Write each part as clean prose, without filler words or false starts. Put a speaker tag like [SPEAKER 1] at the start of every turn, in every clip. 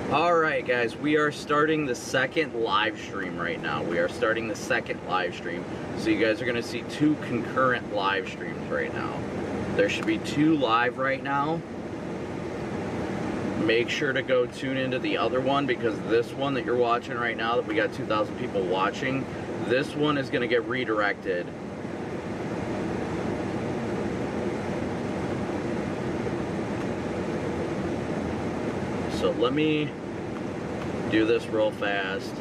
[SPEAKER 1] Alright guys, we are starting the second live stream right now. We are starting the second live stream. So you guys are going to see two concurrent live streams right now. There should be two live right now. Make sure to go tune into the other one, because this one that you're watching right now, that we got 2,000 people watching, this one is going to get redirected. So let me do this real fast.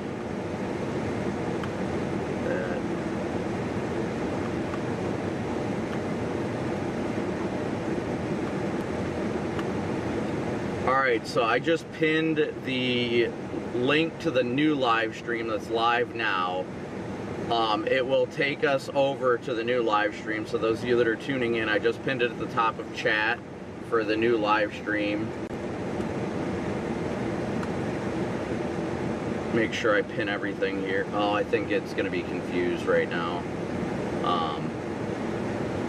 [SPEAKER 1] Alright, so I just pinned the link to the new live stream that's live now. It will take us over to the new live stream. So those of you that are tuning in, I just pinned it at the top of chat for the new live stream. Make sure I pin everything here. Oh, I think it's going to be confused right now.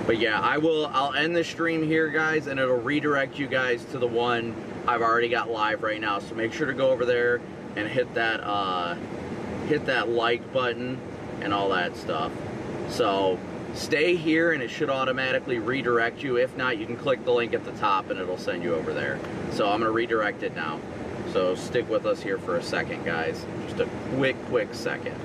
[SPEAKER 1] But yeah, I'll end the stream here, guys, and it'll redirect you guys to the one I've already got live right now. So make sure to go over there and hit that like button and all that stuff. So stay here and it should automatically redirect you. If not, you can click the link at the top and it'll send you over there. So I'm going to redirect it now. So stick with us here for a second, guys. Just a quick second.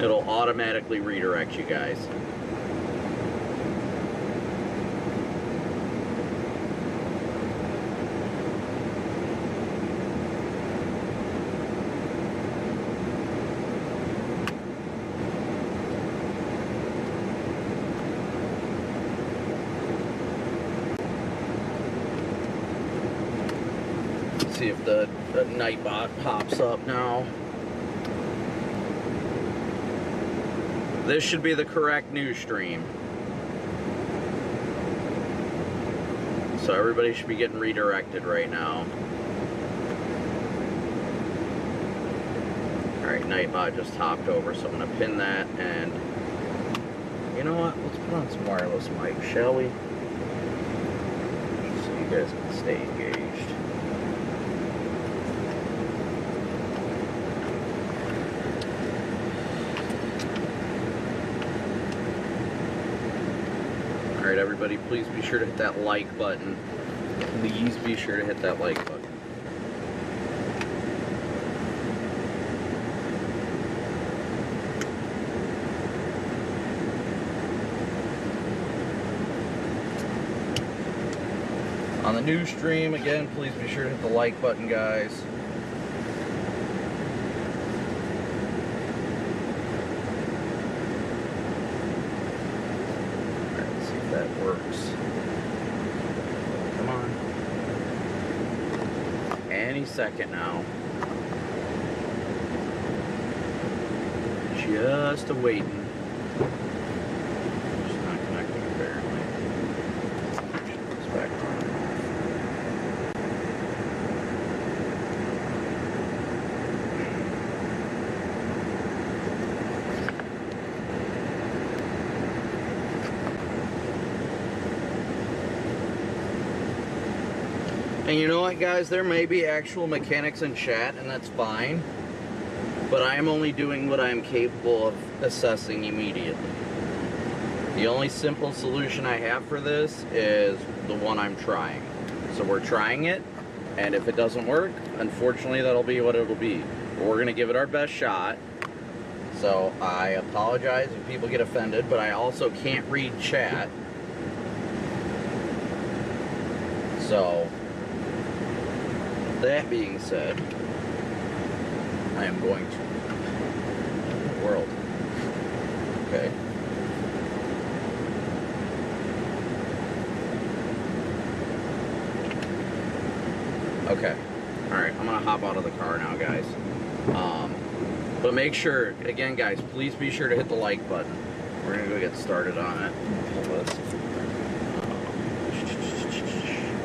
[SPEAKER 1] It'll automatically redirect you guys. See if the Nightbot pops up now. This should be the correct news stream. So everybody should be getting redirected right now. Alright, Nightbot just hopped over, so I'm going to pin that, and you know what? Let's put on some wireless mic, shall we? Just so you guys can stay engaged. Alright, everybody, please be sure to hit that like button. Please be sure to hit that like button. On the new stream, again, please be sure to hit the like button, guys. That works. Come on. Any second now. Just a waiting. Just not connecting apparently. It's back on. And you know what, guys, there may be actual mechanics in chat, and that's fine, but I am only doing what I am capable of assessing immediately. The only simple solution I have for this is the one I'm trying. So we're trying it, and if it doesn't work, unfortunately that'll be what it'll be. But we're going to give it our best shot. So I apologize if people get offended, but I also can't read chat. So that being said, I am going to world. Okay. Okay. Alright, I'm gonna hop out of the car now, guys. But make sure, again, guys, please be sure to hit the like button. We're gonna go get started on it. Hold this.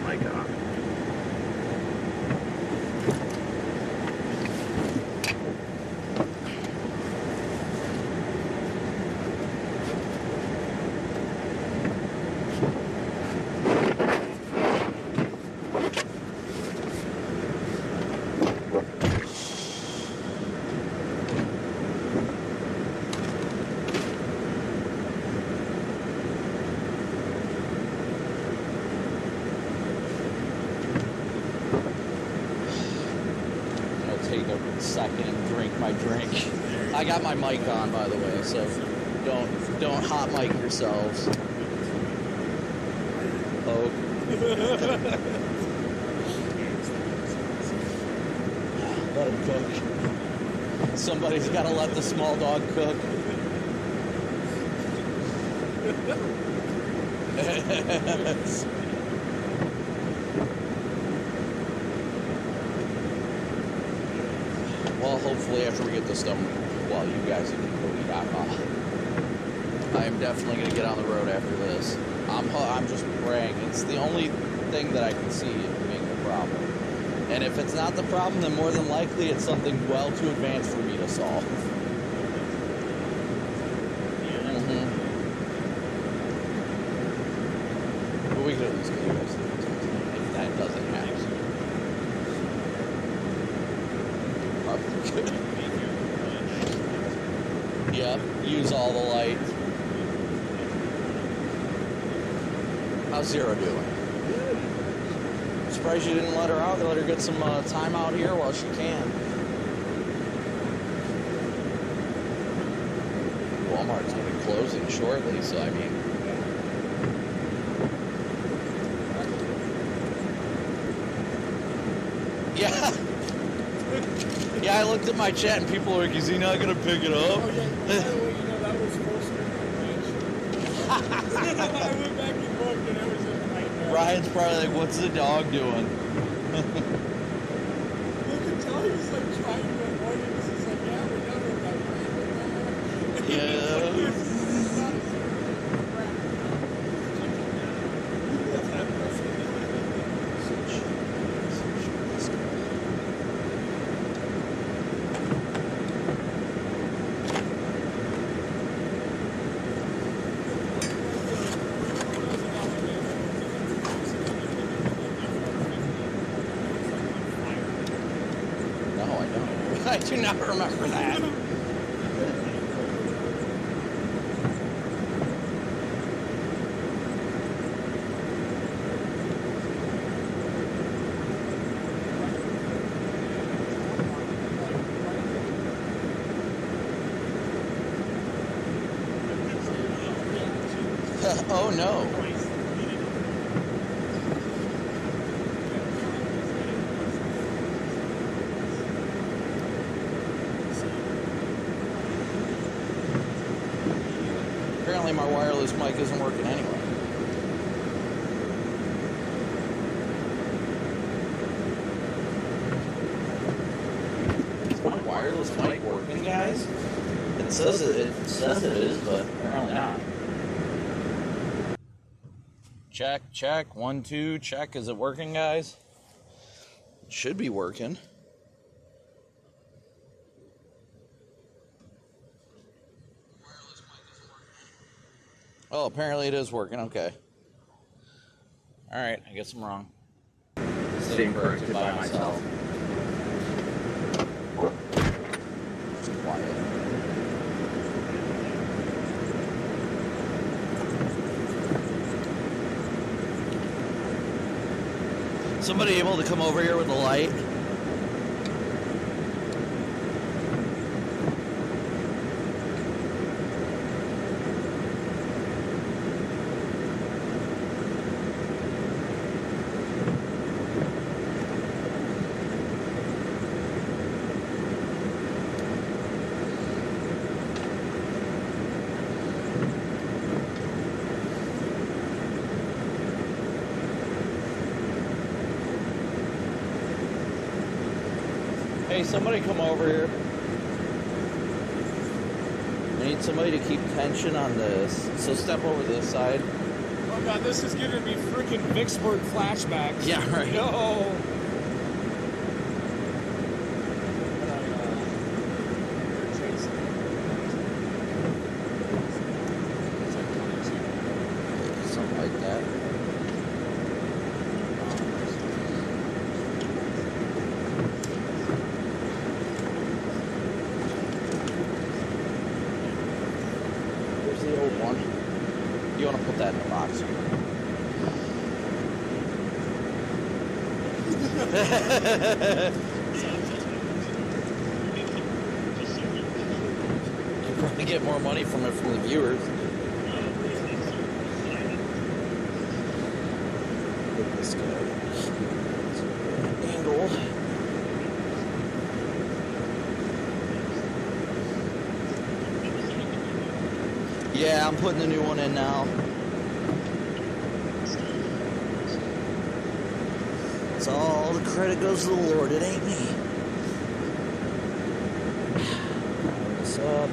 [SPEAKER 1] Mic on. second and drink my drink. I got my mic on, by the way, so don't hot mic yourselves. Oh. Let him cook. Somebody's got to let the small dog cook. Well, hopefully after we get this done, well, you guys can go eat alcohol. I am definitely going to get on the road after this. I'm just praying. It's the only thing that I can see being the problem. And if it's not the problem, then more than likely it's something well too advanced for me to solve. But we could at least get you guys if that doesn't happen. Yep, use all the light. How's Zero doing? I'm surprised you didn't let her out. Let her get some time out here while she can. Walmart's going to be closing shortly, so I mean... Yeah. Yeah, I looked at my chat and people are like, is he not going to pick it up?
[SPEAKER 2] Oh, yeah. By the way, that was full screen ranch. I went back and looked and it was a nightmare.
[SPEAKER 1] Ryan's probably like, what's the dog doing?
[SPEAKER 2] You can tell he was like trying to avoid it. He's like, yeah, we never got right.
[SPEAKER 1] Yeah. I do not remember that. Oh no. Apparently my wireless mic isn't working anyway. Is my wireless mic working, guys? It says it is, but apparently not. Check, check, 1, 2, check. Is it working, guys? It should be working. Oh, apparently it is working. Okay. All right. I guess I'm wrong. Sitting corrected by myself. Just quiet. Somebody able to come over here with a light? Hey, somebody come over here. I need somebody to keep tension on this. So step over this side.
[SPEAKER 2] Oh god, this is giving me freaking Vicksburg flashbacks.
[SPEAKER 1] Yeah, right.
[SPEAKER 2] No.
[SPEAKER 1] Something like that. The old one. You want to put that in the box? to get more money from it from the viewers. Look at this guy. Angle. Yeah, I'm putting the new one in now. So all the credit goes to the Lord. It ain't me. What's up?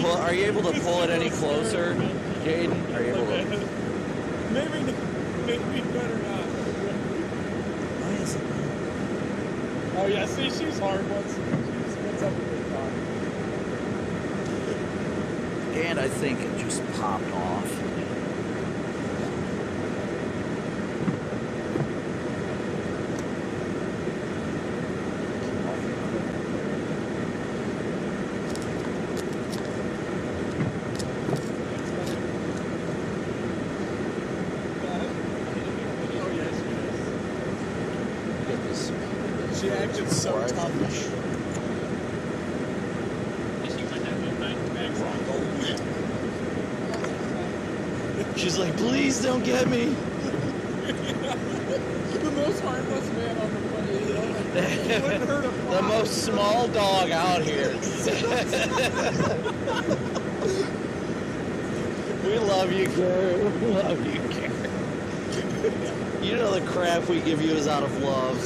[SPEAKER 1] Are you able to pull it any closer, Jaden? Are you able to?
[SPEAKER 2] Maybe better not.
[SPEAKER 1] Why is it?
[SPEAKER 2] Oh yeah, see, she's hard once up with the car.
[SPEAKER 1] And I think it just popped off.
[SPEAKER 2] She acted so tough.
[SPEAKER 1] She's like, please don't get me.
[SPEAKER 2] The most harmless man on the planet. Wouldn't hurt a fly.
[SPEAKER 1] The most small dog out here. We love you, Karen. We love you, Karen. You know the crap we give you is out of love.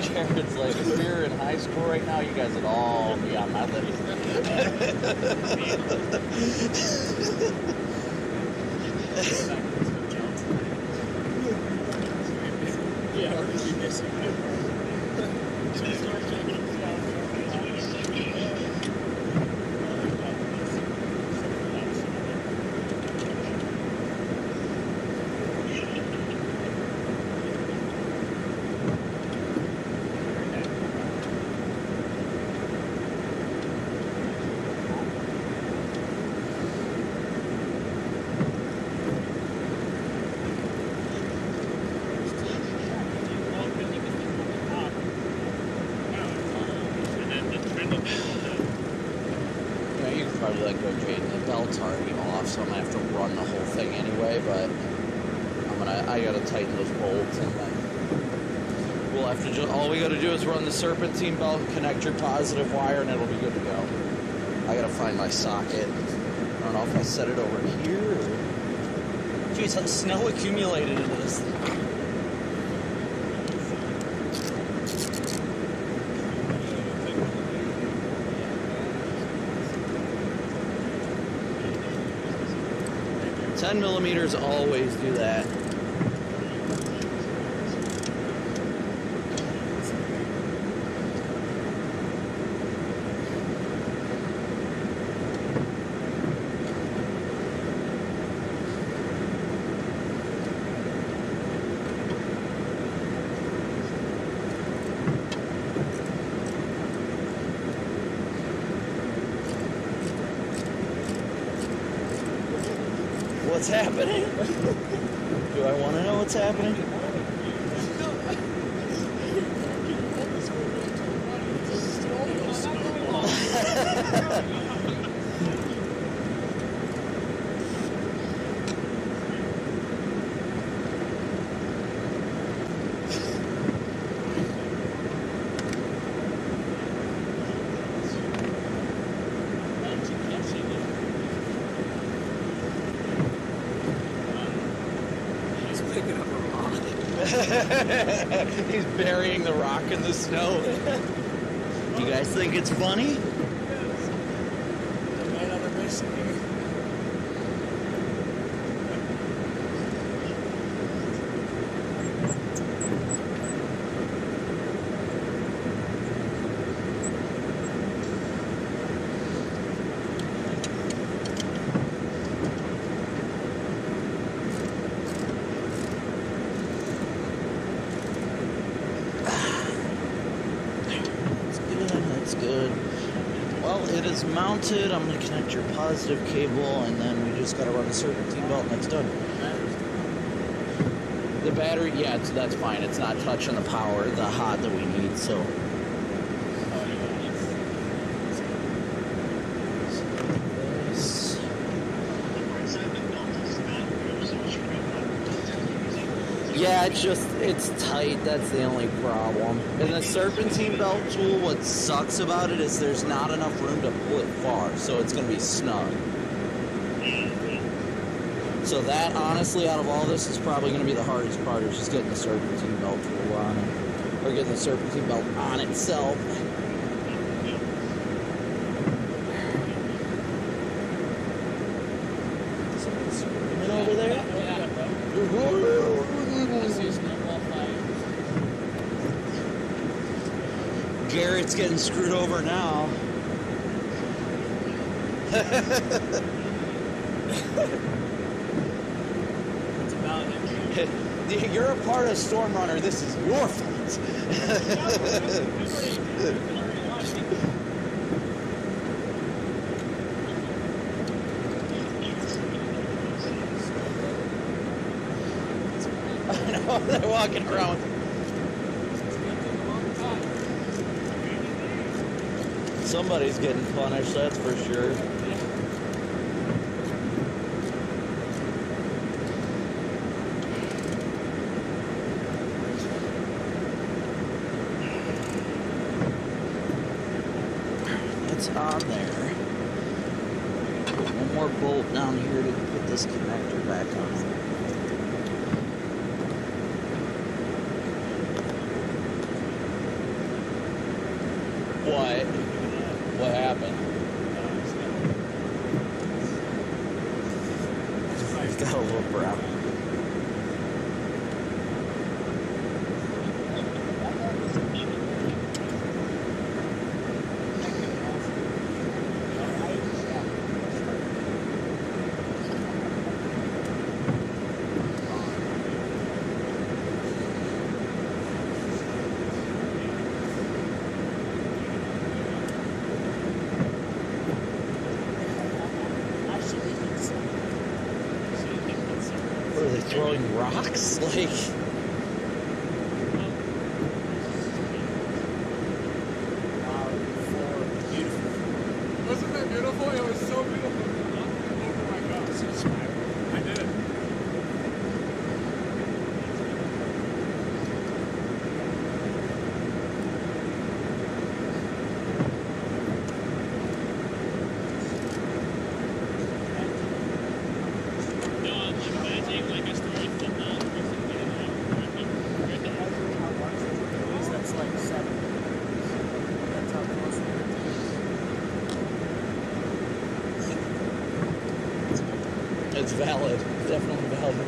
[SPEAKER 1] Karen's like, if you're in high school right now, you guys would all be on my list.
[SPEAKER 2] Yeah, or did you miss it?
[SPEAKER 1] Probably like go Jaden. The belt's already off, so I'm gonna have to run the whole thing anyway. But I gotta tighten those bolts, and then we'll have to all we gotta do is run the serpentine belt, connect your positive wire, and it'll be good to go. I gotta find my socket. I don't know if I set it over here. Or... Jeez, snow accumulated into this thing. 10 millimeters always do that. What's happening? Do I want to know what's happening? 'em. He's burying the rock in the snow. You guys think it's funny?
[SPEAKER 2] The man on the mission here.
[SPEAKER 3] is mounted. I'm going to connect your positive cable, and then we just got to run the serpentine belt, and that's done. The battery, yeah, that's fine. It's not touching the power, the hot that we need, so. Yeah, it's tight. That's the only problem. And the serpentine belt tool, what sucks about it is there's not enough room to pull it far, so it's going to be snug. So that, honestly, out of all this, is probably going to be the hardest part, is just getting the serpentine belt tool on it. Or getting the serpentine belt on itself. Somebody's screaming over there? Garrett's getting screwed over now. You're a part of Storm Runner. This is your fault. I know, they're walking around. Somebody's getting punished, that's for sure. It's on there. One more bolt down here to put this connector back on. What? What happened? He's got a little brown. What are they throwing rocks? Like.
[SPEAKER 2] Wasn't that beautiful? It was so beautiful. Oh my God. I did it.
[SPEAKER 3] It's valid. Definitely valid.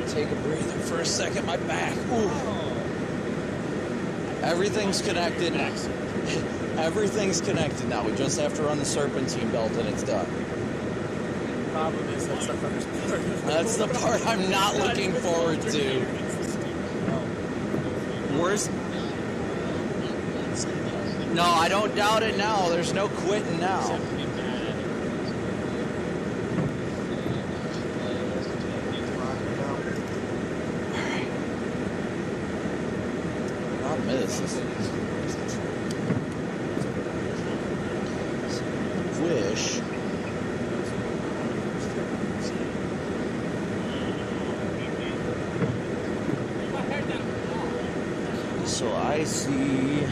[SPEAKER 3] Take a breather for a second. My back. Ooh. Everything's connected. Everything's connected now. We just have to run the serpentine belt and it's done.
[SPEAKER 2] Problem is, that's the first part.
[SPEAKER 3] That's the part I'm not looking forward to. Worst. No, I don't doubt it now. There's no quitting now. Problem is, wish. So I see.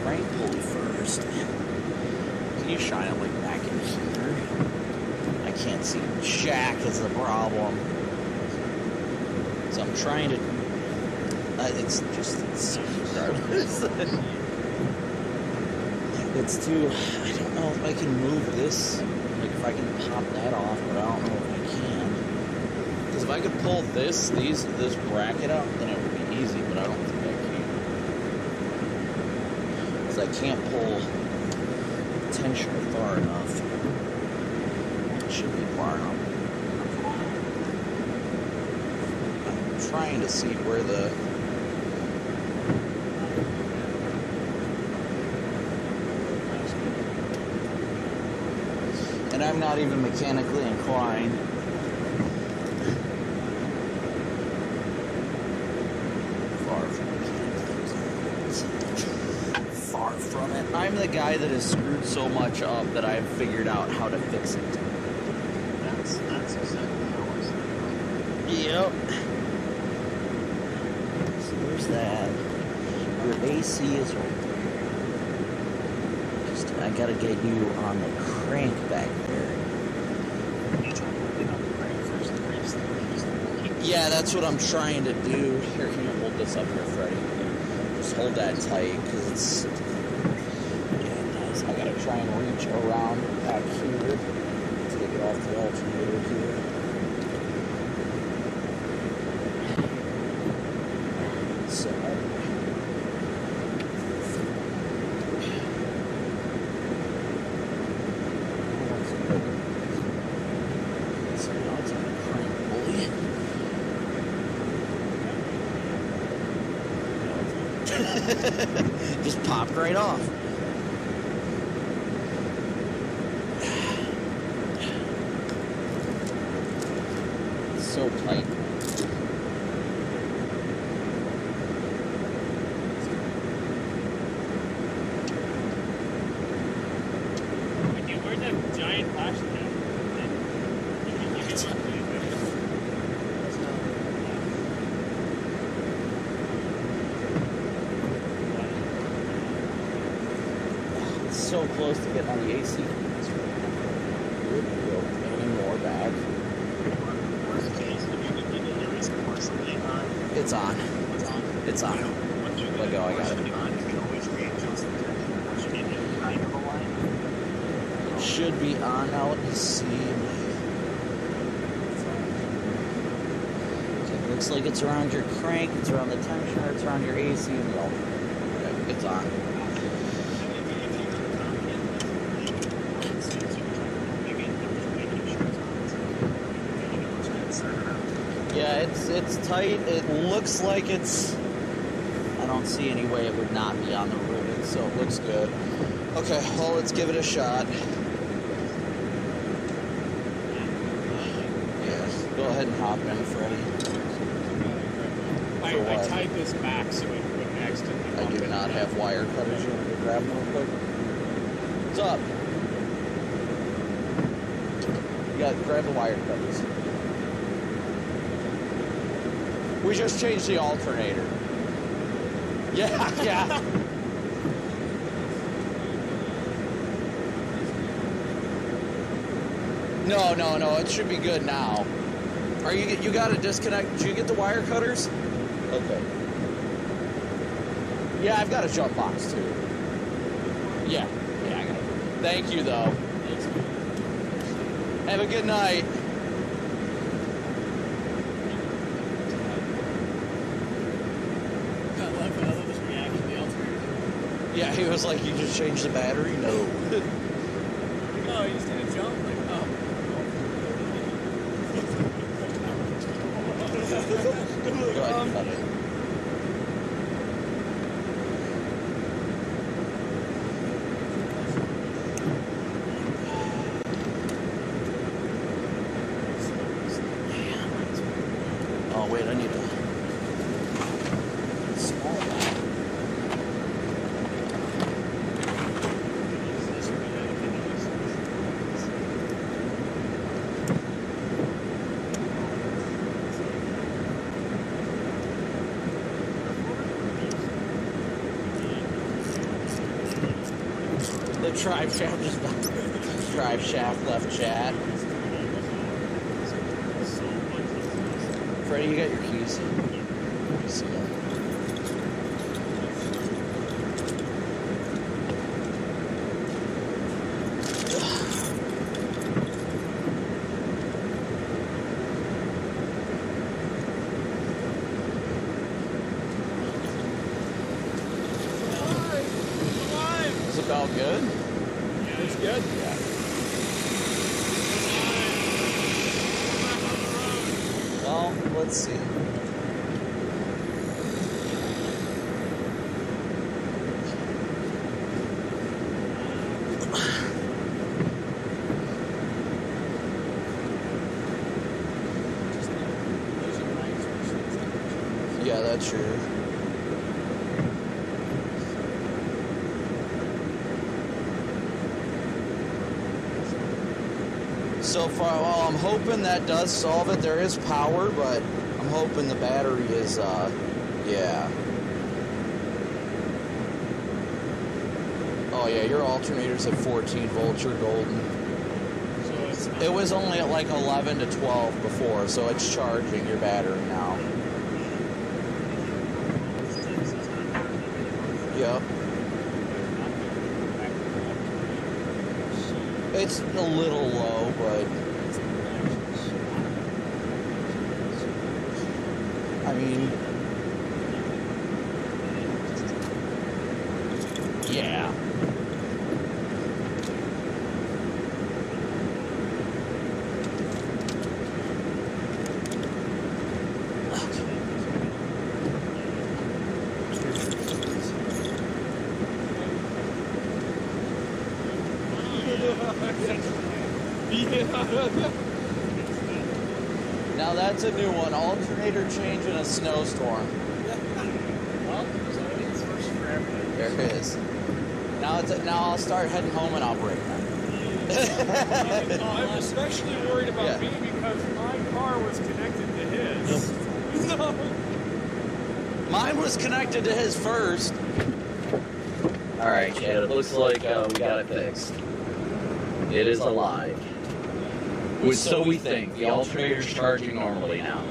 [SPEAKER 3] Crank pulley first. Can you shine it like back in here? I can't see jack is the problem. So I'm trying to. It's regardless. It's too. I don't know if I can move this. Like if I can pop that off, but I don't know if I can. Because if I could pull this bracket out, then it would be easy. But I don't think I can. Because I can't pull tensioner far enough. It should be far enough. I'm trying to see where the... And I'm not even mechanically inclined. Far from it. I'm the guy that has screwed so much up that I've figured out how to fix it.
[SPEAKER 4] That's exactly how I was thinking.
[SPEAKER 3] Yep. So there's that. Your AC is right there. Just, I gotta get you on the crank back there. Yeah, that's what I'm trying to do. Here, can you hold this up here, Freddie? Just hold that tight, because it's... Yeah, it does. I gotta try and reach around back here. Take it off the alternator here. So... So now it's on the crank pulley. Just popped right off. It's so tight.
[SPEAKER 2] Okay, where's that giant plastic at?
[SPEAKER 3] So close to getting on the AC. Good. Go any more back. It's on. It's on. Let go. I got it. It should be on now. Let me see. Okay, looks like it's around your crank. It's around the tensioner. It's around your AC and the alternator. Okay, it's on. Yeah, it's tight. It looks like it's... I don't see any way it would not be on the rivet, so it looks good. Okay, well, let's give it a shot. Yeah, go ahead and hop in, Freddie.
[SPEAKER 2] I tied this back so it wouldn't accidentally
[SPEAKER 3] I
[SPEAKER 2] bump
[SPEAKER 3] do
[SPEAKER 2] it.
[SPEAKER 3] not have wire cutters. You want me to grab them real quick? What's up? Yeah, grab the wire cutters. We just changed the alternator. Yeah, yeah. No, it should be good now. Are you got to disconnect? Did you get the wire cutters? Okay. Yeah, I've got a jump box too. Yeah, I got it. Thank you though. Have a good night.
[SPEAKER 2] I love this reaction to the alternator.
[SPEAKER 3] Yeah, he was like, you just changed the battery? No.
[SPEAKER 2] No, he just did a jump. Like, oh.
[SPEAKER 3] Go ahead and cut it. Oh, wait, I need a small one. The drive shaft just drive shaft left chat. Freddie, you got your keys? Let me see them. Is it about good?
[SPEAKER 2] Yeah, it's
[SPEAKER 3] let's see. Yeah, that's true. So far, well, I'm hoping that does solve it. There is power, but I'm hoping the battery is, yeah. Oh yeah, your alternator's at 14 volts, you're golden.
[SPEAKER 4] So it's not,
[SPEAKER 3] It was only at like 11 to 12 before, so it's charging your battery now. Yep. It's a little low, but I mean, yeah. Now that's a new one. Alternator change in a snowstorm.
[SPEAKER 4] well, so it's first for everything.
[SPEAKER 3] There it is. Now I'll start heading home and I'll break that.
[SPEAKER 2] I'm especially worried about
[SPEAKER 3] Yeah.
[SPEAKER 2] me because my car was connected to his. No.
[SPEAKER 3] Mine was connected to his first.
[SPEAKER 1] Alright, Chad, it looks like we got it fixed. It is alive. So we think. The alternator's charging normally now.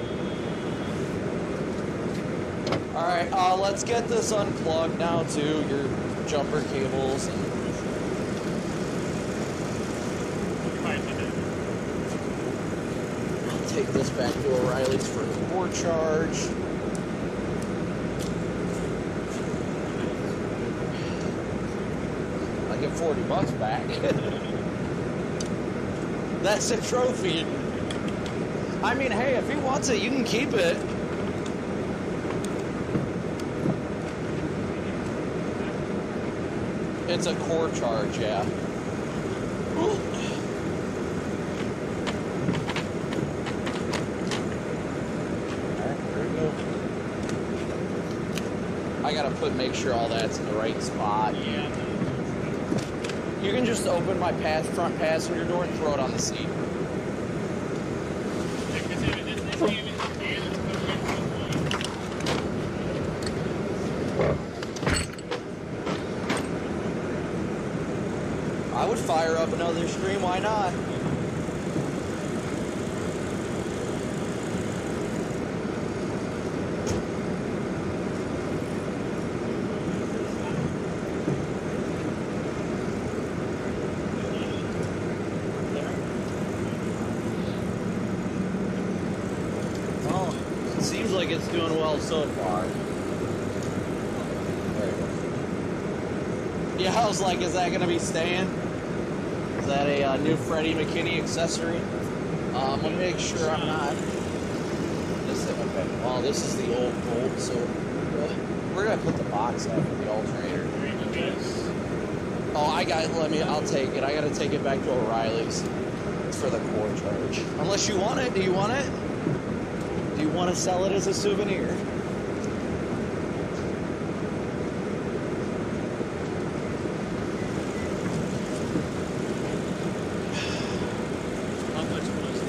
[SPEAKER 3] Alright, let's get this unplugged now too, your jumper cables. And I'll take this back to O'Reilly's for more charge. I get $40 back. That's a trophy. I mean, hey, if he wants it, you can keep it. It's a core charge, yeah. Ooh. Alright, there we go. I gotta make sure all that's in the right spot.
[SPEAKER 4] Yeah.
[SPEAKER 3] You can just open my front passenger door and throw it on the seat. I would fire up another stream, why not? Oh, it seems like it's doing well so far. There you go. Yeah, I was like, is that going to be staying? Is that a new Freddie McKinney accessory? Let me make sure I'm not. This is okay. Oh, this is the old bolt, so we're gonna put the box after the alternator. Oh, I'll take it. I gotta take it back to O'Reilly's. It's for the core charge. Unless you want it. Do you want it? Do you want to sell it as a souvenir?
[SPEAKER 4] How much was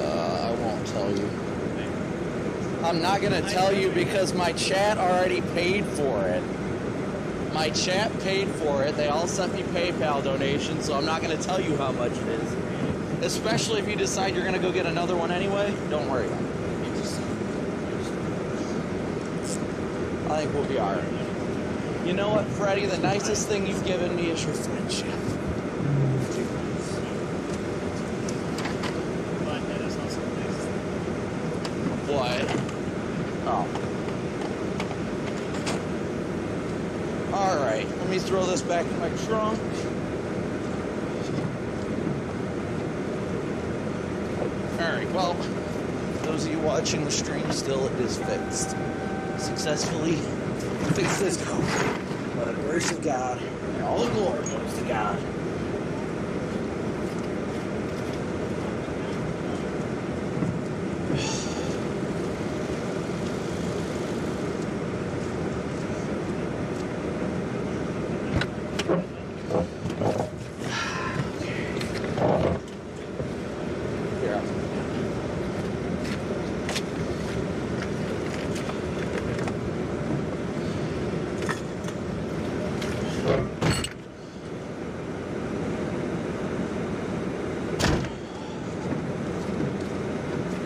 [SPEAKER 3] I won't tell you. I'm not gonna tell you because my chat already paid for it. My chat paid for it. They all sent me PayPal donations, so I'm not gonna tell you how much it is. Especially if you decide you're gonna go get another one anyway. Don't worry about it. I think we'll be alright. You know what, Freddie? The nicest thing you've given me is your friendship.
[SPEAKER 4] but that is also nice.
[SPEAKER 3] What? Oh. Alright, let me throw this back in my trunk. Alright, well, those of you watching the stream still, it is fixed. Successfully fixed this coat. But where's to God? And all the glory goes to God.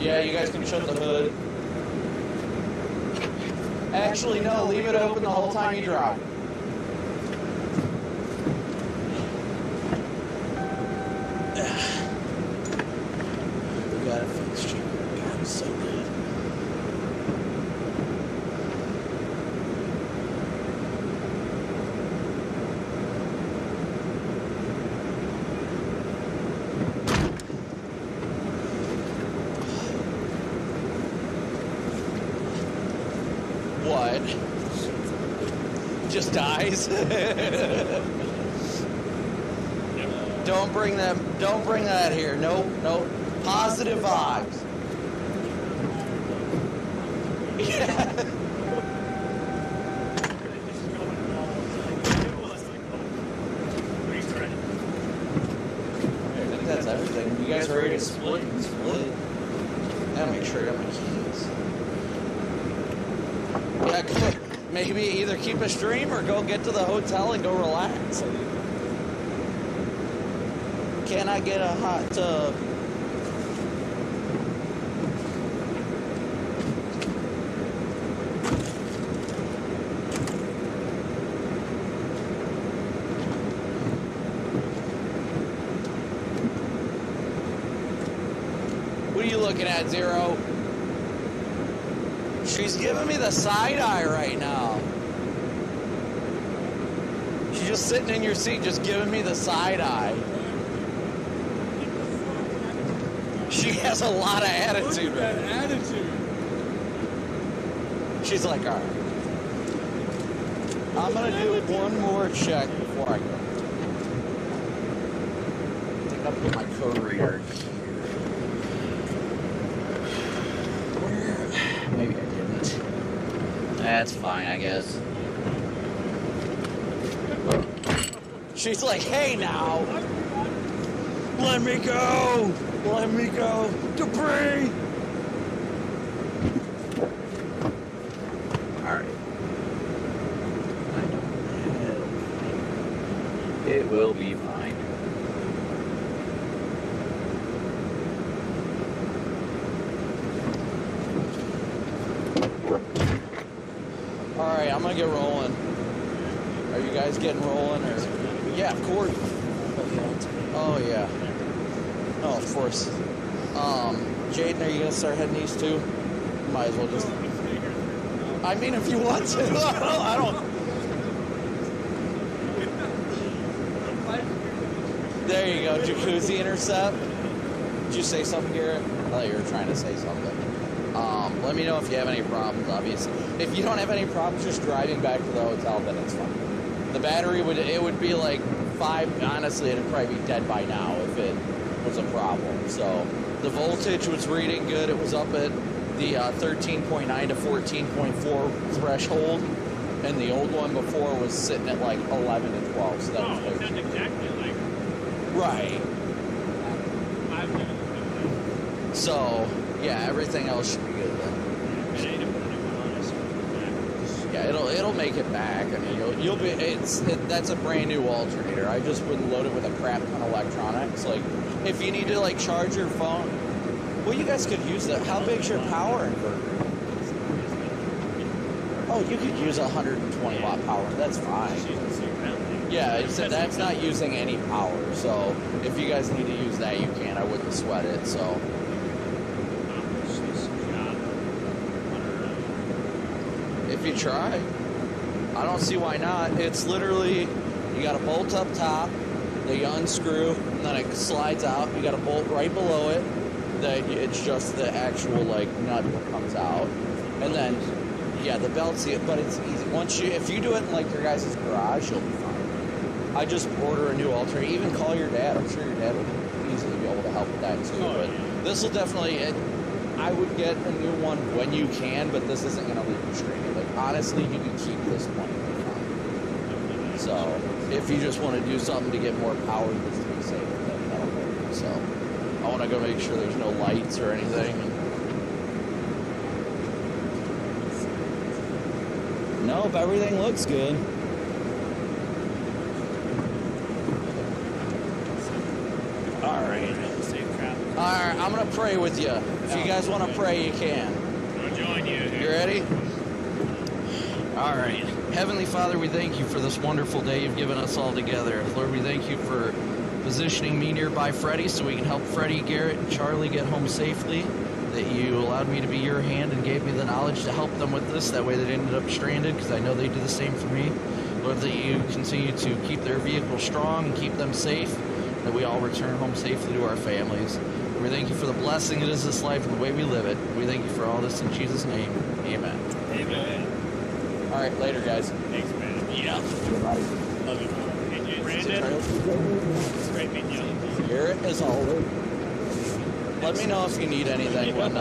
[SPEAKER 3] Yeah, you guys can shut the hood. Actually, no, leave it open the whole time you drive. We got it fixed. God, it's so good. What? Just dies? Don't bring that here. Nope. Positive vibes. Yeah. I think that's everything. You guys ready to split? Split. Gotta make sure I got my keys. Yeah, maybe either keep a stream or go get to the hotel and go relax. Can I get a hot tub? What are you looking at, Zero? She's giving me the side eye right now. She's just sitting in your seat, just giving me the side eye. She has a lot of attitude.
[SPEAKER 2] Look at that attitude.
[SPEAKER 3] She's like, all right. I'm gonna do one more check before I go. I think I'll put my code reader here. Maybe I didn't.
[SPEAKER 1] That's fine, I guess.
[SPEAKER 3] She's like, hey now. Let me go. Let me go. Debris.
[SPEAKER 1] Alright. It will be fine.
[SPEAKER 3] Alright, I'm gonna get rolling. Are you guys getting rolling or? Yeah, of course. Oh yeah. Oh, of course. Jaden, are you gonna start heading east too? Might as well just. I mean, if you want to. I don't. There you go, jacuzzi intercept. Did you say something, Garrett? I thought you were trying to say something. Let me know if you have any problems, obviously. If you don't have any problems just driving back to the hotel, then it's fine. The battery would be like 5, honestly, it'd probably be dead by now if it was a problem. So the voltage was reading good. It was up at the 13.9 to 14.4 threshold, and the old one before was sitting at like 11 to 12. So that was
[SPEAKER 2] it's not exactly like
[SPEAKER 3] right.
[SPEAKER 2] 5 minutes.
[SPEAKER 3] So yeah, everything else should be good then. Yeah, it'll make it back. I mean, you'll be. That's a brand new alternator. I just wouldn't load it with a crap ton of electronics. Like, if you need to like charge your phone, well, you guys could use that. How big's your power inverter? Oh, you could use a 120 watt power. That's fine. Yeah, it's, that's not using any power. So if you guys need to use that, you can. I wouldn't sweat it. So. If you try, I don't see why not. It's literally, you got a bolt up top that you unscrew, and then it slides out. You got a bolt right below it that It's just the actual like nut that comes out, and then yeah, the belt's it, but it's easy. If you do it in like your guys' garage, you'll be fine. I just order a new alternator. Even call your dad. I'm sure your dad will easily be able to help with that too.
[SPEAKER 2] Oh,
[SPEAKER 3] but
[SPEAKER 2] yeah.
[SPEAKER 3] this will definitely. I would get a new one when you can, but this isn't going to leave you stranded. Like honestly, you can keep this one. So if you just want to do something to get more power just to be safe, that'll work. So I want to go make sure there's no lights or anything. Nope, everything looks good. All right.
[SPEAKER 2] Safe travel.
[SPEAKER 3] All right, I'm going to pray with you. If you guys want to pray, you can.
[SPEAKER 2] I'll join you.
[SPEAKER 3] You ready? All right. Heavenly Father, we thank you for this wonderful day you've given us all together. Lord, we thank you for positioning me nearby Freddie so we can help Freddie, Garrett, and Charlie get home safely. That you allowed me to be your hand and gave me the knowledge to help them with this. That way they didn't end up stranded, because I know they do the same for me. Lord, that you continue to keep their vehicle strong and keep them safe. That we all return home safely to our families. And we thank you for the blessing it is this life and the way we live it. We thank you for all this in Jesus' name. Amen.
[SPEAKER 2] Amen.
[SPEAKER 3] All right, later, guys.
[SPEAKER 2] Thanks, man.
[SPEAKER 3] Yeah.
[SPEAKER 2] Love you. Hey, Jason. Brandon. It's great meeting you.
[SPEAKER 3] Garrett, as always. Let me know if you need anything when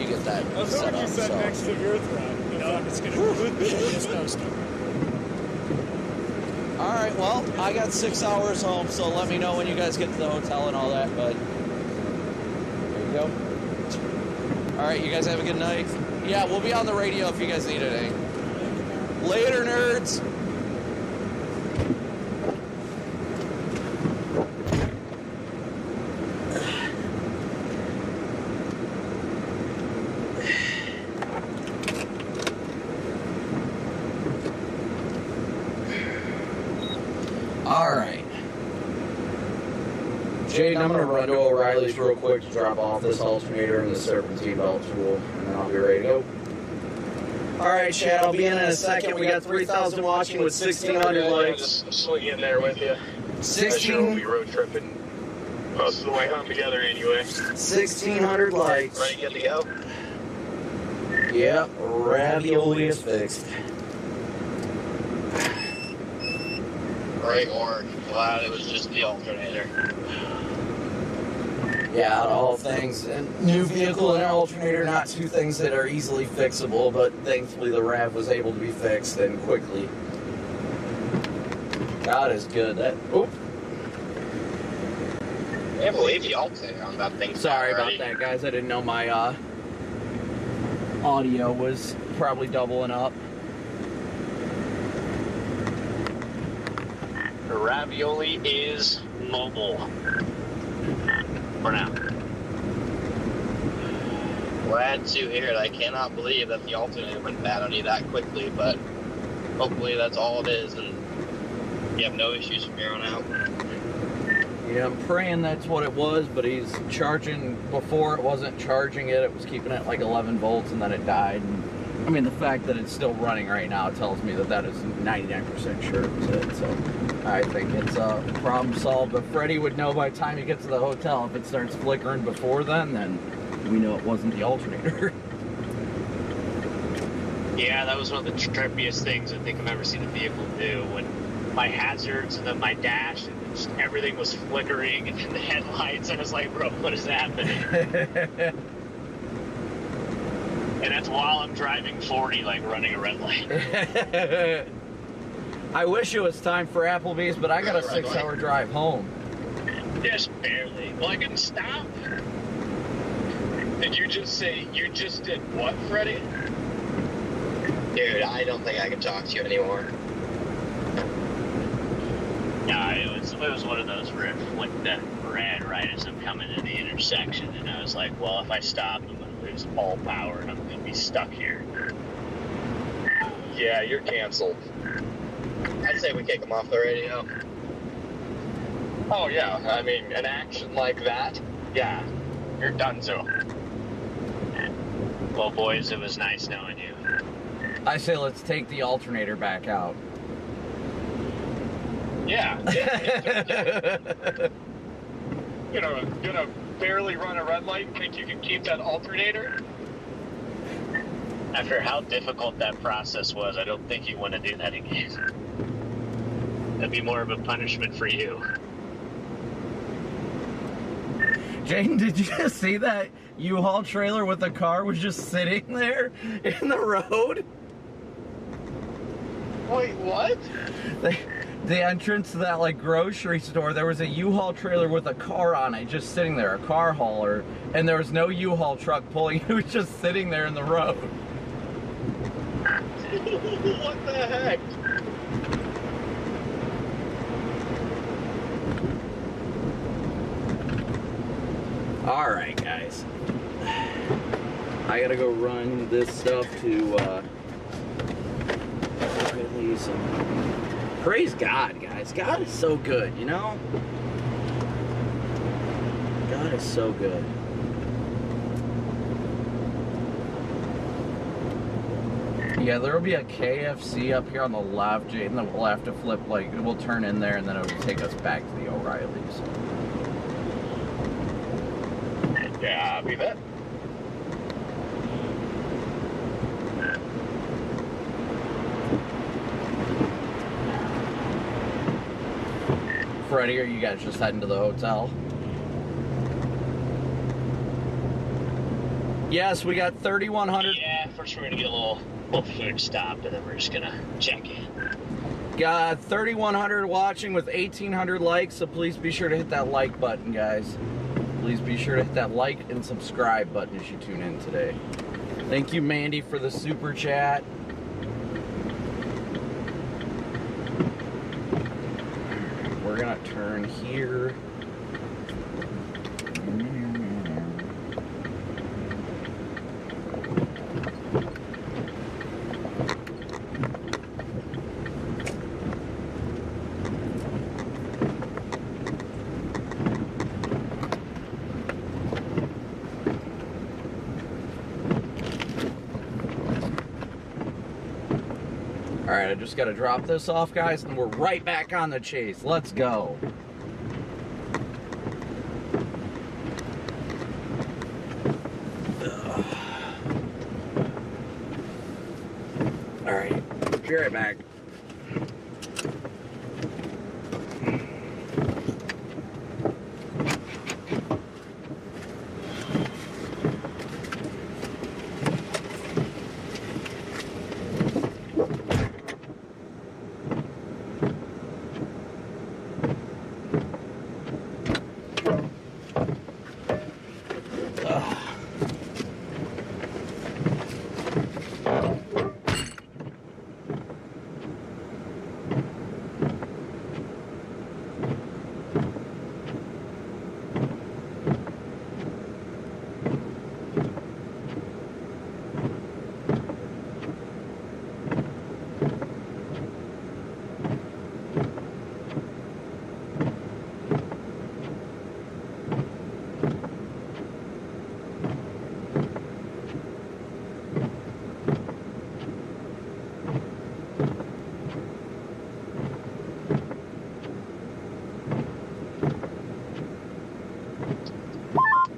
[SPEAKER 3] you get that
[SPEAKER 2] I was
[SPEAKER 3] set
[SPEAKER 2] hoping you
[SPEAKER 3] up.
[SPEAKER 2] sat
[SPEAKER 3] So.
[SPEAKER 2] next to your throne. No, it's going to be a snowstorm.
[SPEAKER 3] All right, well, I got 6 hours home, so let me know when you guys get to the hotel and all that, but there you go. All right, you guys have a good night. Yeah, we'll be on the radio if you guys need anything. Later, nerds.
[SPEAKER 1] All right. Jaden, I'm going to run to O'Reilly's real quick to drop off this alternator and the serpentine belt tool, and then I'll be ready to go. All right, Chad, I'll be in a second. We got 3,000 watching with 1,600 likes.
[SPEAKER 5] Just swing in there with you.
[SPEAKER 1] 16
[SPEAKER 5] We'll be road tripping most of the way home together anyway.
[SPEAKER 1] 1,600 likes.
[SPEAKER 5] Ready, good to go?
[SPEAKER 1] Yep, ravioli is fixed.
[SPEAKER 5] Great work. Glad it was just the alternator.
[SPEAKER 1] Yeah, out of all things, a new vehicle and an alternator, not two things that are easily fixable, but thankfully the RAV was able to be fixed and quickly. God is good. That. Oop.
[SPEAKER 5] I can't believe the alternator on that thing.
[SPEAKER 1] Sorry about that, guys. I didn't know my audio was probably doubling up.
[SPEAKER 5] The ravioli is mobile. For now. Glad to hear it. I cannot believe that the alternator went bad on you that quickly, but hopefully that's all it is, and you have no issues from here on out.
[SPEAKER 1] Yeah, I'm praying that's what it was, but he's charging. Before it wasn't charging it was keeping it like 11 volts, and then it died. And, I mean, the fact that it's still running right now tells me that that is 99% sure it was it. So I think it's a problem solved. But Freddie would know by the time he gets to the hotel. If it starts flickering before then we know it wasn't the alternator.
[SPEAKER 6] Yeah, that was one of the trippiest things I think I've ever seen a vehicle do. When my hazards and then my dash, and just everything was flickering, and then the headlights, and I was like, bro, what is happening? And that's while I'm driving 40, like running a red light.
[SPEAKER 1] I wish it was time for Applebee's, but I got a 6-hour drive home.
[SPEAKER 6] Just barely. Well, I couldn't stop.
[SPEAKER 5] Did you just say you just did what, Freddie? Dude, I don't think I can talk to you anymore.
[SPEAKER 6] Yeah, it was one of those where it flicked that red right as I'm coming to the intersection, and I was like, well, if I stop, I'm going to lose all power, and I'm going to be stuck here.
[SPEAKER 5] Yeah, you're canceled. I'd say we kick him off the radio. Oh, yeah. I mean, an action like that, yeah, you're done so.
[SPEAKER 6] Well, boys, it was nice knowing you.
[SPEAKER 1] I say let's take the alternator back out.
[SPEAKER 5] Yeah. Gonna barely run a red light and think you can keep that alternator?
[SPEAKER 6] After how difficult that process was, I don't think you want to do that again. That'd be more of a punishment for you.
[SPEAKER 1] Jane, did you just see that U-Haul trailer with the car was just sitting there in the road?
[SPEAKER 5] Wait, what?
[SPEAKER 1] The entrance to that like grocery store, there was a U-Haul trailer with a car on it just sitting there, a car hauler, and there was no U-Haul truck pulling. It was just sitting there in the road.
[SPEAKER 5] What the heck?
[SPEAKER 1] All right, guys. I gotta go run this stuff to Phillies. Praise God, guys. God is so good, you know? God is so good. Yeah, there will be a KFC up here on the left, Jane. Then we'll have to flip, like, we'll turn in there and then it'll take us back to the O'Reilly's.
[SPEAKER 5] Yeah, I'll be that.
[SPEAKER 1] Freddie, are you guys just heading to the hotel? Yes, we got 3,100.
[SPEAKER 6] Yeah, first we're gonna get a little food stop, and then we're just gonna check in.
[SPEAKER 1] Got 3,100 watching with 1,800 likes, so please be sure to hit that like button, guys. Please be sure to hit that like and subscribe button as you tune in today. Thank you, Mandy, for the super chat. We're gonna turn here. Alright, I just gotta drop this off, guys, and we're right back on the chase. Let's go. Alright, be right back.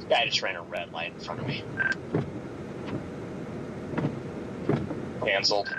[SPEAKER 6] Guy just ran a red light in front of me.
[SPEAKER 5] Cancelled.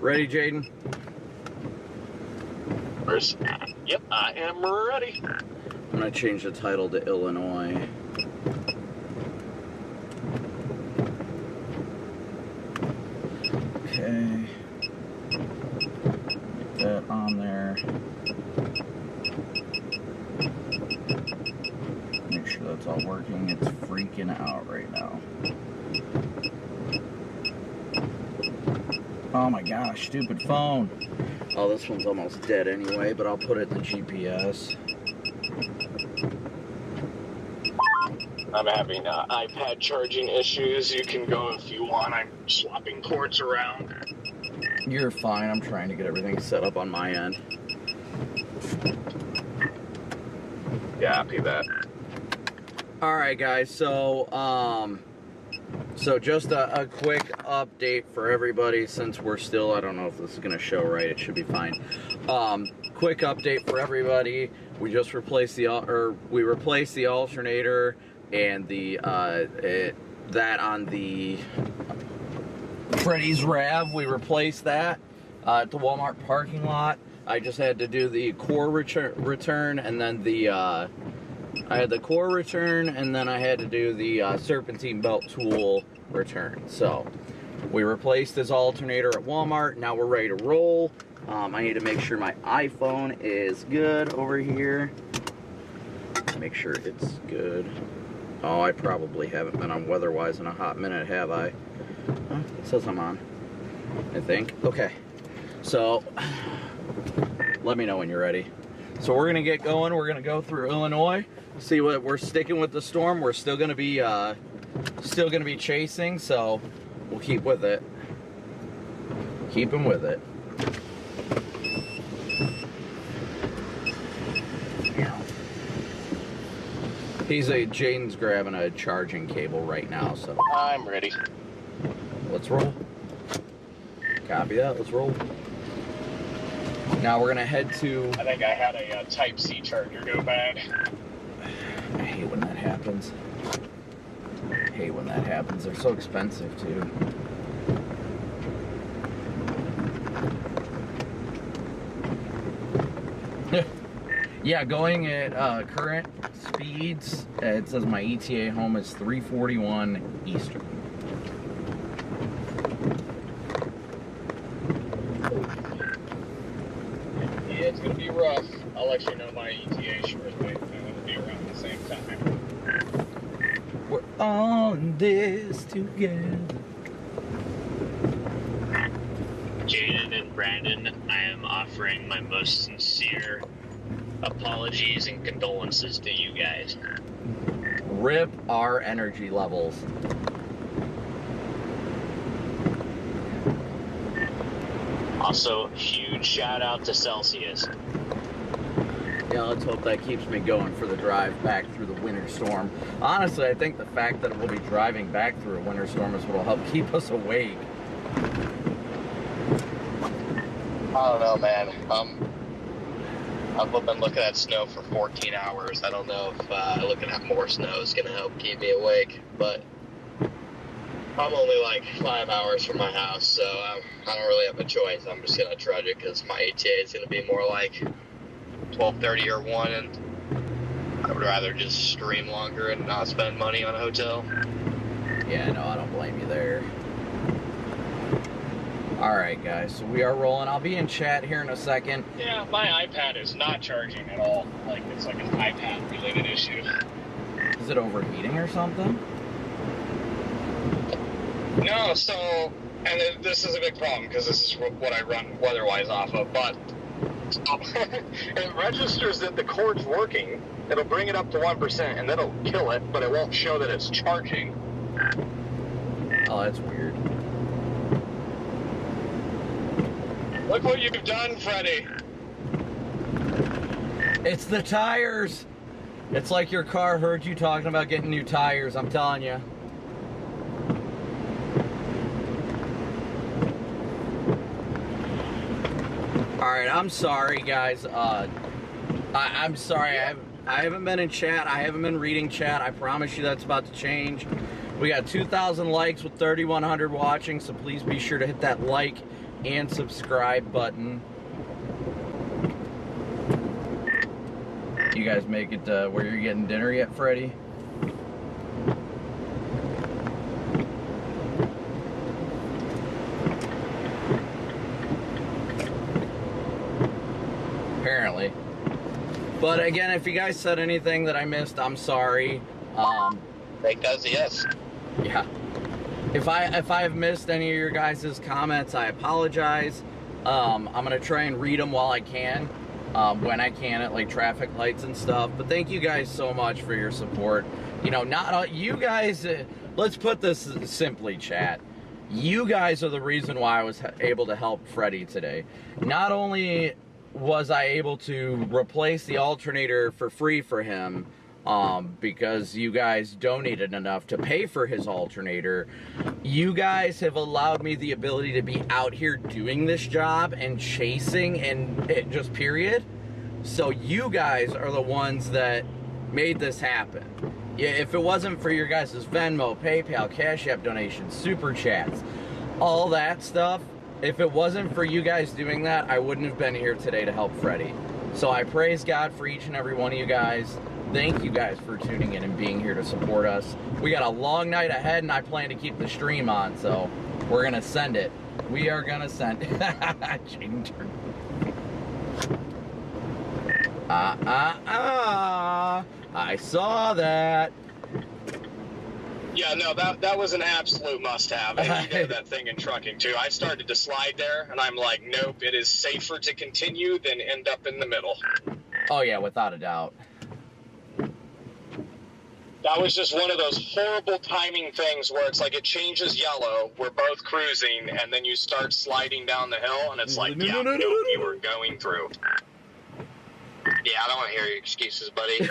[SPEAKER 1] Ready, Jaden?
[SPEAKER 5] Yep, I am ready.
[SPEAKER 1] I'm gonna change the title to Illinois. Okay. Get that on there. Make sure that's all working. It's freaking out right now. Oh my gosh, stupid phone. Oh, this one's almost dead anyway, but I'll put it in the GPS.
[SPEAKER 5] I'm having iPad charging issues. You can go if you want. I'm swapping ports around.
[SPEAKER 1] You're fine. I'm trying to get everything set up on my end.
[SPEAKER 5] Yeah, copy that.
[SPEAKER 1] All right, guys. So just a quick update for everybody, since we're still, I don't know if this is gonna show right. It should be fine. Quick update for everybody. We just replaced the alternator and the that on the Freddy's Rav. We replaced that at the Walmart parking lot. I just had to do the core return, and then I had the core return, and then I had to do the serpentine belt tool return. So we replaced this alternator at Walmart. Now we're ready to roll. I need to make sure my iPhone is good over here. Make sure it's good. Oh, I probably haven't been on WeatherWise in a hot minute, have I? Huh? It says I'm on, I think. Okay, so let me know when you're ready. So we're gonna get going. We're gonna go through Illinois. See what we're sticking with the storm. We're still gonna be chasing, so we'll keep with it. Keeping with it. Jaden's grabbing a charging cable right now, so
[SPEAKER 5] I'm ready.
[SPEAKER 1] let's roll. Copy that. Let's roll. Now we're gonna head to.
[SPEAKER 5] I think I had a Type-C charger go bad.
[SPEAKER 1] I hate when that happens. I hate when that happens. They're so expensive too. Yeah, going at current speeds, it says my ETA home is 3:41 Eastern.
[SPEAKER 5] Yeah, it's gonna be rough. I'll let you know my ETA shortly. It'll be around the same time.
[SPEAKER 1] We're on this together.
[SPEAKER 6] Jaden and Brandon, I am offering my most sincere apologies and condolences to you guys.
[SPEAKER 1] Rip our energy levels.
[SPEAKER 6] Also, huge shout out to Celsius.
[SPEAKER 1] Yeah, let's hope that keeps me going for the drive back through the winter storm. Honestly, I think the fact that we'll be driving back through a winter storm is what will help keep us awake.
[SPEAKER 5] I don't know, man. I've been looking at snow for 14 hours. I don't know if looking at more snow is going to help keep me awake, but I'm only like 5 hours from my house, so I don't really have a choice. I'm just going to trudge it because my ETA is going to be more like 12:30 or 1, and I would rather just stream longer and not spend money on a hotel.
[SPEAKER 1] Yeah, no, I don't blame you there. Alright guys, so we are rolling. I'll be in chat here in a second.
[SPEAKER 5] Yeah, my iPad is not charging at all. Like, it's like an iPad related issue.
[SPEAKER 1] Is it overheating or something?
[SPEAKER 5] No, so, and this is a big problem because this is what I run WeatherWise off of, but it registers that the cord's working. It'll bring it up to 1% and then it'll kill it, but it won't show that it's charging.
[SPEAKER 1] Oh, that's weird.
[SPEAKER 5] Look what you've done, Freddy.
[SPEAKER 1] It's the tires. It's like your car heard you talking about getting new tires, I'm telling you. Alright, I'm sorry guys. I'm sorry. I haven't been in chat. I haven't been reading chat. I promise you that's about to change. We got 2,000 likes with 3,100 watching, so please be sure to hit that like and subscribe button. You guys make it where you're getting dinner yet, Freddie? Apparently. But again, if you guys said anything that I missed, I'm sorry.
[SPEAKER 5] Take that as a yes.
[SPEAKER 1] Yeah. If I've missed any of your guys' comments, I apologize. I'm gonna try and read them while I can, when I can at like traffic lights and stuff. But thank you guys so much for your support. You know, not all, you guys. Let's put this simply, chat. You guys are the reason why I was able to help Freddie today. Not only was I able to replace the alternator for free for him, because you guys donated enough to pay for his alternator, you guys have allowed me the ability to be out here doing this job and chasing and just period. So you guys are the ones that made this happen. Yeah, if it wasn't for your guys' Venmo, PayPal, Cash App donations, Super Chats, all that stuff, if it wasn't for you guys doing that, I wouldn't have been here today to help Freddie. So I praise God for each and every one of you guys. Thank you guys for tuning in and being here to support us. We got a long night ahead, and I plan to keep the stream on, so we're going to send it. We are going to send it. I saw that.
[SPEAKER 5] Yeah, no, that was an absolute must-have. And you know that thing in trucking, too. I started to slide there, and I'm like, nope, it is safer to continue than end up in the middle.
[SPEAKER 1] Oh, yeah, without a doubt.
[SPEAKER 5] That was just one of those horrible timing things where it's like it changes yellow, we're both cruising, and then you start sliding down the hill, and it's like, yeah, nope, you were going through. Yeah, I don't want to hear your excuses, buddy.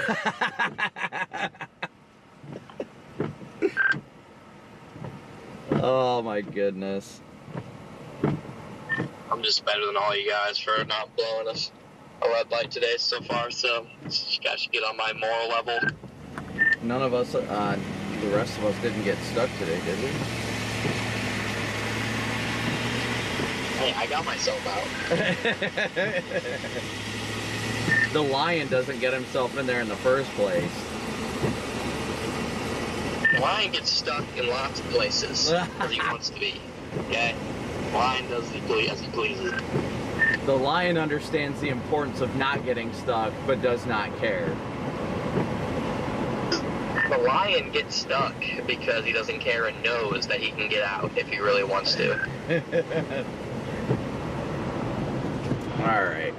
[SPEAKER 1] Oh my goodness.
[SPEAKER 5] I'm just better than all you guys for not blowing us a red light today so far, so you guys should get on my moral level.
[SPEAKER 1] None of us, the rest of us didn't get stuck today, did we?
[SPEAKER 5] Hey, I got myself out.
[SPEAKER 1] The lion doesn't get himself in there in the first place.
[SPEAKER 5] The lion gets stuck in lots of places where he wants to be. Okay? The lion does as he pleases.
[SPEAKER 1] The lion understands the importance of not getting stuck, but does not care.
[SPEAKER 5] The lion gets stuck because he doesn't care and knows that he can get out if he really wants to.
[SPEAKER 1] Alright.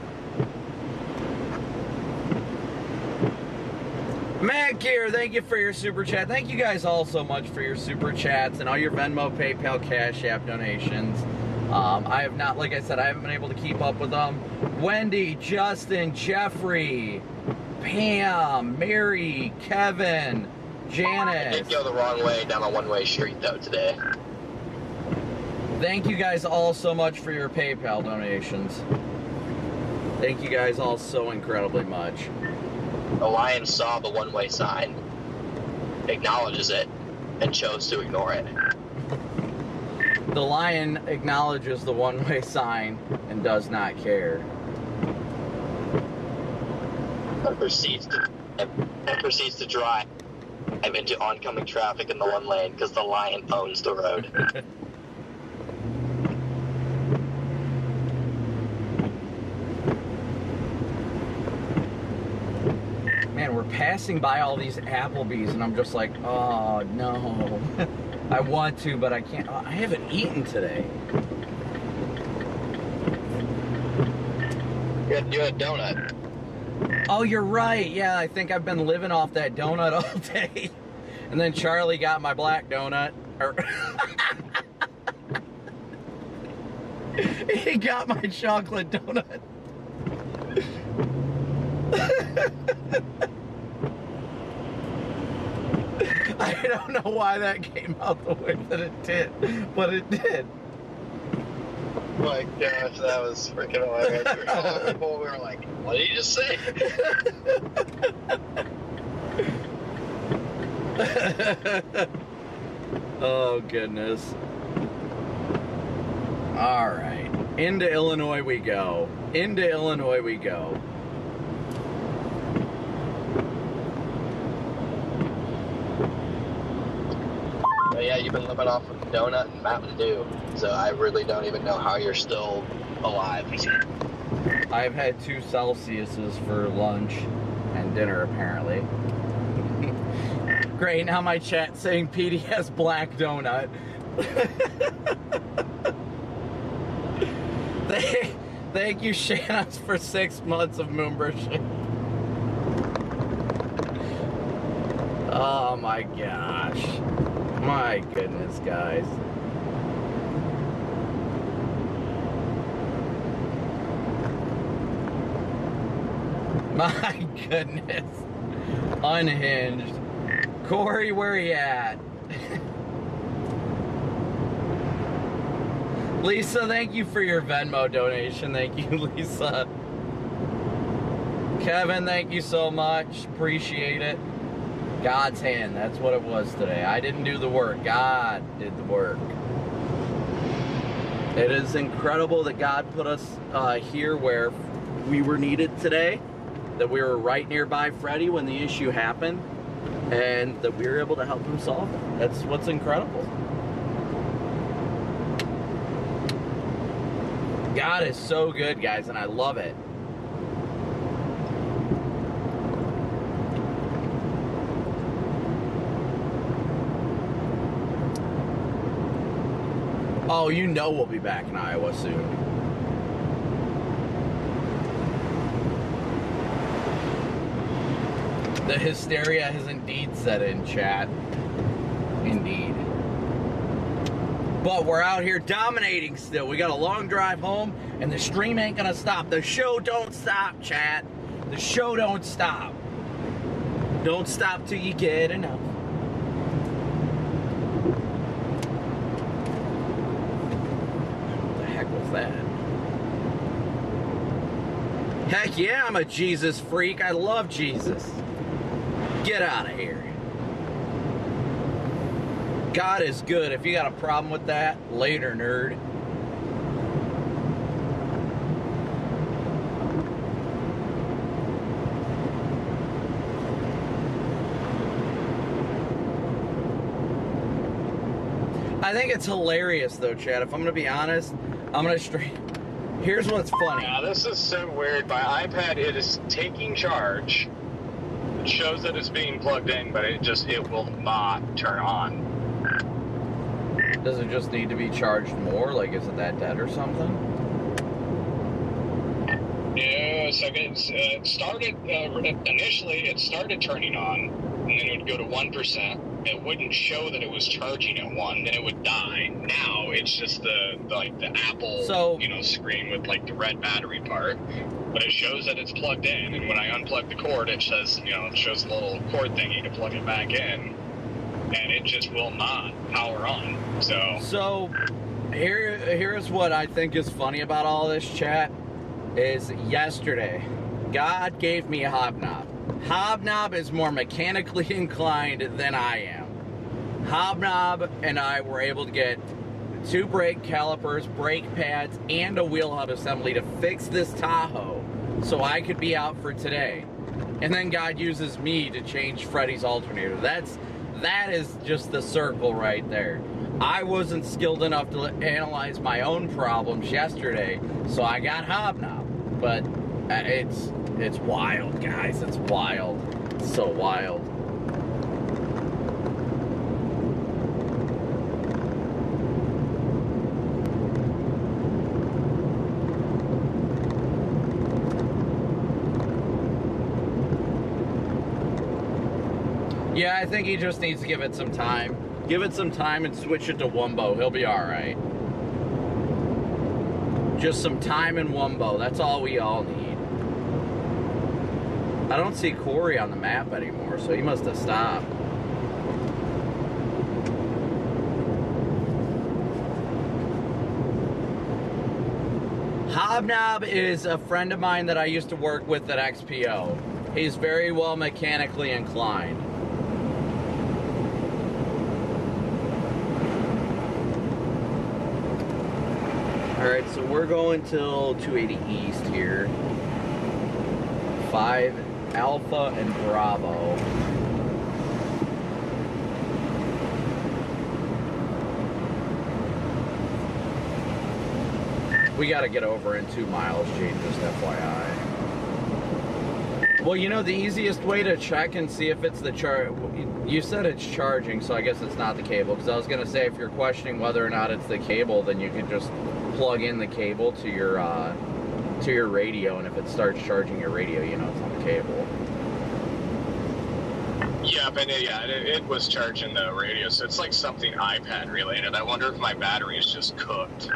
[SPEAKER 1] Matt Gear, thank you for your super chat. Thank you guys all so much for your super chats and all your Venmo, PayPal, Cash App donations. I have not, like I said, I haven't been able to keep up with them. Wendy, Justin, Jeffrey, Pam, Mary, Kevin, Janice.
[SPEAKER 5] I did go the wrong way down a one-way street, though, today.
[SPEAKER 1] Thank you guys all so much for your PayPal donations. Thank you guys all so incredibly much.
[SPEAKER 5] The lion saw the one-way sign, acknowledges it, and chose to ignore it.
[SPEAKER 1] The lion acknowledges the one-way sign and does not care.
[SPEAKER 5] And proceeds to drive into oncoming traffic in the one lane because the lion owns the road.
[SPEAKER 1] Man, we're passing by all these Applebee's and I'm just like, oh no. I want to, but I can't. I haven't eaten today.
[SPEAKER 5] You had to do a donut.
[SPEAKER 1] Oh, you're right. Yeah, I think I've been living off that donut all day. And then Charlie got my black donut. He got my chocolate donut. I don't know why that came out the way that it did, but it did.
[SPEAKER 5] Oh my gosh, that was freaking hilarious. We were calling people, we were like, what did he just say?
[SPEAKER 1] Oh, goodness. All right. Into Illinois we go. Into Illinois we go.
[SPEAKER 5] But yeah, you've been living off of donut and Mountain Dew, so I really don't even know how you're still alive.
[SPEAKER 1] I've had 2 Celsiuses for lunch and dinner, apparently. Great, now my chat's saying Petey has black donut. Thank you, Shannos, for 6 months of membership. Oh my gosh. My goodness, guys. My goodness. Unhinged. Corey, where you at? Lisa, thank you for your Venmo donation. Thank you, Lisa. Kevin, thank you so much. Appreciate it. God's hand, that's what it was today. I didn't do the work. God did the work. It is incredible that God put us here where we were needed today, that we were right nearby Freddie when the issue happened, and that we were able to help him solve it. That's what's incredible. God is so good, guys, and I love it. Oh, you know we'll be back in Iowa soon. The hysteria has indeed set in, chat. Indeed. But we're out here dominating still. We got a long drive home, and the stream ain't gonna stop. The show don't stop, chat. The show don't stop. Don't stop till you get enough. That. Heck yeah, I'm a Jesus freak. I love Jesus. Get out of here. God is good. If you got a problem with that, later, nerd. I think it's hilarious though, Chad. If I'm gonna be honest, I'm gonna straight. Here's what's funny.
[SPEAKER 6] Now this is so weird. My iPad, it is taking charge. It shows that it's being plugged in, but it will not turn on.
[SPEAKER 1] Does it just need to be charged more? Like, is it that dead or something?
[SPEAKER 6] Yeah, so it started, initially it started turning on, and then it would go to 1%. It wouldn't show that it was charging at 1, then it would die. Now it's just the Apple, screen with like the red battery part. But it shows that it's plugged in, and when I unplug the cord, it says, it shows a little cord thingy to plug it back in, and it just will not power on. So here's what I think is funny about all this, chat, is yesterday, God gave me a hobnob. Hobnob is more mechanically inclined than I am. Hobnob and I were able to get 2 brake calipers, brake pads, and a wheel hub assembly to fix this Tahoe so I could be out for today. And then God uses me to change Freddie's alternator. That is just the circle right there. I wasn't skilled enough to analyze my own problems yesterday, so I got Hobnob. But it's wild, guys. It's wild. It's so wild. Yeah, I think he just needs to give it some time. Give it some time and switch it to Wumbo. He'll be alright. Just some time in Wumbo. That's all we all need. I don't see Corey on the map anymore, so he must have stopped. Hobnob is a friend of mine that I used to work with at XPO. He's very well mechanically inclined.
[SPEAKER 1] Alright, so we're going till 280 East here. 5 Alpha and Bravo. We gotta get over in 2 miles, Gene, just FYI. Well, you know, the easiest way to check and see if it's the you said it's charging, so I guess it's not the cable, because I was gonna say if you're questioning whether or not it's the cable, then you can just plug in the cable to your radio, and if it starts charging your radio, you know it's on the cable.
[SPEAKER 6] Yeah, but it was charging the radio, so it's like something iPad related. I wonder if my battery is just cooked.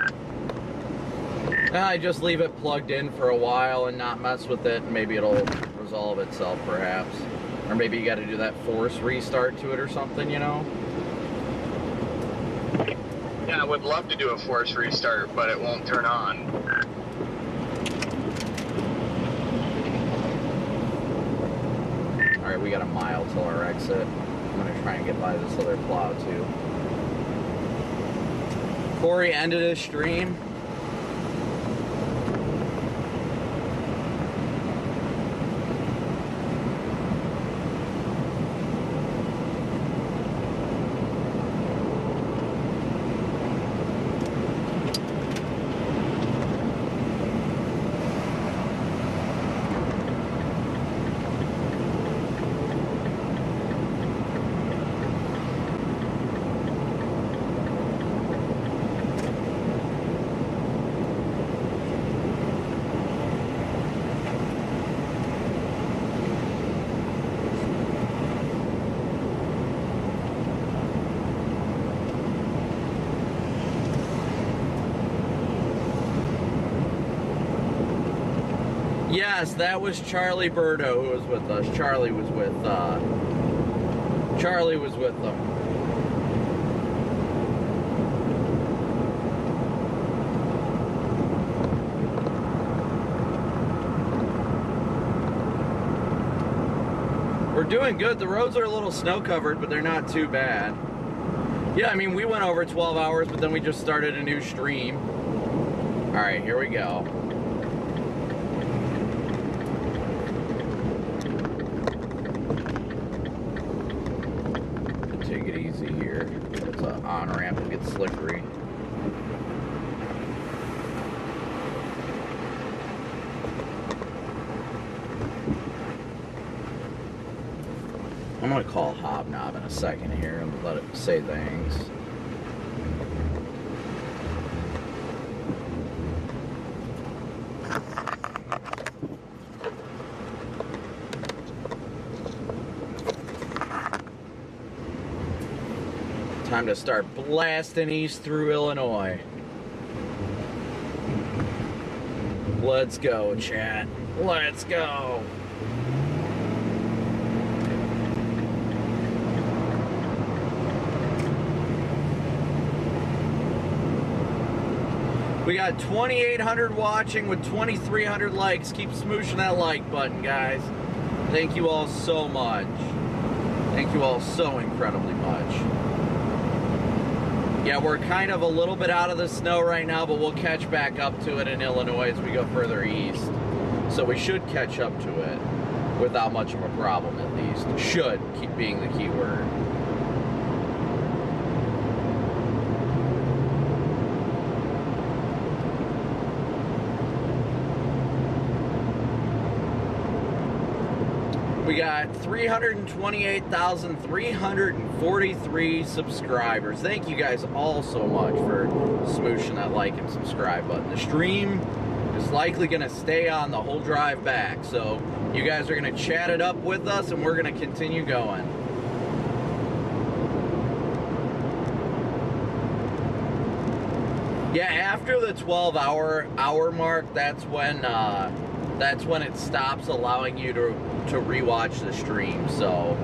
[SPEAKER 1] I just leave it plugged in for a while and not mess with it, and maybe it'll resolve itself, perhaps. Or maybe you got to do that force restart to it or something, you know?
[SPEAKER 6] Yeah, I would love to do a force restart, but it won't turn on.
[SPEAKER 1] Alright, we got a mile till our exit. I'm going to try and get by this other plow, too. Corey ended his stream. Yes, that was Charlie Birdo who was with us. Charlie was with them. We're doing good. The roads are a little snow covered, but they're not too bad. Yeah, I mean, we went over 12 hours, but then we just started a new stream. All right, here we go. Take it easy here. It's an on-ramp to get slippery. I'm gonna call Hobnob in a second here and let it say things. Time to start blasting east through Illinois. Let's go, chat. Let's go. We got 2,800 watching with 2,300 likes. Keep smooshing that like button, guys. Thank you all so much. Thank you all so incredibly much. Yeah, we're kind of a little bit out of the snow right now, but we'll catch back up to it in Illinois as we go further east. So we should catch up to it without much of a problem, at least. Should keep being the key word. We got 328,343 subscribers. Thank you guys all so much for smooshing that like and subscribe button. The stream is likely going to stay on the whole drive back. So you guys are going to chat it up with us and we're going to continue going. Yeah, after the 12-hour mark, that's when it stops allowing you to rewatch the stream. So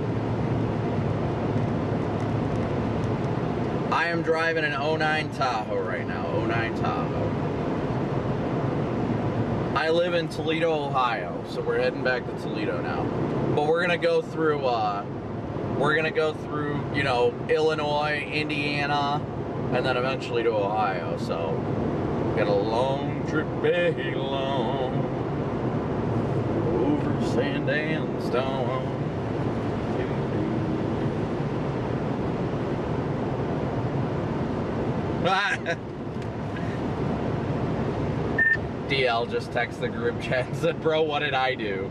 [SPEAKER 1] I am driving an 09 Tahoe right now. 09 Tahoe. I live in Toledo, Ohio, so we're heading back to Toledo now. But we're gonna go through you know, Illinois, Indiana, and then eventually to Ohio. So Got a long trip back along over sand and stone. DL just texted the group chat and said, bro, what did I do?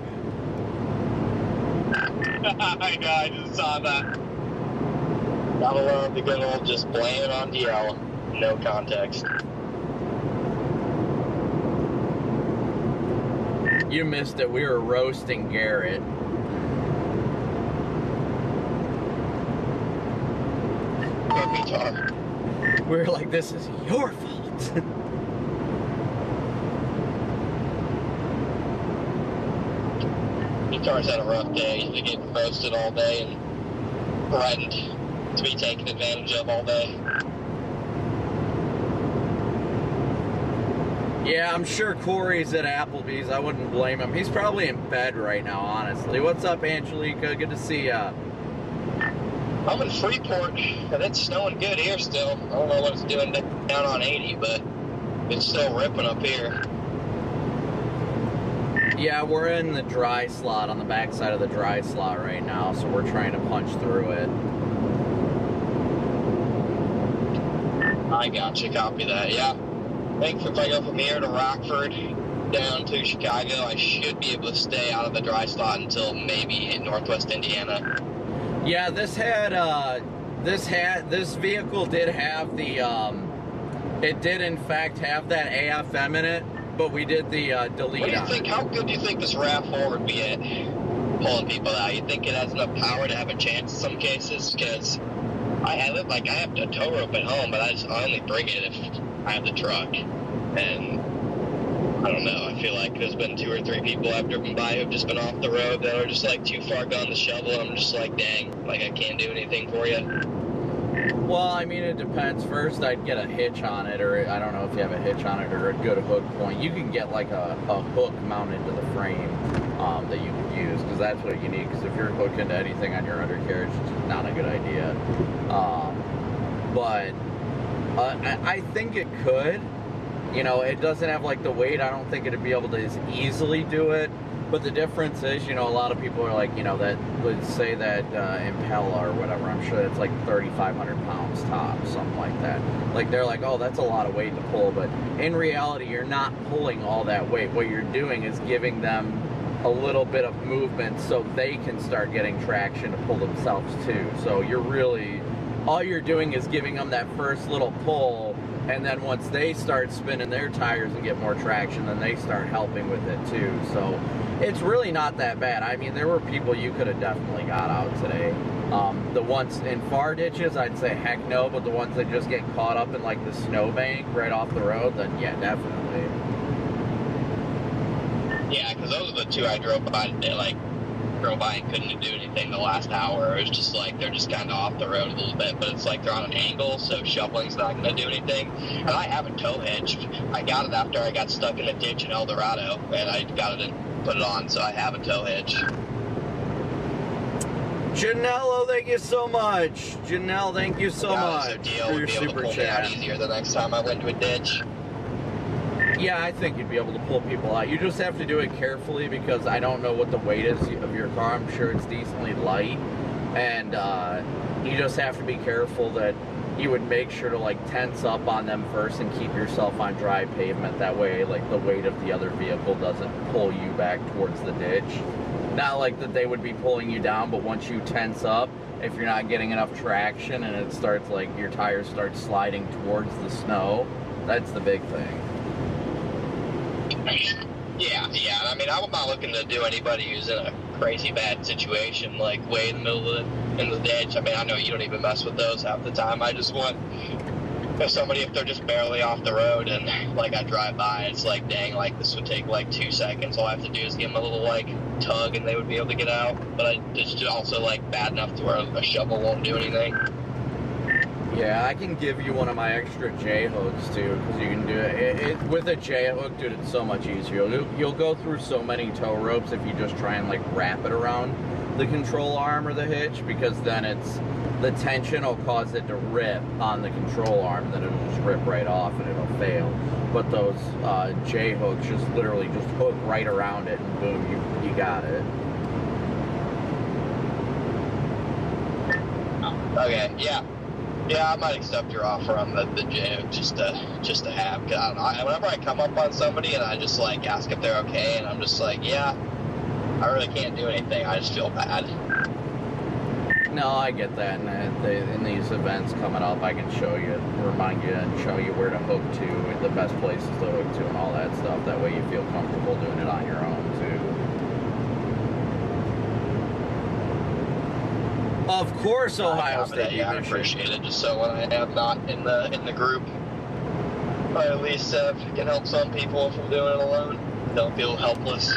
[SPEAKER 6] I know, I just saw that. Gotta love the good old just blame it on DL. No context.
[SPEAKER 1] You missed it. We were roasting Garrett.
[SPEAKER 6] Guitar.
[SPEAKER 1] We were like, this is your fault.
[SPEAKER 5] Guitar's had a rough day. He's been getting roasted all day and threatened to be taken advantage of all day.
[SPEAKER 1] Yeah, I'm sure Corey's at Applebee's. I wouldn't blame him. He's probably in bed right now, honestly. What's up, Angelica? Good to see ya.
[SPEAKER 5] I'm in Freeport, and it's snowing good here still. I don't know what it's doing down on 80, but it's still ripping up here.
[SPEAKER 1] Yeah, we're in the dry slot, on the backside of the dry slot right now, so we're trying to punch through it.
[SPEAKER 5] I gotcha, copy that, yeah. I think if I go from here to Rockford down to Chicago, I should be able to stay out of the dry slot until maybe in Northwest Indiana.
[SPEAKER 1] Yeah, this vehicle did have the, it did in fact have that AFM in it, but we did the delete
[SPEAKER 5] What do you
[SPEAKER 1] on
[SPEAKER 5] think,
[SPEAKER 1] it.
[SPEAKER 5] how good do you think this RAV4 would be at pulling people out? You think it has enough power to have a chance in some cases? Because I have a tow rope at home, but I only bring it if I have the truck. And I don't know, I feel like there's been 2 or 3 people I've driven by who've just been off the road that are just like too far gone the shovel, and I'm just like, dang, like I can't do anything for you.
[SPEAKER 1] Well, I mean, it depends. First, I'd get a hitch on it, or I don't know if you have a hitch on it or a good hook point. You can get like a hook mounted to the frame that you can use, because that's what you need, because if you're hooked into anything on your undercarriage, it's just not a good idea. But I think it could. You know, it doesn't have like the weight. I don't think it'd be able to as easily do it. But the difference is, you know, a lot of people are like, you know, that would say that Impala or whatever, I'm sure it's like 3,500 pounds top, something like that. Like, they're like, oh, that's a lot of weight to pull. But in reality, you're not pulling all that weight. What you're doing is giving them a little bit of movement so they can start getting traction to pull themselves too. So you're really, all you're doing is giving them that first little pull. And then once they start spinning their tires and get more traction, then they start helping with it too. So it's really not that bad. I mean, there were people you could have definitely got out today. The ones in far ditches, I'd say heck no, but the ones that just get caught up in like the snowbank right off the road, then yeah, definitely.
[SPEAKER 5] Yeah, because those are the 2 I drove by today, like, drove by and couldn't do anything the last hour. It was just like they're just kind of off the road a little bit, but it's like they're on an angle, so shoveling's not going to do anything. And I have a tow hitch. I got it after I got stuck in a ditch in El Dorado, and I got it and put it on, so I have a tow hitch.
[SPEAKER 1] Janello, thank you so much. Janelle, thank you so much
[SPEAKER 5] So DL
[SPEAKER 1] for your
[SPEAKER 5] would be able to
[SPEAKER 1] super
[SPEAKER 5] pull me out
[SPEAKER 1] chat.
[SPEAKER 5] easier the next time I went to a ditch.
[SPEAKER 1] Yeah, I think you'd be able to pull people out. You just have to do it carefully, because I don't know what the weight is of your car. I'm sure it's decently light. And you just have to be careful that you would make sure to like tense up on them first and keep yourself on dry pavement. That way, like, the weight of the other vehicle doesn't pull you back towards the ditch. Not like that they would be pulling you down, but once you tense up, if you're not getting enough traction and it starts like your tires start sliding towards the snow, that's the big thing.
[SPEAKER 5] Yeah. I mean, I'm not looking to do anybody who's in a crazy bad situation, like way in the middle of the ditch. I mean, I know you don't even mess with those half the time. I just want if they're just barely off the road and like I drive by, it's like, dang, like this would take like 2 seconds. All I have to do is give them a little like tug and they would be able to get out. But it's also like bad enough to where a shovel won't do anything.
[SPEAKER 1] Yeah, I can give you one of my extra J hooks too, because you can do it with a J hook, dude. It's so much easier. You'll go through so many tow ropes if you just try and like wrap it around the control arm or the hitch, because then it's the tension will cause it to rip on the control arm, then it'll just rip right off and it'll fail. But those J hooks just literally just hook right around it, and boom, you got it.
[SPEAKER 5] Okay, yeah, I might accept your offer on the J hook just to have. Cause I don't know, whenever I come up on somebody and I just like ask if they're okay, and I'm just like, yeah, I really can't do anything. I just feel bad.
[SPEAKER 1] No, I get that, and in these events coming up, I can show you, remind you, and show you where to hook to, the best places to hook to, and all that stuff. That way you feel comfortable doing it on your own, too. Of course, Ohio State.
[SPEAKER 5] Yeah, I appreciate it. Just so when I am not in the group, I at least can help some people if I'm doing it alone. Don't feel helpless.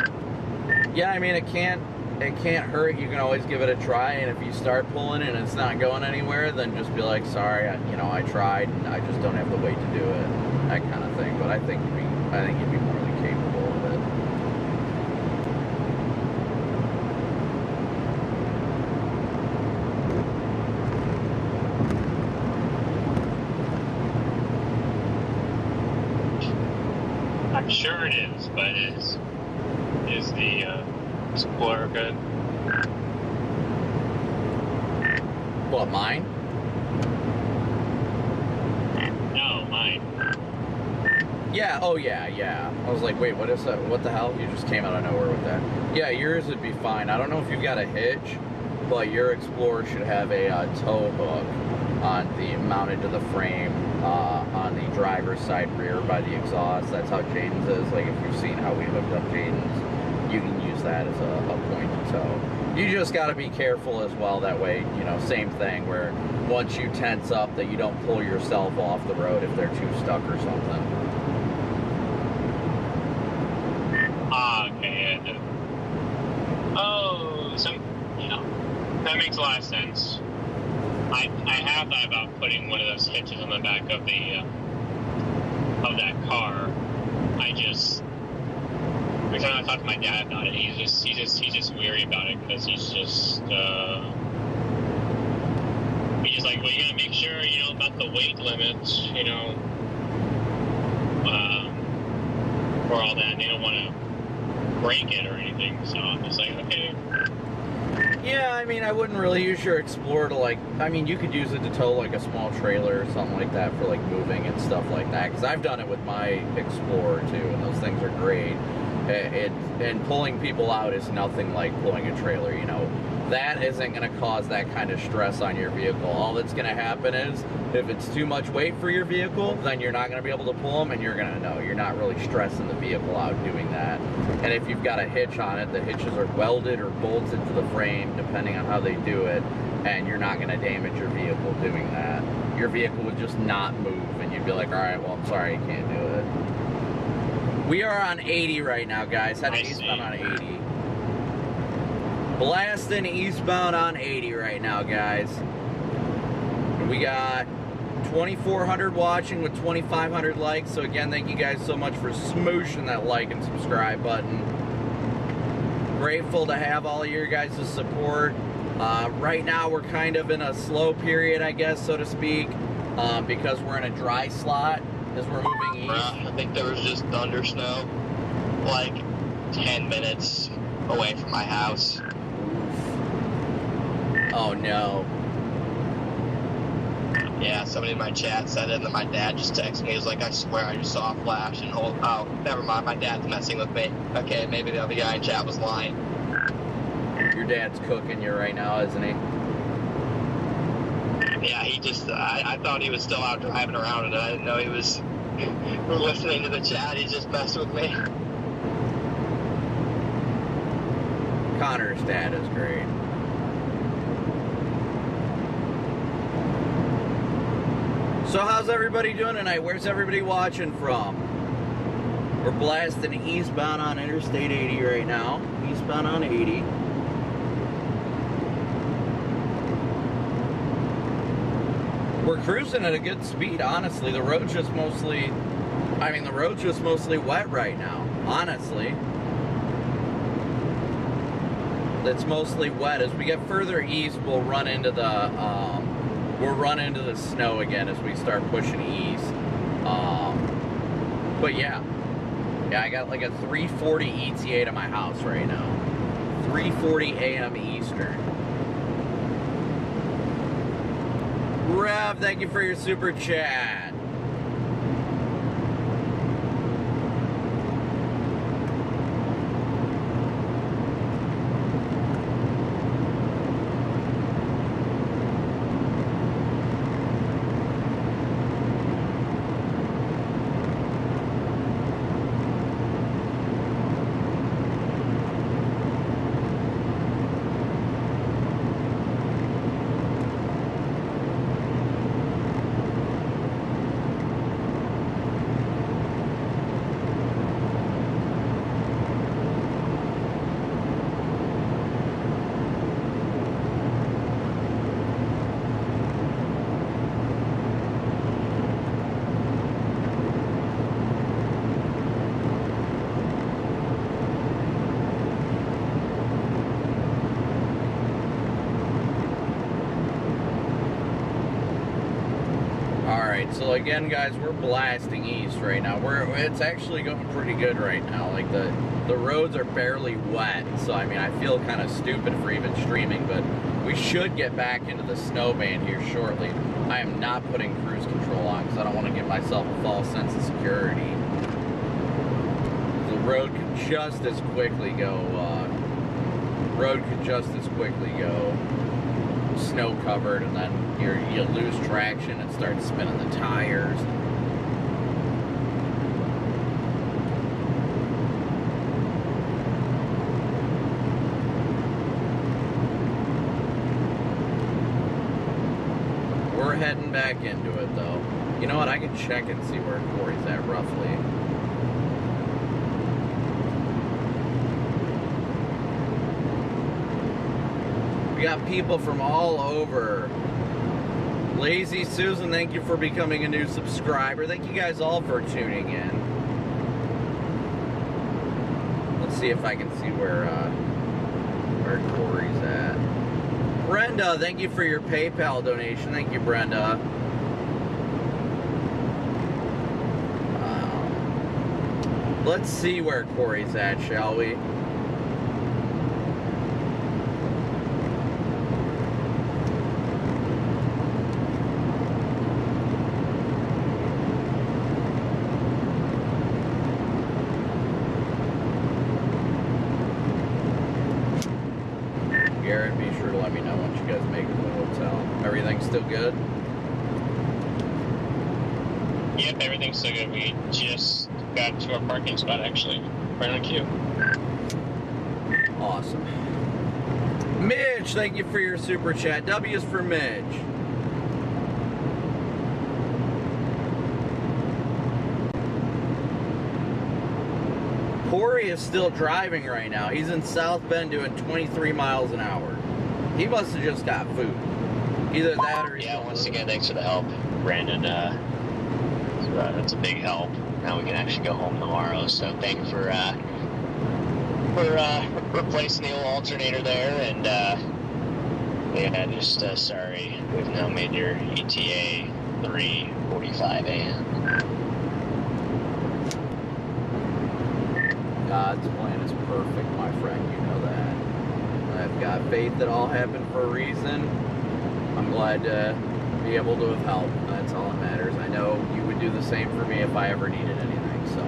[SPEAKER 1] Yeah, I mean, it can't hurt. You can always give it a try, and if you start pulling and it's not going anywhere, then just be like, sorry, I tried and I just don't have the weight to do it, that kind of thing. But I think you'd be more than capable of it.
[SPEAKER 6] I'm sure it is, but is the Explorer good?
[SPEAKER 1] What, mine?
[SPEAKER 6] No, mine.
[SPEAKER 1] Yeah, oh yeah. I was like, wait, what is that? What the hell? You just came out of nowhere with that. Yeah, yours would be fine. I don't know if you've got a hitch, but your Explorer should have a tow hook mounted to the frame on the driver's side rear by the exhaust. That's how Jaden's is. Like, if you've seen how we hooked up Jaden's, you can use that as a point to tow. You just got to be careful as well. That way, same thing, where once you tense up, that you don't pull yourself off the road if they're too stuck or something.
[SPEAKER 6] Okay. That makes a lot of sense. I have thought about putting one of those hitches on the back of that car. Every time I talk to my dad about it, he's just weary about it, because he's just like, well, you gotta make sure about the weight limits, or all that. And they don't want to break it or anything, so I'm just like, okay.
[SPEAKER 1] Yeah, I mean, I wouldn't really use your Explorer to you could use it to tow like a small trailer or something like that for like moving and stuff like that, because I've done it with my Explorer too, and those things are great. And pulling people out is nothing like pulling a trailer, That isn't going to cause that kind of stress on your vehicle. All that's going to happen is, if it's too much weight for your vehicle, then you're not going to be able to pull them, and you're going to know. You're not really stressing the vehicle out doing that. And if you've got a hitch on it, the hitches are welded or bolted to the frame, depending on how they do it, and you're not going to damage your vehicle doing that. Your vehicle would just not move, and you'd be like, all right, well, I'm sorry, I can't do it. We are on 80 right now, guys. Heading eastbound on 80. Blasting eastbound on 80 right now, guys. We got 2,400 watching with 2,500 likes. So again, thank you guys so much for smooshing that like and subscribe button. Grateful to have all of your guys' support. Right now, we're kind of in a slow period, I guess, so to speak, because we're in a dry slot as we're moving east.
[SPEAKER 5] I think there was just thunder snow, like 10 minutes away from my house.
[SPEAKER 1] Oh no.
[SPEAKER 5] Yeah, somebody in my chat said it, and then my dad just texted me. He was like, I swear I just saw a flash, and oh, never mind, my dad's messing with me. Okay, maybe the other guy in chat was lying.
[SPEAKER 1] Your dad's cooking you right now, isn't he?
[SPEAKER 5] Yeah, he just, I thought he was still out driving around, and I didn't know he was listening to the chat. He just messed with me.
[SPEAKER 1] Connor's dad is great. So how's everybody doing tonight? Where's everybody watching from? We're blasting eastbound on Interstate 80 right now. Eastbound on 80. We're cruising at a good speed, honestly. The road's just mostly wet right now, honestly. It's mostly wet. As we get further east, we'll run into the we'll run into the snow again as we start pushing east. But yeah, I got like a 3:40 ETA to my house right now. 3:40 a.m. Eastern. Rev, thank you for your super chat. So again, guys, we're blasting east right now. It's actually going pretty good right now. Like the roads are barely wet, so I mean I feel kind of stupid for even streaming, but we should get back into the snow band here shortly. I am not putting cruise control on because I don't want to give myself a false sense of security. The road could just as quickly go. Snow covered, and then you lose traction and start spinning the tires. We're heading back into it though. You know what? I can check and see where Corey's at roughly. We got people from all over. Lazy Susan, thank you for becoming a new subscriber. Thank you guys all for tuning in. Let's see if I can see where Corey's at. Brenda, thank you for your PayPal donation. Thank you, Brenda. Let's see where Corey's at, shall we? Still good?
[SPEAKER 6] Yep, everything's still good. We just got to our parking spot, actually. Right on cue.
[SPEAKER 1] Awesome. Midge, thank you for your super chat. W's for Midge. Corey is still driving right now. He's in South Bend doing 23 miles an hour. He must have just got food. Either that or he's
[SPEAKER 5] yeah.
[SPEAKER 1] Going
[SPEAKER 5] Once again, thanks for the help, Brandon. That's a big help. Now we can actually go home tomorrow. So thank you for replacing the old alternator there, and yeah, just sorry we've now made your ETA 3:45 a.m.
[SPEAKER 1] God's plan is perfect, my friend. You know that. I've got faith that all happened for a reason. I'm glad to be able to have helped. That's all that matters. I know you would do the same for me if I ever needed anything. So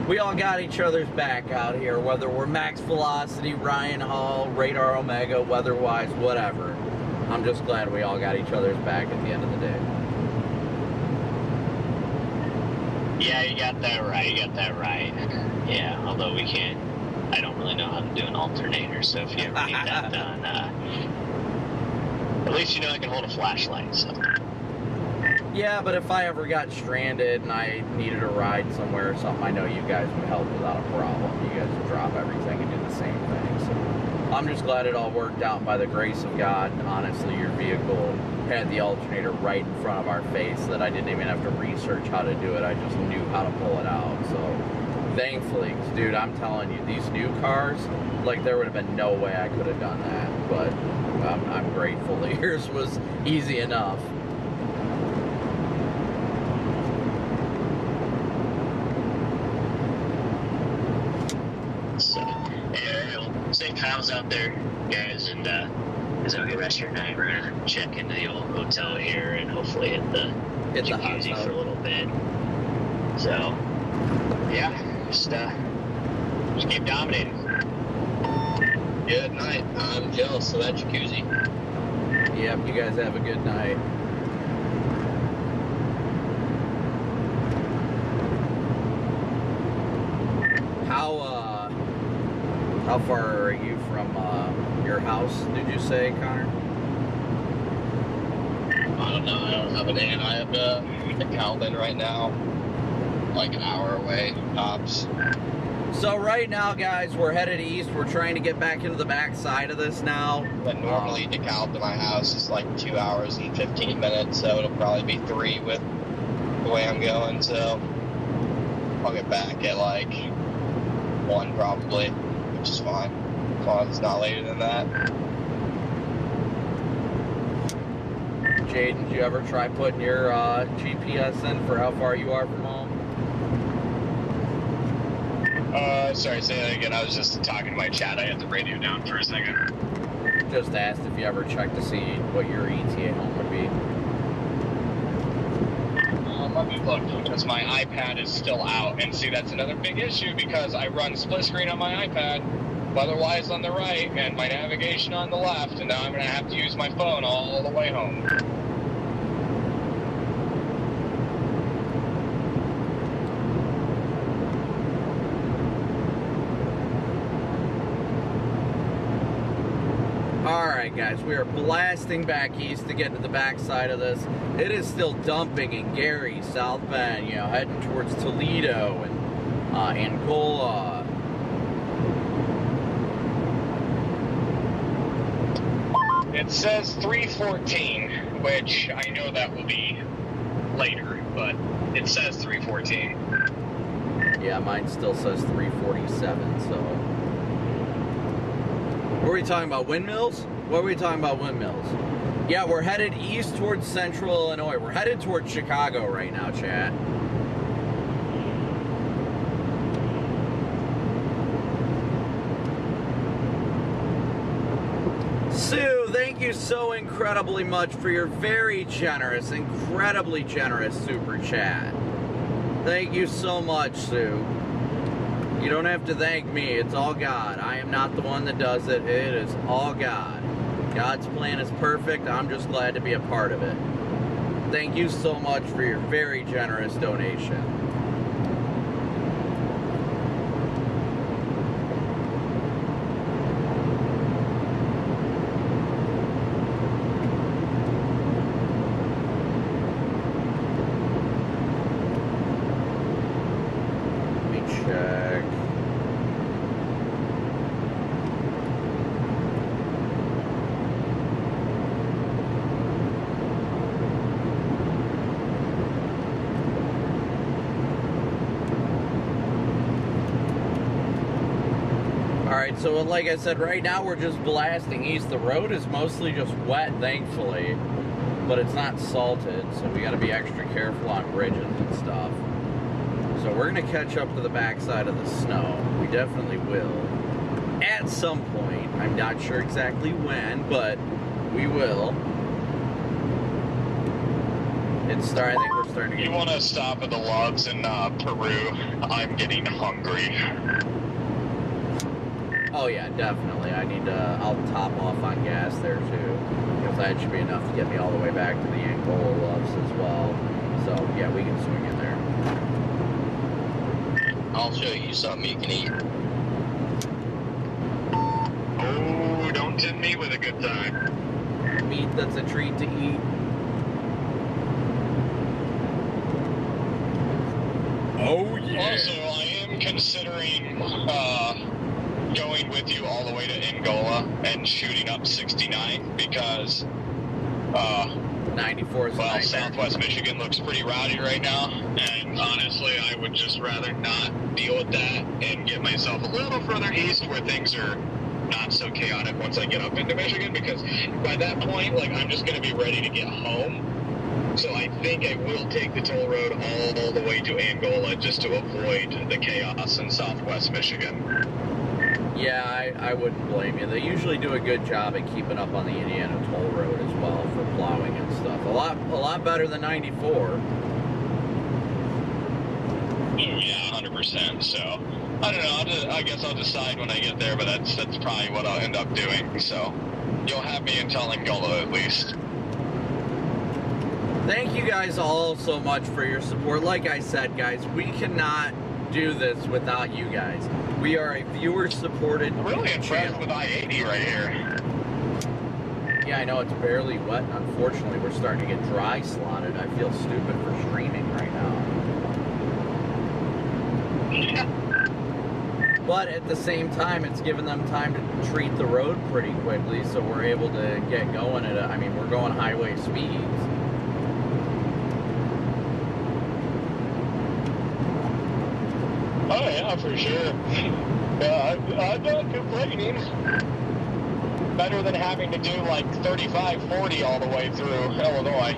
[SPEAKER 1] we all got each other's back out here, whether we're Max Velocity, Ryan Hall, Radar Omega, weather-wise, whatever. I'm just glad we all got each other's back at the end of the day.
[SPEAKER 5] Yeah, you got that right. Yeah, although I don't really know how to do an alternator, so if you ever need that done, at least you know I can hold a flashlight, so.
[SPEAKER 1] Yeah, but if I ever got stranded and I needed a ride somewhere or something, I know you guys would help without a problem. You guys would drop everything and do the same thing. So I'm just glad it all worked out by the grace of God. Honestly, your vehicle had the alternator right in front of our face that I didn't even have to research how to do it. I just knew how to pull it out. So thankfully, dude, I'm telling you, these new cars, like there would have been no way I could have done that. But I'm grateful that yours was easy enough.
[SPEAKER 4] out there, guys, and as a good rest of your night, we're gonna check into the old hotel here and hopefully hit the
[SPEAKER 1] hot
[SPEAKER 4] jacuzzi
[SPEAKER 1] tub
[SPEAKER 4] for a little bit. So, yeah, just keep dominating.
[SPEAKER 5] Good night. I'm jealous of that jacuzzi.
[SPEAKER 1] Yep, you guys have a good night. How far are you from your house, did you say, Connor?
[SPEAKER 5] I don't know. I don't have an in. I have to Calvin right now. Like an hour away, tops.
[SPEAKER 1] So right now, guys, we're headed east. We're trying to get back into the back side of this now.
[SPEAKER 5] But normally DeKalb to my house is like 2 hours and 15 minutes, so it'll probably be 3 with the way I'm going. So I'll get back at like 1 probably, which is fine, as long as it's not later than that.
[SPEAKER 1] Jaden, did you ever try putting your GPS in for how far you are from home?
[SPEAKER 6] Sorry, say that again. I was just talking to my chat. I had the radio down for a second.
[SPEAKER 1] Just asked if you ever checked to see what your ETA home would be.
[SPEAKER 6] Let me look, because my iPad is still out. And see, that's another big issue, because I run split screen on my iPad, weather-wise on the right, and my navigation on the left, and now I'm going to have to use my phone all the way home.
[SPEAKER 1] Alright guys, we are blasting back east to get to the backside of this. It is still dumping in Gary, South Bend, you know, heading towards Toledo and Angola.
[SPEAKER 6] It says 3:14, which I know that will be later, but it says 3:14.
[SPEAKER 1] Yeah, mine still says 3:47, so... What were we talking about, windmills? What were we talking about, windmills? Yeah, we're headed east towards central Illinois. We're headed towards Chicago right now, chat. Sue, thank you so incredibly much for your very generous, incredibly generous super chat. Thank you so much, Sue. You don't have to thank me. It's all God. I am not the one that does it. It is all God. God's plan is perfect. I'm just glad to be a part of it. Thank you so much for your very generous donation. So like I said, right now we're just blasting east. The road is mostly just wet, thankfully, but it's not salted, so we got to be extra careful on bridges and stuff. So we're going to catch up to the backside of the snow. We definitely will. At some point. I'm not sure exactly when, but we will. I think we're starting to get...
[SPEAKER 6] You want to stop at the logs in Peru? I'm getting hungry.
[SPEAKER 1] Oh yeah, definitely. I'll top off on gas there too, because that should be enough to get me all the way back to the Angola loves as well. So yeah, we can swing in there.
[SPEAKER 5] I'll show you something you can eat.
[SPEAKER 6] Oh, don't tempt me with a good time.
[SPEAKER 1] Meat that's a treat to eat.
[SPEAKER 6] Oh yeah. Also, I am considering going with you all the way to Angola and shooting up 69 because
[SPEAKER 1] 94 is
[SPEAKER 6] well, Southwest Michigan looks pretty rowdy right now, and honestly, I would just rather not deal with that and get myself a little further east where things are not so chaotic once I get up into Michigan, because by that point, like, I'm just going to be ready to get home. So I think I will take the toll road all the way to Angola just to avoid the chaos in Southwest Michigan.
[SPEAKER 1] Yeah, I wouldn't blame you. They usually do a good job at keeping up on the Indiana toll road as well for plowing and stuff. A lot better than 94.
[SPEAKER 6] Yeah, 100%. So I don't know. I guess I'll decide when I get there, but that's probably what I'll end up doing. So you'll have me in Telangolo at least.
[SPEAKER 1] Thank you guys all so much for your support. Like I said, guys, we cannot do this without you guys. We are a viewer-supported
[SPEAKER 6] I'm really impressed
[SPEAKER 1] channel.
[SPEAKER 6] with I-80 right here.
[SPEAKER 1] Yeah, I know it's barely wet. Unfortunately, we're starting to get dry slotted. I feel stupid for streaming right now. But at the same time, it's given them time to treat the road pretty quickly, so we're able to get going at I mean, we're going highway speeds.
[SPEAKER 6] Oh yeah, for sure. Yeah, I'm not complaining. Better than having to do like 35, 40 all the way through Illinois.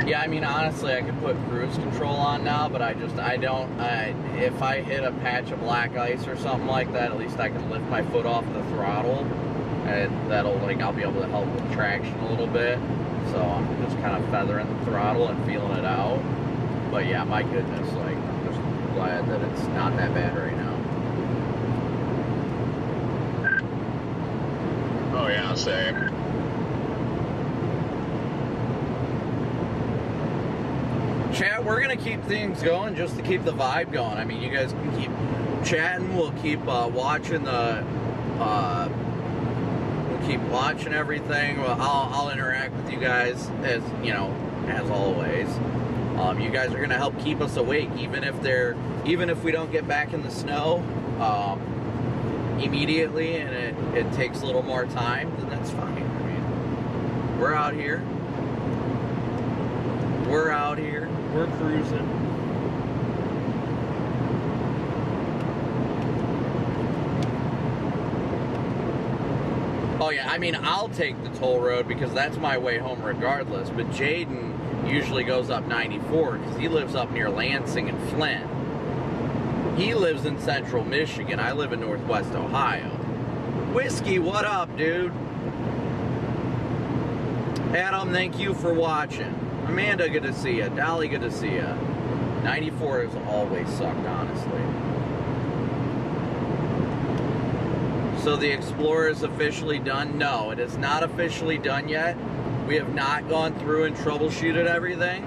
[SPEAKER 1] Yeah, I mean, honestly, I could put cruise control on now, but if I hit a patch of black ice or something like that, at least I can lift my foot off the throttle, and I'll be able to help with traction a little bit. So I'm just kind of feathering the throttle and feeling it out. But yeah, my goodness, I'm just glad that it's not that bad right now.
[SPEAKER 6] Oh yeah, same.
[SPEAKER 1] Chat, we're going to keep things going just to keep the vibe going. I mean, you guys can keep chatting. We'll keep watching we'll keep watching everything. I'll interact with you guys as always. You guys are going to help keep us awake, even if we don't get back in the snow immediately, and it takes a little more time, then that's fine. I mean, we're out here. We're cruising. Oh yeah, I mean, I'll take the toll road because that's my way home regardless, but Jaden usually goes up 94 because he lives up near Lansing and Flint. He lives in central Michigan. I live in northwest Ohio. Whiskey, what up, dude? Adam, thank you for watching. Amanda, good to see ya. Dolly, good to see ya. 94 has always sucked, honestly. So the Explorer is officially done? No, it is not officially done yet. We have not gone through and troubleshooted everything.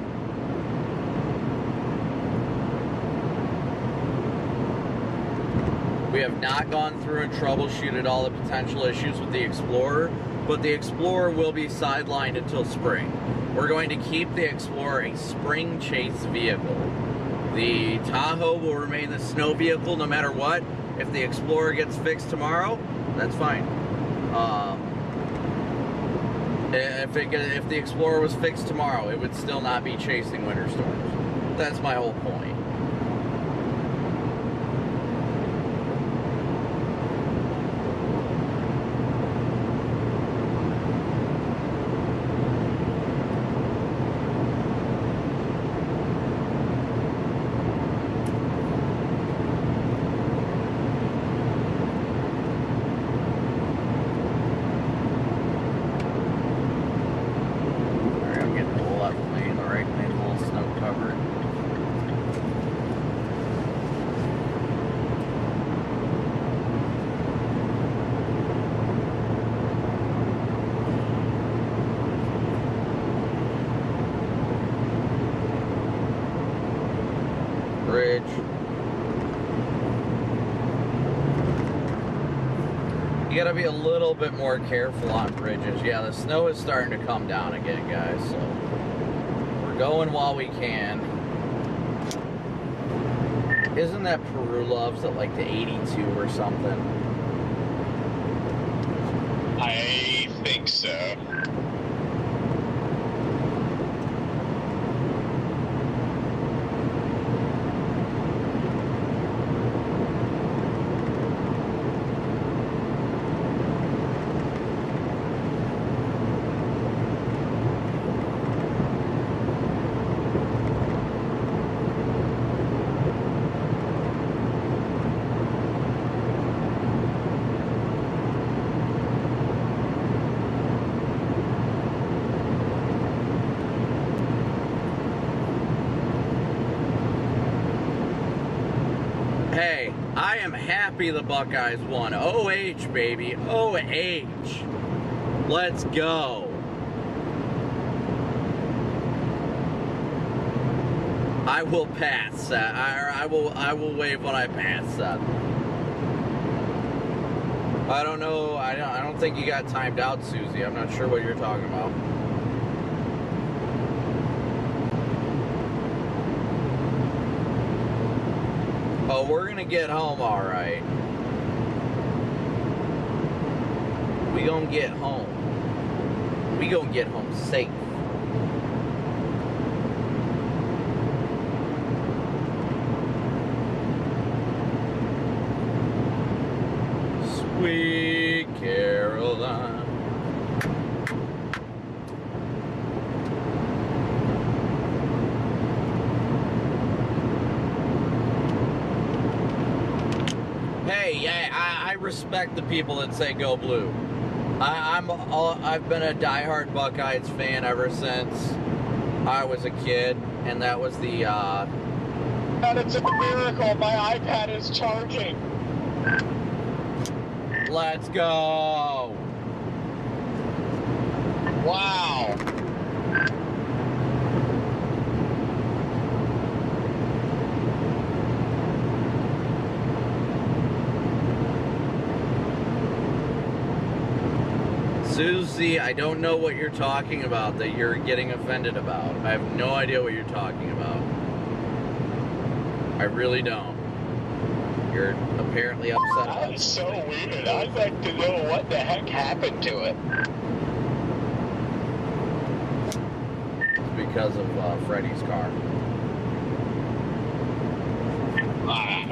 [SPEAKER 1] We have not gone through and troubleshooted all the potential issues with the Explorer, but the Explorer will be sidelined until spring. We're going to keep the Explorer a spring chase vehicle. The Tahoe will remain the snow vehicle no matter what. If the Explorer gets fixed tomorrow, that's fine. If the Explorer was fixed tomorrow, it would still not be chasing winter storms. That's my whole point. Bridge. You gotta be a little bit more careful on bridges. Yeah, the snow is starting to come down again, guys, so we're going while we can. Isn't that Peru Loves at like the 82 or something?
[SPEAKER 6] I think so.
[SPEAKER 1] am happy the Buckeyes won. OH, baby. OH. Let's go. I will pass, Seth. I will wave when I pass, Seth. I don't know. I don't think you got timed out, Susie. I'm not sure what you're talking about. Oh, we're gonna get home all right. We gonna get home. We gonna get home safe. Sweet Caroline. Hey, yeah, I respect the people that say go blue. I've been a diehard Buckeyes fan ever since I was a kid, and that was the.
[SPEAKER 6] And it's a miracle. My iPad is charging.
[SPEAKER 1] Let's go.
[SPEAKER 6] Wow.
[SPEAKER 1] Susie, I don't know what you're talking about that you're getting offended about. I have no idea what you're talking about. I really don't. You're apparently upset about
[SPEAKER 6] That is so weird. I'd like to know what the heck happened to it.
[SPEAKER 1] It's because of Freddie's car.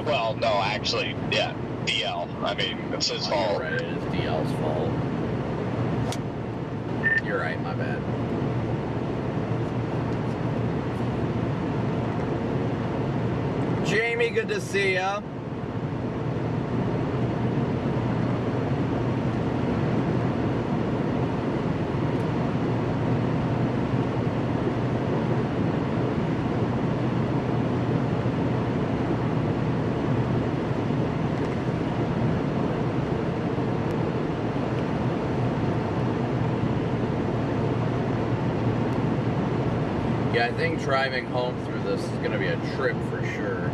[SPEAKER 6] Well, no, actually, yeah, DL. I mean, it's his fault.
[SPEAKER 1] Right, it is DL's fault. You're right, my bad. Jamie, good to see ya. Yeah, I think driving home through this is going to be a trip for sure.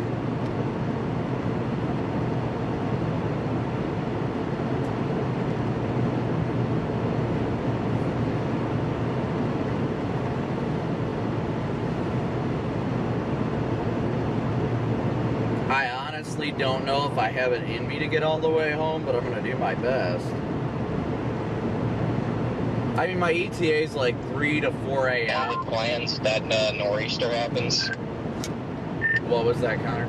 [SPEAKER 1] I honestly don't know if I have it in me to get all the way home, but I'm going to do my best. I mean, my ETA is like 3 to 4 a.m.
[SPEAKER 5] The plans that nor'easter happens.
[SPEAKER 1] What was that, Connor?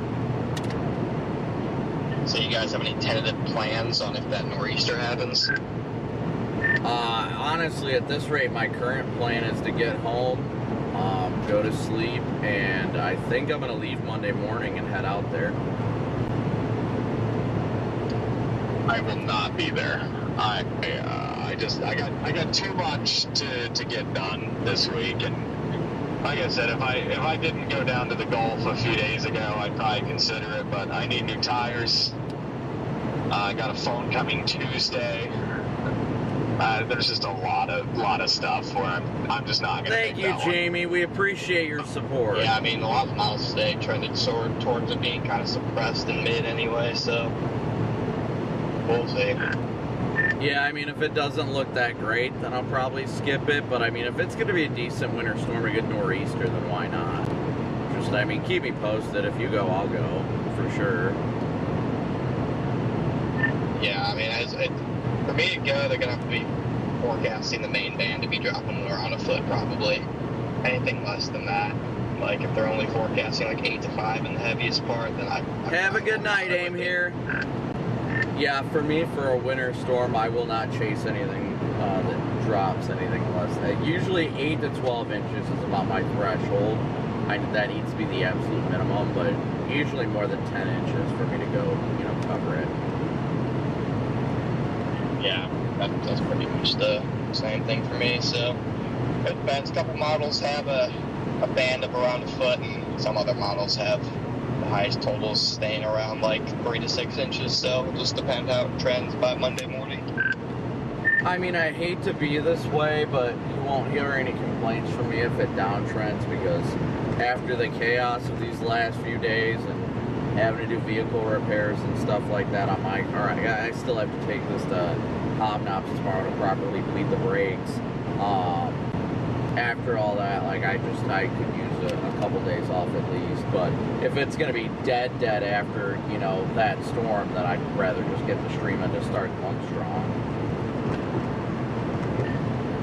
[SPEAKER 5] So you guys have any tentative plans on if that nor'easter happens?
[SPEAKER 1] Honestly, at this rate, my current plan is to get home, go to sleep, and I think I'm going to leave Monday morning and head out there.
[SPEAKER 6] I will not be there. I got too much to get done this week, and like I said, if I didn't go down to the Gulf a few days ago, I'd probably consider it. But I need new tires. I got a phone coming Tuesday. There's just a lot of stuff where I'm just not gonna.
[SPEAKER 1] Thank you, Jamie. We appreciate your support.
[SPEAKER 5] Yeah, I mean, a lot of miles today trended towards it being kind of suppressed in mid anyway, so we'll see.
[SPEAKER 1] Yeah, I mean, if it doesn't look that great, then I'll probably skip it. But I mean, if it's going to be a decent winter storm, a good nor'easter, then why not? Just, I mean, keep me posted. If you go, I'll go for sure.
[SPEAKER 5] Yeah, I mean, for me to go, they're gonna have to be forecasting the main band to be dropping around a foot probably. Anything less than that, like if they're only forecasting like 8 to 5 in the heaviest part, then I
[SPEAKER 1] Have a good night, Aim here. Yeah, for me, for a winter storm, I will not chase anything that drops anything less than. Usually 8 to 12 inches is about my threshold. That needs to be the absolute minimum, but usually more than 10 inches for me to go, cover it.
[SPEAKER 5] Yeah, that's pretty much the same thing for me. So it depends. A couple models have a band of around a foot, and some other models have highest totals staying around like 3 to 6 inches, so it'll just depend how it trends by Monday morning.
[SPEAKER 1] I mean, I hate to be this way, but you won't hear any complaints from me if it downtrends, because after the chaos of these last few days and having to do vehicle repairs and stuff like that on my car, I still have to take this to Hobnobs tomorrow to properly bleed the brakes. After all that, like, I could use a couple days off at least, but if it's going to be dead after, you know, that storm, then I'd rather just get the stream and just start the month strong.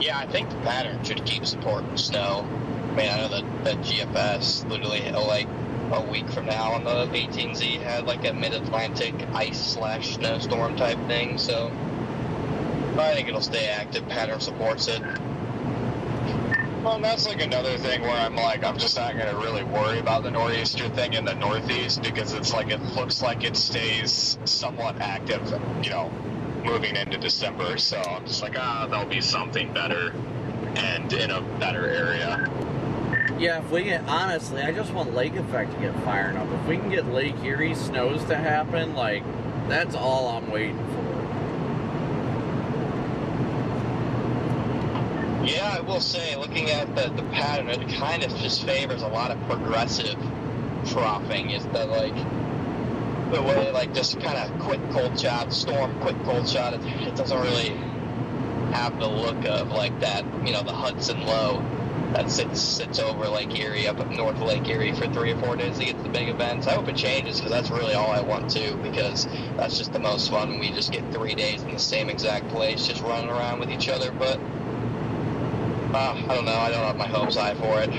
[SPEAKER 5] Yeah, I think the pattern should keep supporting snow. I mean, I know that GFS literally, like, a week from now on the 18Z had like a mid-Atlantic ice/snowstorm type thing, so I think it'll stay active. Pattern supports it.
[SPEAKER 6] Well, and that's like another thing where I'm just not going to really worry about the nor'easter thing in the Northeast, because it's like, it looks like it stays somewhat active, you know, moving into December. So I'm just like, there'll be something better and in a better area.
[SPEAKER 1] Yeah, if we get, honestly, I just want lake effect to get firing up. If we can get Lake Erie snows to happen, like, that's all I'm waiting for.
[SPEAKER 5] Yeah, I will say, looking at the pattern, it kind of just favors a lot of progressive troughing. Is that, like, the way, like, just kind of quick cold shot, storm, quick cold shot, it doesn't really have the look of, like, that, you know, the Hudson low that sits over Lake Erie, up north of Lake Erie for 3 or 4 days to get to the big events. I hope it changes, because that's really all I want to, because that's just the most fun when we just get 3 days in the same exact place, just running around with each other. But I don't know. I don't have my hopes high for it.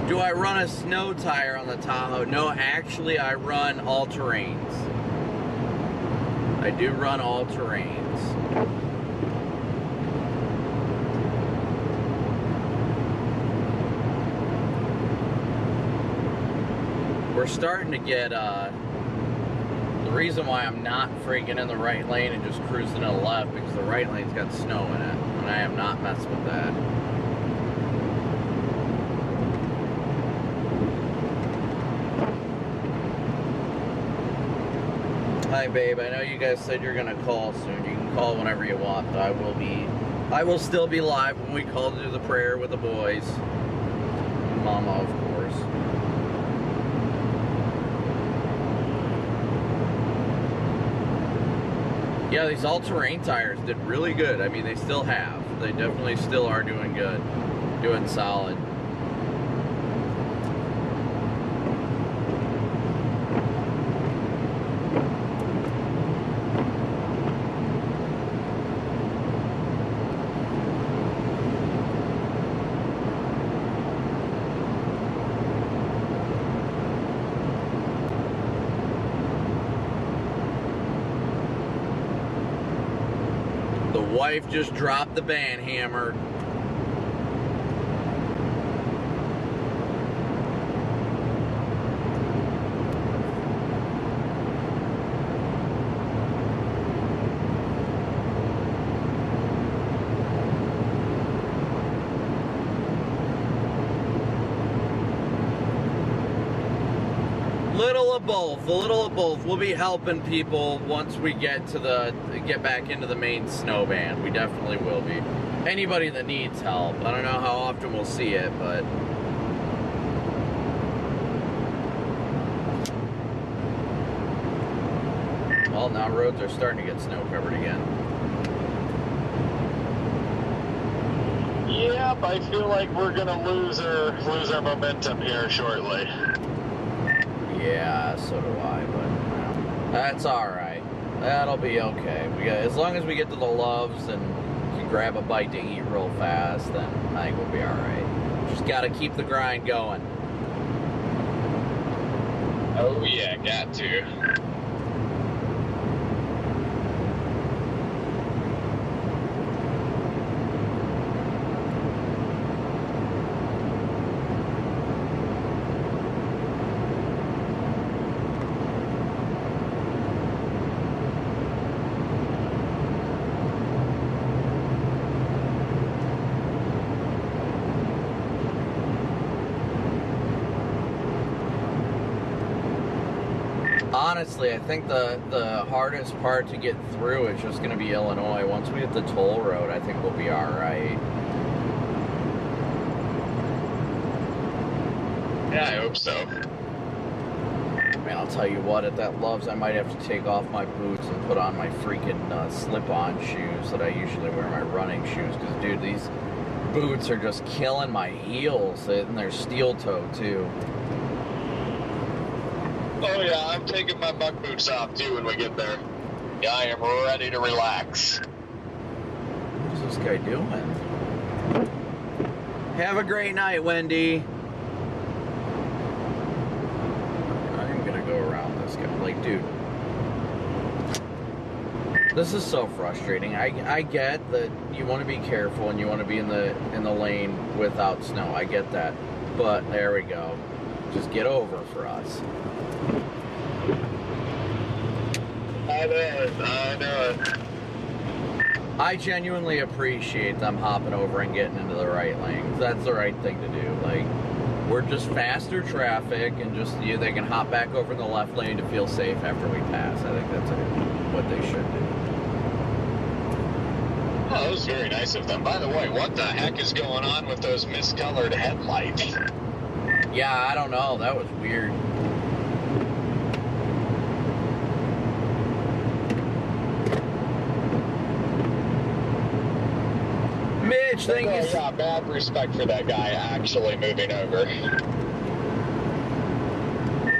[SPEAKER 1] Do I run a snow tire on the Tahoe? No, actually, I run all-terrains. I do run all-terrains. We're starting to get, the reason why I'm not freaking in the right lane and just cruising to the left, because the right lane's got snow in it, and I am not messing with that. Hi, babe. I know you guys said you're gonna call soon. You can call whenever you want, but I will still be live when we call to do the prayer with the boys. Mama, of course. Yeah, these all-terrain tires did really good. I mean, they still have. They definitely still are doing good. Doing solid. Wife just dropped the band hammer. A little of both. We'll be helping people once we get back into the main snow band. We definitely will be. Anybody that needs help. I don't know how often we'll see it, but well, now roads are starting to get snow covered again.
[SPEAKER 6] Yep, I feel like we're gonna lose our momentum here shortly.
[SPEAKER 1] Yeah, so do I, but that's alright. That'll be okay. As long as we get to the Loves and can grab a bite to eat real fast, then I think we'll be alright. Just gotta keep the grind going.
[SPEAKER 6] Oh yeah, got to.
[SPEAKER 1] Honestly, I think the hardest part to get through is just going to be Illinois. Once we hit the toll road, I think we'll be all right.
[SPEAKER 6] Yeah, I hope so.
[SPEAKER 1] Man, I'll tell you what, at that Love's, I might have to take off my boots and put on my freaking slip-on shoes that I usually wear, my running shoes. Because, dude, these boots are just killing my heels, and they're steel toe, too.
[SPEAKER 6] Oh yeah, I'm taking my buck boots off too when we get there. Yeah, I am ready to relax.
[SPEAKER 1] What is this guy doing? Have a great night, Wendy. I'm gonna go around this guy. Like, dude, this is so frustrating. I get that you want to be careful and you want to be in the lane without snow. I get that, but there we go. Just get over for us.
[SPEAKER 6] I know it.
[SPEAKER 1] I genuinely appreciate them hopping over and getting into the right lanes. That's the right thing to do. Like, we're just faster traffic, and just they can hop back over in the left lane to feel safe after we pass. I think that's what they should do.
[SPEAKER 6] Oh, that was very nice of them. By the way, what the heck is going on with those miscolored headlights?
[SPEAKER 1] Yeah, I don't know. That was weird. Mitch, thank you.
[SPEAKER 6] Yeah, bad respect for that guy actually moving over.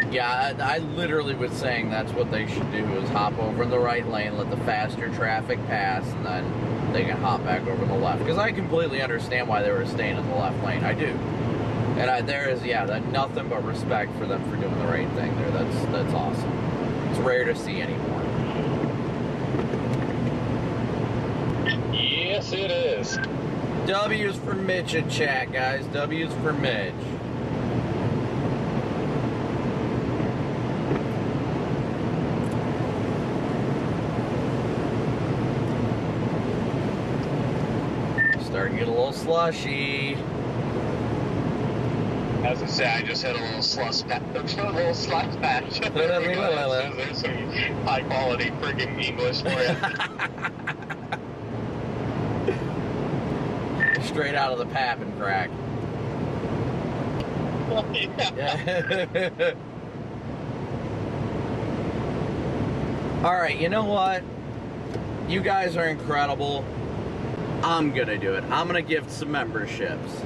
[SPEAKER 1] Yeah, I literally was saying that's what they should do, is hop over in the right lane, let the faster traffic pass, and then they can hop back over the left. Because I completely understand why they were staying in the left lane. I do. And there is, nothing but respect for them for doing the right thing there. That's awesome. It's rare to see anymore.
[SPEAKER 6] Yes, it is.
[SPEAKER 1] W's for Mitch in chat, guys. W's for Mitch. Starting to get a little slushy.
[SPEAKER 6] As I say, I just had a little slush patch. There's some high quality friggin' English for you.
[SPEAKER 1] Straight out of the pap and crack. Yeah. Alright, you know what? You guys are incredible. I'm gonna do it. I'm gonna gift some memberships.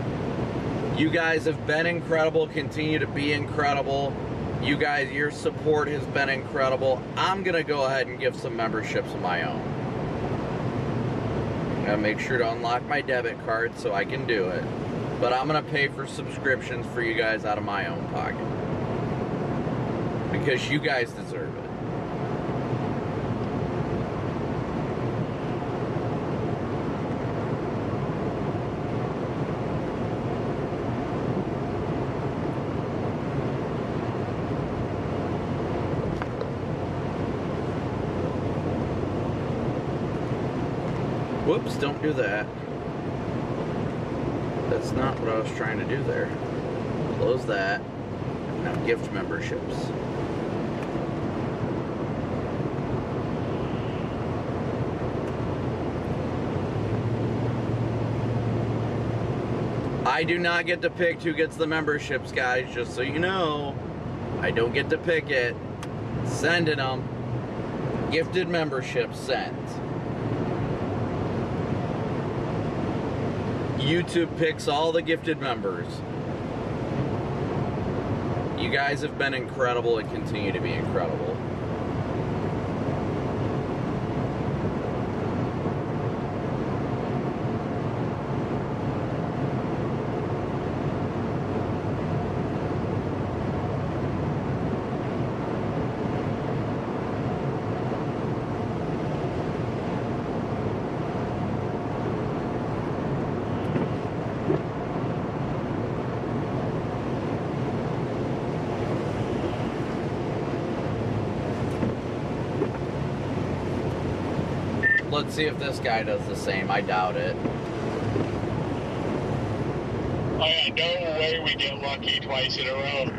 [SPEAKER 1] You guys have been incredible, continue to be incredible. You guys, your support has been incredible. I'm gonna go ahead and give some memberships of my own. I gotta make sure to unlock my debit card so I can do it. But I'm gonna pay for subscriptions for you guys out of my own pocket. Because you guys deserve it. Whoops, don't do that. That's not what I was trying to do there. Close that. Now gift memberships. I do not get to pick who gets the memberships, guys, just so you know. I don't get to pick it. Sending them. Gifted memberships sent. YouTube picks all the gifted members. You guys have been incredible and continue to be incredible. Let's see if this guy does the same. I doubt it.
[SPEAKER 6] Oh yeah, no way we get lucky twice in a row.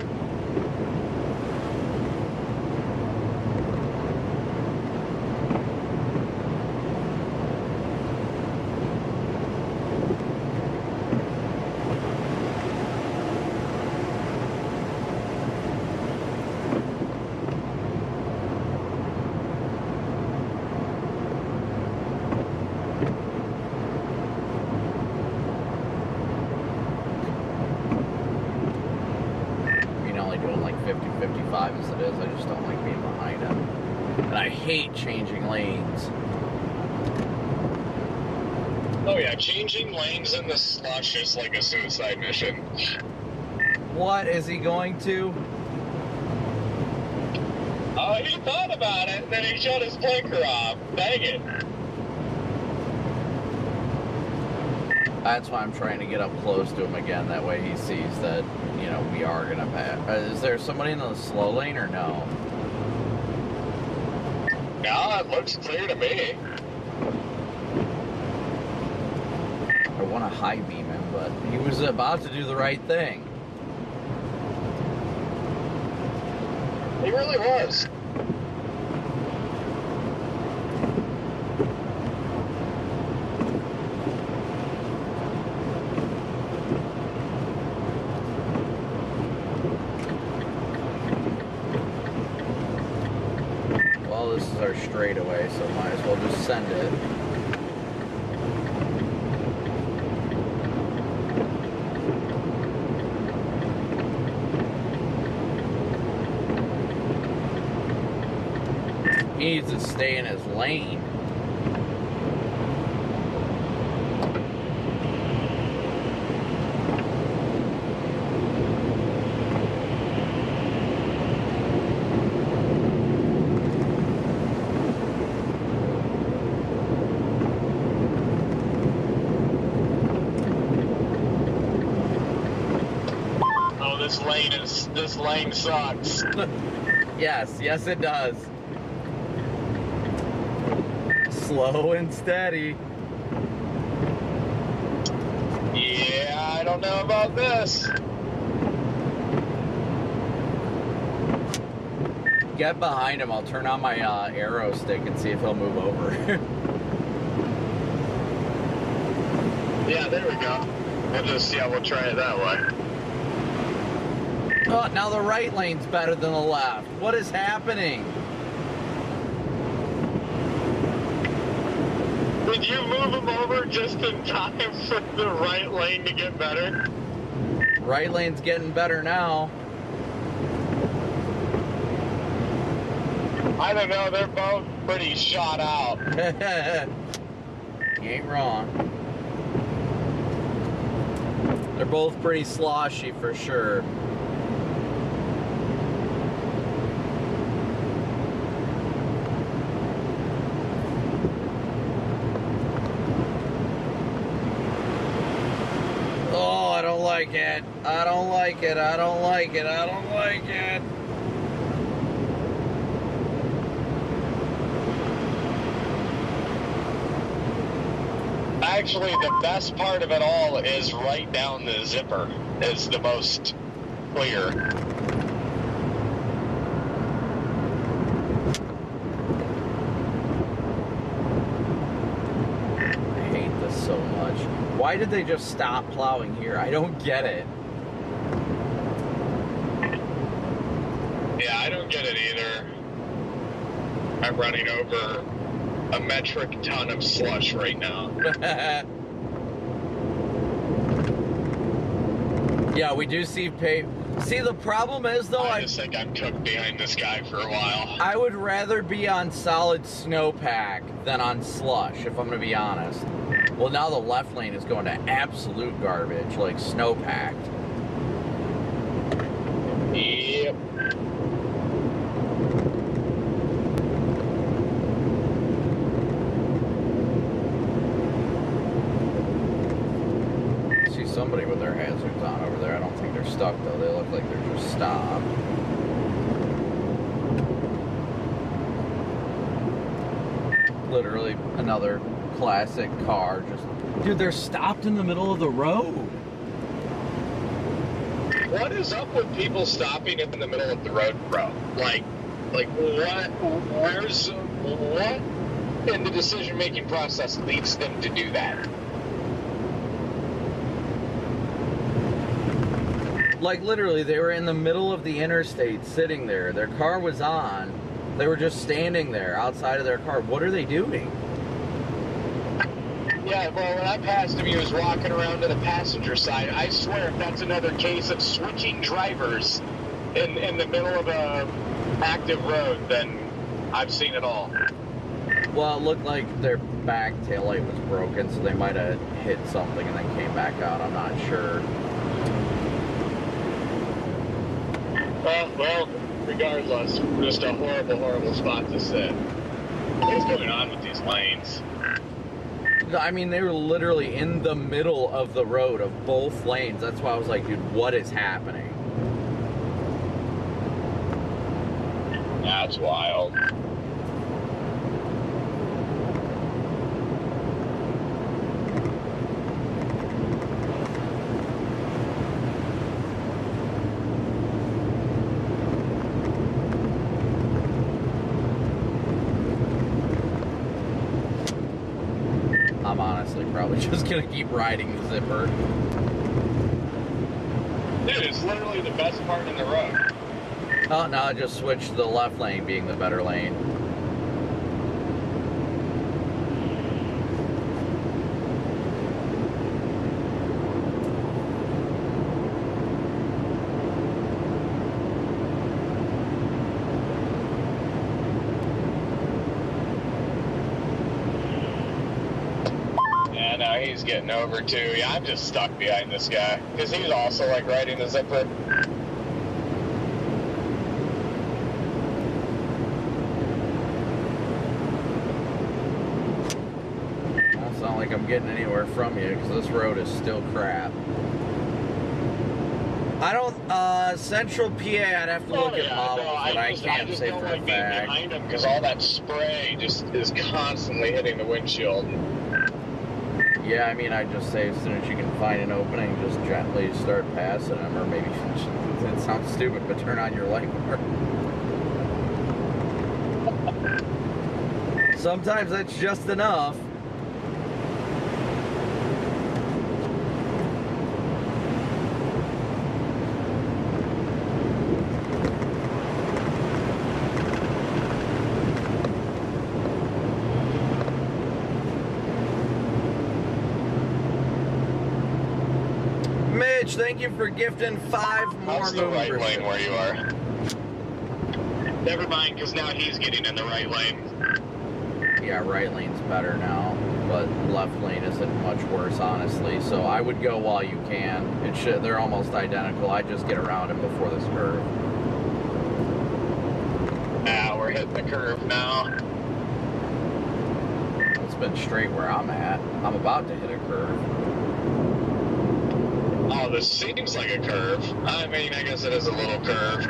[SPEAKER 1] 50-55 as it is. I just don't like being behind him. And I hate changing lanes.
[SPEAKER 6] Oh yeah, changing lanes in the slush is like a suicide mission.
[SPEAKER 1] What is he going to?
[SPEAKER 6] Oh, he thought about it, and then he shut his blinker off. Dang it.
[SPEAKER 1] That's why I'm trying to get up close to him again. That way he sees that, you know, we are going to pass. Is there somebody in the slow lane or no?
[SPEAKER 6] No, it looks clear to me.
[SPEAKER 1] I want to high beam him, but he was about to do the right thing.
[SPEAKER 6] He really was.
[SPEAKER 1] Well, this is our straightaway, so might as well just send it. He needs to stay in his lane.
[SPEAKER 6] Oh, this lane sucks.
[SPEAKER 1] Yes it does. Slow and steady.
[SPEAKER 6] Yeah, I don't know about this.
[SPEAKER 1] Get behind him. I'll turn on my arrow stick and see if he'll move over.
[SPEAKER 6] Yeah, there we go. We'll try it that way.
[SPEAKER 1] Oh, now the right lane's better than the left. What is happening?
[SPEAKER 6] Did you move him over just in time for the right lane to get better?
[SPEAKER 1] Right lane's getting better now.
[SPEAKER 6] I don't know, they're both pretty shot out.
[SPEAKER 1] You ain't wrong. They're both pretty sloshy for sure. Oh, I don't like it. I don't like it. I don't like it. I don't like it.
[SPEAKER 6] Actually, the best part of it all is right down the zipper is the most clear.
[SPEAKER 1] I hate this so much. Why did they just stop plowing here? I don't get it.
[SPEAKER 6] Yeah, I don't get it either. I'm running over a metric ton of slush right now.
[SPEAKER 1] Yeah, we do see See, the problem is, though,
[SPEAKER 6] I just think I'm cooked behind this guy for a while.
[SPEAKER 1] I would rather be on solid snowpack than on slush, if I'm going to be honest. Well, now the left lane is going to absolute garbage, like snowpacked.
[SPEAKER 6] Yep.
[SPEAKER 1] See somebody with their hazards on over there. I don't think they're stuck, though. They look like they're just stopped. Literally another classic car. Dude, they're stopped in the middle of the road.
[SPEAKER 6] What is up with people stopping in the middle of the road, bro? Like what? What in the decision-making process leads them to do that?
[SPEAKER 1] Like, literally, they were in the middle of the interstate sitting there. Their car was on. They were just standing there outside of their car. What are they doing?
[SPEAKER 6] Yeah, well, when I passed him, he was walking around to the passenger side. I swear, if that's another case of switching drivers in the middle of a active road, then I've seen it all.
[SPEAKER 1] Well, it looked like their back taillight was broken, so they might have hit something and then came back out. I'm not sure.
[SPEAKER 6] Well, regardless, just a horrible, horrible spot to sit. What is going on with these lanes?
[SPEAKER 1] I mean, they were literally in the middle of the road of both lanes. That's why I was like, dude, what is happening?
[SPEAKER 6] That's wild.
[SPEAKER 1] I'm honestly probably just gonna keep riding the zipper.
[SPEAKER 6] Dude, it's literally the best part in the road.
[SPEAKER 1] Oh, no, I just switched to the left lane being the better lane.
[SPEAKER 6] Yeah, no, he's getting over too. Yeah, I'm just stuck behind this guy. Because he's also like riding the zipper.
[SPEAKER 1] It's not like I'm getting anywhere from you because this road is still crap. I don't, Central PA, I'd have to look at models, but I can't say for a
[SPEAKER 6] being
[SPEAKER 1] fact.
[SPEAKER 6] behind him because all that spray just is constantly hitting the windshield.
[SPEAKER 1] Yeah, I mean, I'd just say as soon as you can find an opening, just gently start passing them, or maybe, it sounds stupid, but turn on your light bar. Sometimes that's just enough. Mitch, thank you for gifting 5 more
[SPEAKER 6] How's the right
[SPEAKER 1] movers.
[SPEAKER 6] lane where you are? Never mind, because now he's getting in the right lane.
[SPEAKER 1] Yeah, right lane's better now, but left lane isn't much worse, honestly. So I would go while you can. They're almost identical. I just get around him before this curve.
[SPEAKER 6] Ah, we're hitting the curve now.
[SPEAKER 1] It's been straight where I'm at. I'm about to hit a curve.
[SPEAKER 6] Oh, this seems like a curve. I mean, I guess it is a little curve.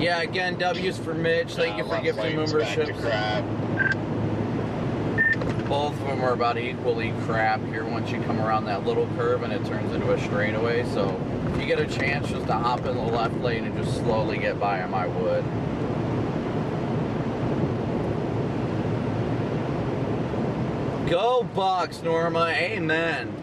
[SPEAKER 1] Yeah, again, W's for Mitch. Thank you for
[SPEAKER 6] Left
[SPEAKER 1] gifting
[SPEAKER 6] lane's back to
[SPEAKER 1] memberships.
[SPEAKER 6] crap.
[SPEAKER 1] Both of them are about equally crap here once you come around that little curve and it turns into a straightaway. So if you get a chance just to hop in the left lane and just slowly get by them, I would. Go Bucks, Norma. Amen.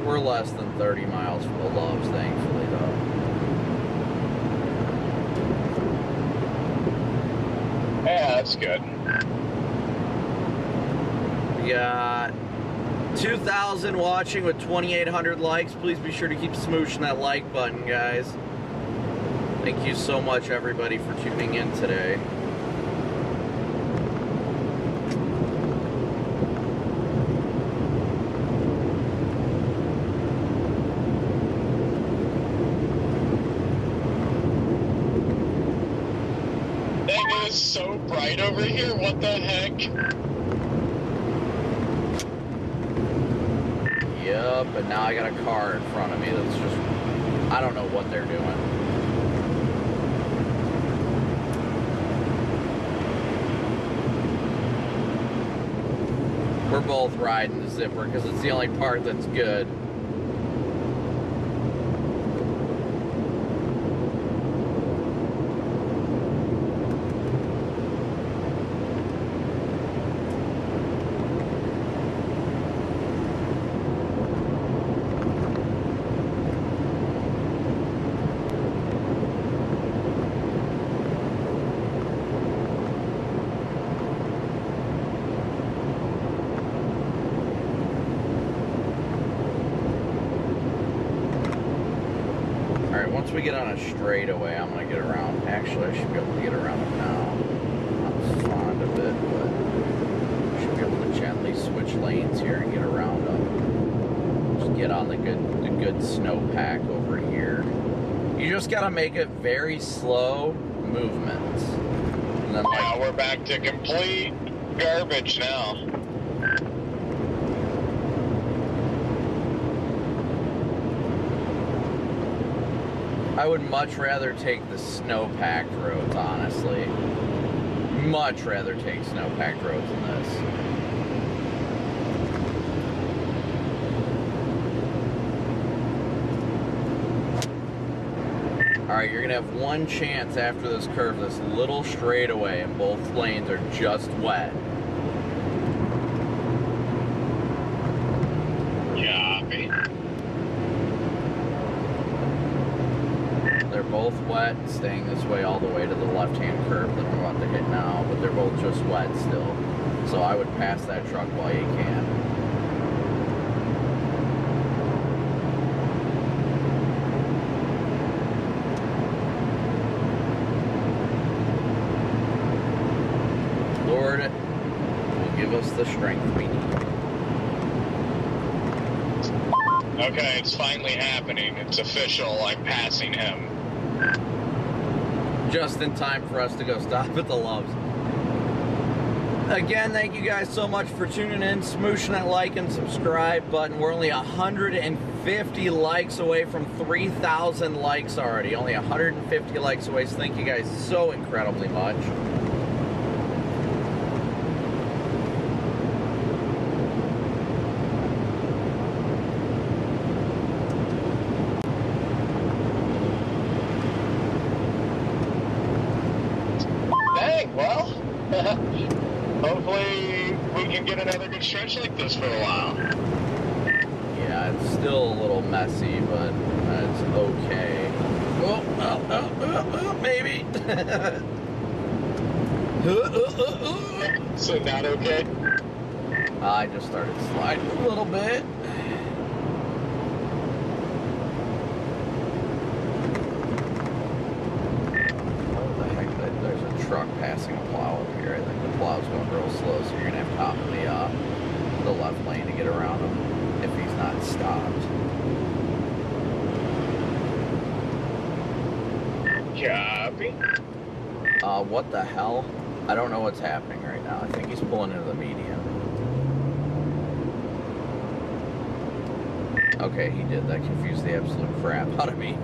[SPEAKER 1] We're less than 30 miles from the Loves, thankfully, though.
[SPEAKER 6] Yeah, that's good.
[SPEAKER 1] We got 2,000 watching with 2,800 likes. Please be sure to keep smooshing that like button, guys. Thank you so much, everybody, for tuning in today.
[SPEAKER 6] Dang, it is so bright over here. What the heck?
[SPEAKER 1] Yep, and now I got a car in front of me that's just, I don't know what they're doing. We're both riding the zipper because it's the only part that's good. once we get on a straightaway, I'm gonna get around. Actually, I should be able to get around them now. I'm not fond of it, but I should be able to gently switch lanes here and get around them. Just get on the good snowpack over here. You just gotta make it very slow movements. And then,
[SPEAKER 6] Yeah, we're back to complete garbage now.
[SPEAKER 1] I would much rather take the snow-packed roads, honestly. Much rather take snow-packed roads than this. Alright, you're gonna have one chance after this curve, this little straightaway, and both lanes are just wet.
[SPEAKER 6] Copy.
[SPEAKER 1] They're both wet, staying this way all the way to the left-hand curve that I'm about to hit now, but they're both just wet still. So I would pass that truck while you can. Lord will give us the strength we need.
[SPEAKER 6] Okay, it's finally happening. It's official. I'm passing him.
[SPEAKER 1] Just in time for us to go stop at the Loves. Again, thank you guys so much for tuning in, smooshing that like and subscribe button. We're only 150 likes away from 3,000 likes already. Only 150 likes away, so thank you guys so incredibly much.
[SPEAKER 6] Dang, well, hopefully we can get another good stretch like this for a while.
[SPEAKER 1] Yeah, it's still a little messy, but it's okay. Oh, maybe.
[SPEAKER 6] So not okay?
[SPEAKER 1] I just started sliding a little bit. What the heck? There's a truck passing a plow up here. I think the plow's going real slow, so you're gonna have to hop in the left lane to get around him if he's not stopped.
[SPEAKER 6] Copy.
[SPEAKER 1] What the hell? I don't know what's happening right now. I think he's pulling into the median. Okay, he did. That confused the absolute crap out of me.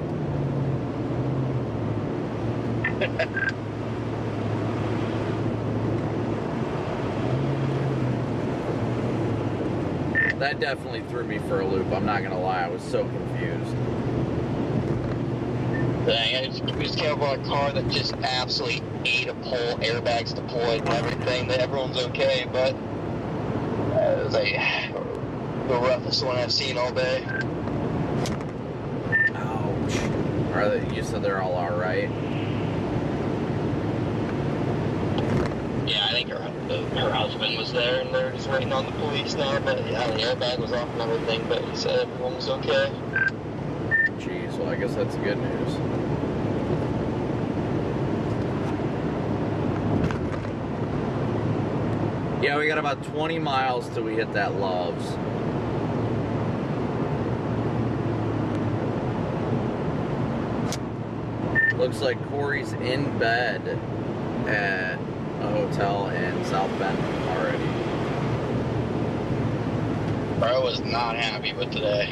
[SPEAKER 1] That definitely threw me for a loop. I'm not gonna lie, I was so confused.
[SPEAKER 5] Dang, we just came up on a car that just absolutely ate a pole, airbags deployed and everything. Everyone's okay, but it was the roughest one I've seen all day.
[SPEAKER 1] Ouch. Are they, you said they're all alright?
[SPEAKER 5] Yeah, I think her husband was there and they're just waiting on the police now. But yeah, the airbag was off and everything, but he said everyone was okay.
[SPEAKER 1] Jeez, well I guess that's good news. Yeah, we got about 20 miles till we hit that Loves. Looks like Corey's in bed at a hotel in South Bend already.
[SPEAKER 5] Bro was not happy with today.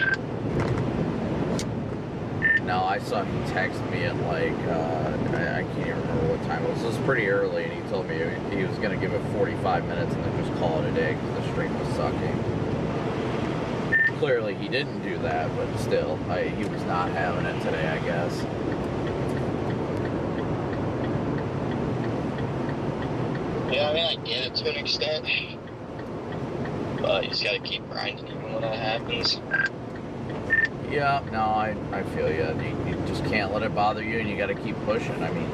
[SPEAKER 1] No, I saw him text me at like, I can't even remember what time it was. It was pretty early, and he told me he was going to give it 45 minutes and then just call it a day because the stream was sucking. Clearly he didn't do that, but still, he was not having it today, I guess.
[SPEAKER 5] Yeah, I mean, I get it to an extent. But you just gotta keep grinding even when that happens.
[SPEAKER 1] Yeah, no, I feel you. You just can't let it bother you, and you got to keep pushing. I mean,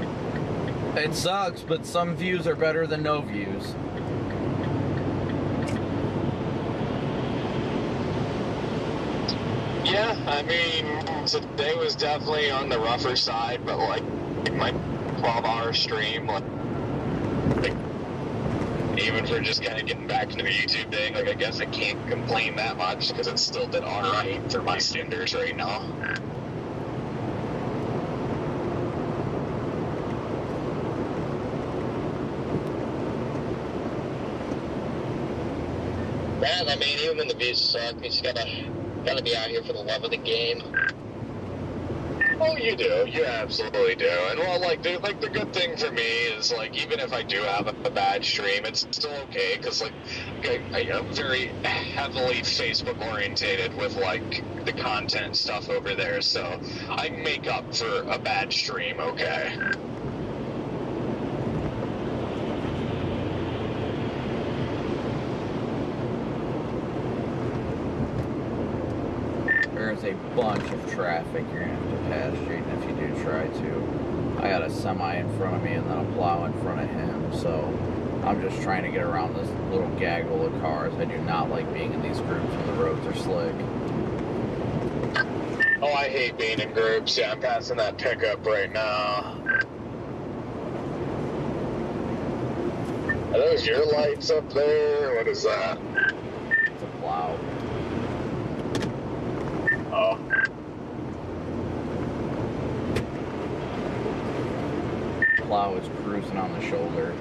[SPEAKER 1] it sucks, but some views are better than no views.
[SPEAKER 6] Yeah, I mean, So today was definitely on the rougher side, but like my 12-hour stream, like even for just kind of getting back into the YouTube thing, like I guess I can't complain that much because it still did all right for my standards right now.
[SPEAKER 5] Man, I mean, even when the views suck, you just gotta be out here for the love of the game.
[SPEAKER 6] Oh, you do. You absolutely do. And well, like the good thing for me is like even if I do have a bad stream, it's still okay because like I'm very heavily Facebook orientated with like the content stuff over there, so I make up for a bad stream. Okay.
[SPEAKER 1] There's a bunch of traffic you're gonna have to pass, Jaden, if you do try to. I got a semi in front of me and then a plow in front of him, so I'm just trying to get around this little gaggle of cars. I do not like being in these groups when the roads are slick.
[SPEAKER 6] Oh, I hate being in groups. Yeah, I'm passing that pickup right now. Are those your lights up there? What is that?
[SPEAKER 1] It's a plow.
[SPEAKER 6] Oh.
[SPEAKER 1] Plow is cruising on the shoulder.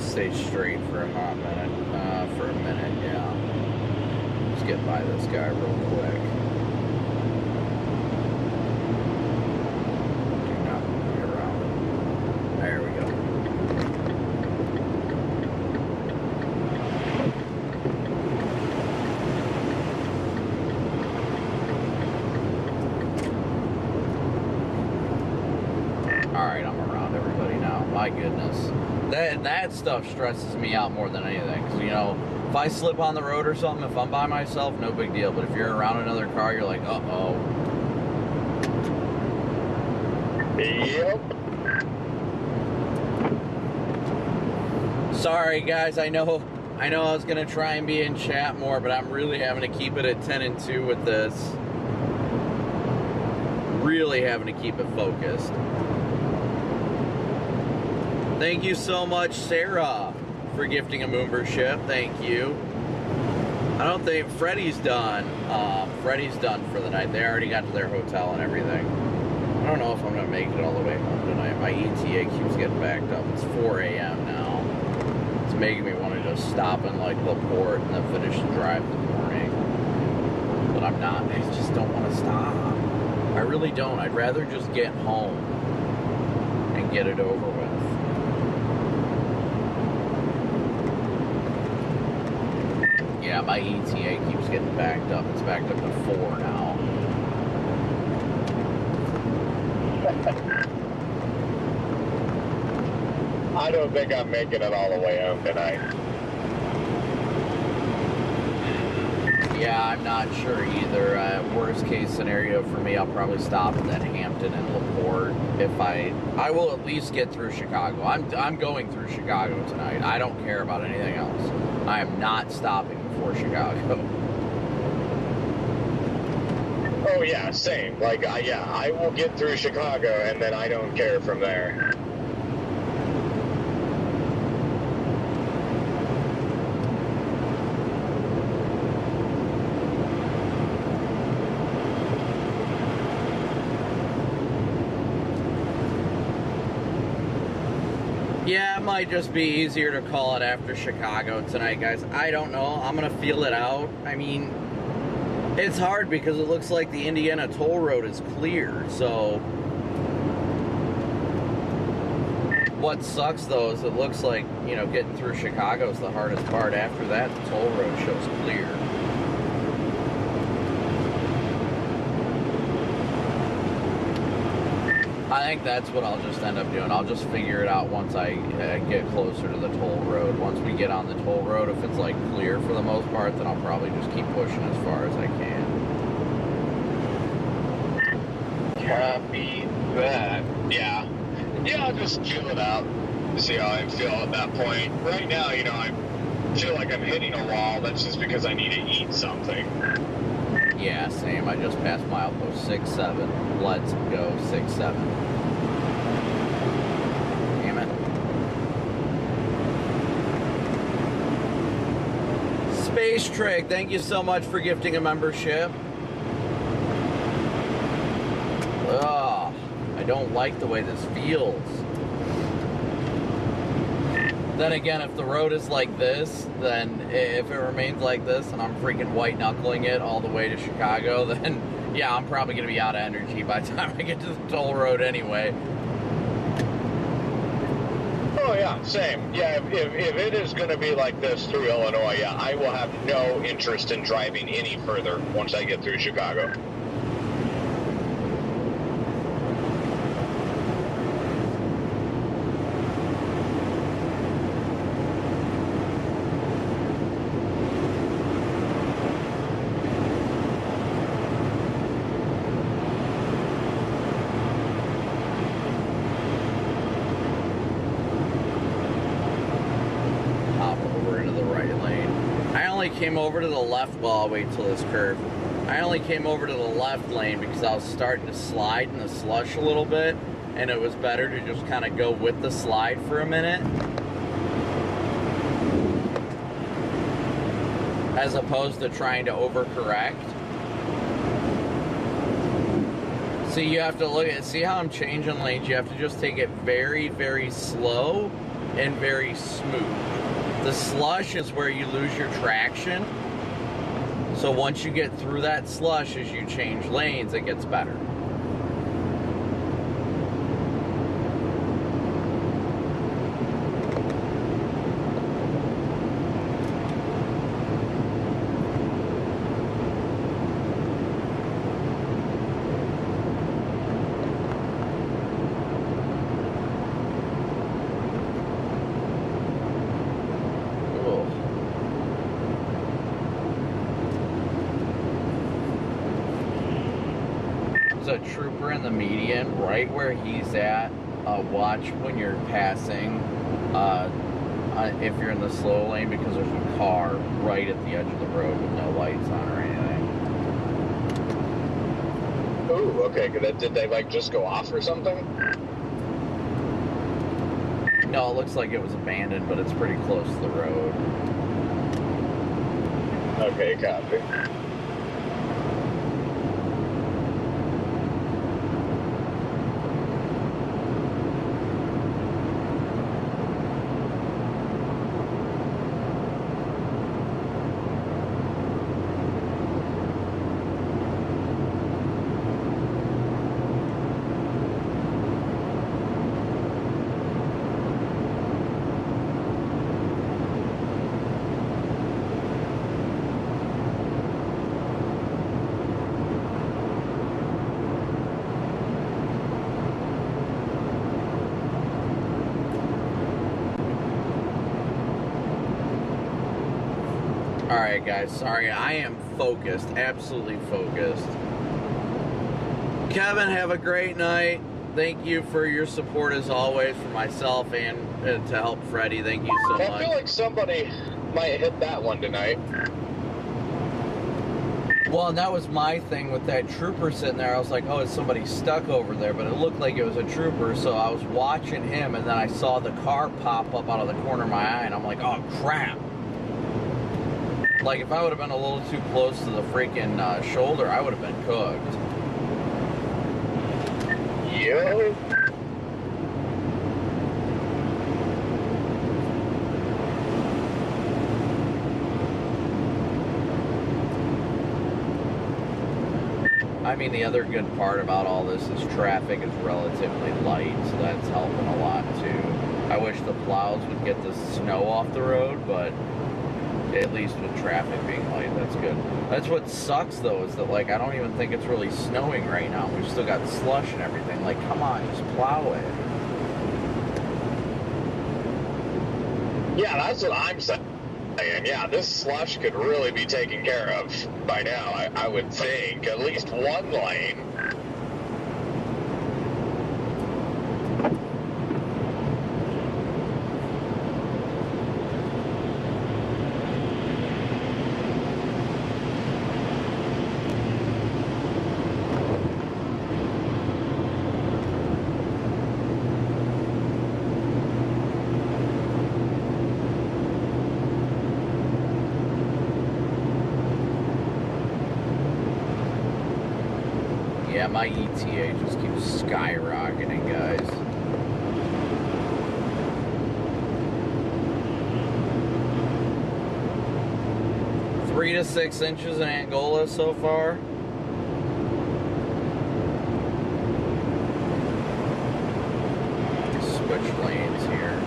[SPEAKER 1] Stay straight for a hot minute, for a minute, yeah. Just get by this guy real quick. Do not move around him. There we go. Alright, I'm around everybody now. My goodness. That stuff stresses me out more than anything. Cause, you know, if I slip on the road or something, if I'm by myself, no big deal. But if you're around another car, you're like, uh-oh.
[SPEAKER 6] Yep.
[SPEAKER 1] Sorry, guys. I know I was gonna try and be in chat more, but I'm really having to keep it at 10 and 2 with this. Really having to keep it focused. Thank you so much, Sarah, for gifting a membership. Thank you. I don't think Freddie's done. Freddie's done for the night. They already got to their hotel and everything. I don't know if I'm gonna make it all the way home tonight. My ETA keeps getting backed up. It's 4 a.m. now. It's making me want to just stop in like LaPorte and then finish the drive in the morning. But I'm not. I just don't want to stop. I really don't. I'd rather just get home and get it over with. Yeah, my ETA keeps getting backed up. It's backed up to 4 now.
[SPEAKER 6] I don't think I'm making it all the way home tonight.
[SPEAKER 1] Yeah, I'm not sure either. Worst case scenario for me, I'll probably stop at that Hampton and LaPorte. If I will at least get through Chicago. I'm going through Chicago tonight. I don't care about anything else. I am not stopping before Chicago.
[SPEAKER 6] Oh yeah, same. Like, I will get through Chicago, and then I don't care from there.
[SPEAKER 1] Yeah, it might just be easier to call it after Chicago tonight, guys. I don't know. I'm going to feel it out. I mean, it's hard because it looks like the Indiana toll road is clear, so what sucks, though, is it looks like, you know, getting through Chicago is the hardest part. After that, the toll road shows clear. I think that's what I'll just end up doing. I'll just figure it out once I get closer to the toll road. Once we get on the toll road, if it's like clear for the most part, then I'll probably just keep pushing as far as I can.
[SPEAKER 6] Copy that. Yeah. Yeah, I'll just chill it out. See how I feel at that point. Right now, you know, I feel like I'm hitting a wall. That's just because I need to eat something.
[SPEAKER 1] Yeah, same. I just passed milepost 6-7. Let's go 6-7. Damn it. Space Trick, thank you so much for gifting a membership. Ugh, I don't like the way this feels. Then again, if the road is like this, then if it remains like this and I'm freaking white knuckling it all the way to Chicago, then yeah, I'm probably going to be out of energy by the time I get to the toll road anyway.
[SPEAKER 6] Oh yeah, same. Yeah, if it is going to be like this through Illinois, yeah, I will have no interest in driving any further once I get through Chicago.
[SPEAKER 1] Came over to the left. Well, I'll wait till this curve. I only came over to the left lane because I was starting to slide in the slush a little bit, and it was better to just kind of go with the slide for a minute as opposed to trying to overcorrect. See, you have to look at, see how I'm changing lanes? You have to just take it very, very slow and very smooth. The slush is where you lose your traction. So once you get through that slush, as you change lanes, it gets better. A trooper in the median right where he's at. Watch when you're passing if you're in the slow lane, because there's a car right at the edge of the road with no lights on or anything.
[SPEAKER 6] Ooh, okay. Did they like just go off or something?
[SPEAKER 1] No, it looks like it was abandoned, but it's pretty close to the road.
[SPEAKER 6] Okay, copy.
[SPEAKER 1] Alright guys, sorry, I am focused, absolutely focused. Kevin, have a great night. Thank you for your support as always for myself and to help Freddie. Thank you so much.
[SPEAKER 6] I feel like somebody might hit that one tonight.
[SPEAKER 1] Well, and that was my thing with that trooper sitting there. I was like, oh, is somebody stuck over there? But it looked like it was a trooper, so I was watching him, and then I saw the car pop up out of the corner of my eye, and I'm like, oh, crap. Like, if I would have been a little too close to the freaking shoulder, I would have been cooked.
[SPEAKER 6] Yo.
[SPEAKER 1] I mean, the other good part about all this is traffic is relatively light, so that's helping a lot, too. I wish the plows would get the snow off the road, but At least with traffic being light, that's good. That's what sucks though, is that like I don't even think it's really snowing right now. We've still got slush and everything. Like, come on, just plow it.
[SPEAKER 6] Yeah, that's what I'm saying. Yeah, this slush could really be taken care of by now, I would think. At least one lane.
[SPEAKER 1] Yeah, my ETA just keeps skyrocketing, guys. Three to 6 inches in Angola so far. Switch lanes here.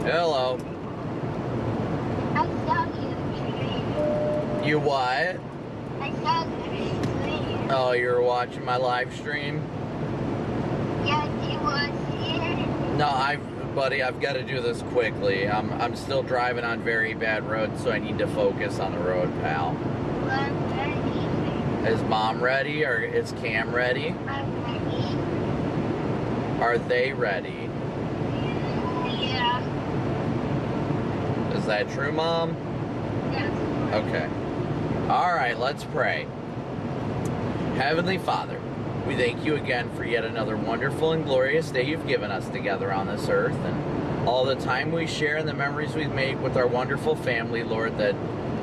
[SPEAKER 1] Hello.
[SPEAKER 7] I saw you.
[SPEAKER 1] You what?
[SPEAKER 7] I saw you.
[SPEAKER 1] Oh, you were watching my live stream?
[SPEAKER 7] Yeah, you was here.
[SPEAKER 1] No, buddy, I've got to do this quickly. I'm still driving on very bad roads, so I need to focus on the road, pal.
[SPEAKER 7] I'm ready.
[SPEAKER 1] Is Mom ready, or is Cam ready?
[SPEAKER 7] I'm ready.
[SPEAKER 1] Are they ready?
[SPEAKER 7] Yeah.
[SPEAKER 1] Is that true, Mom?
[SPEAKER 7] Yes.
[SPEAKER 1] Okay. All right, let's pray. Heavenly Father, we thank you again for yet another wonderful and glorious day you've given us together on this earth, and all the time we share and the memories we've made with our wonderful family, Lord, that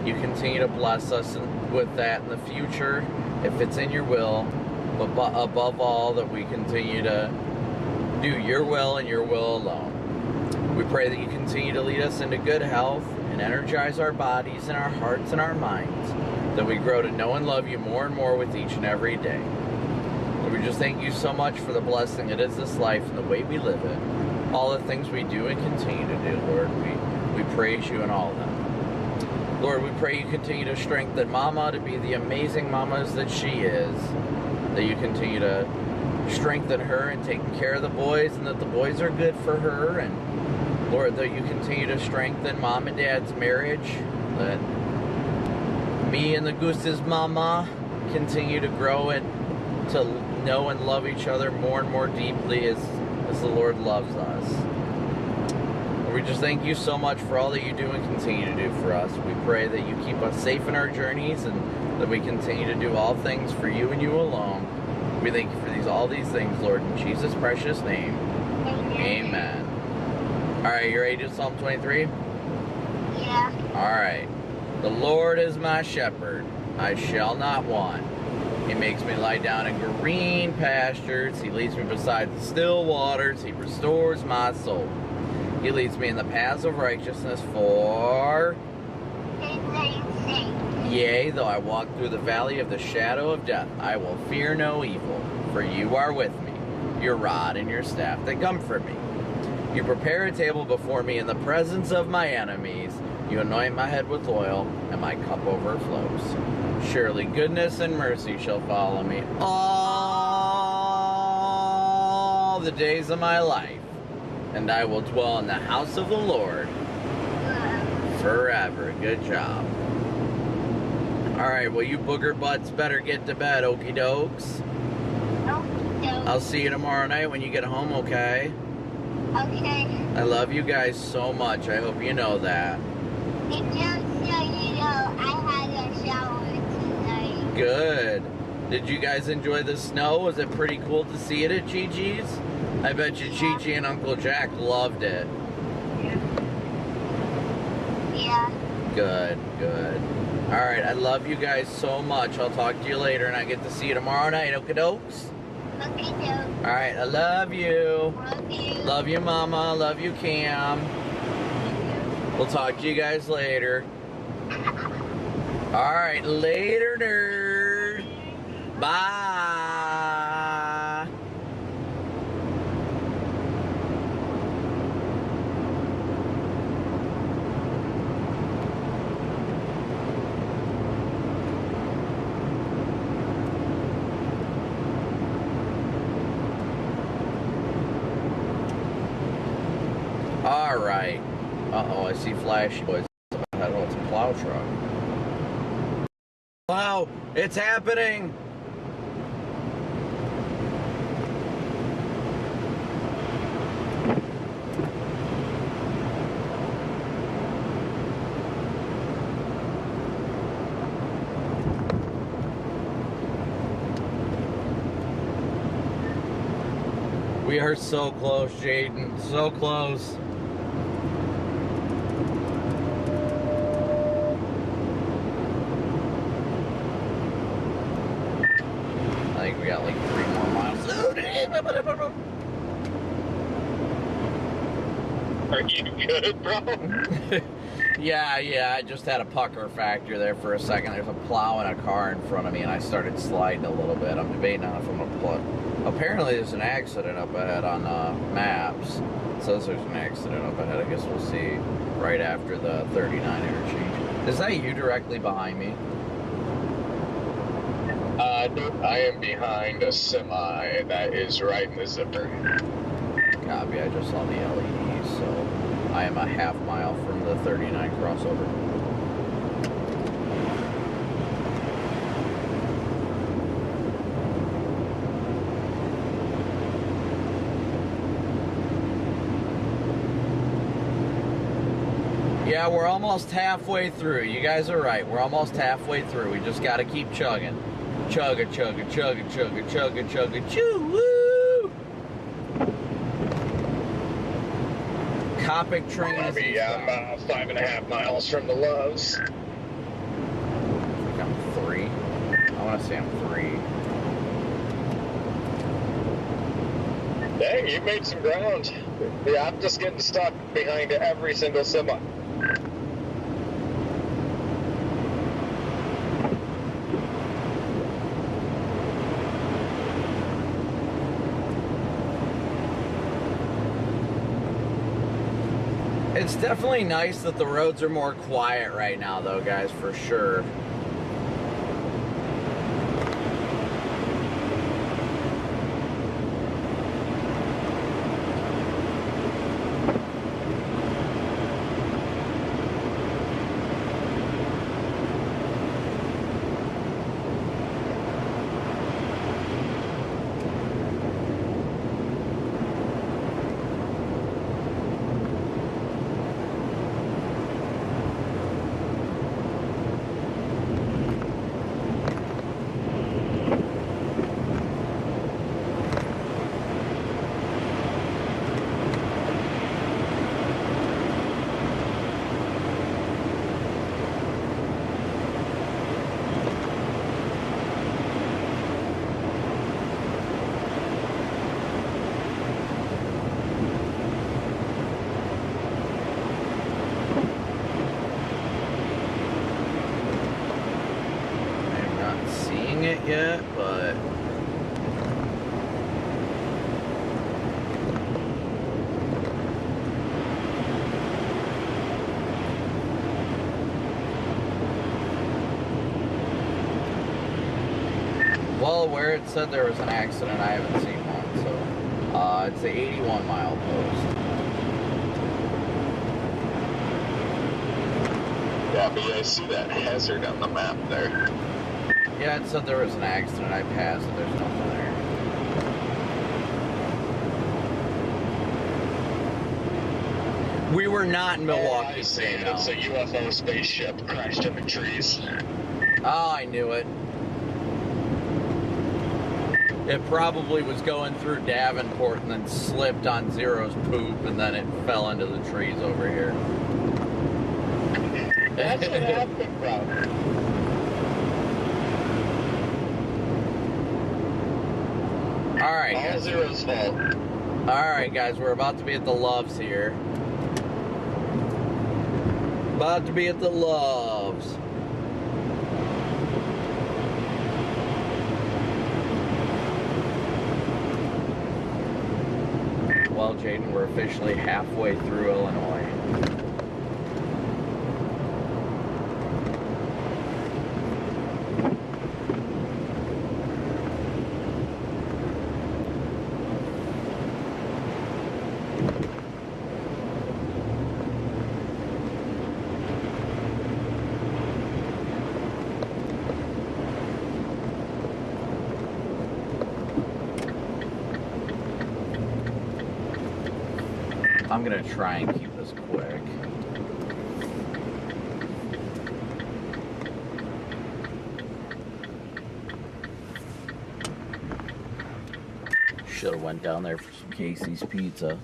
[SPEAKER 1] you continue to bless us with that in the future, if it's in your will, but above all, that we continue to do your will and your will alone. We pray that you continue to lead us into good health and energize our bodies and our hearts and our minds, that we grow to know and love you more and more with each and every day. Lord, we just thank you so much for the blessing that is this life and the way we live it, all the things we do and continue to do, Lord. We praise you in all of them. Lord, we pray you continue to strengthen Mama to be the amazing mamas that she is, that you continue to strengthen her and taking care of the boys, and that the boys are good for her, and Lord, that you continue to strengthen Mom and Dad's marriage, that me and the Goose's mama continue to grow and to know and love each other more and more deeply as the Lord loves us. Lord, we just thank you so much for all that you do and continue to do for us. We pray that you keep us safe in our journeys and that we continue to do all things for you and you alone. We thank you for all these things, Lord, in Jesus' precious name. Amen. All right, you ready to do Psalm 23?
[SPEAKER 7] Yeah.
[SPEAKER 1] All right. The Lord is my shepherd, I shall not want. He makes me lie down in green pastures. He leads me beside the still waters. He restores my soul. He leads me in the paths of righteousness for
[SPEAKER 7] His name's sake.
[SPEAKER 1] Yea, though I walk through the valley of the shadow of death, I will fear no evil, for you are with me. Your rod and your staff, they comfort me. You prepare a table before me in the presence of my enemies. You anoint my head with oil, and my cup overflows. Surely goodness and mercy shall follow me all the days of my life, and I will dwell in the house of the Lord forever. Good job. Alright, well, you booger butts better get to bed, okie dokes. I'll see you tomorrow night when you get home, okay?
[SPEAKER 7] Okay.
[SPEAKER 1] I love you guys so much. I hope you know that.
[SPEAKER 7] And just so you know, I had a shower tonight.
[SPEAKER 1] Good. Did you guys enjoy the snow? Was it pretty cool to see it at Gigi's? I bet you Gigi and Uncle Jack loved it.
[SPEAKER 7] Yeah.
[SPEAKER 1] Good, good. All right, I love you guys so much. I'll talk to you later, and I get to see you tomorrow night. Okie dokes.
[SPEAKER 7] Okay, so.
[SPEAKER 1] All right, I love you.
[SPEAKER 7] Love you.
[SPEAKER 1] Love you, Mama. Love you, Cam. We'll talk to you guys later. All right, later, nerd. Bye. All right. Uh-oh, I see flash boys. I don't know, it's a plow truck. Wow, it's happening! We are so close, Jaden. So close. I think we got like 3 more miles.
[SPEAKER 6] Are you good, bro?
[SPEAKER 1] Yeah, I just had a pucker factor there for a second. There's a plow and a car in front of me, and I started sliding a little bit. I'm debating on if I'm gonna pull it. Apparently, there's an accident up ahead on maps. It says there's an accident up ahead. I guess we'll see right after the 39 interchange. Is that you directly behind me?
[SPEAKER 6] I am behind a semi that is right in the zipper.
[SPEAKER 1] Copy, I just saw the LEDs, so I am a half mile from the 39 crossover. Yeah, we're almost halfway through. You guys are right. We're almost halfway through. We just got to keep chugging. Chugga, chugga, chugga, chugga, chugga, chugga, choo, woo! Copic train is
[SPEAKER 6] I'm 5.5 miles from the Loves.
[SPEAKER 1] I'm 3. I want to say I'm 3.
[SPEAKER 6] Dang, you made some ground. Yeah, I'm just getting stuck behind every single semi.
[SPEAKER 1] It's definitely nice that the roads are more quiet right now, though, guys, for sure. It yet, but well, where it said there was an accident, I haven't seen one, so it's the 81 mile post.
[SPEAKER 6] Yeah, but I see that hazard on the map there.
[SPEAKER 1] Yeah, it said there was an accident. I passed it. There's nothing there. We were not in Milwaukee.
[SPEAKER 6] I see it. It's a UFO spaceship crashed in the trees.
[SPEAKER 1] Oh, I knew it. It probably was going through Davenport and then slipped on Zero's poop, and then it fell into the trees over here.
[SPEAKER 5] That's what happened, bro.
[SPEAKER 1] Alright,
[SPEAKER 5] All
[SPEAKER 1] guys.
[SPEAKER 5] Zero's fault.
[SPEAKER 1] Alright, guys, we're about to be at the Loves here. About to be at the Loves. Well, Jaden, we're officially halfway through Illinois. I'm gonna try and keep this quick. Should have went down there for some Casey's Pizza.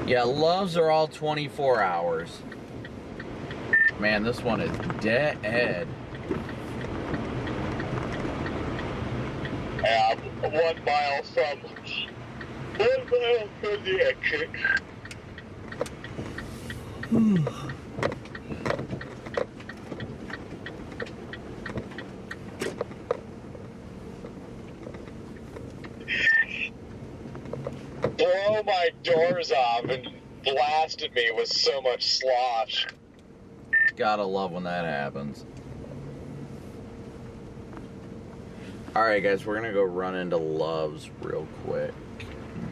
[SPEAKER 1] Yeah, Loves are all 24 hours. Man, this one is dead.
[SPEAKER 5] Yeah, I'm 1 mile from the exit. Blow my doors off and blasted me with so much slosh.
[SPEAKER 1] Gotta love when that happens. Alright, guys, we're gonna go run into Loves real quick.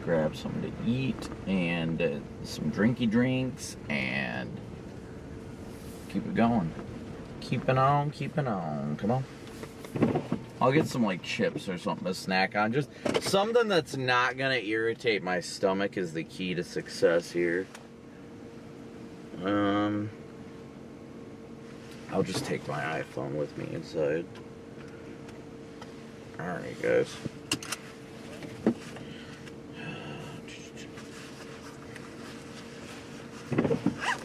[SPEAKER 1] Grab something to eat and some drinky drinks and keep it going. Keeping on. Come on. I'll get some like chips or something to snack on. Just something that's not gonna irritate my stomach is the key to success here. I'll just take my iPhone with me inside. Alright, guys.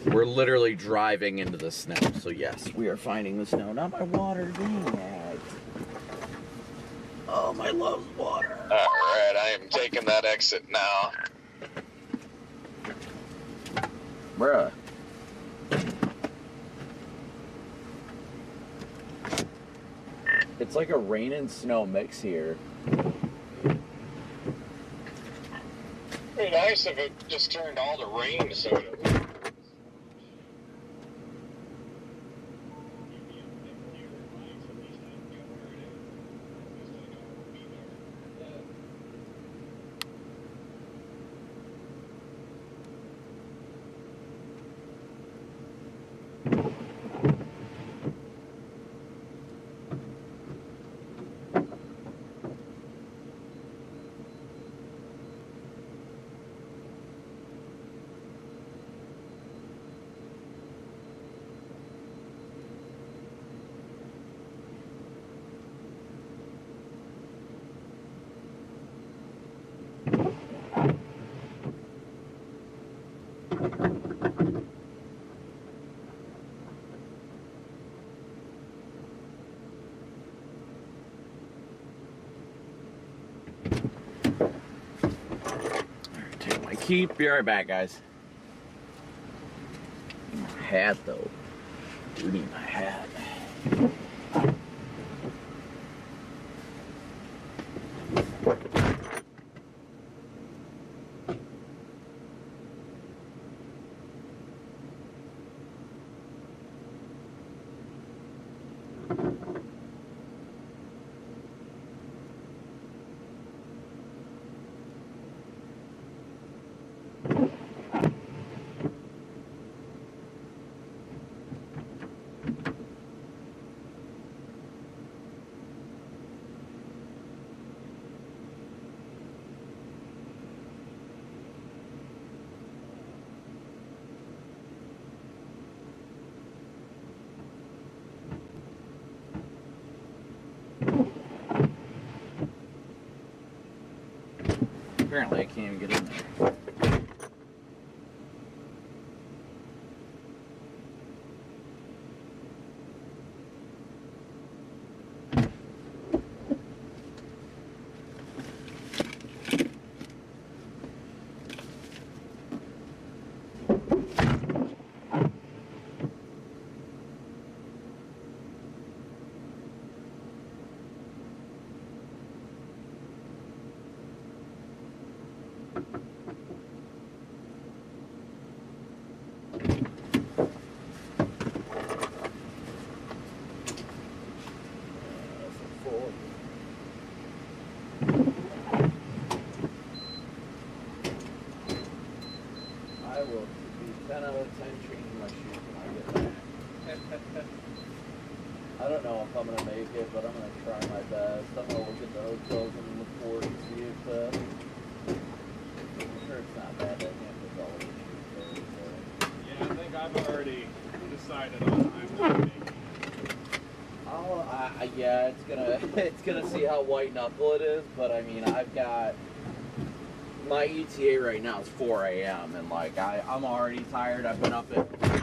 [SPEAKER 1] We're literally driving into the snow, so yes, we are finding the snow. Not my water, dang it. Oh, my Love's water.
[SPEAKER 5] Alright, I am taking that exit now.
[SPEAKER 1] Bruh. It's like a rain and snow mix here.
[SPEAKER 5] It'd be nice if it just turned all to rain so it
[SPEAKER 1] Take my keep. Be right back, guys. My hat, though. Do need my hat. Apparently I can't even get in there. I will be 10 out of 10 changing my shoes when I get back. I don't know if I'm going to make it, but I'm going to try my best. I'm going to look at the hotels in the port and see if, I'm sure it's not bad that Hampton's all the shoes there, so.
[SPEAKER 2] Yeah, I think I've already decided on I'm not making it.
[SPEAKER 1] Yeah, it's gonna see how white knuckle it is, but I mean, I've got my ETA right now is 4 a.m. and like I'm already tired. I've been up at 4 hours.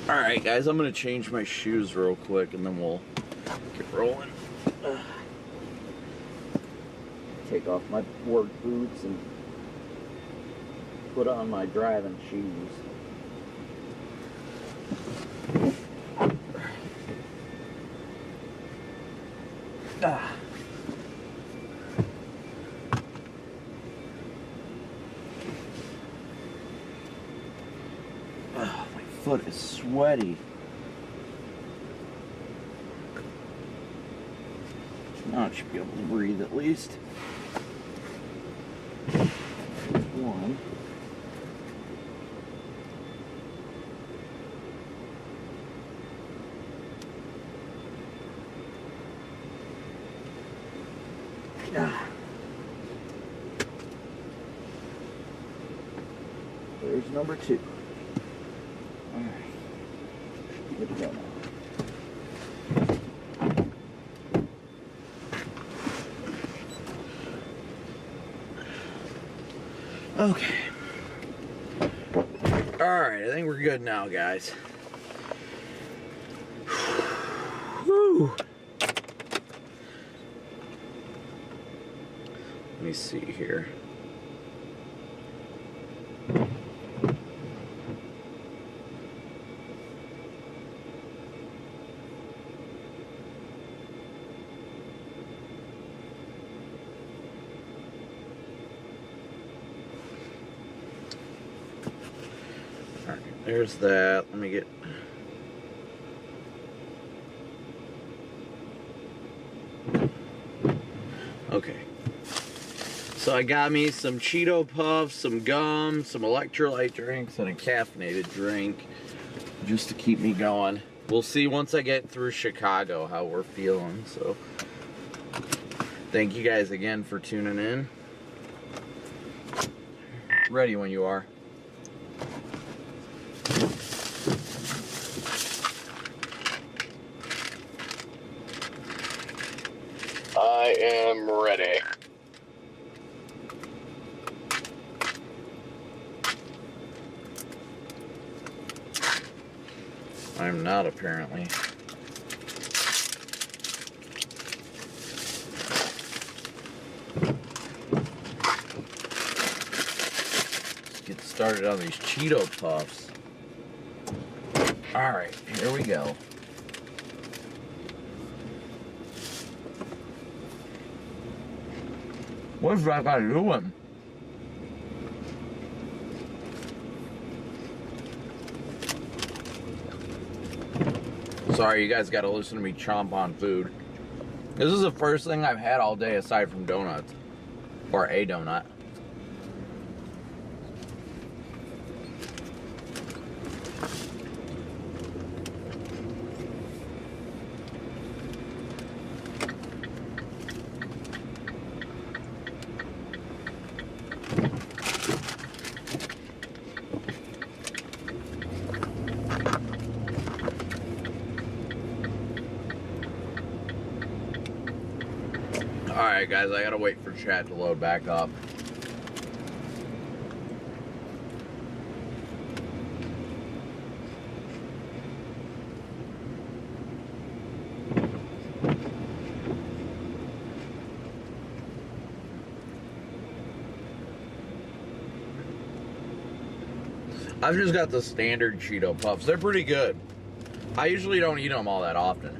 [SPEAKER 1] Alright guys, I'm gonna change my shoes real quick and then we'll get rolling. Take off my work boots and put on my driving shoes. Oh, my foot is sweaty. Now I should be able to breathe at least. One. There's number 2. All right. Good to go now. Okay. Alright, I think we're good now, guys. Whew. Let me see here. There's that. Let me get... Okay. So I got me some Cheeto Puffs, some gum, some electrolyte drinks, and a caffeinated drink just to keep me going. We'll see once I get through Chicago how we're feeling. So thank you guys again for tuning in. Ready when you are.
[SPEAKER 5] I am ready.
[SPEAKER 1] I'm not, apparently. Let's get started on these Cheeto Puffs. Alright, here we go. What's that guy doing? Sorry, you guys gotta listen to me chomp on food. This is the first thing I've had all day aside from donuts. Or a donut. Alright guys, I gotta wait for chat to load back up. I've just got the standard Cheeto Puffs. They're pretty good. I usually don't eat them all that often.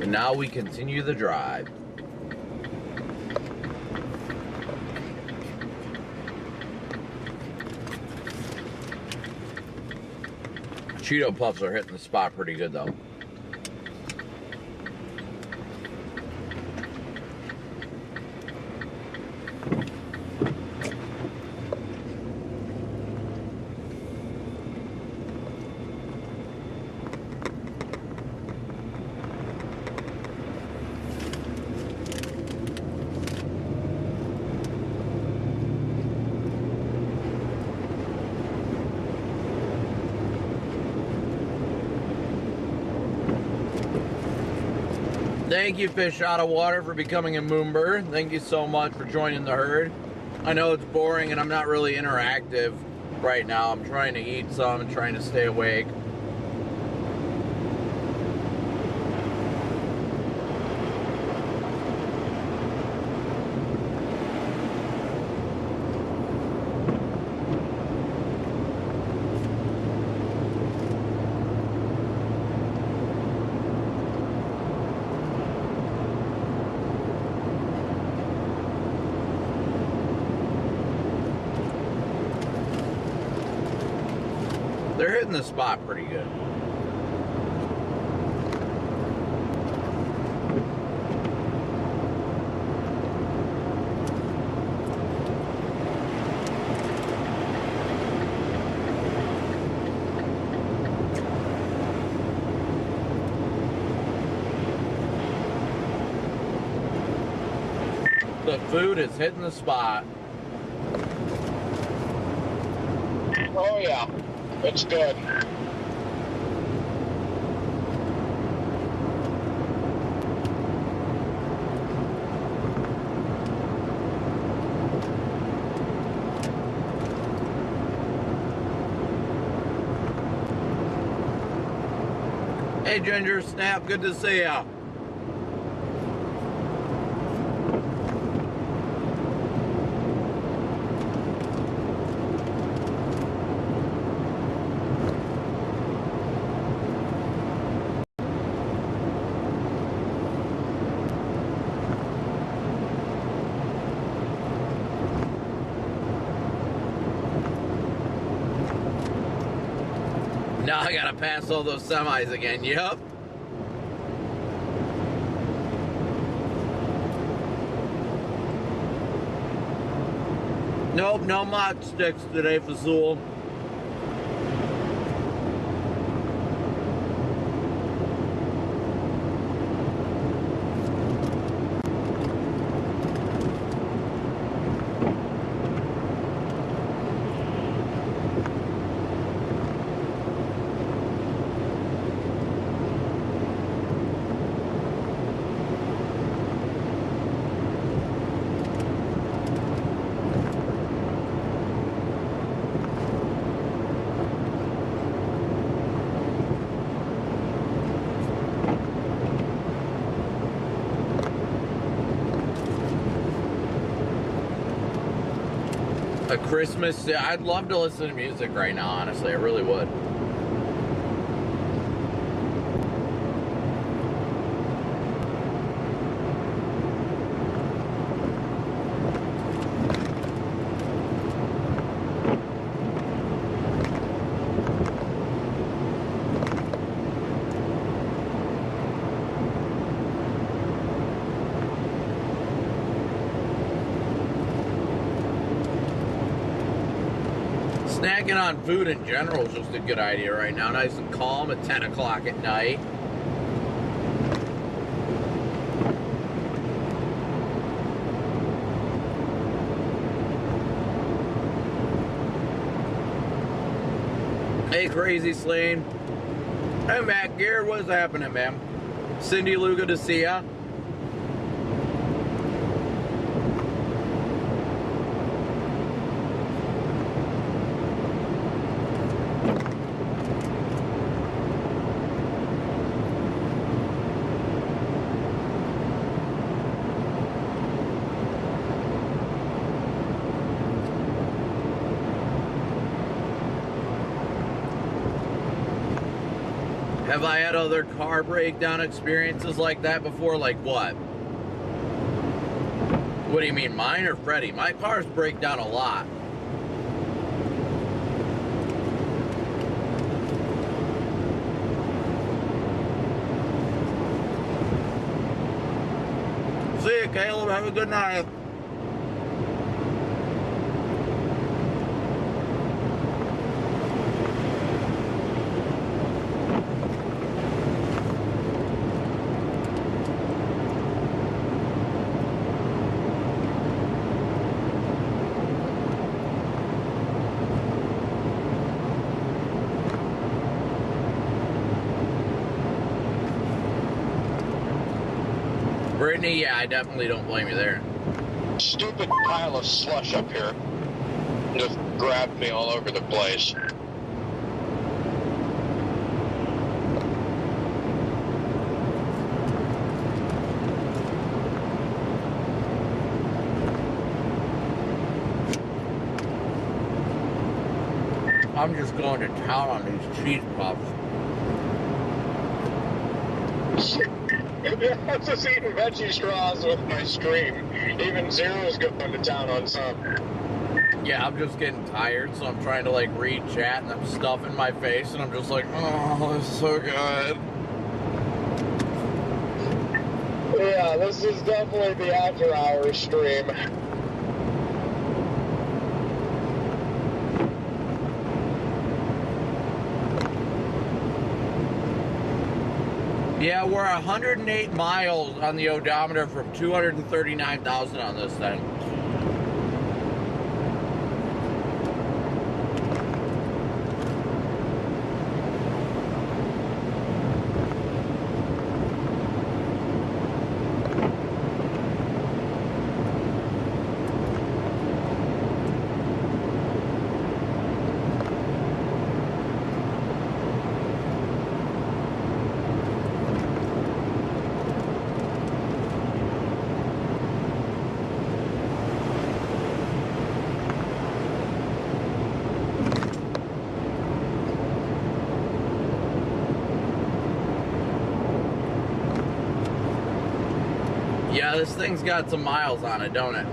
[SPEAKER 1] And now we continue the drive. Cheeto Puffs are hitting the spot pretty good though. Thank you, Fish Out of Water, for becoming a Moomber. Thank you so much for joining the herd. I know it's boring and I'm not really interactive right now. I'm trying to eat some and trying to stay awake. They're hitting the spot pretty good. The food is hitting the spot.
[SPEAKER 6] Oh yeah, it's good.
[SPEAKER 1] Hey, Ginger Snap, good to see ya. Now I gotta pass all those semis again, yep. Nope, no mod sticks today, Fazool. A Christmas, I'd love to listen to music right now, honestly, I really would. Snacking on food in general is just a good idea right now. Nice and calm at 10 o'clock at night. Hey, Crazy Slane. Hey, Matt Gear, what's happening, man? Cindy Luga to see ya. Have I had other car breakdown experiences like that before? Like what? What do you mean, mine or Freddie? My cars break down a lot. See you, Caleb. Have a good night. Brittany, yeah, I definitely don't blame you there.
[SPEAKER 5] Stupid pile of slush up here just grabbed me all over the place.
[SPEAKER 1] I'm just going to town on these cheese puffs.
[SPEAKER 5] I'm just eating veggie straws with my stream. Even Zero's going to town on some.
[SPEAKER 1] Yeah, I'm just getting tired, so I'm trying to like read chat and I'm stuffing my face and I'm just like, oh, this is so good.
[SPEAKER 5] Yeah, this is definitely the after hours stream.
[SPEAKER 1] Yeah, we're 108 miles on the odometer from 239,000 on this thing. Yeah, this thing's got some miles on it, don't it?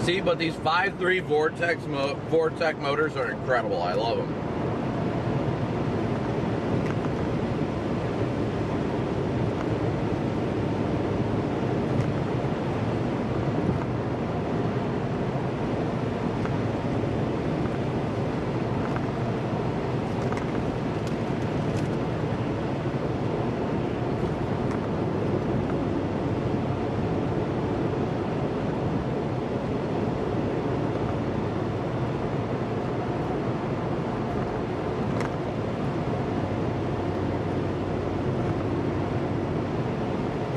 [SPEAKER 1] See, but these 5.3 Vortec motors are incredible. I love them.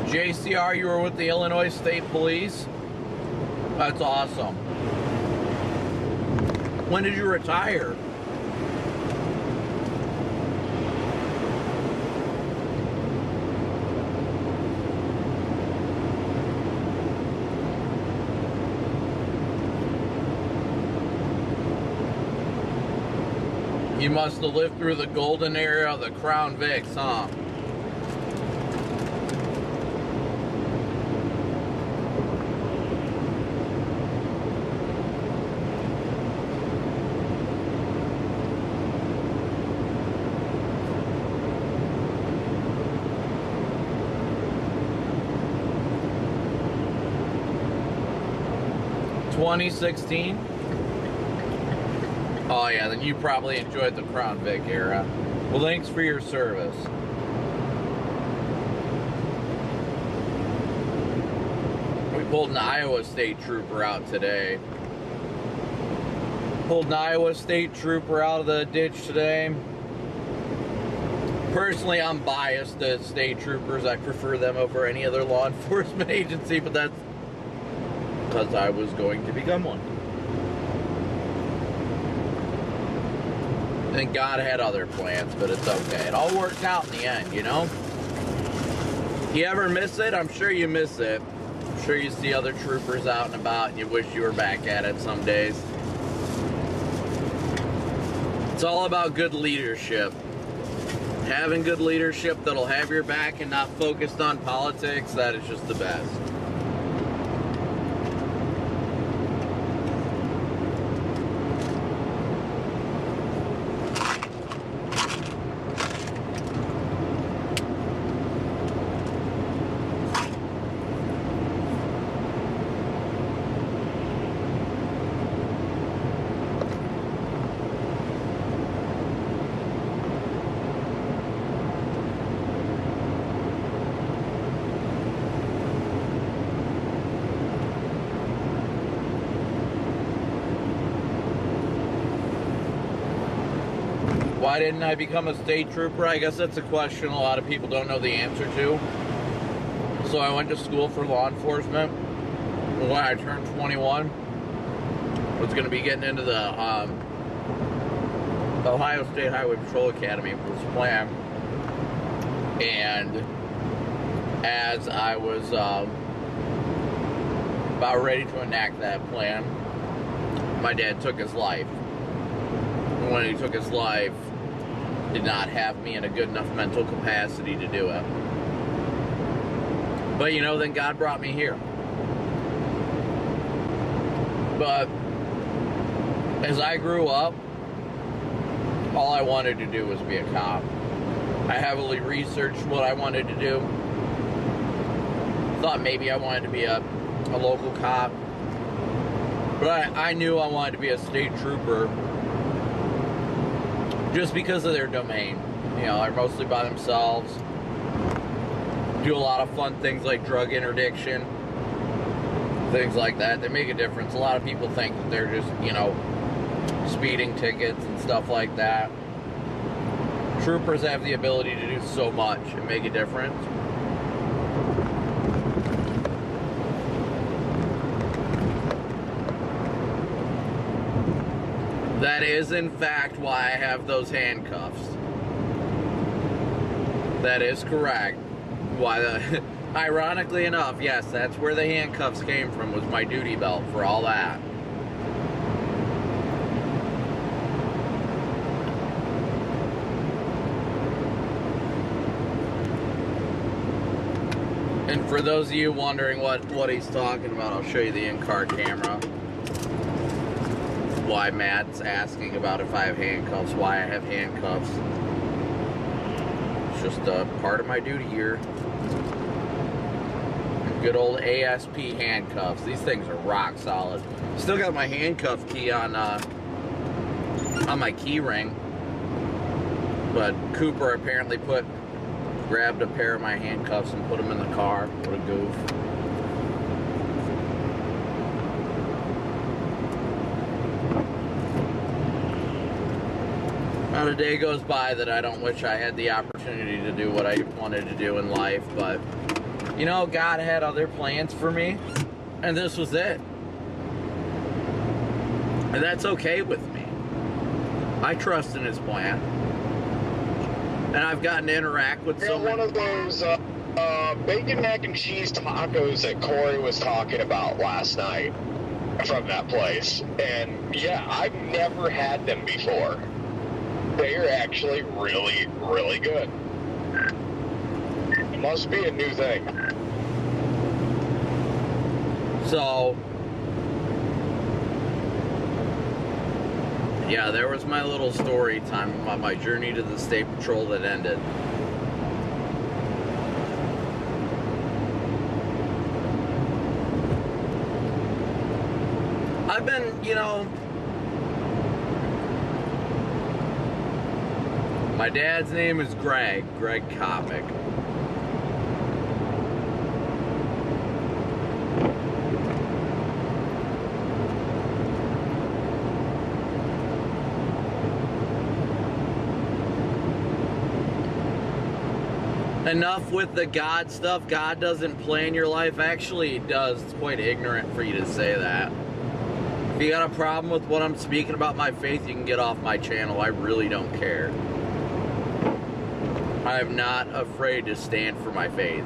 [SPEAKER 1] JCR, you were with the Illinois State Police? That's awesome. When did you retire? You must have lived through the golden era of the Crown Vics, huh? (2016). Oh yeah, then you probably enjoyed the Crown Vic era. Well, thanks for your service. We pulled an Iowa State trooper out today. Pulled an Iowa State trooper out of the ditch today. Personally, I'm biased to state troopers. I prefer them over any other law enforcement agency, but that's because I was going to become one. And God had other plans, but it's okay. It all worked out in the end, you know? You ever miss it? I'm sure you miss it. I'm sure you see other troopers out and about and you wish you were back at it some days. It's all about good leadership. Having good leadership that'll have your back and not focused on politics, that is just the best. Why didn't I become a state trooper? I guess that's a question a lot of people don't know the answer to. So I went to school for law enforcement. When I turned 21, I was going to be getting into the Ohio State Highway Patrol Academy was the plan. And as I was about ready to enact that plan, my dad took his life. And when he took his life, did not have me in a good enough mental capacity to do it. But you know, then God brought me here. But as I grew up, all I wanted to do was be a cop. I heavily researched what I wanted to do. Thought maybe I wanted to be a local cop. But I knew I wanted to be a state trooper just because of their domain. You know, they're mostly by themselves. Do a lot of fun things like drug interdiction. Things like that. They make a difference. A lot of people think that they're just, you know, speeding tickets and stuff like that. Troopers have the ability to do so much and make a difference. That is, in fact, why I have those handcuffs. That is correct. Why the... Ironically enough, yes, that's where the handcuffs came from, was my duty belt for all that. And for those of you wondering what he's talking about, I'll show you the in-car camera. Why Matt's asking about if I have handcuffs, why I have handcuffs. It's just a part of my duty here. Good old ASP handcuffs. These things are rock solid. Still got my handcuff key on my key ring. But Cooper apparently grabbed a pair of my handcuffs and put them in the car. What a goof. Not a day goes by that I don't wish I had the opportunity to do what I wanted to do in life, but you know, God had other plans for me, and this was it. And that's okay with me. I trust in His plan. And I've gotten to interact with so many...
[SPEAKER 6] one of those bacon mac and cheese tacos that Corey was talking about last night from that place. And yeah, I've never had them before. They are actually really, really good. It must be a new thing.
[SPEAKER 1] So, yeah, there was my little story time about my journey to the State Patrol that ended. I've been, you know, my dad's name is Greg Copic. Enough with the God stuff. God doesn't plan your life. Actually, He does. It's quite ignorant for you to say that. If you got a problem with what I'm speaking about my faith, you can get off my channel. I really don't care. I am not afraid to stand for my faith.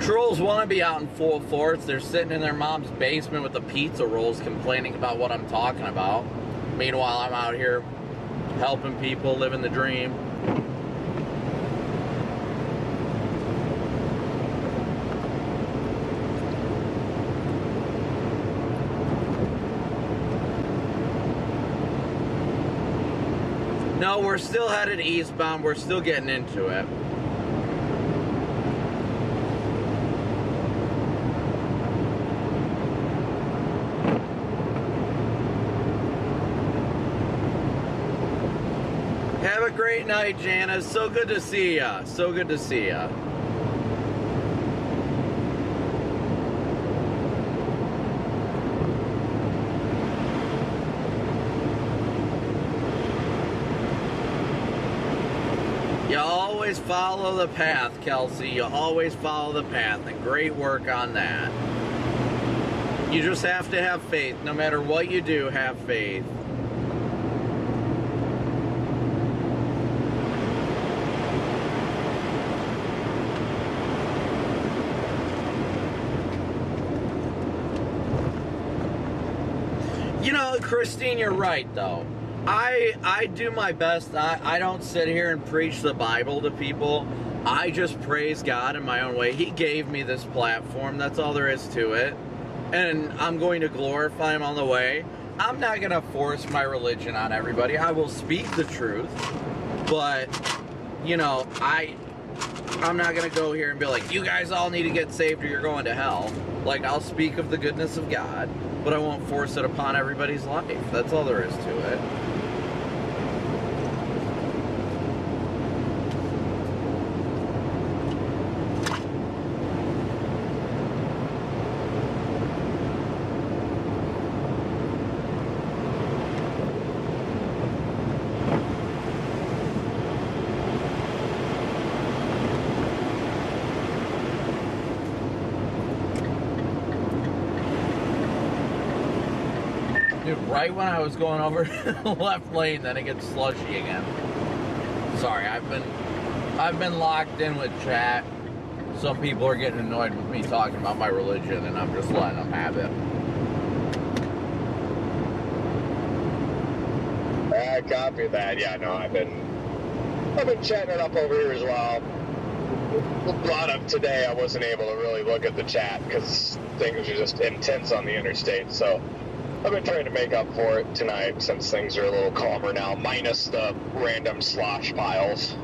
[SPEAKER 1] Trolls want to be out in full force. They're sitting in their mom's basement with the pizza rolls complaining about what I'm talking about. Meanwhile, I'm out here helping people, living the dream. No, we're still headed eastbound. We're still getting into it. Have a great night, Janice. So good to see ya. So good to see ya. always follow the path, Kelsey. You always follow the path, and great work on that. You just have to have faith. No matter what you do, have faith. You know, Christine, you're right, though. I do my best. I don't sit here and preach the Bible to people. I just praise God in my own way. He gave me this platform. That's all there is to it. And I'm going to glorify Him on the way. I'm not going to force my religion on everybody. I will speak the truth. But, you know, I'm not going to go here and be like, you guys all need to get saved or you're going to hell. Like, I'll speak of the goodness of God, but I won't force it upon everybody's life. That's all there is to it. Dude, right when I was going over the left lane, then it gets slushy again. Sorry, I've been locked in with chat. Some people are getting annoyed with me talking about my religion, and I'm just letting them have it.
[SPEAKER 5] I copy that. Yeah, no, I've been chatting it up over here as well. A lot of today, I wasn't able to really look at the chat because things are just intense on the interstate. So I've been trying to make up for it tonight since things are a little calmer now, minus the random slosh piles.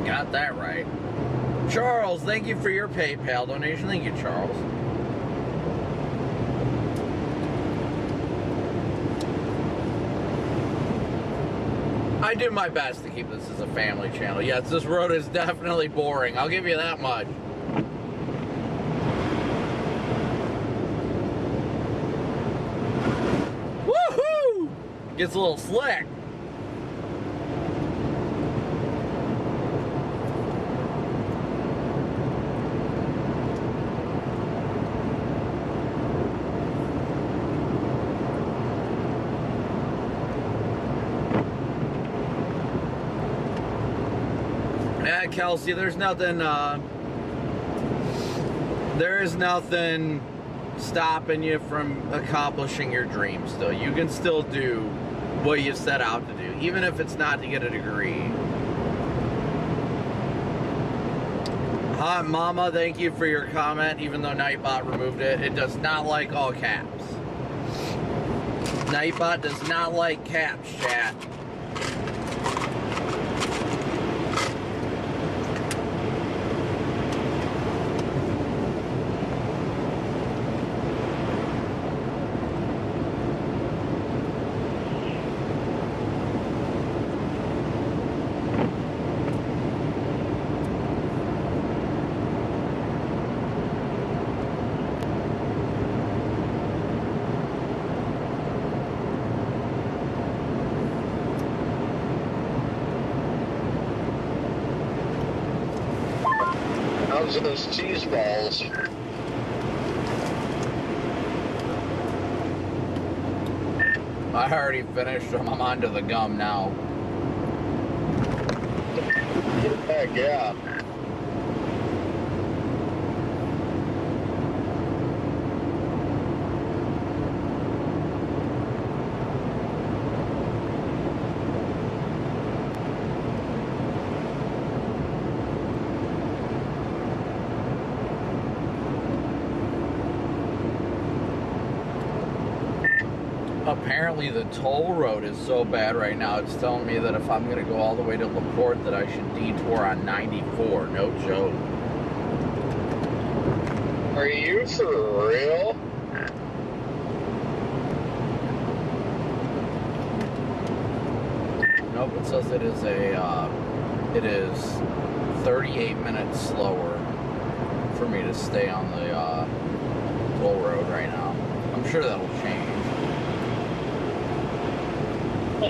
[SPEAKER 1] Got that right. Charles, thank you for your PayPal donation. Thank you, Charles. I do my best to keep this as a family channel. Yes, this road is definitely boring. I'll give you that much. Woohoo! Gets a little slick. Yeah, Kelsey, there is nothing stopping you from accomplishing your dreams still. You can still do what you set out to do, even if it's not to get a degree. Hi, Mama, thank you for your comment, even though Nightbot removed it. It does not like all caps. Nightbot does not like caps, chat.
[SPEAKER 5] How's those cheese balls?
[SPEAKER 1] I already finished them. I'm onto the gum now.
[SPEAKER 5] Heck yeah.
[SPEAKER 1] Apparently the toll road is so bad right now, it's telling me that if I'm going to go all the way to LaPorte that I should detour on 94. No joke.
[SPEAKER 5] Are you for real?
[SPEAKER 1] Nope, it says it is 38 minutes slower for me to stay on the toll road right now. I'm sure that'll change.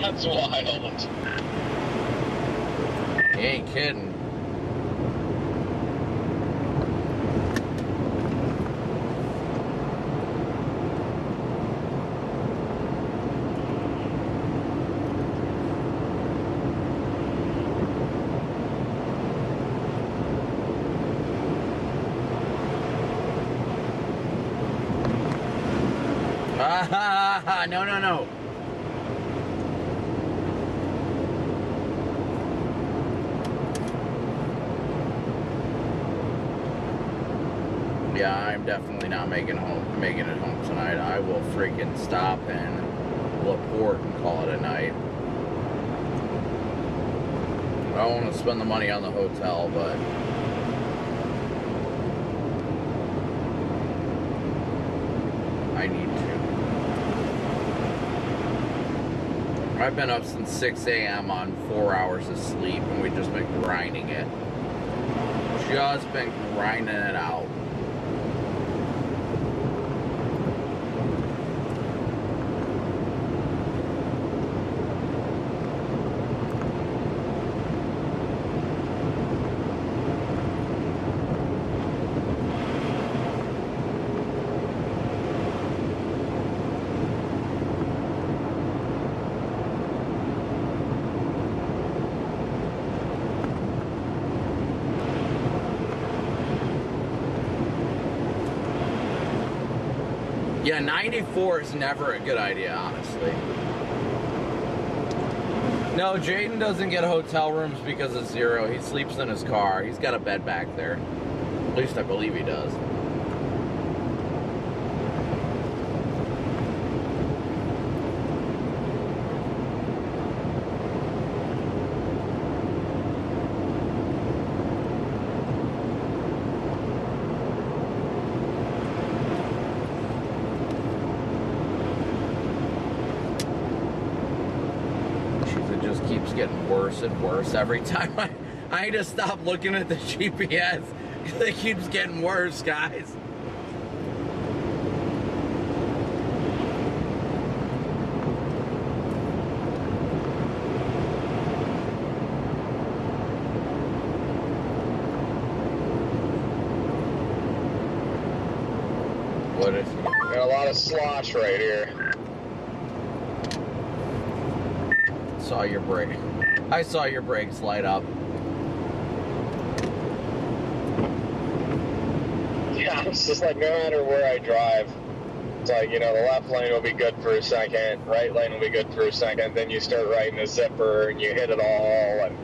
[SPEAKER 5] That's wild.
[SPEAKER 1] You ain't kidding. No, no, no. Yeah, I'm definitely not making it home tonight. I will freaking stop in LaPorte and call it a night. I don't want to spend the money on the hotel, but I need to. I've been up since 6 a.m. on 4 hours of sleep, and we've just been grinding it. Just been grinding it out. Yeah, 94 is never a good idea, honestly. No, Jaden doesn't get hotel rooms because of Zero. He sleeps in his car. He's got a bed back there. At least I believe he does. Getting worse and worse every time I just stop looking at the GPS. It keeps getting worse, guys. What is it?
[SPEAKER 5] Got a lot of slosh right here.
[SPEAKER 1] Saw your brake. I saw your brakes light up.
[SPEAKER 5] Yeah, it's just like no matter where I drive, it's like, you know, the left lane will be good for a second, right lane will be good for a second, then you start riding the zipper and you hit it all, and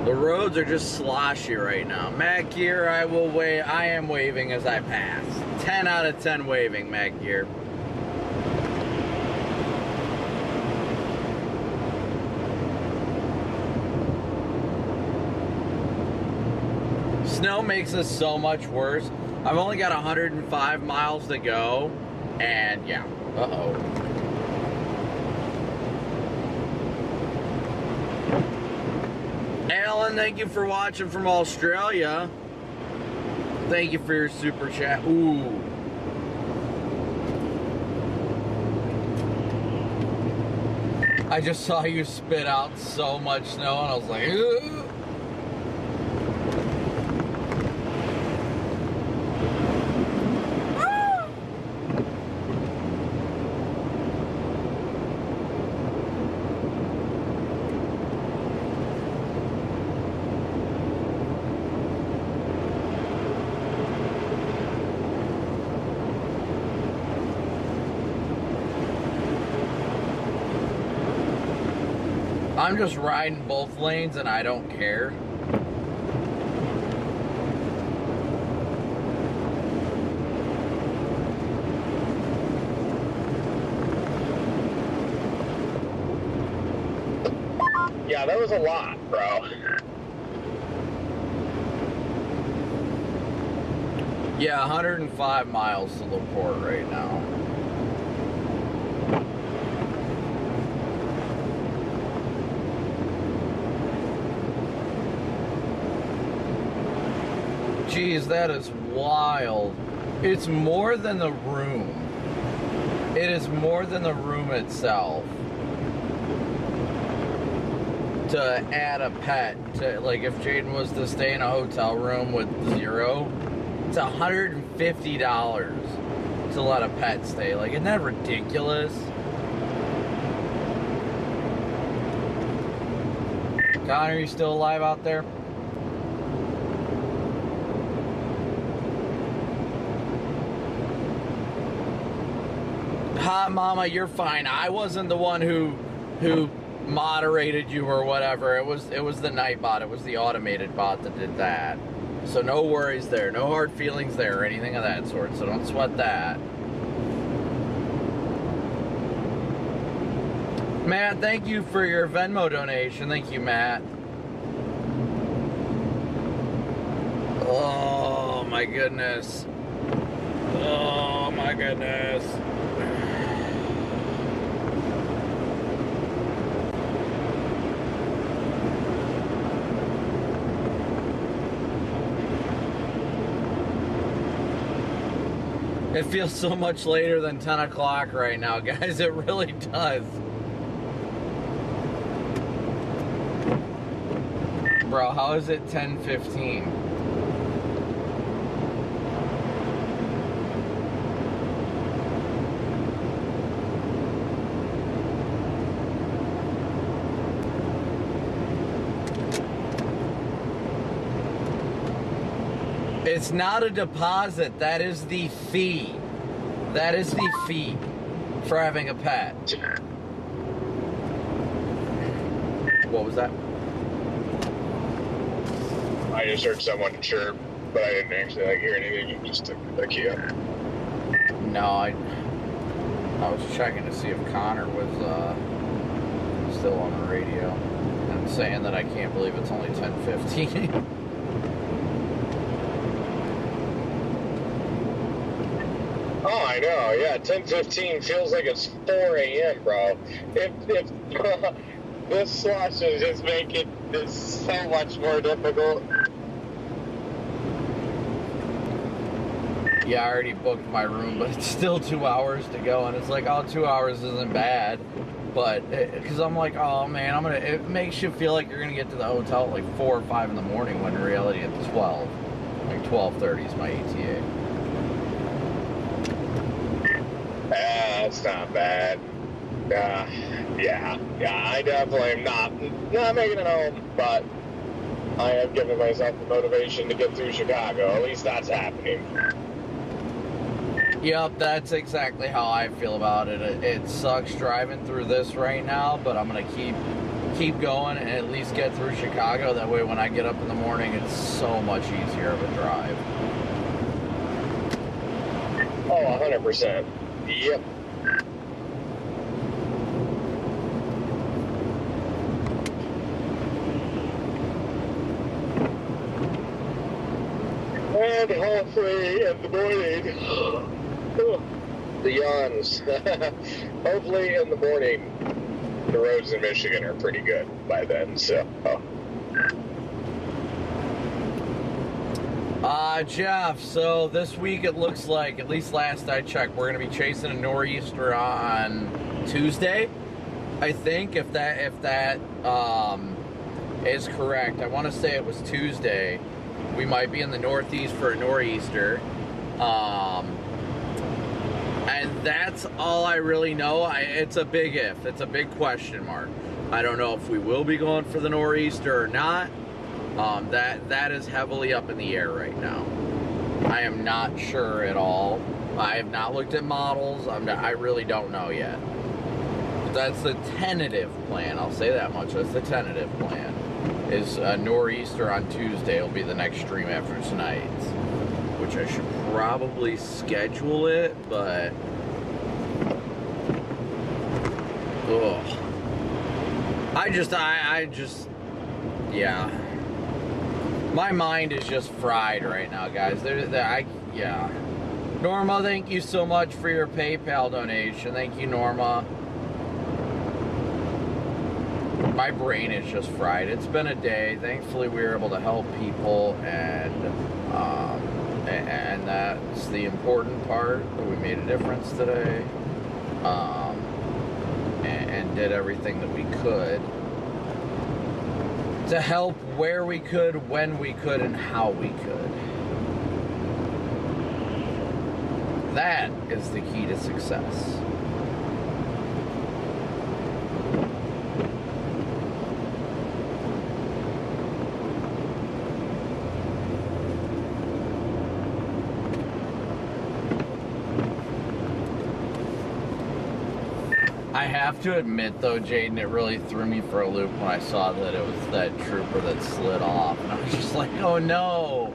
[SPEAKER 1] The roads are just sloshy right now. Mac Gear, I am waving as I pass. 10 out of 10 waving, Mac Gear. Snow makes this so much worse. I've only got 105 miles to go, and yeah, uh-oh. Alan, thank you for watching from Australia. Thank you for your super chat. Ooh. I just saw you spit out so much snow, and I was like, ooh. I'm just riding both lanes and I don't care.
[SPEAKER 5] Yeah, that was a lot, bro.
[SPEAKER 1] Yeah, 105 miles to LaPorte right now. Geez, that is wild. It's more than the room. It is more than the room itself. To add a pet, to, like if Jaden was to stay in a hotel room with 0, it's $150 to let a pet stay. Like, isn't that ridiculous? Connor, you still alive out there? Hot mama, you're fine. I wasn't the one who moderated you or whatever. It was the night bot. It was the automated bot that did that. So no worries there. No hard feelings there or anything of that sort. So don't sweat that. Matt, thank you for your Venmo donation. Thank you, Matt. Oh my goodness. Oh my goodness. It feels so much later than 10 o'clock right now, guys. It really does. Bro, how is it 10:15? It's not a deposit. That is the fee. That is the fee for having a pet. What was that?
[SPEAKER 5] I just heard someone chirp, but I didn't actually hear anything. You just took the key up.
[SPEAKER 1] No, I was checking to see if Connor was still on the radio and saying that I can't believe it's only 10:15.
[SPEAKER 5] Oh, I know. Yeah, 10:15 feels like it's 4 a.m., bro. If this slush is just making this so much more difficult.
[SPEAKER 1] Yeah, I already booked my room, but it's still 2 hours to go, and it's like, oh, 2 hours isn't bad, but because I'm like, oh man, it makes you feel like you're gonna get to the hotel at like 4 or 5 in the morning when in reality it's 12, like 12:30 is my ETA.
[SPEAKER 5] That's not bad. Yeah, I definitely am not making it home, but I am giving myself the motivation to get through Chicago. At least that's happening.
[SPEAKER 1] Yep, that's exactly how I feel about it. It sucks driving through this right now, but I'm gonna keep going and at least get through Chicago. That way when I get up in the morning, it's so much easier of a drive.
[SPEAKER 5] Oh, 100%. Yep. And hopefully in the morning, the yawns. Hopefully in the morning, the roads in Michigan are pretty good by then, so.
[SPEAKER 1] Jeff, so this week it looks like, at least last I checked, we're going to be chasing a nor'easter on Tuesday, I think, if that is correct. I want to say it was Tuesday. We might be in the Northeast for a nor'easter. And that's all I really know. It's a big if. It's a big question mark. I don't know if we will be going for the nor'easter or not. That is heavily up in the air right now. I am not sure at all. I have not looked at models. I really don't know yet. But that's the tentative plan. I'll say that much. That's the tentative plan. Is a nor'easter on Tuesday will be the next stream after tonight's, which I should probably schedule it, but ugh. I just, yeah. My mind is just fried right now, guys. Yeah. Norma, thank you so much for your PayPal donation. Thank you, Norma. My brain is just fried. It's been a day. Thankfully, we were able to help people, and that's the important part. That we made a difference today, and did everything that we could to help where we could, when we could, and how we could. That is the key to success. I have to admit, though, Jaden, it really threw me for a loop when I saw that it was that trooper that slid off. And I was just like, oh no!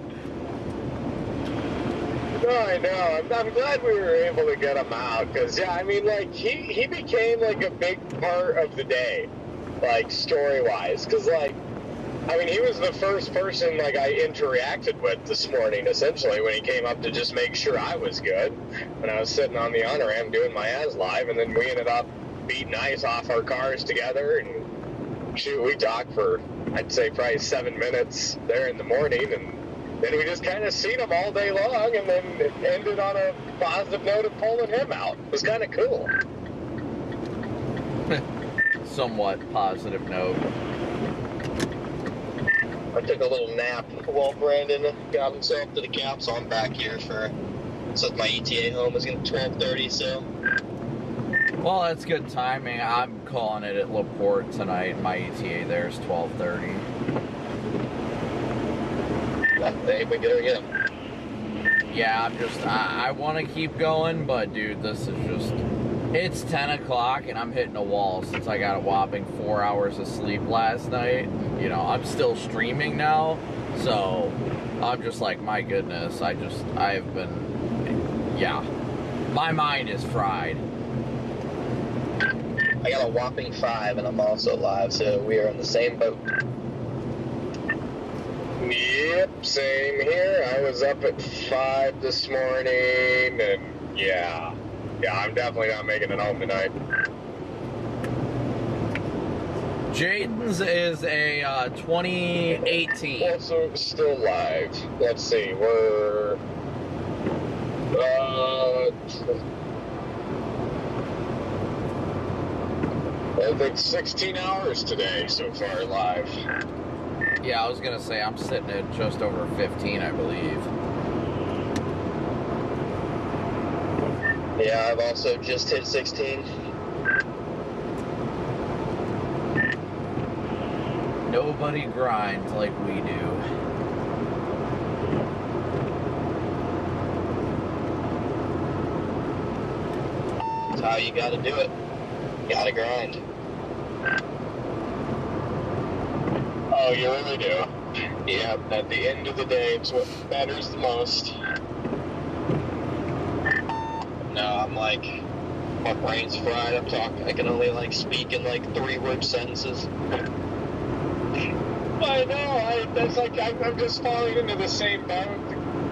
[SPEAKER 5] No, I know. I'm glad we were able to get him out. Because, yeah, I mean, like, he became, like, a big part of the day. Like, story-wise. Because, like, I mean, he was the first person, like, I interacted with this morning, essentially, when he came up to just make sure I was good. When I was sitting on the honor ramp doing my ads live, and then we ended up beating ice off our cars together, and shoot, we talked for, I'd say, probably 7 minutes there in the morning, and then we just kind of seen him all day long, and then it ended on a positive note of pulling him out. It was kind of cool.
[SPEAKER 1] Somewhat positive note.
[SPEAKER 5] I took a little nap while Brandon got himself to the cap, so I'm back here since my ETA home is going to 12:30, so.
[SPEAKER 1] Well, that's good timing. I'm calling it at LaPorte tonight. My ETA there is 12:30.
[SPEAKER 5] Hey, we get her again.
[SPEAKER 1] Yeah, I want to keep going, but dude, this is just, it's 10 o'clock and I'm hitting a wall since I got a whopping 4 hours of sleep last night. You know, I'm still streaming now, so I'm just like, my goodness, I've been, yeah, my mind is fried.
[SPEAKER 5] I got a whopping 5 and I'm also live, so we are in the same boat. Yep, same here. I was up at 5 this morning, and yeah, I'm definitely not making it home tonight.
[SPEAKER 1] Jaden's is a 2018.
[SPEAKER 5] Also still live. Let's see, we're I think 16 hours today so far live.
[SPEAKER 1] Yeah, I was gonna say I'm sitting at just over 15, I believe.
[SPEAKER 5] Yeah, I've also just hit 16.
[SPEAKER 1] Nobody grinds like we do.
[SPEAKER 5] That's how you gotta do it. You gotta grind. Oh, you really do. Yeah, at the end of the day, it's what matters the most. No, I'm like, my brain's fried. I can only like speak in like 3-word sentences. I know, that's like, I'm just falling into the same boat.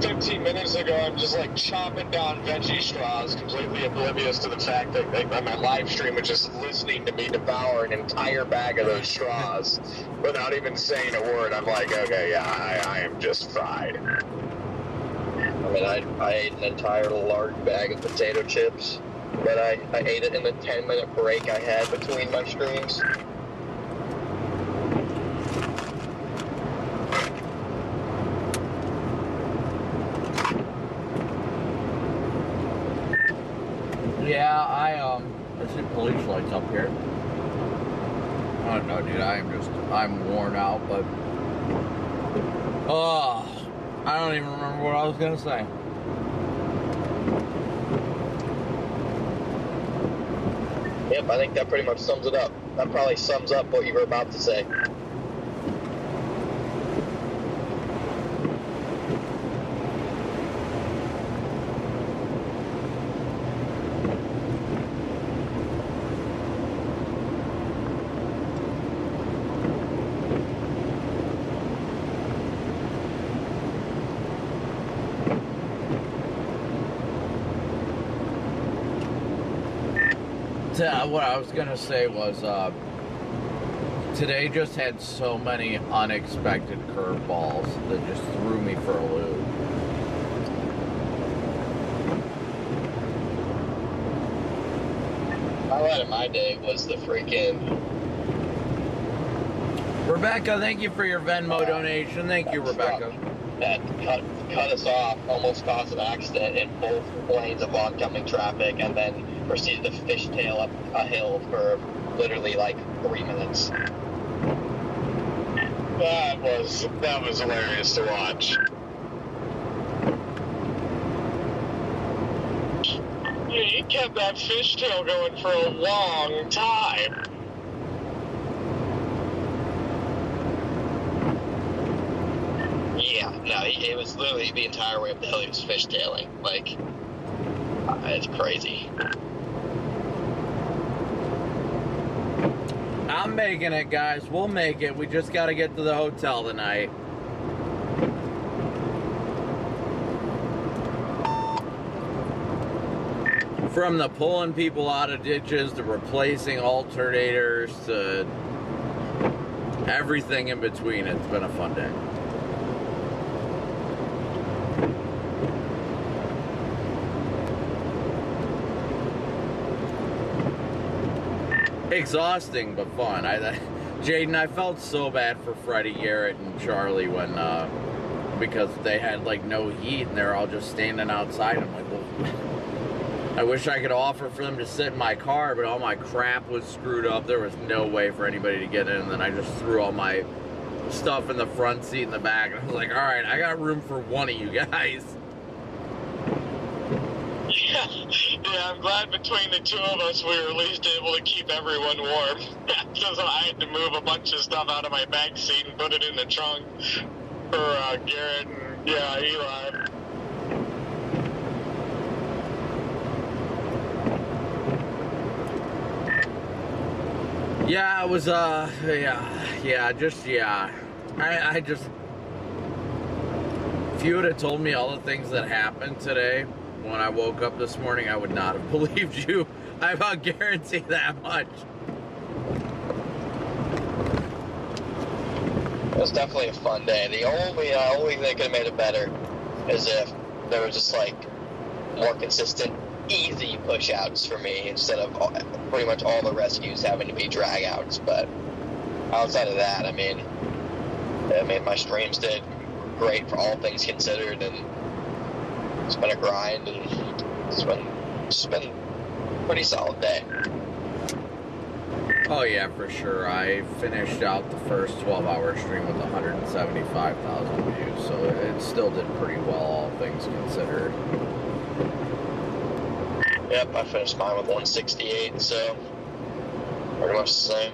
[SPEAKER 5] 15 minutes ago, I'm just like chomping down veggie straws, completely oblivious to the fact that like, my live stream was just listening to me devour an entire bag of those straws without even saying a word. I'm like, okay, yeah, I am just fried. I mean, I ate an entire large bag of potato chips, but I ate it in the 10-minute break I had between my streams.
[SPEAKER 1] Yeah, I see police lights up here. I don't know, dude. I'm worn out, but I don't even remember what I was gonna say.
[SPEAKER 5] Yep, I think that pretty much sums it up. That probably sums up what you were about to say.
[SPEAKER 1] What I was gonna say was, today just had so many unexpected curveballs that just threw me for a loop.
[SPEAKER 5] Highlight of my day was the freaking
[SPEAKER 1] Rebecca, thank you for your Venmo donation. Thank you, Rebecca.
[SPEAKER 5] that cut us off, almost caused an accident in both lanes of oncoming traffic, and then proceeded to fishtail up a hill for literally like 3 minutes.
[SPEAKER 6] That was hilarious to watch. Yeah, he kept that fishtail going for a long time.
[SPEAKER 5] Yeah, no, it was literally the entire way up the hill he was fishtailing. Like, it's crazy.
[SPEAKER 1] I'm making it, guys. We'll make it. We just got to get to the hotel tonight. From the pulling people out of ditches to replacing alternators to everything in between, it's been a fun day. Exhausting, but fun. Jaden, I felt so bad for Freddie, Garrett, and Charlie when, because they had like no heat and they're all just standing outside. I'm like, well, I wish I could offer for them to sit in my car, but all my crap was screwed up. There was no way for anybody to get in, and then I just threw all my stuff in the front seat in the back. And I was like, all right, I got room for one of you guys.
[SPEAKER 6] Yeah, I'm glad between the two of us we were at least able to keep everyone warm. Because I had to move a bunch of stuff out of my back seat and put it in the trunk for Garrett and Eli.
[SPEAKER 1] Yeah, it was, I just, if you would have told me all the things that happened today when I woke up this morning, I would not have believed you. I about guarantee that much.
[SPEAKER 5] It was definitely a fun day. The only thing that could have made it better is if there was just like more consistent, easy push-outs for me instead of pretty much all the rescues having to be drag-outs. But outside of that, I mean, my streams did great for all things considered, and it's been a grind, and it's been a pretty solid day.
[SPEAKER 1] Oh yeah, for sure. I finished out the first 12-hour stream with 175,000 views, so it still did pretty well, all things considered.
[SPEAKER 5] Yep, I finished mine with 168, so pretty much the same.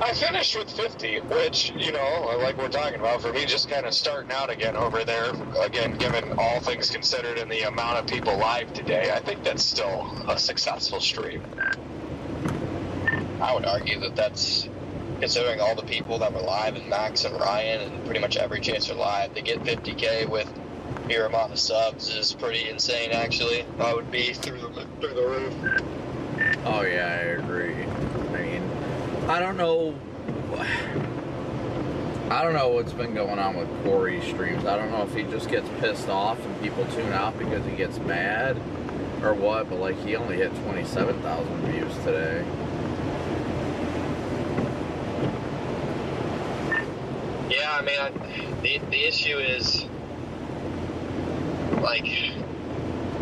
[SPEAKER 6] I finished with 50, which, like we're talking about, for me just kind of starting out again over there, again, given all things considered and the amount of people live today, I think that's still a successful stream.
[SPEAKER 5] I would argue that that's, considering all the people that were live, and Max and Ryan and pretty much every chaser live, to get 50K with your amount of subs is pretty insane, actually. I would be through the roof.
[SPEAKER 1] Oh yeah, I agree. I mean, I don't know what's been going on with Corey's streams. I don't know if he just gets pissed off and people tune out because he gets mad or what, but like he only hit 27,000 views today.
[SPEAKER 5] Yeah, I mean, the issue is, like,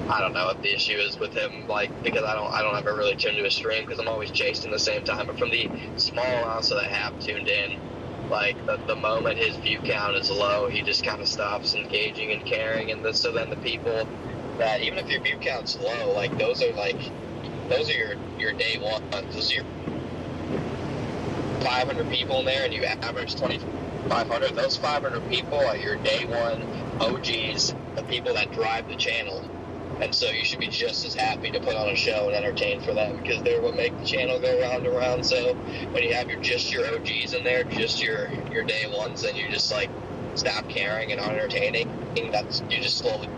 [SPEAKER 5] I don't know what the issue is with him, like, because I don't ever really tune to his stream because I'm always chasing the same time. But from the small amounts that I have tuned in, like, the moment his view count is low, he just kind of stops engaging and caring. And so then the people that, even if your view count's low, like, those are your day ones. Those are your 500 people in there, and you average 2,500. Those 500 people are your day one OGs, the people that drive the channel. And so you should be just as happy to put on a show and entertain for them, because they're what make the channel go round and round. So when you have your OGs in there, just your day ones, and you just like stop caring and aren't entertaining, you just slowly,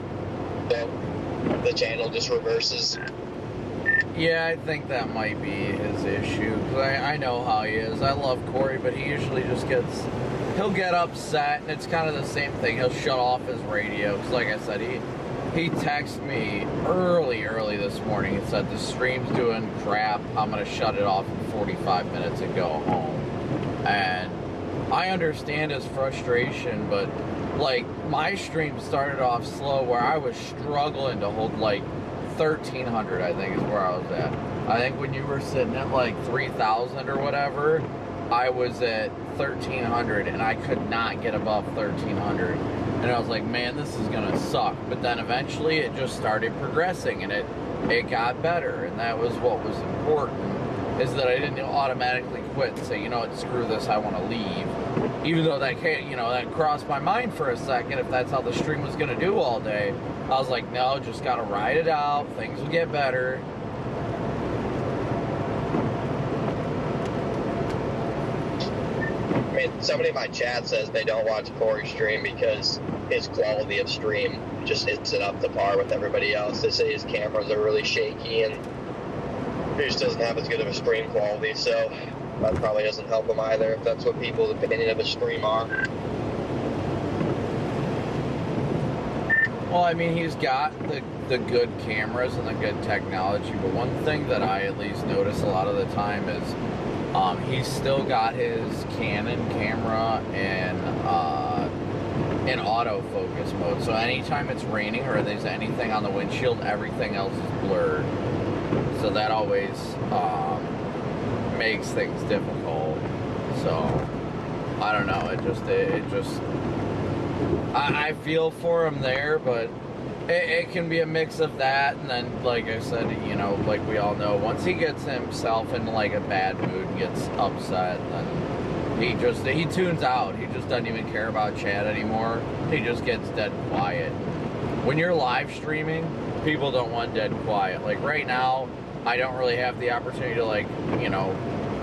[SPEAKER 5] the channel just reverses.
[SPEAKER 1] Yeah, I think that might be his issue. 'Cause I know how he is. I love Corey, but he usually just he'll get upset, and it's kind of the same thing. He'll shut off his radio. Because like I said, he texted me early this morning and said, the stream's doing crap. I'm going to shut it off in 45 minutes and go home. And I understand his frustration, but like my stream started off slow where I was struggling to hold like 1,300, I think is where I was at. I think when you were sitting at like 3,000 or whatever, I was at 1,300 and I could not get above 1,300. And I was like, man, this is gonna suck. But then eventually it just started progressing and it got better. And that was what was important, is that I didn't automatically quit and say, you know what, screw this, I want to leave. Even though that can't, you know, that crossed my mind for a second if that's how the stream was gonna do all day. I was like, no, just gotta ride it out, things will get better.
[SPEAKER 5] I mean, somebody in my chat says they don't watch Corey stream because his quality of stream just isn't up to par with everybody else. They say his cameras are really shaky and he just doesn't have as good of a stream quality, so that probably doesn't help him either, if that's what people's opinion of his stream are.
[SPEAKER 1] Well, I mean, he's got the good cameras and the good technology, but one thing that I at least notice a lot of the time is he's still got his Canon camera in autofocus mode. So anytime it's raining or there's anything on the windshield, everything else is blurred. So that always makes things difficult. So I don't know. I feel for him there, but it can be a mix of that, and then, like I said, you know, like we all know, once he gets himself in like a bad mood and gets upset, then he tunes out. He just doesn't even care about chat anymore. He just gets dead quiet. When you're live streaming, people don't want dead quiet. Like right now, I don't really have the opportunity to, like, you know,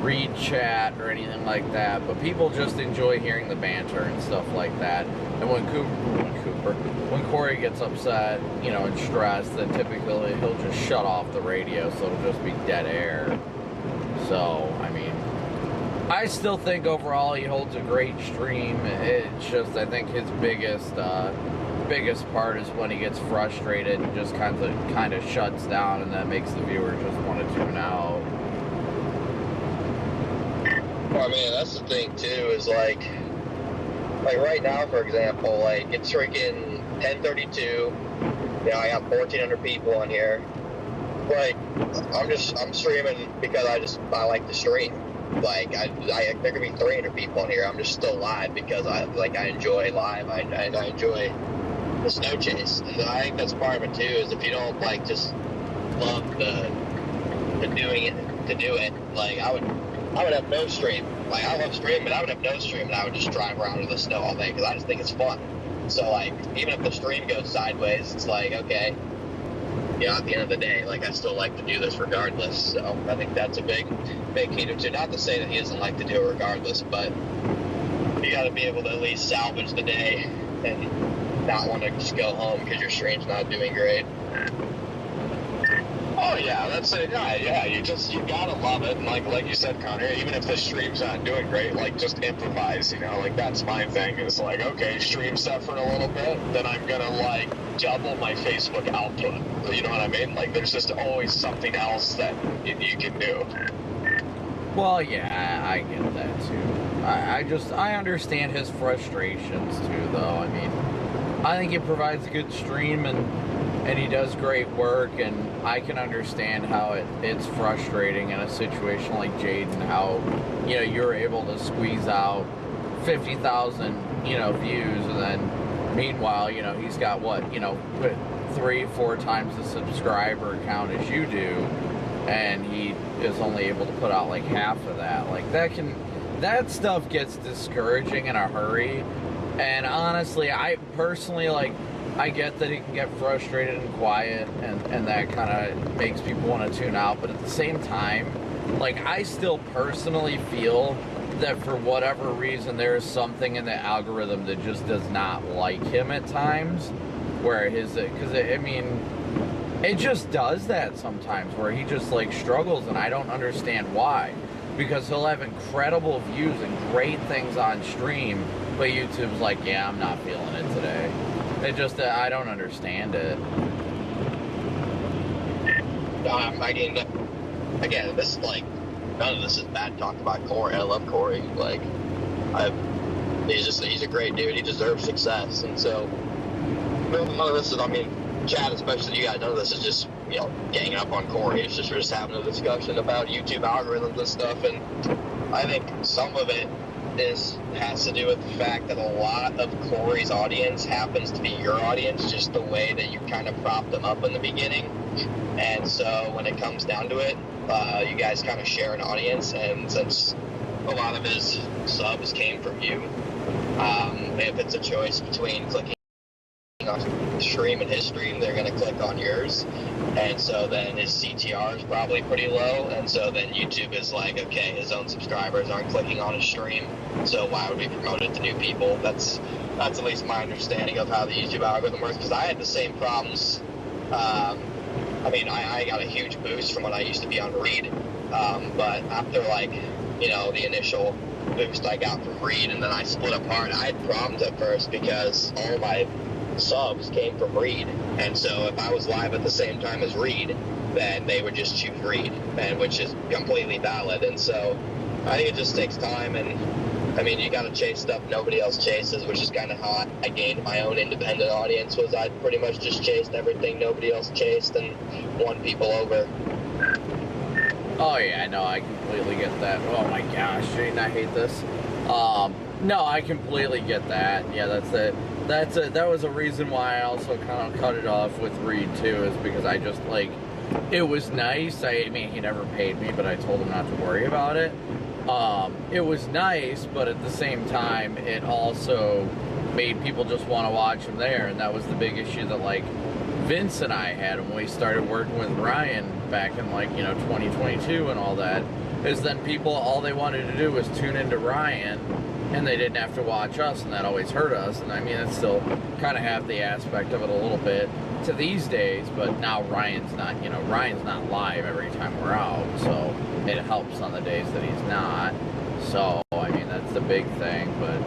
[SPEAKER 1] read chat or anything like that, but people just enjoy hearing the banter and stuff like that. And when Corey gets upset, you know, and stressed, then typically he'll just shut off the radio, so it'll just be dead air. So, I mean, I still think overall he holds a great stream. It's just, I think his biggest part is when he gets frustrated and just kind of shuts down, and that makes the viewer just want to tune out.
[SPEAKER 5] Well, I mean, that's the thing too, is like right now, for example, like it's freaking 10:32. You know, I got 1,400 people on here. Like, I'm streaming because I like to stream. Like, there could be 300 people on here. I'm just still live because I enjoy live. I enjoy the snow chase, and I think that's part of it too. Is if you don't like just love the doing it to do it, like I would have no stream. Like, I love stream, but I would have no stream, and I would just drive around in the snow all day because I just think it's fun. So, like, even if the stream goes sideways, it's like, okay, you know, at the end of the day, like, I still like to do this regardless. So I think that's a big key to it. Not to say that he doesn't like to do it regardless, but you got to be able to at least salvage the day and not want to just go home because your stream's not doing great.
[SPEAKER 6] Oh yeah, that's it. Yeah. You gotta love it, and like you said, Connor, even if the stream's not doing great, like just improvise. You know, like that's my thing. Is like, okay, stream suffering a little bit, then I'm gonna like double my Facebook output. You know what I mean? Like, there's just always something else that you can do.
[SPEAKER 1] Well, yeah, I get that too. I understand his frustrations too, though. I mean, I think he provides a good stream and he does great work, and I can understand how it's frustrating in a situation like Jaden, how, you know, you're able to squeeze out 50,000, you know, views, and then meanwhile, you know, he's got what, you know, 3-4 times the subscriber count as you do, and he is only able to put out like half of that. Like, that stuff gets discouraging in a hurry. And honestly, I personally, like, I get that he can get frustrated and quiet, and that kind of makes people want to tune out. But at the same time, like, I still personally feel that for whatever reason, there is something in the algorithm that just does not like him at times. Where because I mean, It just does that sometimes where he just like struggles, and I don't understand why. Because he'll have incredible views and great things on stream, but YouTube's like, yeah, I'm not feeling it today. It just, I don't understand it.
[SPEAKER 5] Again, this is like, none of this is bad talk about Corey. I love Corey. Like, he's a great dude. He deserves success. And so, none of this is, I mean, Chad, especially you guys, none of this is just, you know, ganging up on Corey. It's just we're just having a discussion about YouTube algorithms and stuff. And I think some of it has to do with the fact that a lot of Corey's audience happens to be your audience, just the way that you kind of propped them up in the beginning. And so when it comes down to it, you guys kind of share an audience, and since a lot of his subs came from you, if it's a choice between clicking on stream and his stream, they're going to click on yours. And so then his CTR is probably pretty low, and so then YouTube is like, okay, his own subscribers aren't clicking on his stream, so why would we promote it to new people? That's at least my understanding of how the YouTube algorithm works, because I had the same problems. I mean, I got a huge boost from when I used to be on Reed, but after, like, you know, the initial boost I got from Reed, and then I split apart, I had problems at first because all my subs came from Reed, and so if I was live at the same time as Reed, then they would just choose Reed, and which is completely valid. And so I think it just takes time, and I mean, you gotta chase stuff nobody else chases, which is kind of how I gained my own independent audience, was I pretty much just chased everything nobody else chased and won people over.
[SPEAKER 1] Oh yeah, no, I completely get that. Oh my gosh, Shane, I hate this. No, I completely get that. Yeah, that's it. That was a reason why I also kind of cut it off with Reed too, is because I just, like, it was nice. I mean, he never paid me, but I told him not to worry about it. It was nice, but at the same time, it also made people just want to watch him there, and that was the big issue that, like, Vince and I had when we started working with Ryan back in, like, you know, 2022 and all that, is then people, all they wanted to do was tune into Ryan, and they didn't have to watch us, and that always hurt us. And I mean, it's still kind of have the aspect of it a little bit to these days, but now Ryan's not, you know, Ryan's not live every time we're out, so it helps on the days that he's not. So, I mean, that's the big thing, but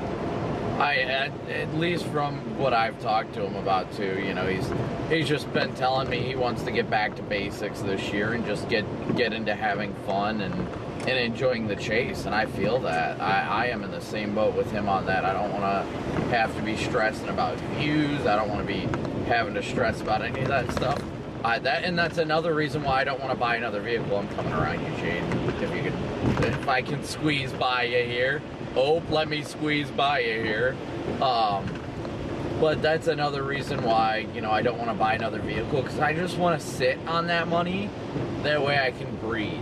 [SPEAKER 1] at least from what I've talked to him about too, you know, he's just been telling me he wants to get back to basics this year and just get into having fun and enjoying the chase, and I feel that. I am in the same boat with him on that. I don't want to have to be stressing about views. I don't want to be having to stress about any of that stuff. And that's another reason why I don't want to buy another vehicle. I'm coming around you, Jade. If I can squeeze by you here. Oh, let me squeeze by you here. But that's another reason why, you know, I don't want to buy another vehicle, because I just want to sit on that money. That way I can breathe.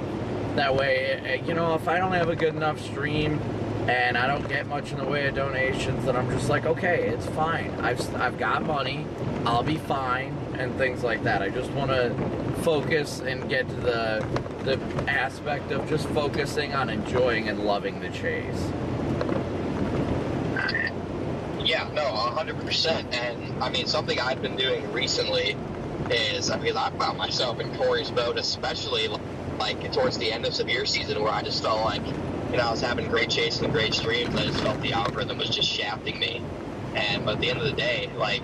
[SPEAKER 1] That way, you know, if I don't have a good enough stream and I don't get much in the way of donations, then I'm just like, okay, it's fine. I've got money. I'll be fine, and things like that. I just want to focus and get to the aspect of just focusing on enjoying and loving the chase.
[SPEAKER 5] Yeah, no, 100%. And I mean, something I've been doing recently is, because I found myself in Corey's boat, especially like towards the end of severe season, where I just felt like, you know, I was having great chases and great streams. I just felt the algorithm was just shafting me. But at the end of the day, like,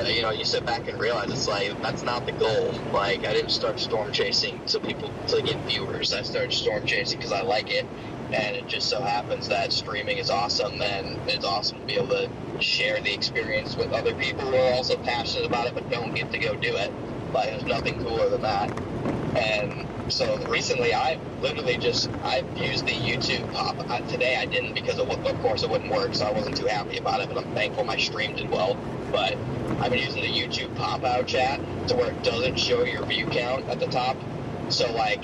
[SPEAKER 5] you know, you sit back and realize it's like, that's not the goal. Like, I didn't start storm chasing to get viewers. I started storm chasing because I like it. And it just so happens that streaming is awesome, and it's awesome to be able to share the experience with other people who are also passionate about it but don't get to go do it. Like, there's nothing cooler than that. And so recently I've used the YouTube pop. Today I didn't, because of course it wouldn't work, so I wasn't too happy about it, but I'm thankful my stream did well. But I've been using the YouTube pop-out chat to where it doesn't show your view count at the top. So, like,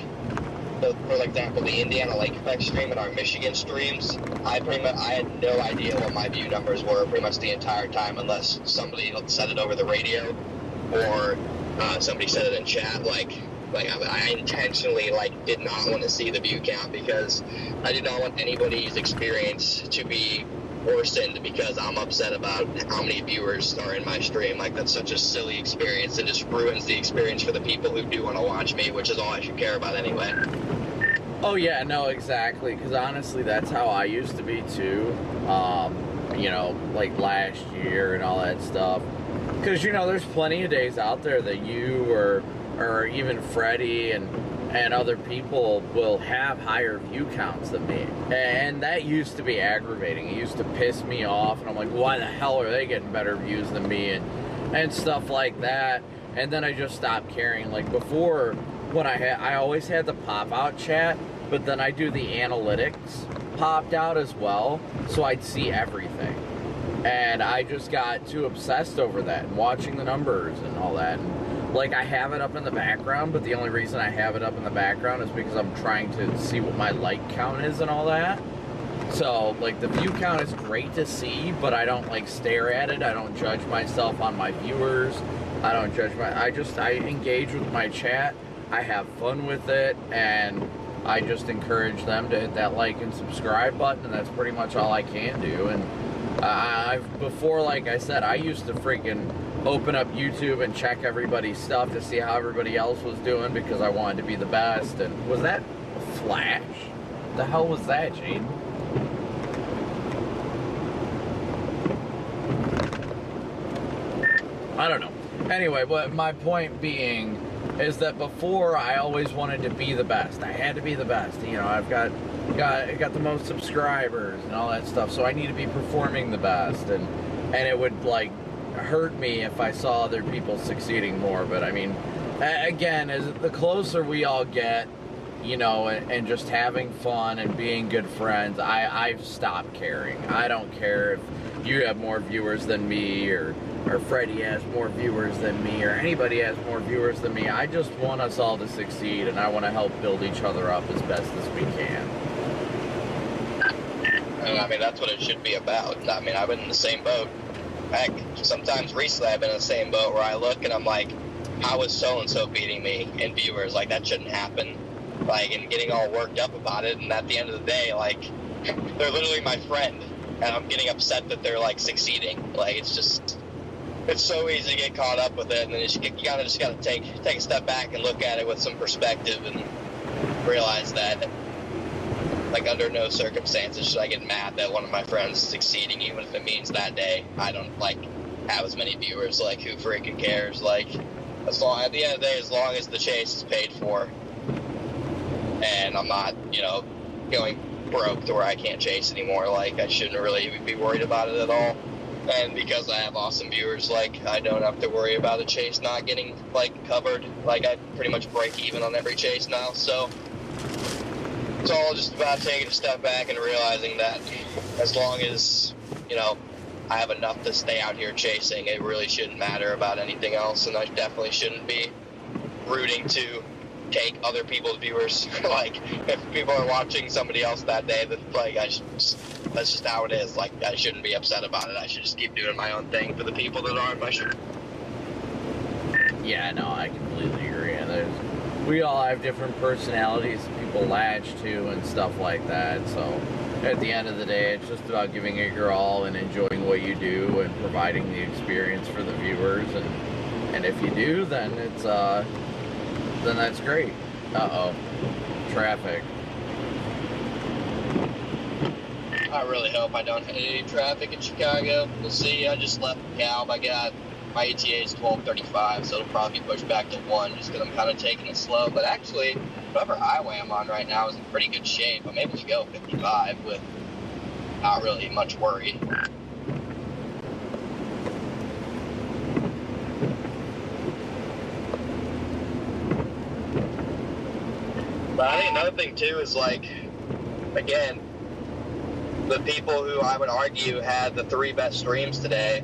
[SPEAKER 5] for example, the Indiana Lake Effect stream and our Michigan streams, I had no idea what my view numbers were pretty much the entire time, unless somebody said it over the radio or somebody said it in chat. Like I intentionally, like, did not want to see the view count, because I did not want anybody's experience to be worsened because I'm upset about how many viewers are in my stream. Like, that's such a silly experience. It just ruins the experience for the people who do want to watch me, which is all I should care about anyway.
[SPEAKER 1] Oh yeah, no, exactly. Because honestly, that's how I used to be too. You know, like last year and all that stuff. Because you know, there's plenty of days out there that you or even Freddie and other people will have higher view counts than me. And that used to be aggravating. It used to piss me off, and I'm like, why the hell are they getting better views than me, and stuff like that. And then I just stopped caring. Like before, when I always had the pop-out chat, but then I do the analytics popped out as well, so I'd see everything. And I just got too obsessed over that and watching the numbers and all that. And, like, I have it up in the background, but the only reason I have it up in the background is because I'm trying to see what my like count is and all that. So, like, the view count is great to see, but I don't, like, stare at it. I don't judge myself on my viewers. I don't judge I engage with my chat. I have fun with it, and I just encourage them to hit that like and subscribe button, and that's pretty much all I can do. And before, like I said, I used to freaking open up YouTube and check everybody's stuff to see how everybody else was doing because I wanted to be the best. And was that a flash? The hell was that, Jane? I don't know. Anyway, what my point being is that before I always wanted to be the best. I had to be the best. You know, I've got the most subscribers and all that stuff, so I need to be performing the best. And it would like hurt me if I saw other people succeeding more. But I mean, again, as the closer we all get, you know, and just having fun and being good friends, I've stopped caring. I don't care if you have more viewers than me, or Freddie has more viewers than me, or anybody has more viewers than me. I just want us all to succeed, and I want to help build each other up as best as we can.
[SPEAKER 5] And I mean, that's what it should be about. I mean, I've been in the same boat. Heck, sometimes recently I've been in the same boat where I look and I'm like, how is so-and-so beating me in viewers? Like, that shouldn't happen. Like, and getting all worked up about it, and at the end of the day, like, they're literally my friend, and I'm getting upset that they're, like, succeeding. Like, it's just, it's so easy to get caught up with it, and then you gotta take a step back and look at it with some perspective and realize that, like, under no circumstances should I get mad that one of my friends is succeeding, even if it means that day I don't, like, have as many viewers. Like, who freaking cares? Like, at the end of the day, as long as the chase is paid for, and I'm not, you know, going broke to where I can't chase anymore, like, I shouldn't really be worried about it at all. And because I have awesome viewers, like, I don't have to worry about a chase not getting, like, covered. Like, I pretty much break even on every chase now, so it's all just about taking a step back and realizing that as long as, you know, I have enough to stay out here chasing, it really shouldn't matter about anything else, and I definitely shouldn't be rooting to take other people's viewers. Like, if people are watching somebody else that day, that, like, that's just how it is. Like, I shouldn't be upset about it. I should just keep doing my own thing for the people that are in my show.
[SPEAKER 1] Yeah, no, I completely agree. And we all have different personalities people latch to and stuff like that. So at the end of the day, it's just about giving it your all and enjoying what you do and providing the experience for the viewers. And if you do, then it's then that's great. Uh-oh. Traffic.
[SPEAKER 5] I really hope I don't hit any traffic in Chicago. We'll see. I just left Calb. I got my ETA is 12:35, so it'll probably be pushed back to 1 just because I'm kind of taking it slow. But actually, whatever highway I'm on right now is in pretty good shape. I'm able to go 55 with not really much worry. But I think another thing, too, is, like, again, the people who I would argue had the 3 best streams today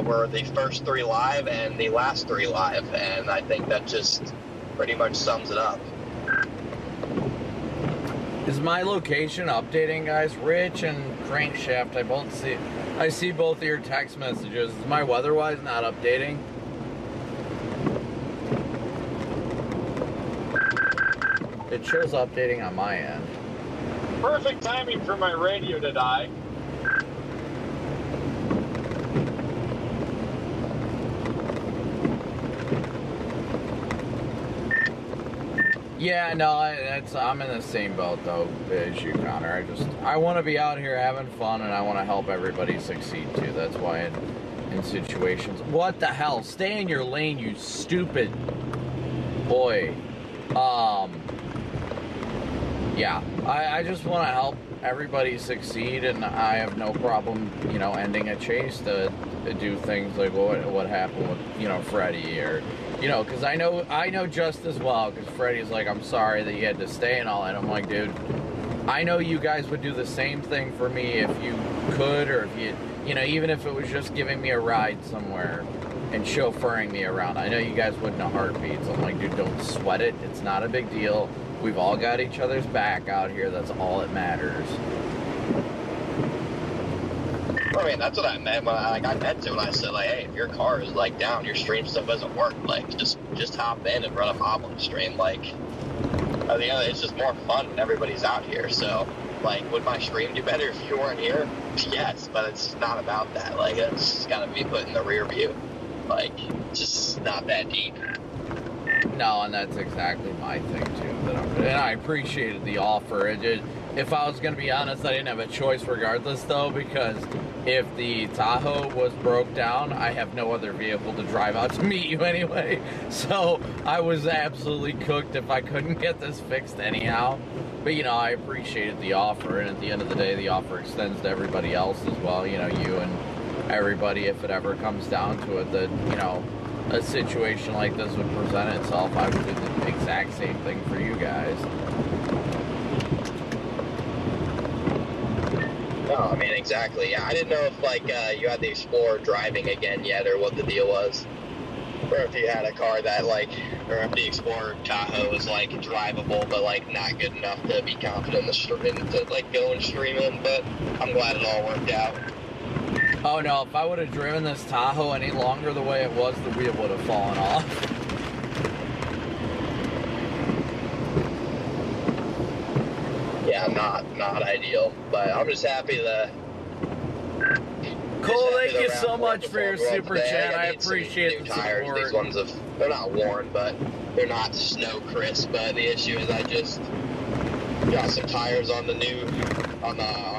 [SPEAKER 5] were the first 3 live and the last 3 live, and I think that just pretty much sums it up.
[SPEAKER 1] Is my location updating, guys? Rich and Crankshaft, I see both of your text messages. Is my weather-wise not updating? It shows updating on my end.
[SPEAKER 2] Perfect timing for my radio to die.
[SPEAKER 1] Yeah, no, I'm in the same boat though as you, Connor. I want to be out here having fun, and I want to help everybody succeed too. That's why in situations, what the hell? Stay in your lane, you stupid boy. Yeah, I just want to help everybody succeed, and I have no problem, you know, ending a chase to do things like what happened with, you know, Freddie, or, you know, because I know just as well, because Freddie's like, I'm sorry that you had to stay and all that. I'm like, dude, I know you guys would do the same thing for me if you could, or if you know, even if it was just giving me a ride somewhere and chauffeuring me around. I know you guys wouldn't a heartbeat. So I'm like, dude, don't sweat it. It's not a big deal. We've all got each other's back out here. That's all that matters.
[SPEAKER 5] I mean, that's what I meant when I meant to when I said, like, hey, if your car is, like, down, your stream stuff doesn't work, like, just hop in and run a pop on the stream. Like, at the end, it's just more fun when everybody's out here. So, like, would my stream do better if you weren't here? Yes, but it's not about that. Like, it's just got to be put in the rear view. Like, it's just not that deep.
[SPEAKER 1] No, and that's exactly my thing, too. And I appreciated the offer. If I was going to be honest, I didn't have a choice regardless, though, because if the Tahoe was broke down, I have no other vehicle to drive out to meet you anyway. So I was absolutely cooked if I couldn't get this fixed anyhow. But, you know, I appreciated the offer, and at the end of the day, the offer extends to everybody else as well. You know, you and everybody, if it ever comes down to it, that, you know, a situation like this would present itself, I would do the exact same thing for you guys.
[SPEAKER 5] No, I mean, exactly. Yeah, I didn't know if, like, you had the Explorer driving again yet, or what the deal was. Or if you had a car that, like, or if the Explorer Tahoe was, like, drivable, but, like, not good enough to be confident in the stream, to, like, go and stream in, but I'm glad it all worked out.
[SPEAKER 1] Oh no, if I would have driven this Tahoe any longer the way it was, the wheel would have fallen off.
[SPEAKER 5] Yeah, not ideal, but I'm just happy that...
[SPEAKER 1] Cole, thank you so much for your super chat. I appreciate the
[SPEAKER 5] tires.
[SPEAKER 1] support.
[SPEAKER 5] These ones they're not worn, but they're not snow crisp. But the issue is I just got some tires on the new on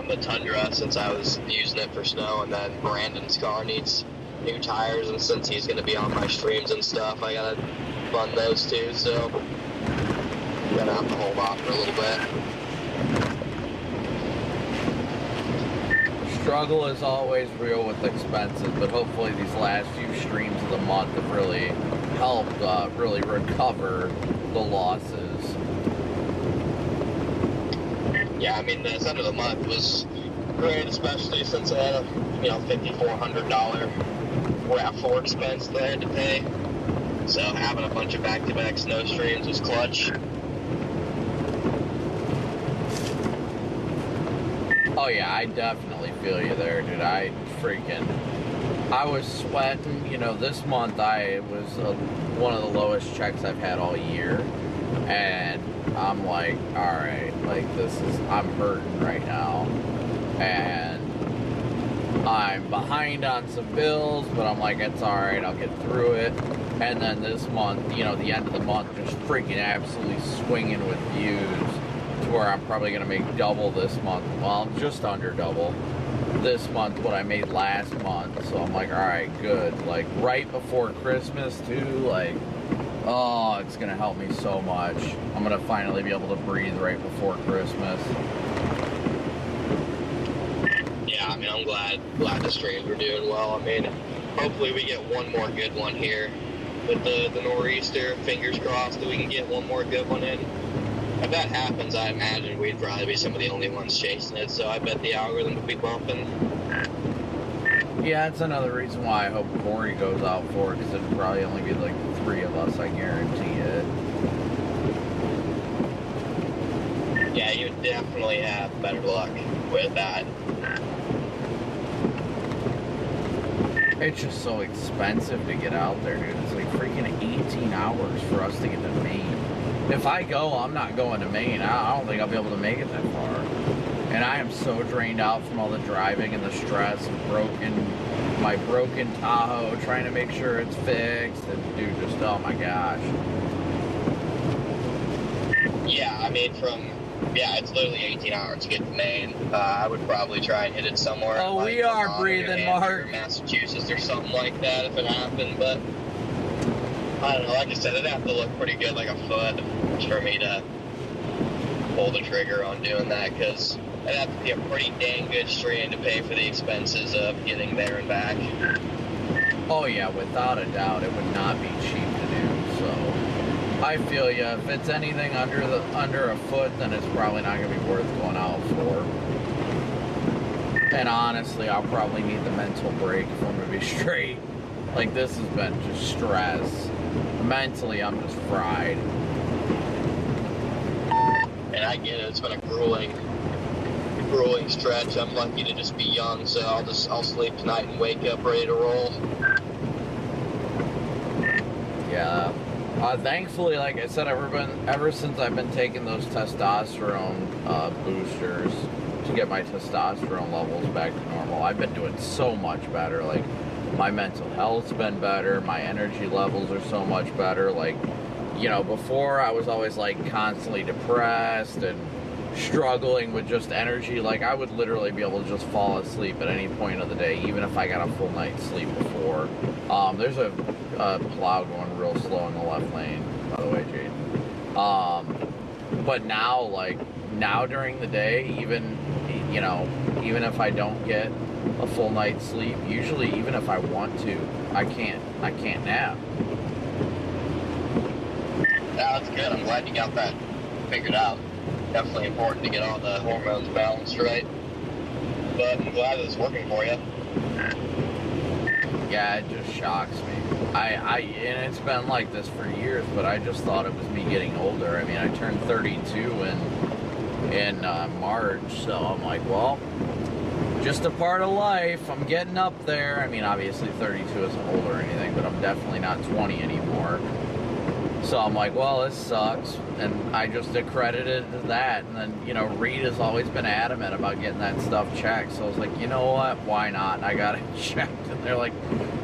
[SPEAKER 5] the Tundra since I was using it for snow, and then Brandon's car needs new tires, and since he's going to be on my streams and stuff, I gotta run those too. So I'm gonna have to hold off for a little bit.
[SPEAKER 1] Struggle is always real with expenses, but hopefully these last few streams of the month have really helped really recover the losses.
[SPEAKER 5] Yeah, I mean, this end of the month was great, especially since I had a $5,400 RAV4 expense that I had to pay. So having a bunch of back-to-back snow streams was clutch.
[SPEAKER 1] Oh yeah, I definitely feel you there, dude. I was sweating. You know, this month I was one of the lowest checks I've had all year, and I'm like, all right, like I'm hurting right now, and I'm behind on some bills, but I'm like, it's all right, I'll get through it. And then this month, you know, the end of the month, just freaking absolutely swinging with views, to where I'm probably going to make double this month. Well, just under double this month what I made last month. So I'm like, all right, good. Like right before Christmas too. Like, oh, it's going to help me so much. I'm going to finally be able to breathe right before Christmas.
[SPEAKER 5] Yeah, I mean, I'm glad the streams are doing well. I mean, hopefully we get one more good one here with the nor'easter. Fingers crossed that we can get one more good one in. If that happens, I imagine we'd probably be some of the only ones chasing it, so I bet the algorithm would be bumping.
[SPEAKER 1] Yeah, that's another reason why I hope Corey goes out for it, because it'd probably only be like 3 of us, I guarantee it.
[SPEAKER 5] Yeah, you definitely have better luck with that.
[SPEAKER 1] It's just so expensive to get out there, dude. It's like freaking 18 hours for us to get to Maine. If I go, I'm not going to Maine. I don't think I'll be able to make it that far. And I am so drained out from all the driving and the stress of my broken Tahoe, trying to make sure it's fixed. And dude, just, oh my gosh.
[SPEAKER 5] Yeah, I mean, it's literally 18 hours to get to Maine. I would probably try and hit it somewhere.
[SPEAKER 3] Oh,
[SPEAKER 5] in,
[SPEAKER 3] we are
[SPEAKER 5] Vermont
[SPEAKER 3] breathing,
[SPEAKER 5] New Hampshire,
[SPEAKER 3] Mark.
[SPEAKER 5] Massachusetts or something like that if it happened, but I don't know. Like I said, it'd have to look pretty good, like a foot, for me to pull the trigger on doing that, because it'd have to be a pretty dang good strain to pay for the expenses of getting there and back.
[SPEAKER 1] Oh yeah, without a doubt, it would not be cheap to do. So I feel you. If it's anything under a foot, then it's probably not going to be worth going out for. And honestly, I'll probably need the mental break if I'm going to be straight. Like, this has been just stress. Mentally, I'm just fried.
[SPEAKER 5] And I get it. It's been a grueling stretch. I'm lucky to just be young, so I'll sleep tonight and wake up ready to roll.
[SPEAKER 1] Yeah. Thankfully, like I said, ever since I've been taking those testosterone boosters to get my testosterone levels back to normal, I've been doing so much better. Like, my mental health's been better. My energy levels are so much better. Like, you know, before I was always like constantly depressed and struggling with just energy. Like, I would literally be able to just fall asleep at any point of the day, even if I got a full night's sleep before. There's a plow going real slow in the left lane, by the way, Jaden. But now during the day, even if I don't get a full night's sleep, usually even if I want to, I can't nap.
[SPEAKER 5] Yeah, that's good. I'm glad you got that figured out. Definitely important to get all the hormones balanced right. But I'm glad it's working for you.
[SPEAKER 1] Yeah, it just shocks me. And it's been like this for years, but I just thought it was me getting older. I mean, I turned 32 in March, so I'm like, well, just a part of life. I'm getting up there. I mean, obviously 32 isn't old or anything, but I'm definitely not 20 anymore. So I'm like, well, this sucks. And I just accredited that. And then, Reed has always been adamant about getting that stuff checked. So I was like, you know what? Why not? And I got it checked. And they're like,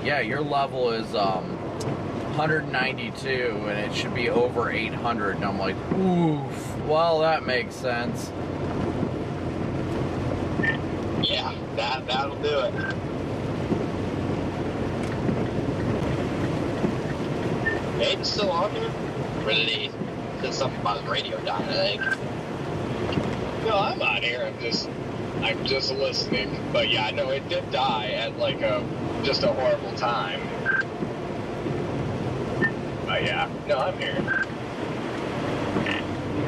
[SPEAKER 1] yeah, your level is 192 and it should be over 800. And I'm like, oof. Well, that makes sense.
[SPEAKER 5] Yeah, that'll do it. Aiden's still on here? Or did he did something about his radio dying, I think?
[SPEAKER 6] No, I'm on here. I'm just listening. But yeah, no, it did die at like just a horrible time. But yeah, no, I'm here.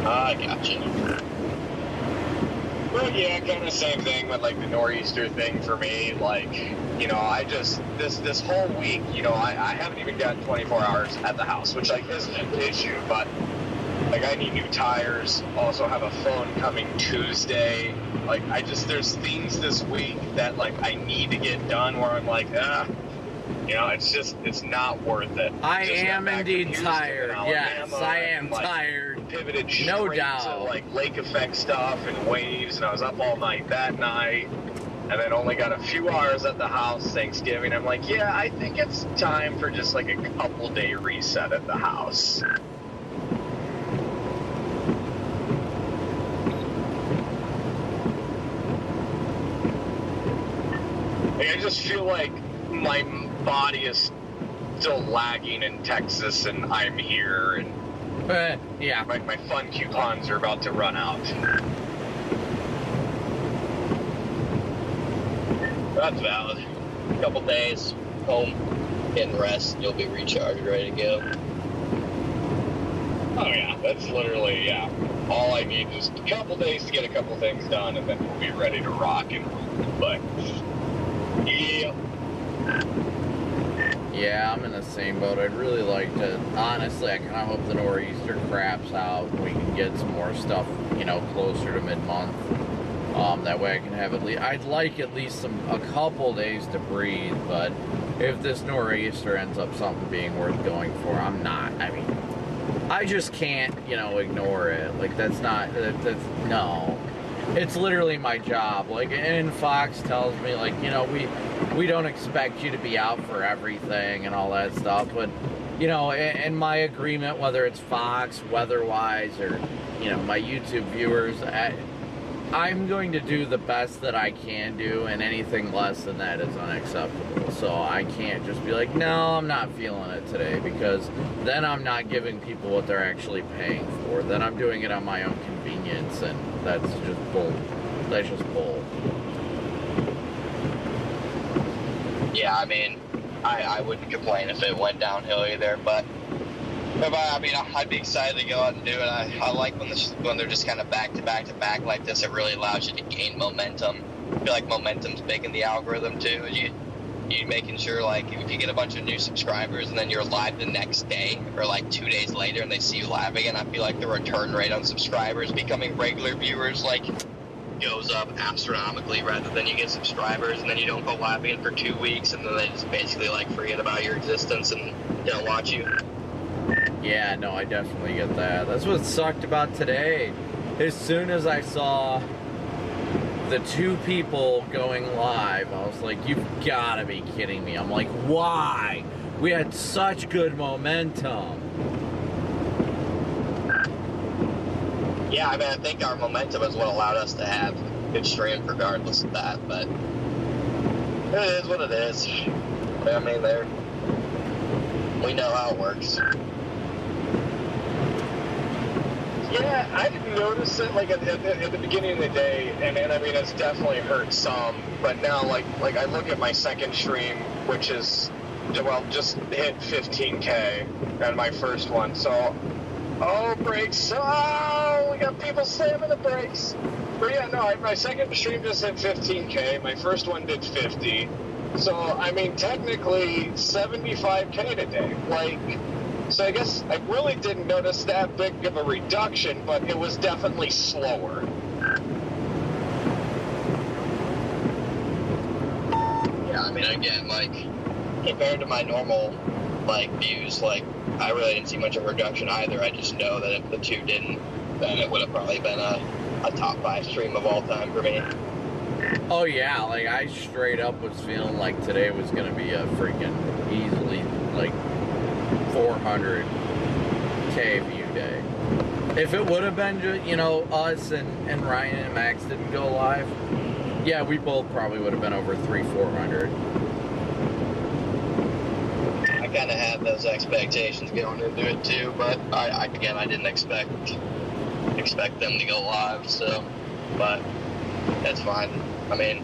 [SPEAKER 5] I gotcha.
[SPEAKER 6] Well, yeah, kind of same thing with like the nor'easter thing for me. Like, this whole week, I haven't even got 24 hours at the house, which like isn't an issue, but like I need new tires. Also have a phone coming Tuesday. Like there's things this week that like I need to get done where I'm like, it's not worth it.
[SPEAKER 1] I am indeed tired. Yes, I am tired.
[SPEAKER 6] Pivoted
[SPEAKER 1] No
[SPEAKER 6] straight
[SPEAKER 1] doubt.
[SPEAKER 6] to like lake effect stuff and waves, and I was up all night that night, and then only got a few hours at the house Thanksgiving. I'm like, yeah, I think it's time for just like a couple day reset at the house. Like, I just feel like my body is still lagging in Texas, and I'm here, and
[SPEAKER 1] yeah.
[SPEAKER 6] my fun coupons are about to run out.
[SPEAKER 5] That's valid. A couple days, home, getting rest, you'll be recharged, ready to go.
[SPEAKER 6] Oh yeah, that's literally, yeah. All I need is a couple days to get a couple things done, and then we'll be ready to rock and roll. But, yeah.
[SPEAKER 1] Yeah, I'm in the same boat. I'd really like to, honestly, I kind of hope the nor'easter craps out and we can get some more stuff, closer to mid-month. That way I can have I'd like at least a couple days to breathe, but if this nor'easter ends up something being worth going for, I just can't, ignore it. Like, that's no. It's literally my job. Like, and Fox tells me, like, we don't expect you to be out for everything and all that stuff, but, in my agreement, whether it's Fox, weather-wise, or, you know, my YouTube viewers, I'm going to do the best that I can do, and anything less than that is unacceptable. So I can't just be like, no, I'm not feeling it today, because then I'm not giving people what they're actually paying for. Then I'm doing it on my own convenience, and that's just bull. That's just bull.
[SPEAKER 5] Yeah, I mean, I wouldn't complain if it went downhill either, but I mean, I'd be excited to go out and do it. I like when they're just kind of back to back to back like this. It really allows you to gain momentum. I feel like momentum's big in the algorithm too. You making sure, like, if you get a bunch of new subscribers and then you're live the next day or like 2 days later and they see you live again, I feel like the return rate on subscribers becoming regular viewers like goes up astronomically, rather than you get subscribers and then you don't go live again for 2 weeks and then they just basically like forget about your existence and don't watch you.
[SPEAKER 1] Yeah, no, I definitely get that. That's what sucked about today. As soon as I saw the 2 people going live, I was like, you've got to be kidding me. I'm like, why? We had such good momentum.
[SPEAKER 5] Yeah, I mean, I think our momentum is what allowed us to have good streams regardless of that, but it is what it is. I mean, we know how it works.
[SPEAKER 6] Yeah, I didn't notice it like at the beginning of the day, and I mean it's definitely hurt some. But now, like I look at my second stream, which is just hit 15K, and my first one. So, brakes! Oh, we got people slamming the brakes. But yeah, no, my second stream just hit 15K. My first one did 50. So I mean, technically 75K today. Like. So I guess I really didn't notice that big of a reduction, but it was definitely slower.
[SPEAKER 5] Yeah, I mean, again, like, compared to my normal, like, views, like, I really didn't see much of a reduction either. I just know that if the 2 didn't, then it would have probably been a top 5 stream of all time for me.
[SPEAKER 1] Oh yeah, like, I straight up was feeling like today was going to be a freaking easily, like, 400K view day. If it would have been just, you know, us and Ryan and Max didn't go live, yeah, we both probably would have been over 300-400.
[SPEAKER 5] I kind of had those expectations going into it too, but I didn't expect them to go live, so, but that's fine. I mean,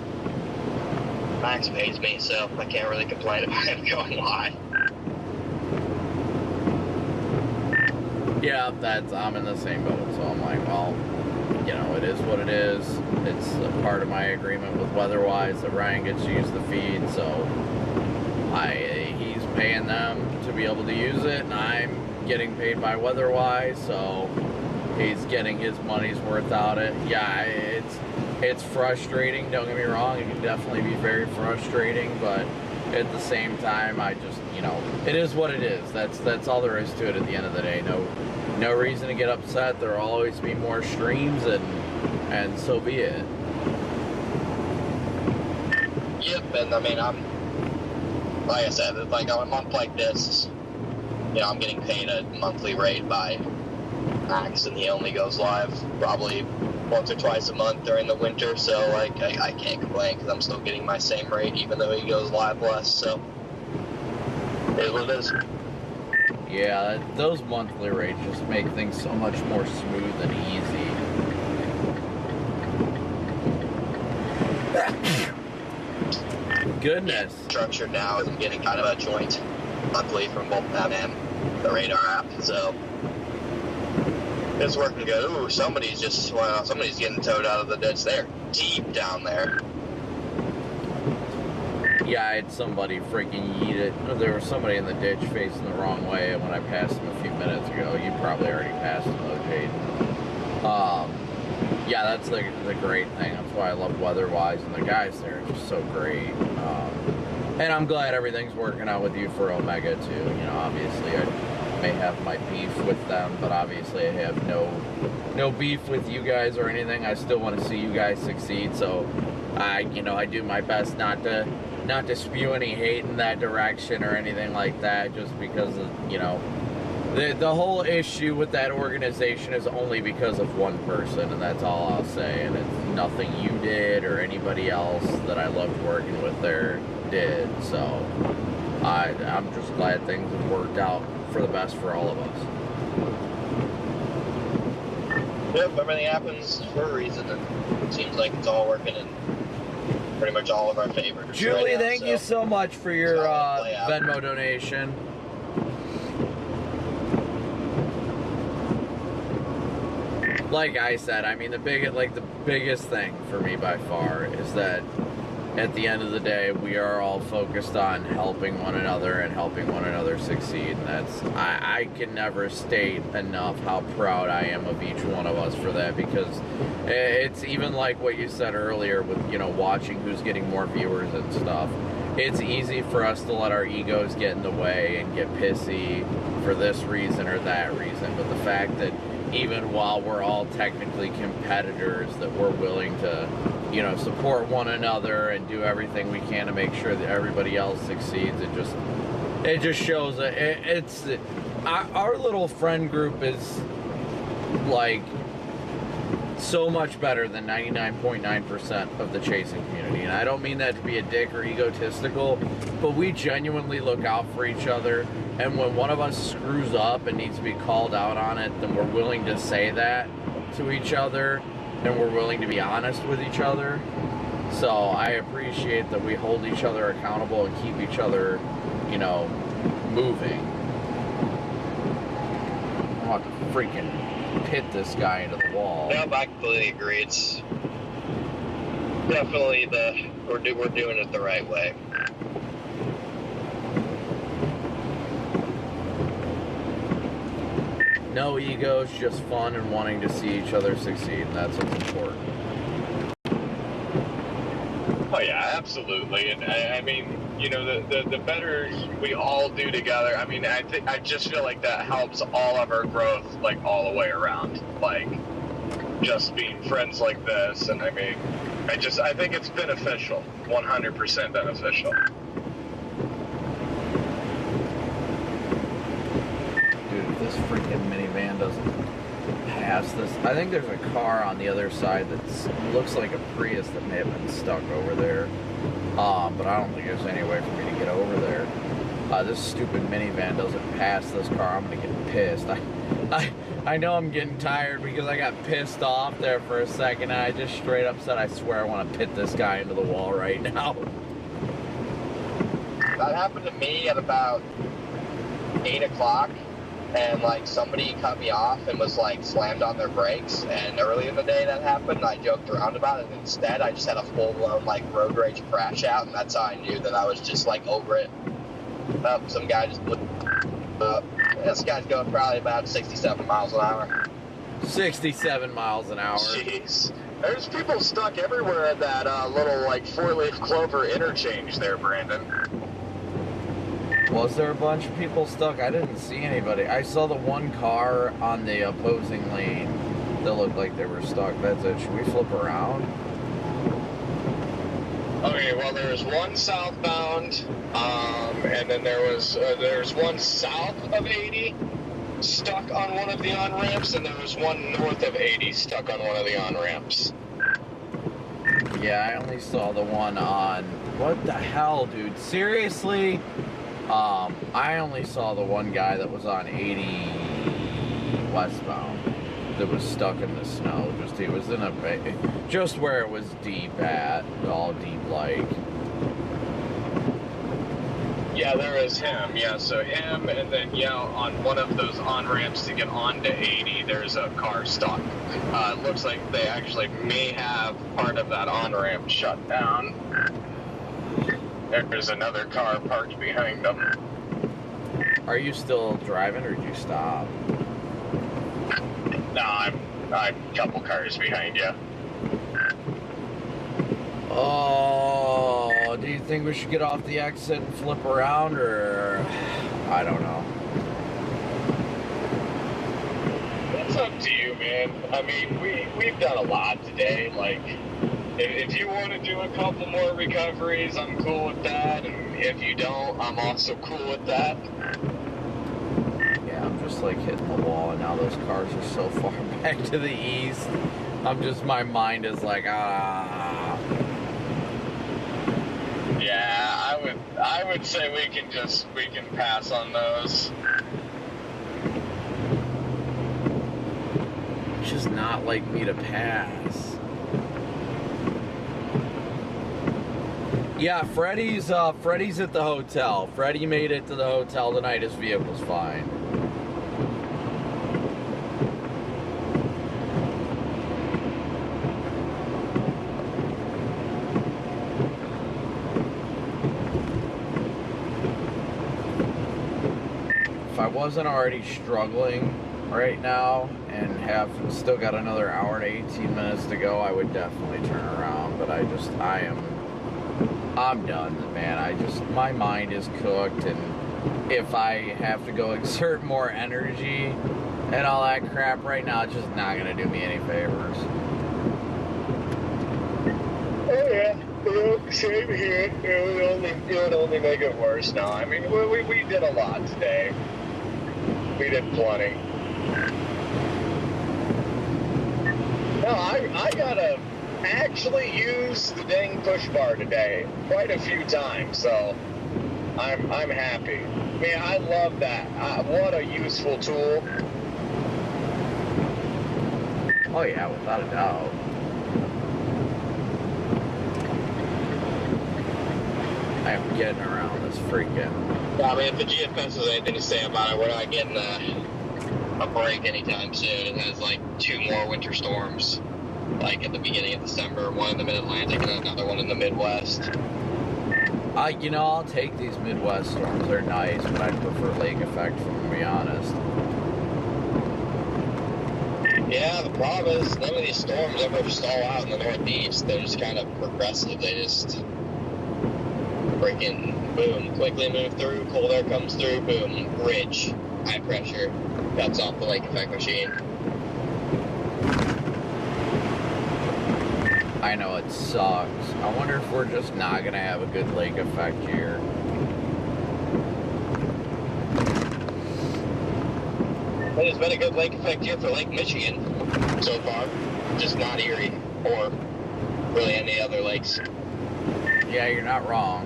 [SPEAKER 5] Max pays me, so I can't really complain about him going live.
[SPEAKER 1] Yeah, I'm in the same boat, so I'm like, well, you know, it is what it is. It's a part of my agreement with Weatherwise that Ryan gets to use the feed, so he's paying them to be able to use it, and I'm getting paid by Weatherwise, so he's getting his money's worth out of it. Yeah, it's frustrating, don't get me wrong, it can definitely be very frustrating, but at the same time, I just, you know, it is what it is. That's all there is to it at the end of the day. No reason to get upset. There'll always be more streams, and so be it.
[SPEAKER 5] Yep, and I mean, like I said, like on a month like this, you know, I'm getting paid a monthly rate by Max, and he only goes live probably once or twice a month during the winter, so like I can't complain because I'm still getting my same rate even though he goes live less, so it is what it is.
[SPEAKER 1] Yeah, those monthly rates just make things so much more smooth and easy. Goodness.
[SPEAKER 5] Structured now is I'm getting kind of a joint monthly from both them and the Radar app, so it's working good. Ooh, somebody's getting towed out of the ditch. They're deep down there.
[SPEAKER 1] Yeah, I had somebody freaking yeet it. There was somebody in the ditch facing the wrong way, and when I passed him a few minutes ago, you probably already passed him though, Jade. Yeah, that's the great thing. That's why I love Weatherwise, and the guys there are just so great. And I'm glad everything's working out with you for Omega too. You know, obviously I may have my beef with them, but obviously I have no beef with you guys or anything. I still want to see you guys succeed, so I do my best not to spew any hate in that direction or anything like that, just because of, The whole issue with that organization is only because of one person, and that's all I'll say. And it's nothing you did or anybody else that I loved working with there did. So I'm just glad things have worked out for the best for all of us.
[SPEAKER 5] Yep, everything happens for a reason, and it seems like it's all working in pretty much all of our favor.
[SPEAKER 1] Julie,
[SPEAKER 5] right now,
[SPEAKER 1] thank you so much for your
[SPEAKER 5] play out.
[SPEAKER 1] Venmo donation. Like I said, I mean, the biggest thing for me by far is that at the end of the day, we are all focused on helping one another and helping one another succeed. And that's, I can never state enough how proud I am of each one of us for that, because it's even like what you said earlier with, you know, watching who's getting more viewers and stuff. It's easy for us to let our egos get in the way and get pissy for this reason or that reason. But the fact that even while we're all technically competitors, that we're willing to, you know, support one another and do everything we can to make sure that everybody else succeeds, it just shows that it's our little friend group is like so much better than 99.9% of the chasing community. And I don't mean that to be a dick or egotistical, but we genuinely look out for each other. And when one of us screws up and needs to be called out on it, then we're willing to say that to each other, and we're willing to be honest with each other. So I appreciate that we hold each other accountable and keep each other, you know, moving. I want to freaking hit this guy into the wall.
[SPEAKER 5] Yep, I completely agree. It's definitely we're doing it the right way.
[SPEAKER 1] No egos, just fun and wanting to see each other succeed, and that's what's important.
[SPEAKER 6] Oh yeah, absolutely. And I mean, you know, the better we all do together, I mean, I just feel like that helps all of our growth, like all the way around. Like just being friends like this, and I mean, I think it's beneficial, 100% beneficial.
[SPEAKER 1] This freaking minivan doesn't pass this. I think there's a car on the other side that looks like a Prius that may have been stuck over there. But I don't think there's any way for me to get over there. This stupid minivan doesn't pass this car. I'm gonna get pissed. I know I'm getting tired because I got pissed off there for a second. And I just straight up said, I swear I want to pit this guy into the wall right now.
[SPEAKER 5] That happened to me at about 8 o'clock. And like somebody cut me off and was like slammed on their brakes, and early in the day that happened. I joked around about it, and instead I just had a full-blown like road rage crash out, and that's how I knew that I was just like over it. Some guy just blew up. This guy's going probably about 67 miles an hour.
[SPEAKER 1] 67 miles an hour.
[SPEAKER 6] Jeez. There's people stuck everywhere at that little like 4-leaf clover interchange there, Brandon.
[SPEAKER 1] Was there a bunch of people stuck? I didn't see anybody. I saw the one car on the opposing lane that looked like they were stuck. That's it. Should we flip around?
[SPEAKER 6] Okay, well, there's one southbound, and then there's one south of 80 stuck on one of the on-ramps, and there was one north of 80 stuck on one of the on-ramps.
[SPEAKER 1] Yeah, I only saw the one on... What the hell, dude? Seriously? I only saw the one guy that was on 80 westbound that was stuck in the snow. He was in just where it was deep at, all deep like.
[SPEAKER 6] Yeah, there is him. Yeah, so him, and then on one of those on-ramps to get onto 80, there's a car stuck. It looks like they actually may have part of that on-ramp shut down. There's another car parked behind them.
[SPEAKER 1] Are you still driving, or did you stop?
[SPEAKER 6] No, I'm a couple cars behind you.
[SPEAKER 1] Oh, do you think we should get off the exit and flip around, or... I don't know.
[SPEAKER 6] It's up to you, man. I mean, we've done a lot today. Like, if you want to do a couple more recoveries, I'm cool with that. And if you don't, I'm also cool with that.
[SPEAKER 1] Yeah, I'm just like hitting the wall, and now those cars are so far back to the east. My mind is like, ah.
[SPEAKER 6] Yeah, I would say we can pass on those.
[SPEAKER 1] It's just not like me to pass. Yeah, Freddie's at the hotel. Freddie made it to the hotel tonight. His vehicle's fine. If I wasn't already struggling right now and have still got another hour and 18 minutes to go, I would definitely turn around. But I'm done, man. My mind is cooked, and if I have to go exert more energy and all that crap right now, it's just not gonna do me any favors.
[SPEAKER 6] Oh yeah, same here. It would only make it worse now. I mean, we did a lot today. We did plenty. No, I gotta actually use the dang push bar today quite a few times, so I'm happy. Man, I love that. What a useful tool.
[SPEAKER 1] Oh yeah, without a doubt. I am getting around this freaking...
[SPEAKER 5] I mean, if the GFS has anything to say about it, we're not getting a break anytime soon. It has like 2 more winter storms, like at the beginning of December, one in the mid-Atlantic and another one in the Midwest.
[SPEAKER 1] I'll take these Midwest storms. They're nice, but I prefer lake effect, to be honest.
[SPEAKER 5] Yeah, the problem is none of these storms ever stall out in the Northeast. They're just kind of progressive. They just freaking boom, quickly move through, cold air comes through, boom, ridge, high pressure, cuts off the lake effect machine.
[SPEAKER 1] I know it sucks. I wonder if we're just not gonna have a good lake effect year.
[SPEAKER 5] But it's been a good lake effect year for Lake Michigan so far, just not Erie or really any other lakes.
[SPEAKER 1] Yeah, you're not wrong.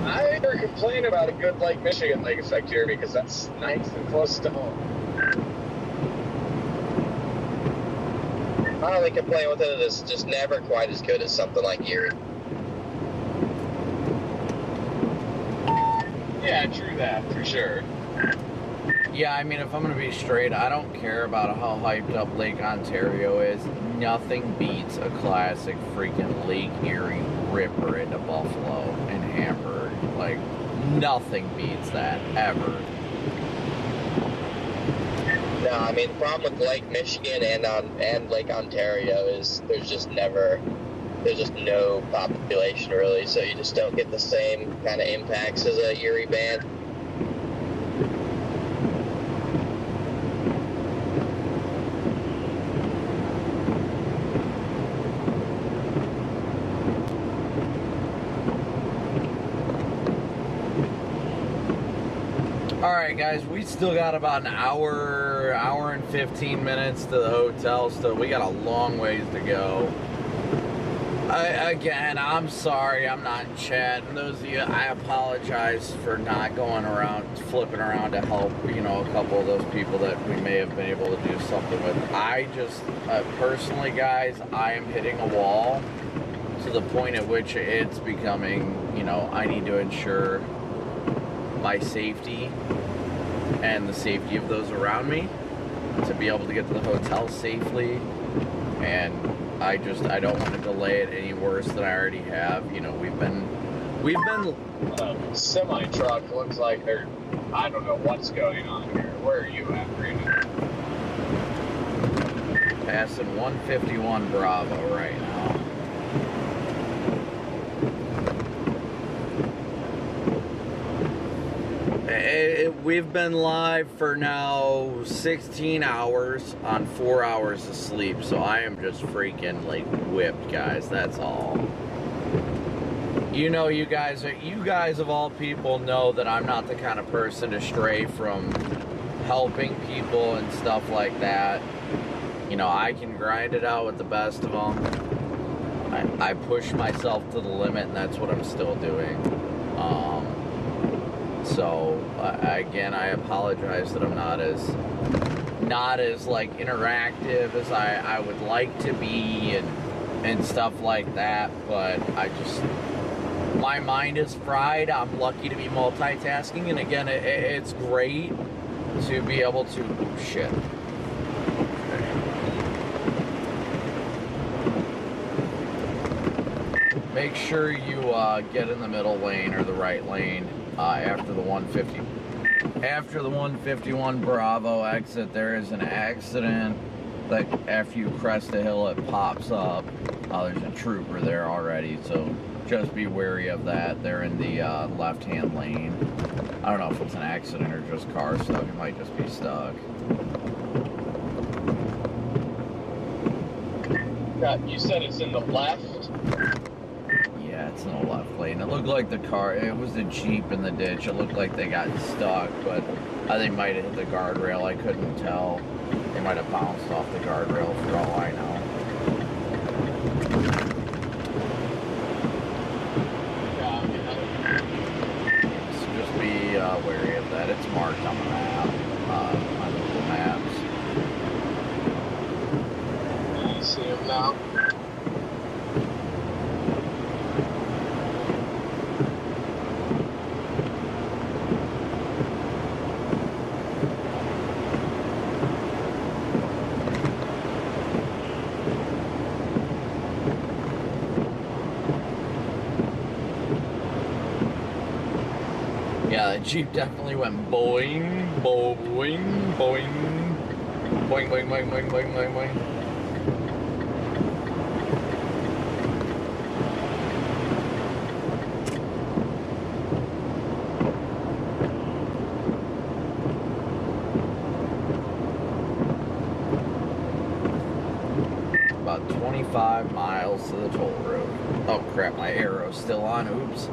[SPEAKER 6] I never complain about a good Lake Michigan lake effect here because that's nice and close to home.
[SPEAKER 5] My only complaint with it is just never quite as good as something like Erie.
[SPEAKER 6] Yeah, true that, for sure.
[SPEAKER 1] Yeah, I mean, if I'm gonna be straight, I don't care about how hyped up Lake Ontario is. Nothing beats a classic freaking Lake Erie ripper into Buffalo and Hamburg. Like, nothing beats that, ever.
[SPEAKER 5] No, I mean, the problem with Lake Michigan and Lake Ontario is there's just no population really, so you just don't get the same kind of impacts as a Erie band.
[SPEAKER 1] Alright guys, we still got about an hour and 15 minutes to the hotel still. We got a long ways to go. I'm sorry I'm not in chat. And those of you, I apologize for not going around, flipping around to help, a couple of those people that we may have been able to do something with. I just, personally guys, I am hitting a wall to the point at which it's becoming, I need to ensure my safety and the safety of those around me to be able to get to the hotel safely, and I don't want to delay it any worse than I already have. We've been
[SPEAKER 6] Semi truck looks like they're, I don't know what's going on here. Where are you at, Brandon?
[SPEAKER 1] passing 151 Bravo right now. we've been live for now 16 hours on 4 hours of sleep, so I am just freaking like whipped, guys. That's all. You know, you guys of all people know that I'm not the kind of person to stray from helping people and stuff like that. You know, I can grind it out with the best of them. I push myself to the limit, and that's what I'm still doing. So again, I apologize that I'm not as like interactive as I would like to be and stuff like that. But my mind is fried. I'm lucky to be multitasking, and again, it's great to be able to shit. Make sure you get in the middle lane or the right lane after the 150. After the 151 Bravo exit, there is an accident. Like after you crest a hill, it pops up. There's a trooper there already, so just be wary of that. They're in the left-hand lane. I don't know if it's an accident or just car stuck. It might just be stuck.
[SPEAKER 5] You said it's in the left?
[SPEAKER 1] Yeah, it's in the left lane. It looked like the car, it was the Jeep in the ditch. It looked like they got stuck, but they might have hit the guardrail. I couldn't tell. They might have bounced off the guardrail for all I know. So just be wary of that. It's marked on the map, on Google Maps.
[SPEAKER 5] You see him now?
[SPEAKER 1] Yeah, the Jeep definitely went boing, boing, boing, boing, boing, boing, boing, boing, boing, boing. About 25 miles to the toll road. Oh crap, my arrow's still on, oops.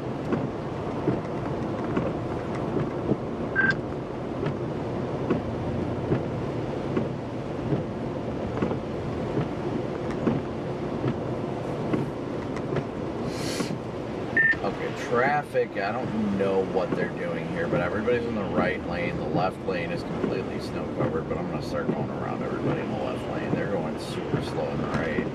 [SPEAKER 1] Traffic, I don't know what they're doing here, but everybody's in the right lane. The left lane is completely snow covered, but I'm going to start going around everybody in the left lane. They're going super slow in the right.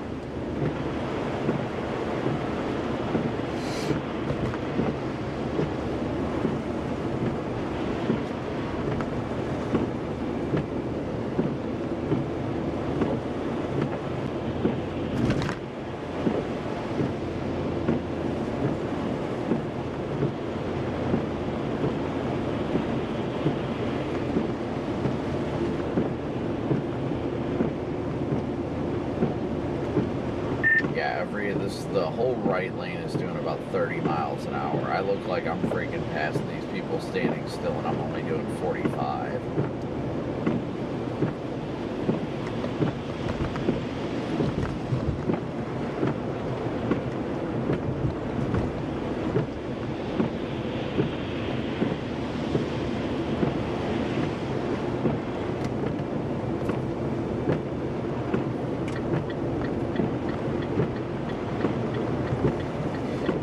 [SPEAKER 1] The whole right lane is doing about 30 miles an hour. I look like I'm freaking passing these people standing still, and I'm only doing 45.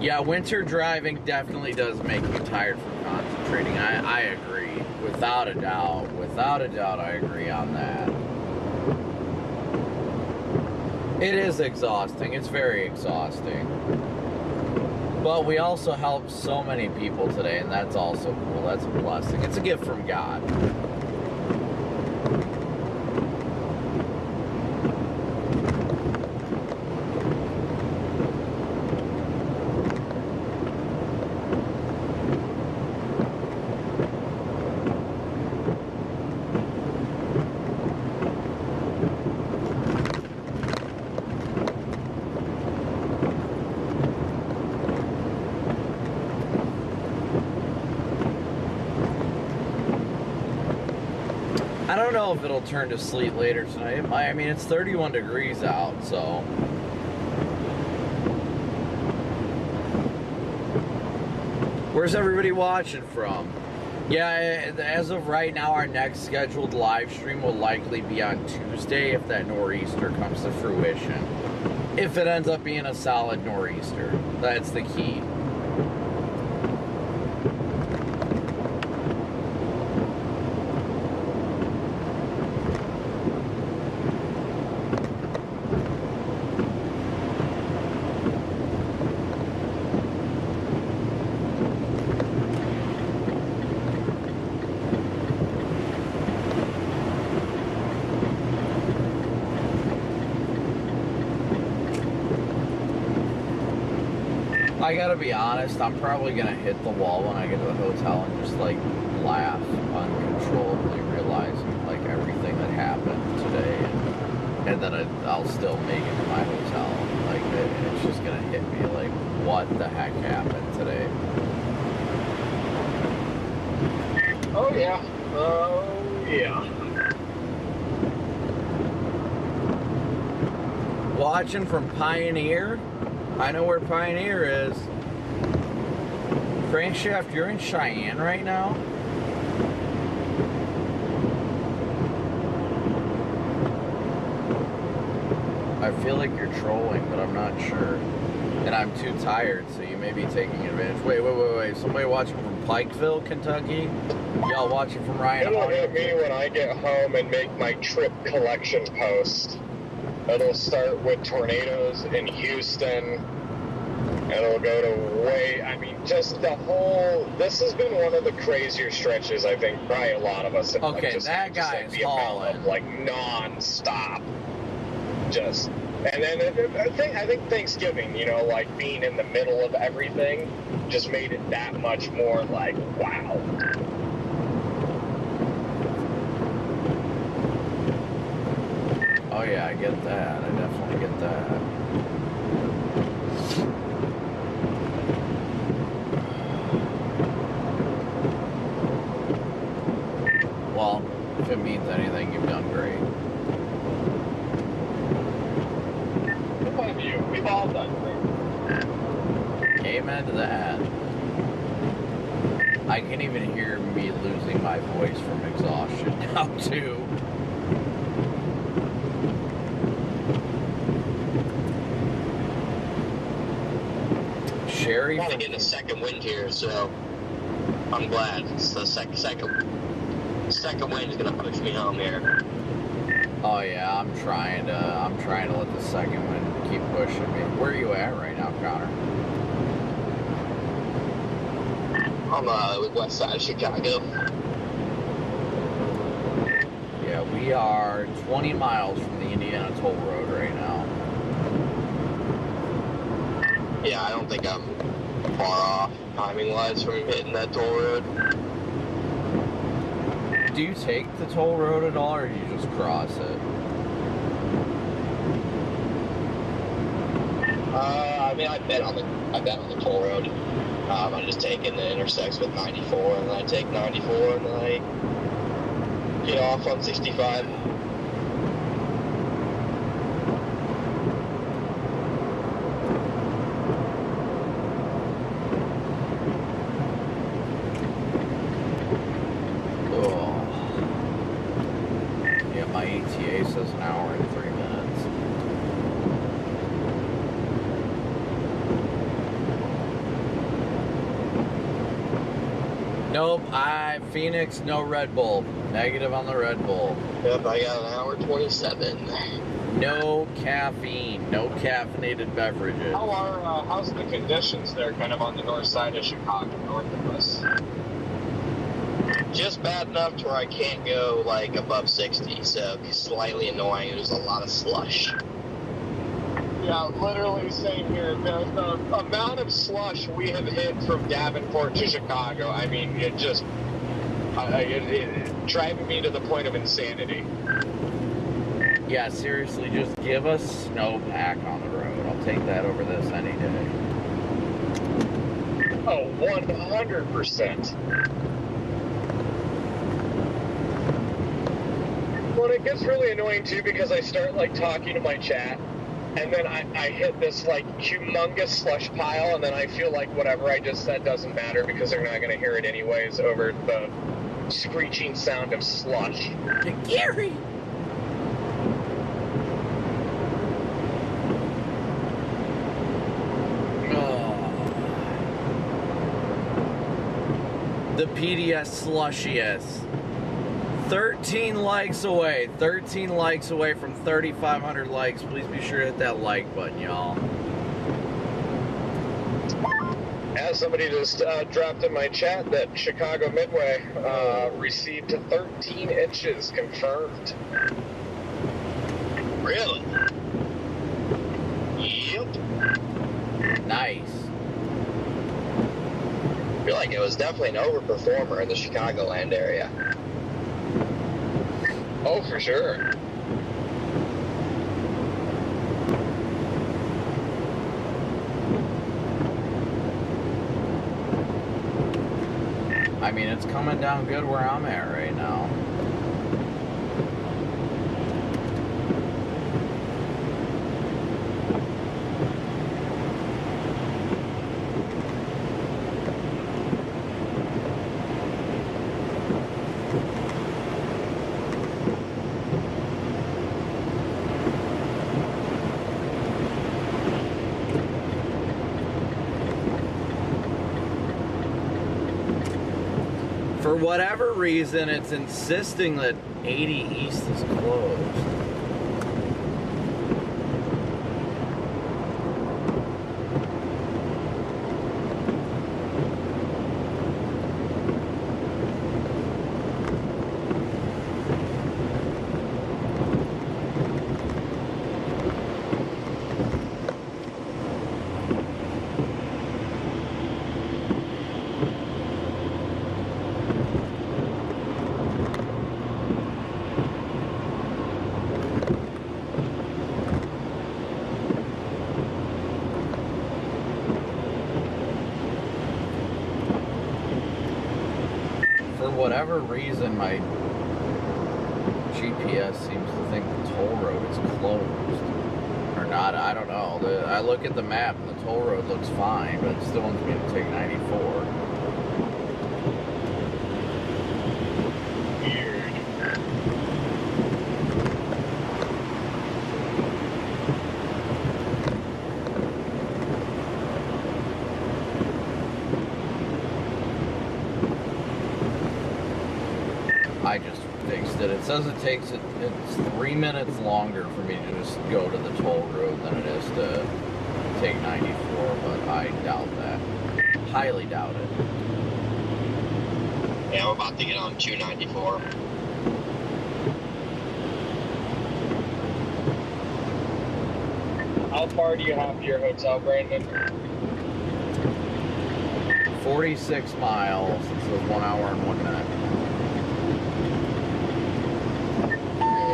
[SPEAKER 1] Yeah, winter driving definitely does make you tired from concentrating. I agree. Without a doubt, I agree on that. It is exhausting. It's very exhausting. But we also help so many people today, and that's also cool. That's a blessing. It's a gift from God. don't know if it'll turn to sleet later tonight. It might. I mean, it's 31 degrees out, so. Where's everybody watching from? Yeah, as of right now, our next scheduled live stream will likely be on Tuesday if that nor'easter comes to fruition. If it ends up being a solid nor'easter, that's the key. I gotta be honest, I'm probably gonna hit the wall when I get to the hotel and just like laugh uncontrollably, realizing like everything that happened today, and then I'll still make it to my hotel. Like it's just gonna hit me like, what the heck happened today?
[SPEAKER 6] Oh yeah. Oh yeah.
[SPEAKER 1] Watching from Pioneer. I know where Pioneer is. Crankshaft, you're in Cheyenne right now? I feel like you're trolling, but I'm not sure. And I'm too tired, so you may be taking advantage. Wait. Somebody watching from Pikeville, Kentucky? Y'all watching from Ryan?
[SPEAKER 6] It'll hit me when I get home and make my trip collection post. It'll start with tornadoes in Houston. It'll go to just the whole. This has been one of the crazier stretches, I think, probably a lot of us.
[SPEAKER 1] Okay, that guy is hauling.
[SPEAKER 6] Like non-stop. And then I think Thanksgiving, like being in the middle of everything, just made it that much more like, wow.
[SPEAKER 1] Oh yeah, I get that. I definitely get that. Well, if it means anything, you've done great.
[SPEAKER 6] Good point of view. We've all done great.
[SPEAKER 1] Amen to that. I can even hear me losing my voice from exhaustion now, too. Sherry?
[SPEAKER 5] I'm getting a second wind here, so I'm glad. It's the second wind is gonna push me home here.
[SPEAKER 1] Oh yeah, I'm trying to let the second wind keep pushing me. Where are you at right now, Connor?
[SPEAKER 5] I'm the west side of Chicago.
[SPEAKER 1] Yeah, we are 20 miles from the Indiana toll road right now.
[SPEAKER 5] Yeah, I don't think I'm far off timing-wise from hitting that toll road.
[SPEAKER 1] Do you take the toll road at all, or do you just cross it?
[SPEAKER 5] I bet on the toll road. I just take in the intersects with 94, and then I take 94, and then I get off on 65.
[SPEAKER 1] My ETA says an hour and 3 minutes. Nope, Phoenix, no Red Bull. Negative on the Red Bull.
[SPEAKER 5] Yep, I got an hour 27.
[SPEAKER 1] No caffeine, no caffeinated beverages.
[SPEAKER 6] How's the conditions there, kind of on the north side of Chicago, north of us?
[SPEAKER 5] Just bad enough to where I can't go like above 60, so slightly annoying. There's a lot of slush.
[SPEAKER 6] Yeah, literally same here. The amount of slush we have hit from Davenport to Chicago, I mean, it just driving me to the point of insanity.
[SPEAKER 1] Yeah, seriously, just give us snowpack on the road. I'll take that over this any day.
[SPEAKER 6] Oh, 100%.
[SPEAKER 5] Well, it gets really annoying too because I start like talking to my chat, and then I hit this like humongous slush pile, and then I feel like whatever I just said doesn't matter because they're not going to hear it anyways over the screeching sound of slush.
[SPEAKER 3] Gary!
[SPEAKER 1] The PDS slushiest. 13 likes away. 13 likes away from 3,500 likes. Please be sure to hit that like button, y'all.
[SPEAKER 5] As somebody just dropped in my chat that Chicago Midway received 13 inches confirmed.
[SPEAKER 6] Really? Yep.
[SPEAKER 1] Nice.
[SPEAKER 5] I feel like it was definitely an overperformer in the Chicagoland area. Oh, for sure.
[SPEAKER 1] I mean, it's coming down good where I'm at right now. For whatever reason, it's insisting that 80 East is closed. For whatever reason, my GPS seems to think the toll road is closed. Or not, I don't know. I look at the map and the toll road looks fine, but it still wants me to take 94. I just fixed it. It says it's 3 minutes longer for me to just go to the toll road than it is to take 94, but I doubt that. Highly doubt it.
[SPEAKER 5] Yeah, I'm about to get on 294. How far do you have to your hotel, Brandon?
[SPEAKER 1] 46 miles. It says 1 hour and 1 minute.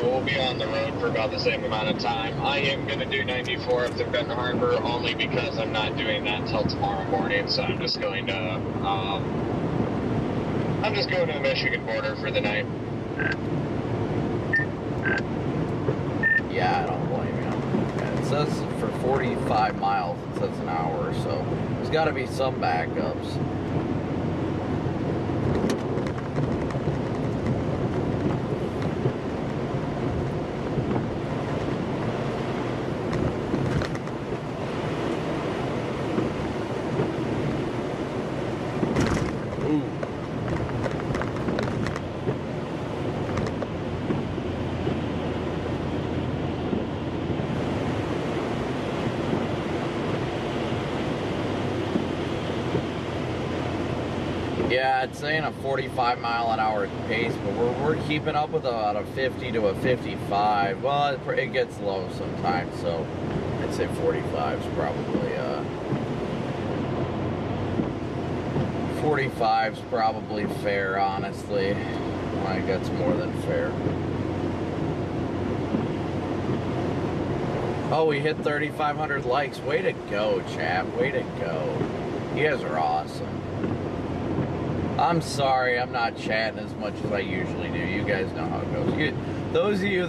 [SPEAKER 5] We'll be on the road for about the same amount of time. I am going to do 94 up to Benton Harbor only because I'm not doing that until tomorrow morning. So I'm just going to the Michigan border for the night.
[SPEAKER 1] Yeah, I don't blame you. And it says for 45 miles, it says an hour, so there's got to be some backups. Yeah, it's saying a 45 mile an hour pace, but we're keeping up with about a 50 to a 55. Well, it gets low sometimes, so I'd say 45 is probably 45 is probably fair, honestly. I think that's more than fair. Oh, we hit 3,500 likes. Way to go, chat. Way to go. You guys are awesome. I'm sorry I'm not chatting as much as I usually do. You guys know how it goes. Those of you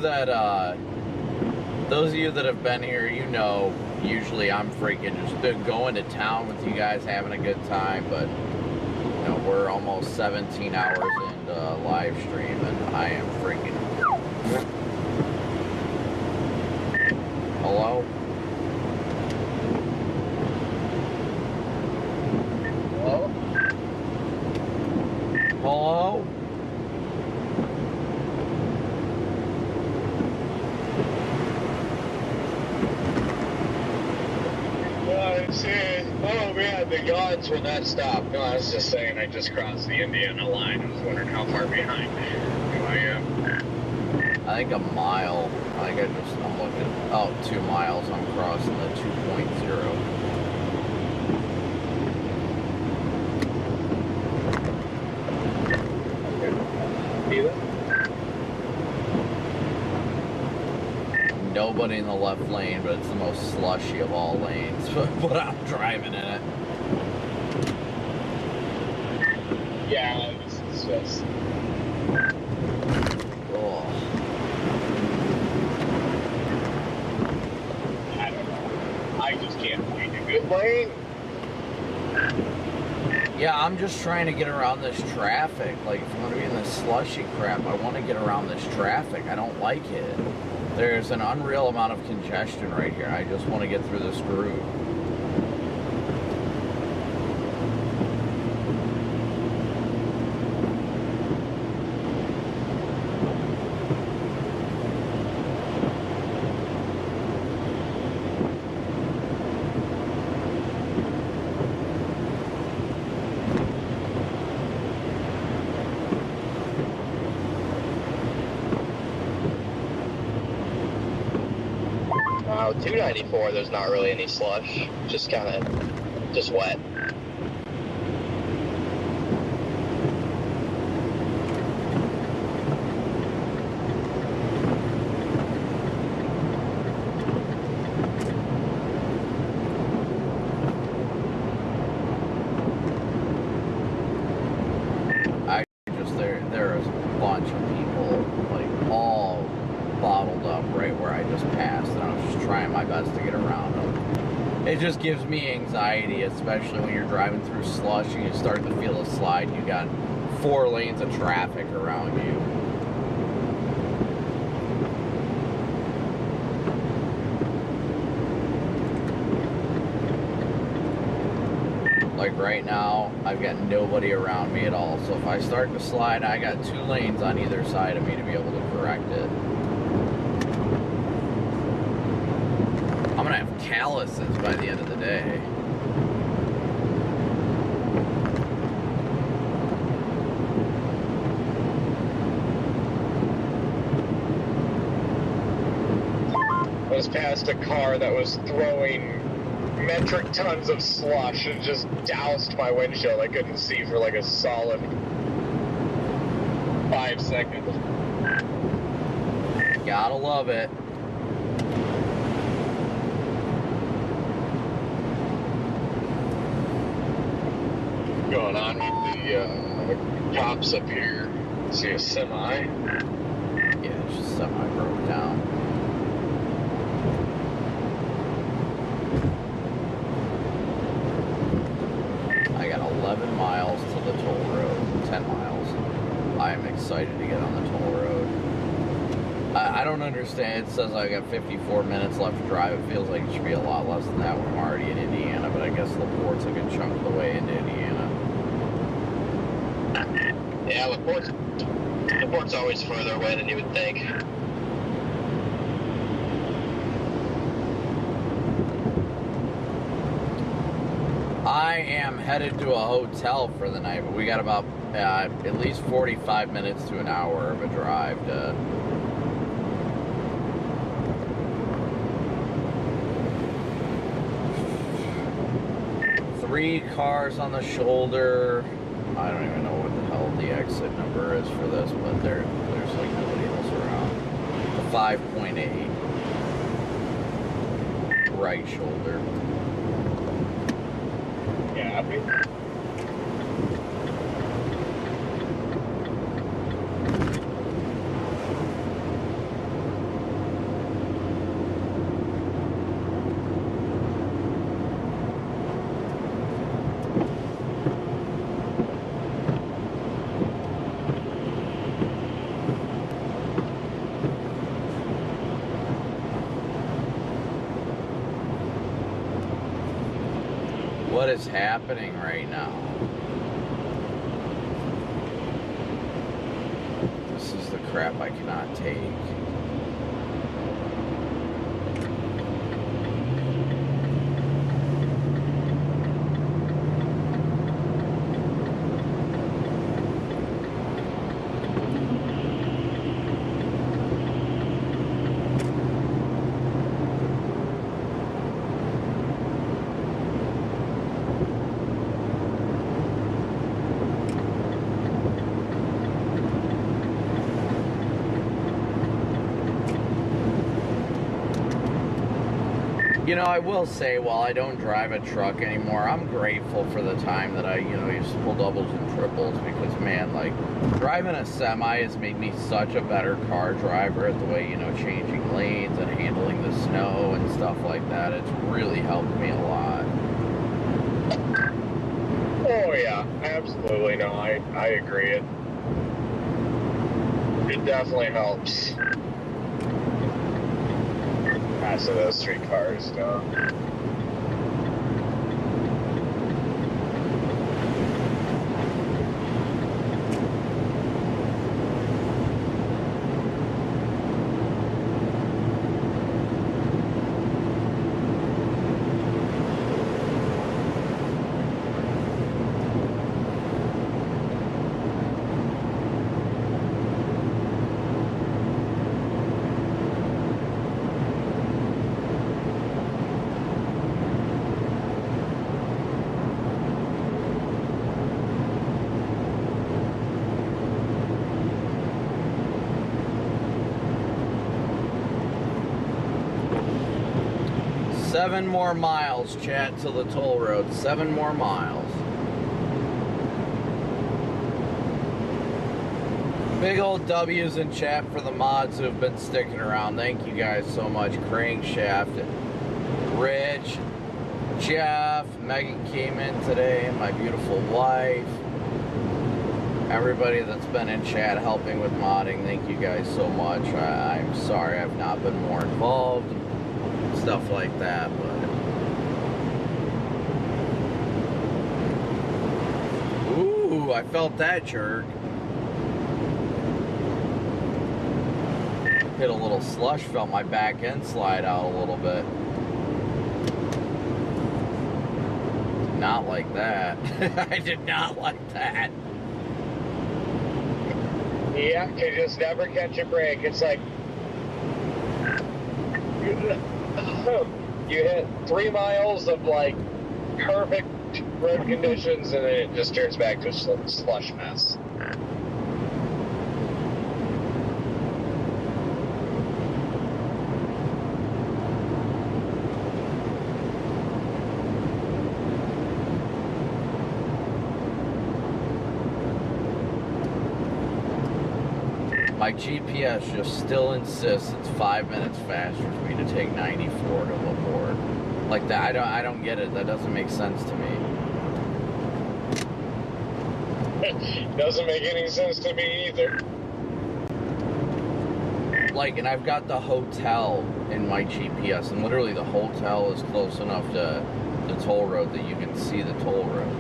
[SPEAKER 1] that have been here, you know, usually I'm freaking just going to town with you guys, having a good time, but you know, we're almost 17 hours into live stream, and I am freaking. Hello?
[SPEAKER 5] Hello?
[SPEAKER 1] Hello?
[SPEAKER 6] Oh man, the gods were that stop. No, I was just saying I just crossed the Indiana line. I was wondering how far behind I am.
[SPEAKER 1] I think a mile. I'm looking. Oh, 2 miles. I'm crossing the 2.0. Nobody in the left lane, but it's the most slushy of all lanes. But I'm driving in it.
[SPEAKER 6] Yeah, this is just.
[SPEAKER 1] Oh.
[SPEAKER 6] I don't know. I just can't find a good lane.
[SPEAKER 1] Yeah, I'm just trying to get around this traffic. Like, if I'm going to be in this slushy crap, I want to get around this traffic. I don't like it. There's an unreal amount of congestion right here. I just want to get through this groove.
[SPEAKER 5] Wow, 294, there's not really any slush. Just kind of, just wet.
[SPEAKER 1] There's a bunch of people, like, all bottled up right where I just passed, and I was just trying my best to get around them. It just gives me anxiety, especially when you're driving through slush and you start to feel a slide. You got 4 lanes of traffic around you. Like right now, I've got nobody around me at all. So if I start to slide, I got 2 lanes on either side of me to be able to correct it. I'm gonna have calluses by the end of the day.
[SPEAKER 6] I was past a car that was throwing metric tons of slush and just doused my windshield. I couldn't see for like a solid 5 seconds.
[SPEAKER 1] Gotta love it.
[SPEAKER 6] Going on with the cops up here. See a semi.
[SPEAKER 1] Yeah, it's just semi broke down. I got 11 miles to the toll road, 10 miles. I am excited to get on the toll road. I don't understand. It says I got 54 minutes left to drive. It feels like it should be a lot less than that when I'm already in Indiana, but I guess LaPorte's a good chunk of the way into Indiana.
[SPEAKER 5] Yeah, LaPorte's always further away than you would think.
[SPEAKER 1] I am headed to a hotel for the night, but we got about at least 45 minutes to an hour of a drive to... Three cars on the shoulder. I don't even know what the hell the exit number is for this, but there's like nobody else around. The 5.8. Right shoulder.
[SPEAKER 6] Yeah,
[SPEAKER 1] What is happening right now? This is the crap I cannot take. You know, I will say, while I don't drive a truck anymore, I'm grateful for the time that I, used to pull doubles and triples, because, man, like, driving a semi has made me such a better car driver at the way, changing lanes and handling the snow and stuff like that. It's really helped me a lot.
[SPEAKER 5] Oh yeah, absolutely. No, I agree. It definitely helps. Passing those 3 cars down.
[SPEAKER 1] Seven more miles, chat, till the toll road. 7 more miles. Big old W's in chat for the mods who have been sticking around. Thank you guys so much. Crankshaft, Rich, Jeff, Megan came in today, my beautiful wife. Everybody that's been in chat helping with modding, thank you guys so much. I'm sorry I've not been more involved. Stuff like that, but ooh, I felt that jerk. Hit a little slush, felt my back end slide out a little bit. Did not like that. I did not like that.
[SPEAKER 5] Yeah, you just never catch a break. It's like you hit 3 miles of like perfect road conditions, and then it just turns back to a slush mess.
[SPEAKER 1] My GPS just still insists it's 5 minutes faster for me to take 94 to LaPorte. Like that, I don't get it. That doesn't make sense to me.
[SPEAKER 5] Doesn't make any sense to me either.
[SPEAKER 1] Like, and I've got the hotel in my GPS, and literally the hotel is close enough to the toll road that you can see the toll road.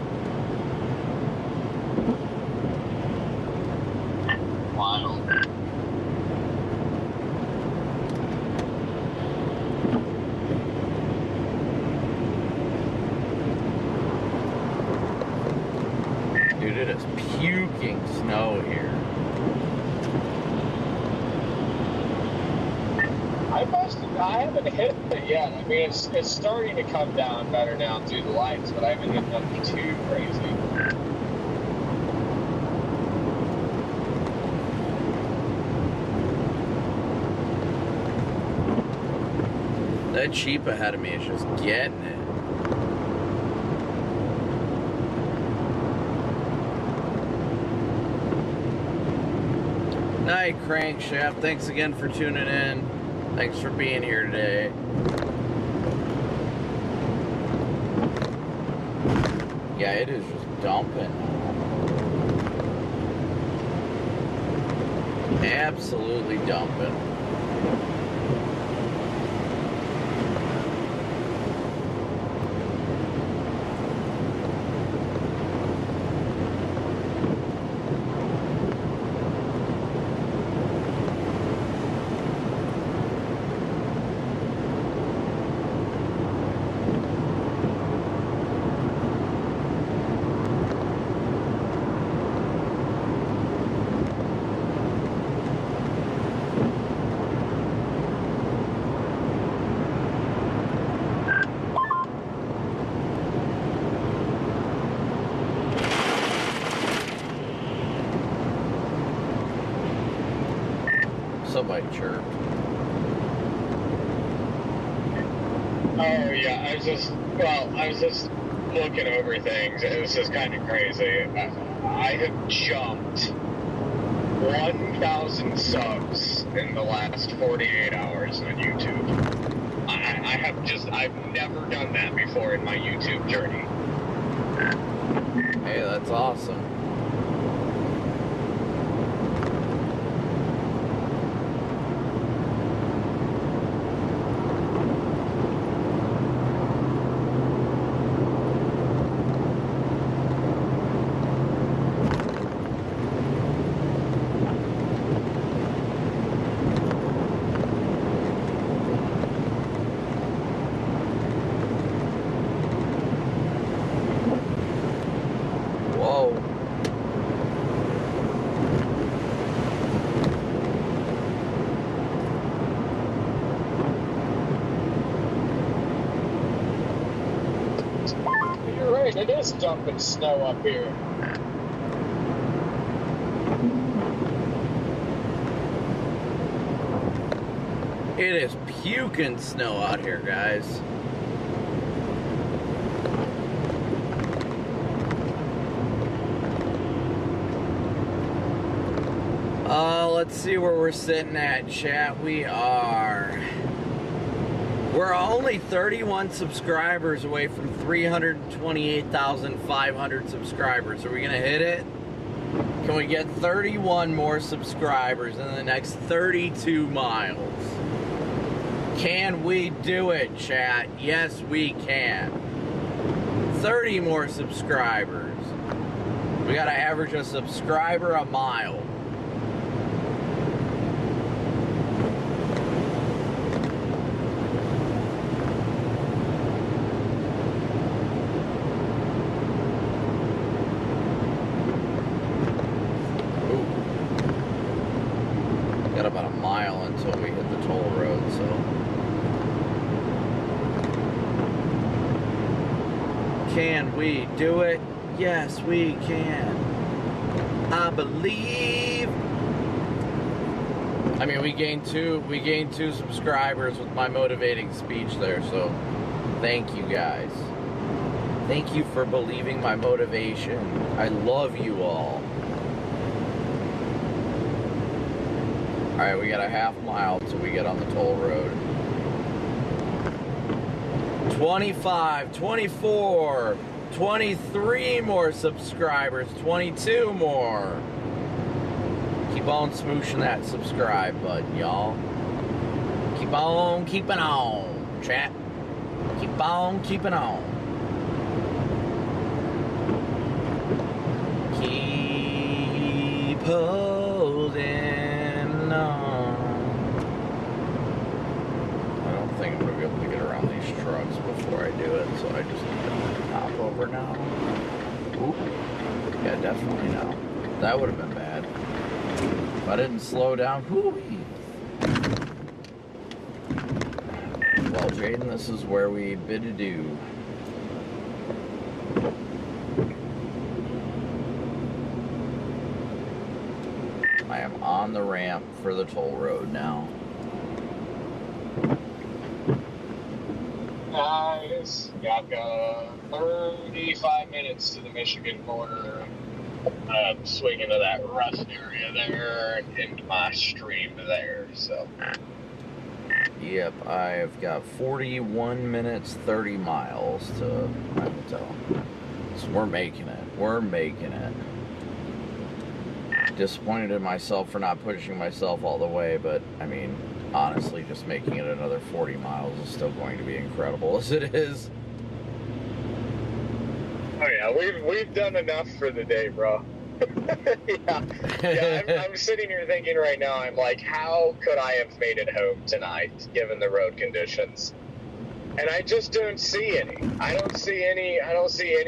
[SPEAKER 4] Wild.
[SPEAKER 1] Dude, it is puking snow here.
[SPEAKER 5] I haven't hit it yet. I mean, it's starting to come down better now through the lights, but I haven't hit nothing too crazy.
[SPEAKER 1] That Jeep ahead of me is just getting it. Night, Crankshaft. Thanks again for tuning in. Thanks for being here today. Yeah, it is just dumping. Absolutely dumping. somebody chirped.
[SPEAKER 6] Oh yeah, I was just looking over things. It was just kind of crazy. I have jumped 1,000 subs in the last 48 hours on YouTube. I've never done that before in my YouTube journey.
[SPEAKER 1] Hey, that's awesome. Whoa.
[SPEAKER 6] You're right, it is dumping snow up here.
[SPEAKER 1] It is puking snow out here, guys. Let's see where we're sitting at, chat. We're only 31 subscribers away from 328,500 subscribers. Are we gonna hit it? Can we get 31 more subscribers in the next 32 miles? Can we do it, chat? Yes, we can. 30 more subscribers. We gotta average a subscriber a mile. Got about a mile until we hit the toll road, so. Can we do it? Yes, we can. I believe. I mean, we gained two subscribers with my motivating speech there, so thank you guys. Thank you for believing my motivation. I love you all. Alright, we got a half mile till we get on the toll road. 25, 24, 23 more subscribers, 22 more. Keep on smooshing that subscribe button, y'all. Keep on keeping on, chat. Keep on keeping on. Keep holding on. I don't think I'm going to be able to get around these trucks before I do it, so I just need to hop over now. Oop. Yeah, definitely now. That would have been bad. If I didn't slow down. Whoo-wee. Well, Jaden, this is where we bid adieu. I am on the ramp for the toll road now.
[SPEAKER 6] Nice. Got 35 minutes to the Michigan border. I'm swinging to that rust area there and into my stream there, so.
[SPEAKER 1] Yep, I've got 41 minutes, 30 miles to my hotel. So we're making it. We're making it. Disappointed in myself for not pushing myself all the way, but I mean, honestly, just making it another 40 miles is still going to be incredible as it is.
[SPEAKER 6] Oh yeah, we've done enough for the day, bro. yeah. I'm sitting here thinking right now. I'm like, how could I have made it home tonight, given the road conditions? And I just don't see any. I don't see any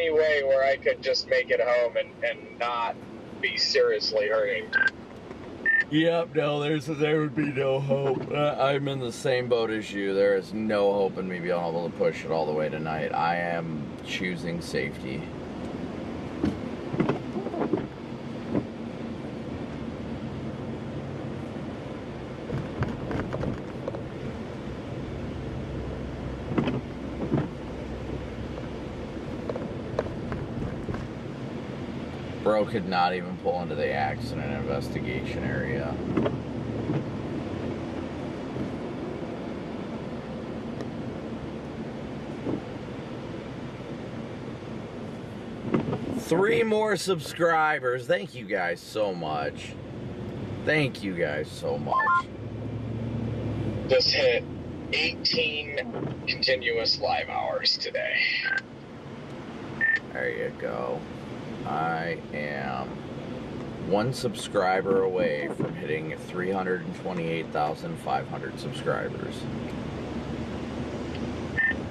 [SPEAKER 6] way where I could just make it home and not be seriously hurting.
[SPEAKER 1] Yep, no, there would be no hope. I'm in the same boat as you. There is no hope in me being able to push it all the way tonight. I am choosing safety. Bro could not even pull into the accident investigation area. Three more subscribers. Thank you guys so much. Thank you guys so much.
[SPEAKER 6] Just hit 18 continuous live hours today.
[SPEAKER 1] There you go. I am one subscriber away from hitting 328,500 subscribers.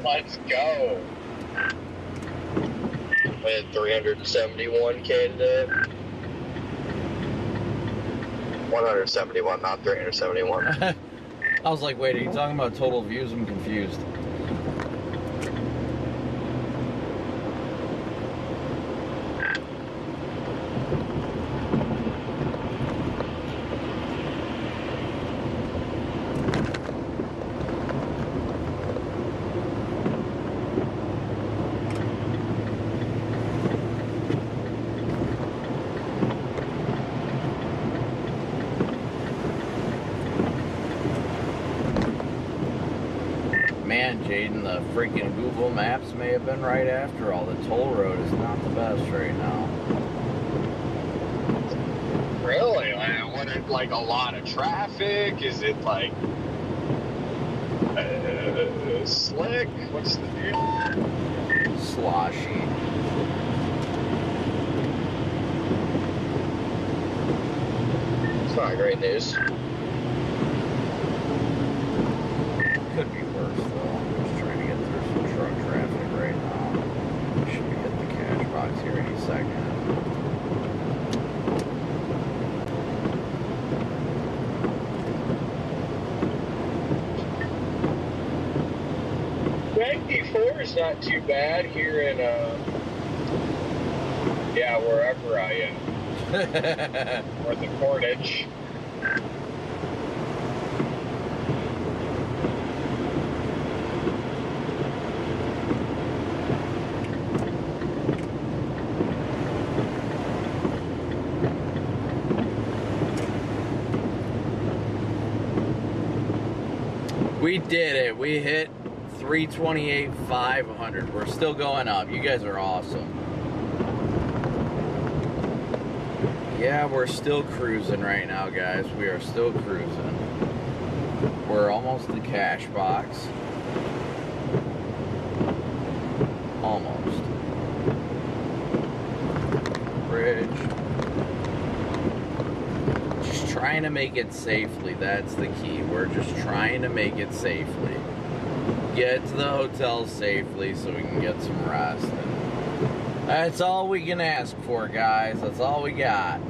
[SPEAKER 6] Let's go.
[SPEAKER 5] I had 371K today. 171, not 371.
[SPEAKER 1] I was like, wait, are you talking about total views? I'm confused. Man, Jaden, the freaking Google Maps may have been right after all. The toll road is not the best right now.
[SPEAKER 6] Really? What, like a lot of traffic? Is it like slick? What's the deal?
[SPEAKER 1] Sloshy.
[SPEAKER 5] It's not great news.
[SPEAKER 1] Could be worse, though. I'm just trying to get through some truck traffic right now. Should be hitting the cash box here any second.
[SPEAKER 6] Is not too bad here in wherever I am. North of Portage.
[SPEAKER 1] We did it. We hit 328,500. We're still going up. You guys are awesome. Yeah, we're still cruising right now, guys. We are still cruising. We're almost the cash box. Almost. Bridge. Just trying to make it safely. That's the key. We're just trying to make it safely. Get to the hotel safely so we can get some rest. And that's all we can ask for, guys. That's all we got.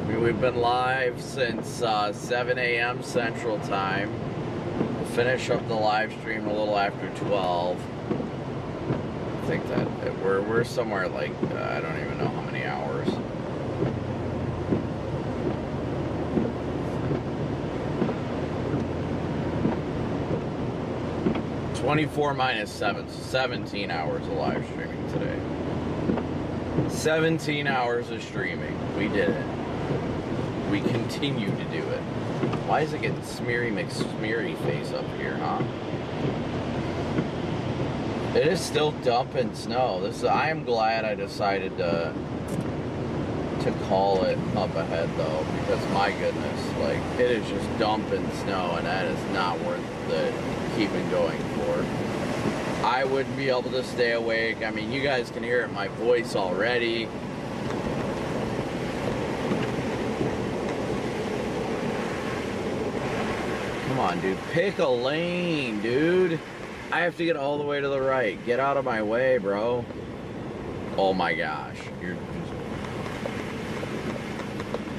[SPEAKER 1] We've been live since 7 a.m. Central Time. We'll finish up the live stream a little after 12. I think that we're somewhere like I don't even know how many hours. 24 minus 7, 17 hours of live streaming today. 17 hours of streaming. We did it. We continue to do it. Why is it getting smeary McSmeary face up here, huh? It is still dumping snow. I am glad I decided to call it up ahead though, because my goodness, like it is just dumping snow and that is not worth the keeping going for. I wouldn't be able to stay awake. I mean, you guys can hear it in my voice already. Come on, dude. Pick a lane, dude. I have to get all the way to the right. Get out of my way, bro. Oh my gosh. You're just...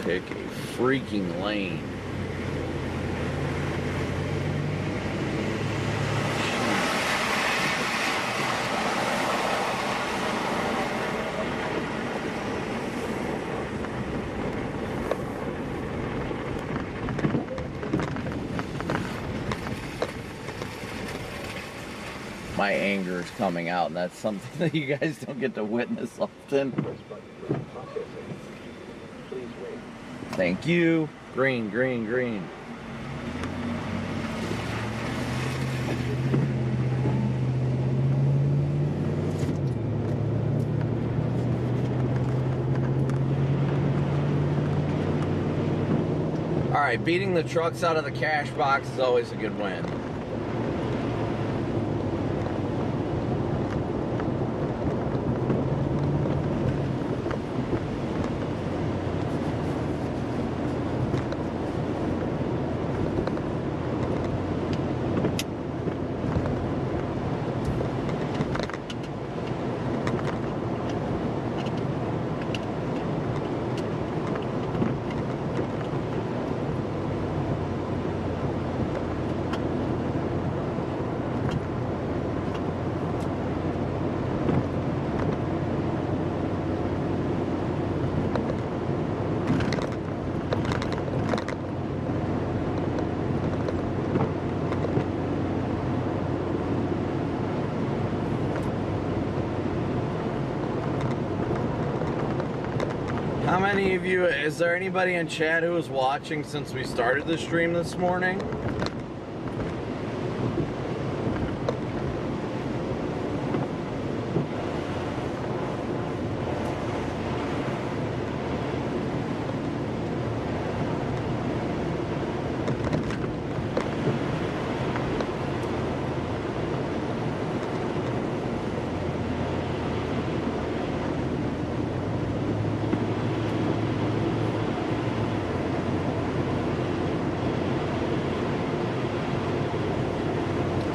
[SPEAKER 1] Pick a freaking lane. My anger is coming out, and that's something that you guys don't get to witness often. Thank you. Green, green, green. All right, beating the trucks out of the cash box is always a good win. How many of you, is there anybody in chat who was watching since we started the stream this morning?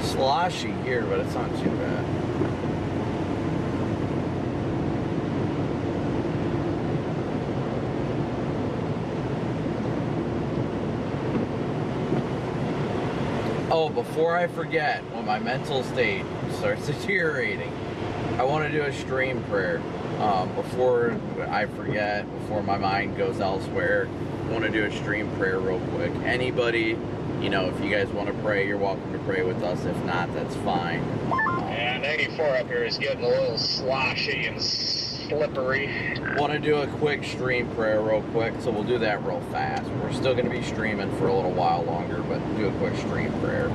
[SPEAKER 1] Sloshy here, but it's not too bad. Oh, before I forget, when my mental state starts deteriorating, I want to do a stream prayer. Before I forget, before my mind goes elsewhere, I want to do a stream prayer real quick. Anybody, you know, if you guys want to pray, you're welcome to pray with us. If not, that's fine.
[SPEAKER 6] And 84 up here is getting a little sloshy and slippery.
[SPEAKER 1] Want to do a quick stream prayer real quick, so we'll do that real fast. We're still going to be streaming for a little while longer, but do a quick stream prayer.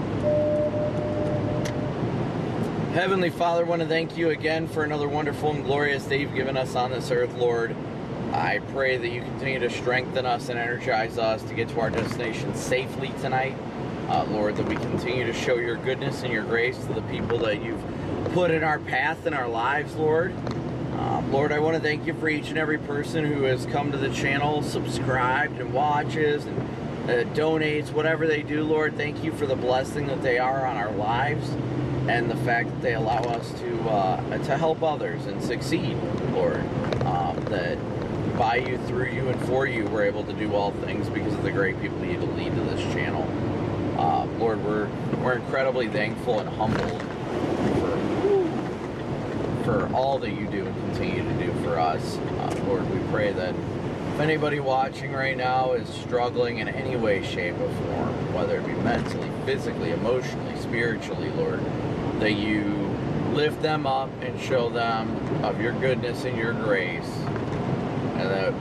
[SPEAKER 1] Heavenly Father, I want to thank you again for another wonderful and glorious day you've given us on this earth, Lord. I pray that you continue to strengthen us and energize us to get to our destination safely tonight. Lord, that we continue to show your goodness and your grace to the people that you've put in our path in our lives, Lord. Lord, I want to thank you for each and every person who has come to the channel, subscribed and watches and donates, whatever they do, Lord. Thank you for the blessing that they are on our lives and the fact that they allow us to help others and succeed, Lord. That by you, through you, and for you, we're able to do all things because of the great people you lead to this channel. Lord, we're incredibly thankful and humbled for all that you do and continue to do for us. Lord, we pray that if anybody watching right now is struggling in any way, shape, or form, whether it be mentally, physically, emotionally, spiritually, Lord, that you lift them up and show them of your goodness and your grace, and that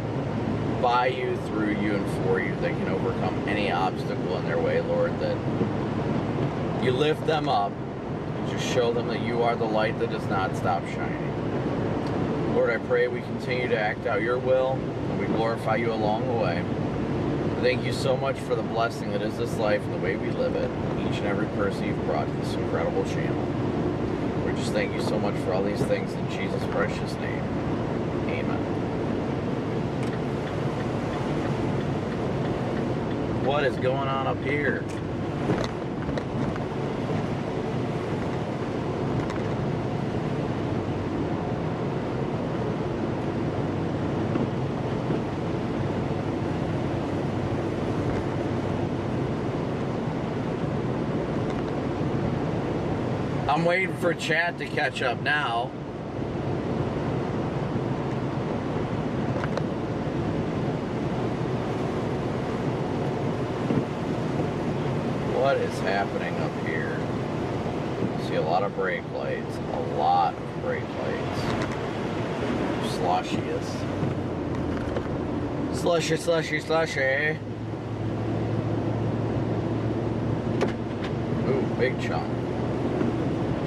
[SPEAKER 1] by you, through you, and for you, they can overcome any obstacle in their way, Lord, that you lift them up and just show them that you are the light that does not stop shining. Lord, I pray we continue to act out your will, and we glorify you along the way. Thank you so much for the blessing that is this life and the way we live it, each and every person you've brought to this incredible channel. We just thank you so much for all these things in Jesus' precious name. Amen. What is going on up here? I'm waiting for chat to catch up now. What is happening up here? I see a lot of brake lights. A lot of brake lights. Sloshiest. Slushy, slushy, slushy. Ooh, big chunk.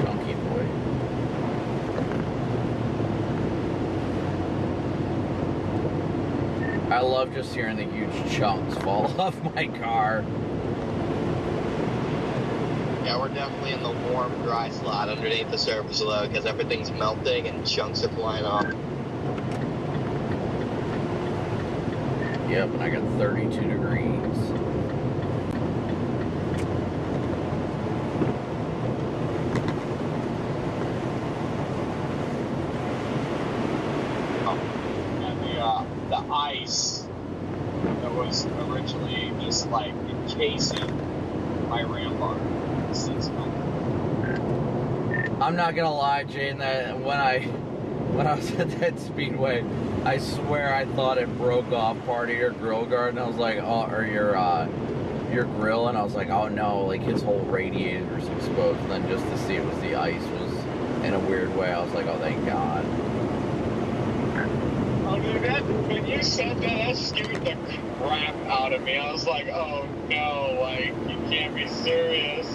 [SPEAKER 1] Chunky boy. I love just hearing the huge chunks fall off my car.
[SPEAKER 5] Yeah, we're definitely in the warm, dry slot underneath the surface though, because everything's melting and chunks are flying off.
[SPEAKER 1] Yep, and I got 32 degrees.
[SPEAKER 6] And the ice that was originally just like encasing my ram bar since
[SPEAKER 1] I'm not gonna lie, Jane, that when I was at that speedway, I swear I thought it broke off part of your grill guard, and I was like, oh, or your grill, and I was like, oh no, like his whole radiator's exposed. And then just to see it was the ice was in a weird way, I was like, oh, thank God.
[SPEAKER 6] Oh, dude, when you said that scared the crap out of me. I was like, oh no, like, you can't be serious.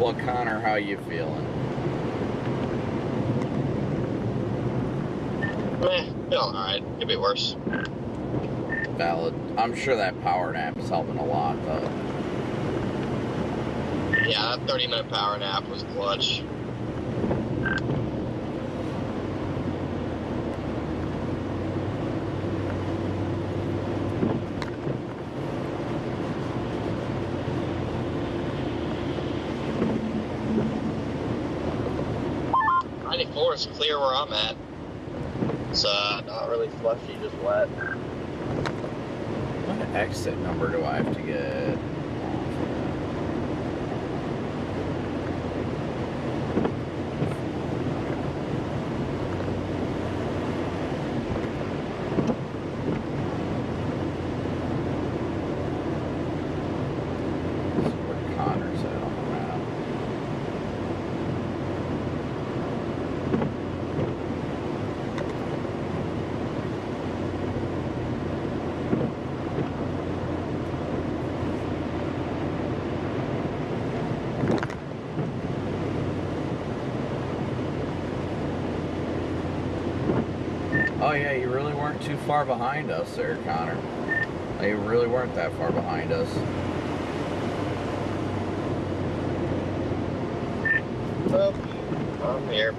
[SPEAKER 1] Well, Connor, how you feeling?
[SPEAKER 5] Feeling alright. Could be worse.
[SPEAKER 1] Valid. I'm sure that power nap is helping a lot, though.
[SPEAKER 5] Yeah, that 30-minute power nap was clutch. Is clear where I'm at. It's not really slushy, just wet.
[SPEAKER 1] What exit number do I have to get? Let's see where Connor's at on the map. Oh yeah, you really weren't too far behind us there, Connor. You really weren't that far behind us.
[SPEAKER 5] Well, I'm here.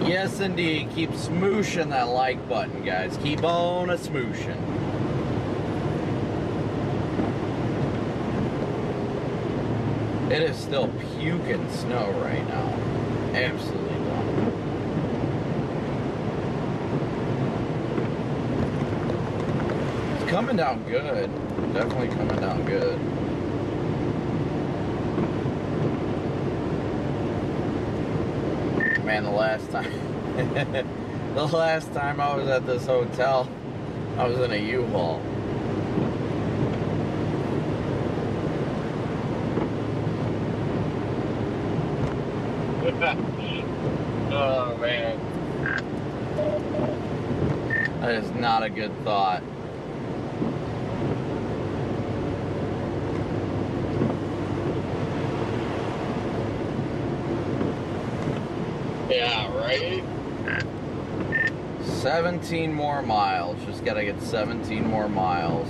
[SPEAKER 1] Yes, indeed. Keep smooshing that like button, guys. Keep on a smooshing. It is still puking snow right now. Absolutely wrong. It's coming down good. Definitely coming down good. Man, the last time I was at this hotel, I was in a U-Haul.
[SPEAKER 6] Oh man.
[SPEAKER 1] That is not a good thought.
[SPEAKER 6] Yeah, right?
[SPEAKER 1] 17 more miles. Just gotta get 17 more miles.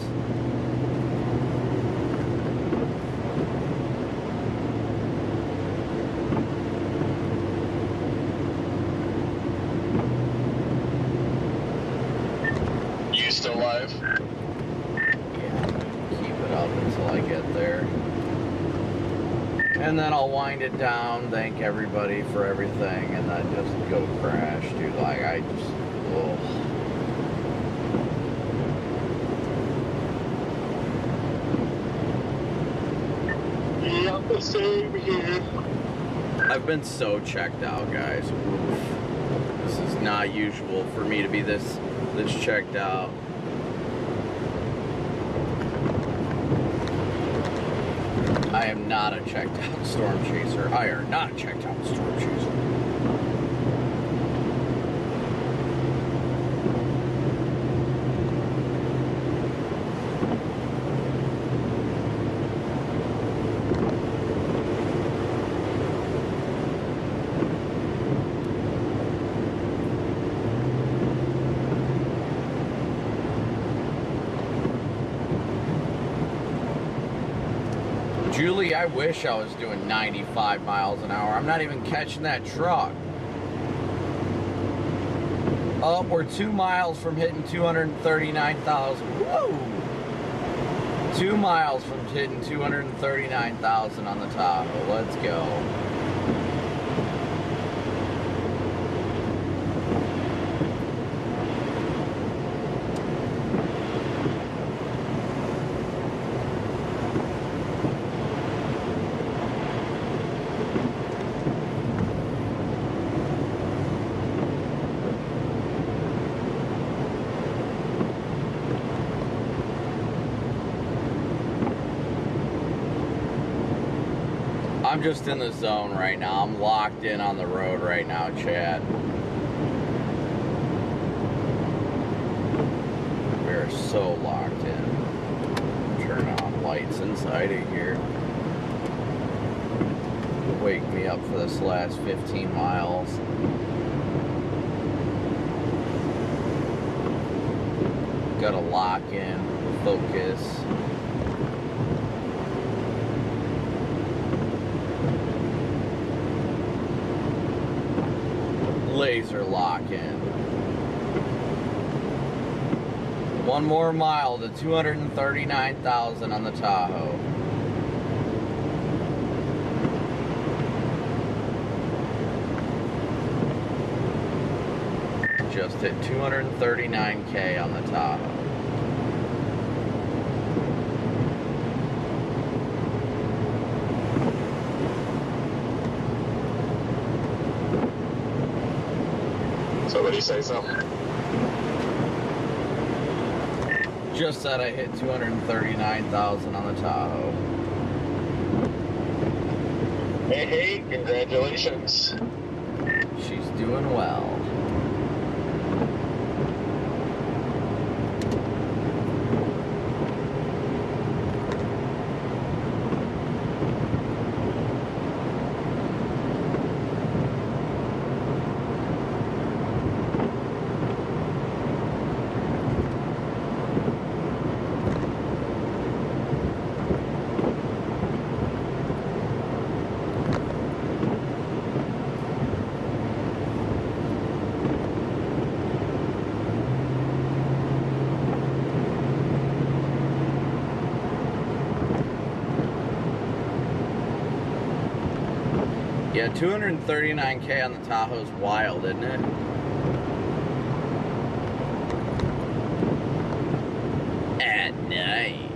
[SPEAKER 6] You still alive?
[SPEAKER 1] Yeah, keep it up until I get there. And then I'll wind it down, thank everybody for everything, and then just go crash, dude. Like, I just, oh.
[SPEAKER 6] Yeah, the same here.
[SPEAKER 1] I've been so checked out, guys. Oof. This is not usual for me to be this checked out. I am not a checked out storm chaser. I am not a checked out storm chaser. Julie, I wish I was doing 95 miles an hour. I'm not even catching that truck. Oh, we're 2 miles from hitting 239,000. Whoa! 2 miles from hitting 239,000 on the Tahoe. Let's go. I'm just in the zone right now. I'm locked in on the road right now, Chad. We're so locked in. Turn on lights inside of here. Wake me up for this last 15 miles. Gotta lock in, focus. Laser lock in. 1 more mile to 239,000 on the Tahoe. Just hit 239K on the Tahoe.
[SPEAKER 6] Somebody say something.
[SPEAKER 1] Just said I hit 239,000 on the Tahoe.
[SPEAKER 6] Hey, congratulations.
[SPEAKER 1] She's doing well. Yeah, 239K on the Tahoe's wild, isn't it? At night.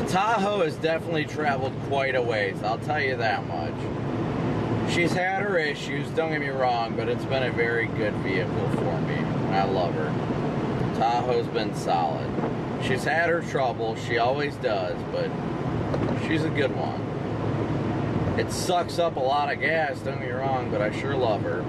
[SPEAKER 1] Tahoe has definitely traveled quite a ways, I'll tell you that much. She's had her issues, don't get me wrong, but it's been a very good vehicle for me. I love her. Tahoe's been solid. She's had her trouble, she always does, but she's a good one. It sucks up a lot of gas, don't get me wrong, but I sure love her.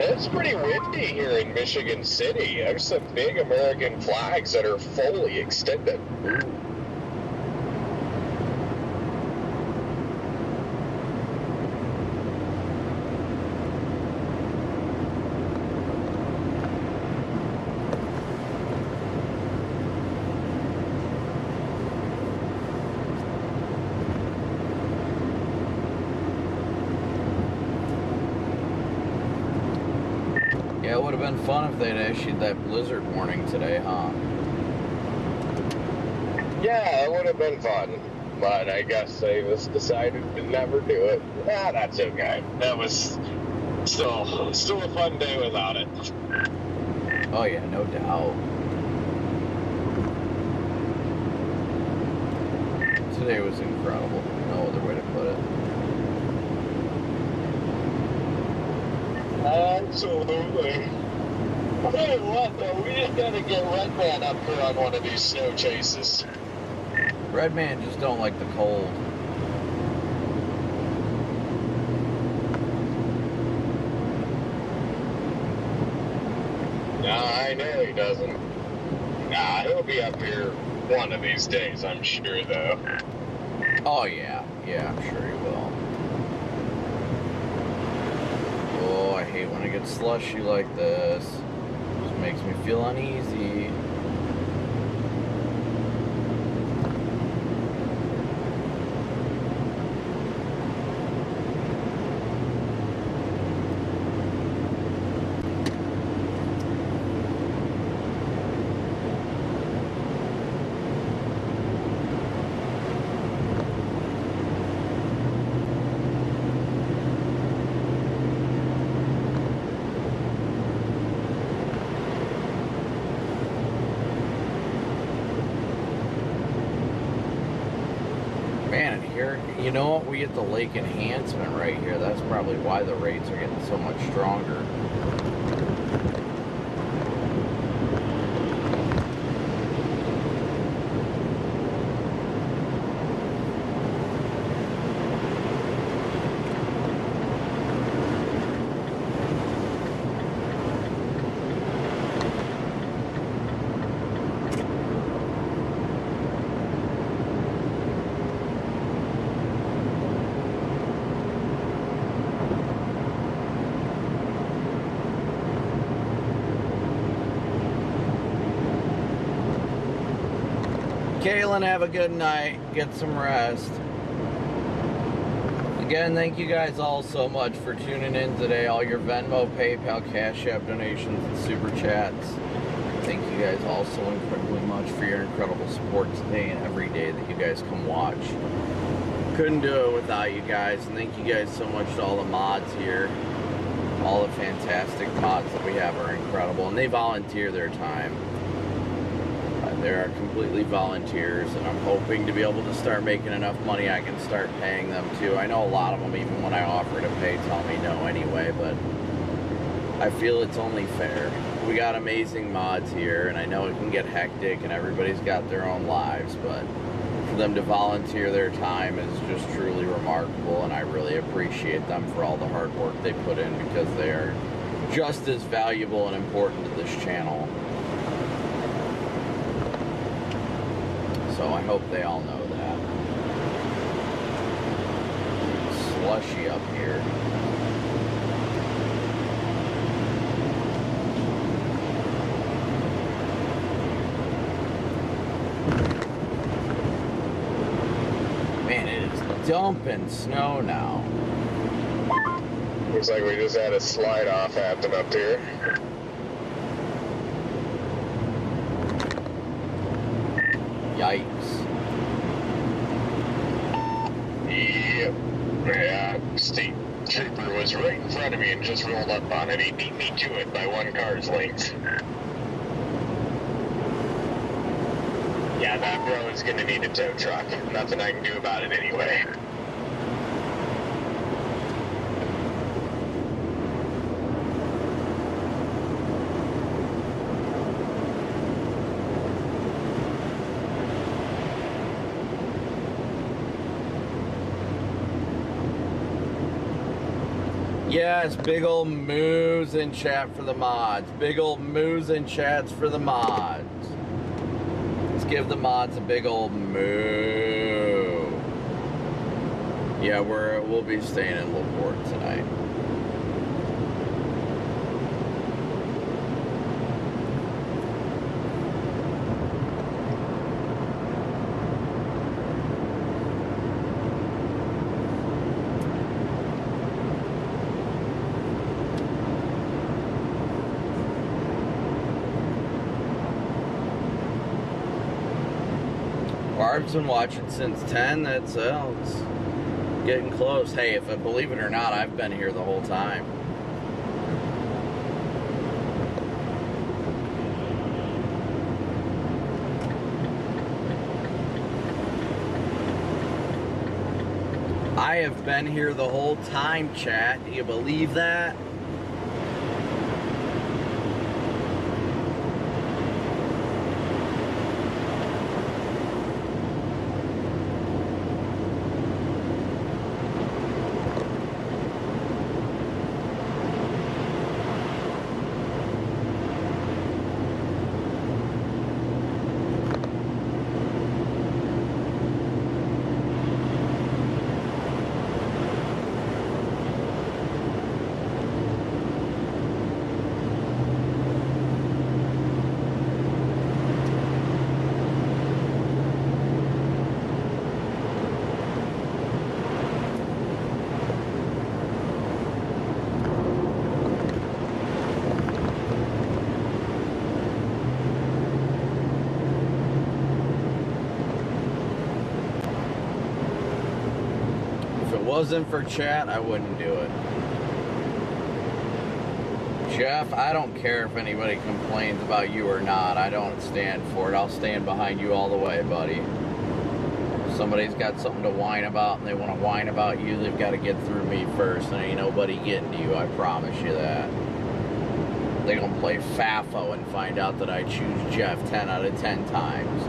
[SPEAKER 5] It's pretty windy here in Michigan City. There's some big American flags that are fully extended.
[SPEAKER 1] Yeah, it would have been fun if they'd issued that blizzard warning today, huh?
[SPEAKER 5] Yeah, it would have been fun, but I guess they just decided to never do it. Ah, that's okay. That was still a fun day without it.
[SPEAKER 1] Oh yeah, no doubt. Today was incredible. No other way to put it.
[SPEAKER 5] Absolutely. I'll tell you what, though, we just gotta get Redman up here on one of these snow chases.
[SPEAKER 1] Redman just don't like the cold.
[SPEAKER 5] Nah, I know he doesn't. Nah, he'll be up here one of these days, I'm sure, though.
[SPEAKER 1] Oh yeah, yeah, I'm sure he will. Oh, I hate when it gets slushy like this. It just makes me feel uneasy. Man, and here, you know what? We get the lake enhancement right here. That's probably why the rates are getting so much stronger. Kaylin, have a good night. Get some rest. Again, thank you guys all so much for tuning in today. All your Venmo, PayPal, Cash App donations, and Super Chats. Thank you guys all so incredibly much for your incredible support today and every day that you guys come watch. Couldn't do it without you guys. And thank you guys so much to all the mods here. All the fantastic mods that we have are incredible. And they volunteer their time. They are completely volunteers, and I'm hoping to be able to start making enough money I can start paying them too. I know a lot of them, even when I offer to pay, tell me no anyway, but I feel it's only fair. We got amazing mods here, and I know it can get hectic and everybody's got their own lives, but for them to volunteer their time is just truly remarkable, and I really appreciate them for all the hard work they put in, because they are just as valuable and important to this channel. So I hope they all know that. It's slushy up here. Man, it is dumping snow now.
[SPEAKER 5] Looks like we just had a slide off happen up here.
[SPEAKER 1] Yikes.
[SPEAKER 6] Yep. Yeah, state trooper was right in front of me and just rolled up on it. He beat me to it by one car's length. Yeah, that bro is gonna need a tow truck. Nothing I can do about it anyway.
[SPEAKER 1] Yes, big old moos in chat for the mods. Big old moos in chats for the mods. Let's give the mods a big old moo. Yeah, we'll be staying in LaPorte tonight. Barb's been watching since 10. That's it's getting close. Hey, believe it or not, I've been here the whole time. I have been here the whole time, chat. Do you believe that? Wasn't for chat, I wouldn't do it. Jeff, I don't care if anybody complains about you or not. I don't stand for it. I'll stand behind you all the way, buddy. If somebody's got something to whine about and they want to whine about you, they've got to get through me first. And ain't nobody getting to you, I promise you that. They're going to play FAFO and find out that I choose Jeff 10 out of 10 times.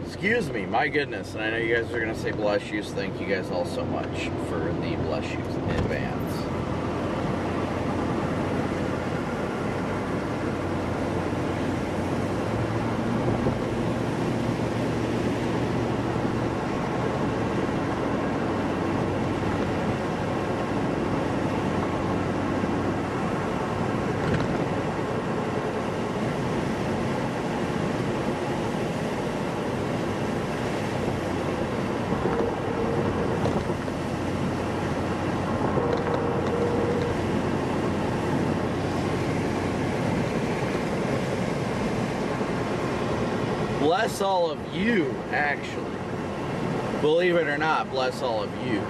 [SPEAKER 1] Excuse me, my goodness, and I know you guys are going to say bless yous. Thank you guys all so much for the bless yous in advance. Bless all of you, actually. Believe it or not, bless all of you.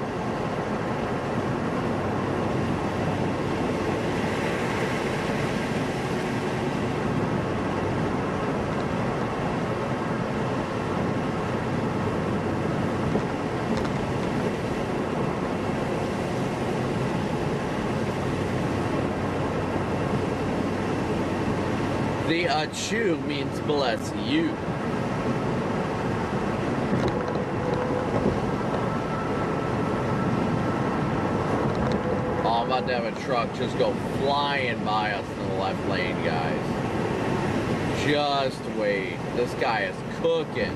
[SPEAKER 1] The achu means bless you. Oh, I'm about to have a truck just go flying by us in the left lane, guys. Just wait. This guy is cooking.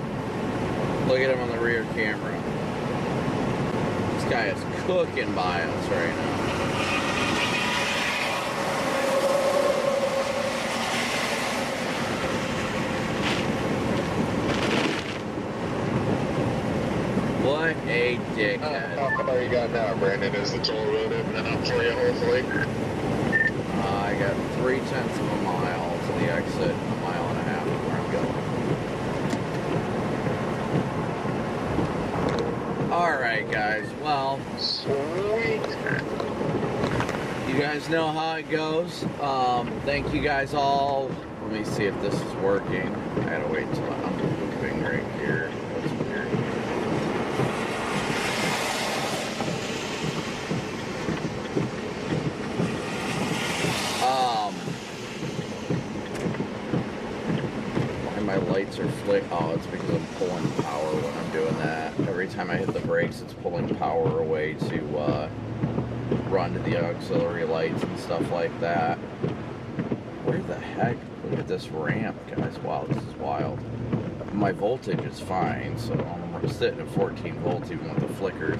[SPEAKER 1] Look at him on the rear camera. This guy is cooking by us right now. What a dickhead.
[SPEAKER 5] How far you got now, Brandon? Is the toll road opening up for you, hopefully?
[SPEAKER 1] I got 0.3 of a mile to the exit, a mile and a half of where I'm going. Alright, guys, well.
[SPEAKER 5] Sweet.
[SPEAKER 1] You guys know how it goes. Thank you guys all. Let me see if this is working. I gotta wait till I'm moving right here. That's weird. Why my lights are flick? Oh, it's because I'm pulling power when I'm doing that. Every time I hit the brakes, it's pulling power away to run to the auxiliary lights and stuff like that. Where the heck? Look at this ramp, guys. Wow, this is wild. My voltage is fine, so I'm sitting at 14 volts even with the flickers.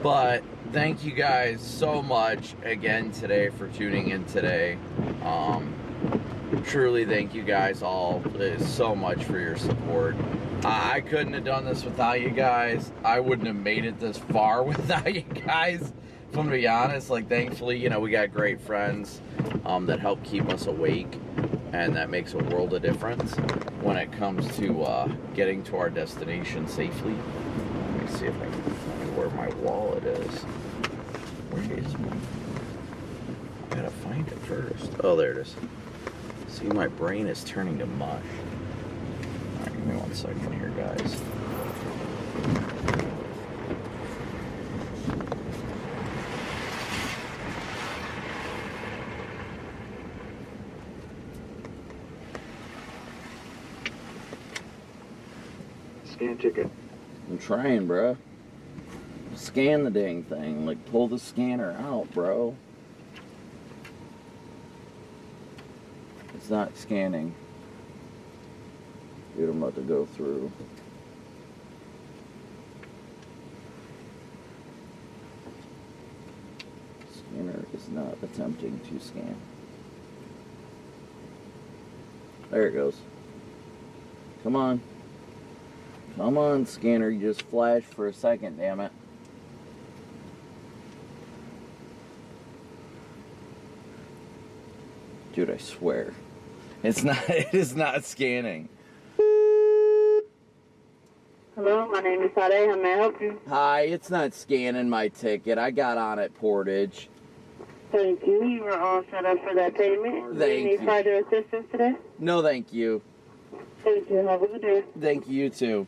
[SPEAKER 1] But thank you guys so much again today for tuning in today. Truly thank you guys all so much for your support. I couldn't have done this without you guys. I wouldn't have made it this far without you guys. If I'm to be honest, like, thankfully, you know, we got great friends that help keep us awake, and that makes a world of difference when it comes to getting to our destination safely. Let me see if I can find where my wallet is. Where is my... I gotta find it first. Oh, there it is. See, my brain is turning to mush. Alright, give me 1 second here, guys.
[SPEAKER 8] Scan ticket.
[SPEAKER 1] I'm trying, bro. Scan the dang thing. Like, pull the scanner out, bro. It's not scanning. Dude, I'm about to go through. Scanner is not attempting to scan. There it goes. Come on. Come on, scanner. You just flashed for a second, damn it. Dude, I swear. It's not, it is not scanning.
[SPEAKER 9] Hello, my name is Sade. How may I help you?
[SPEAKER 1] Hi, it's not scanning my ticket. I got on at Portage.
[SPEAKER 9] Thank you. You are all set up for that payment. Do you need further assistance today?
[SPEAKER 1] No, thank you.
[SPEAKER 9] Thank you. Have a good day.
[SPEAKER 1] Thank you, too.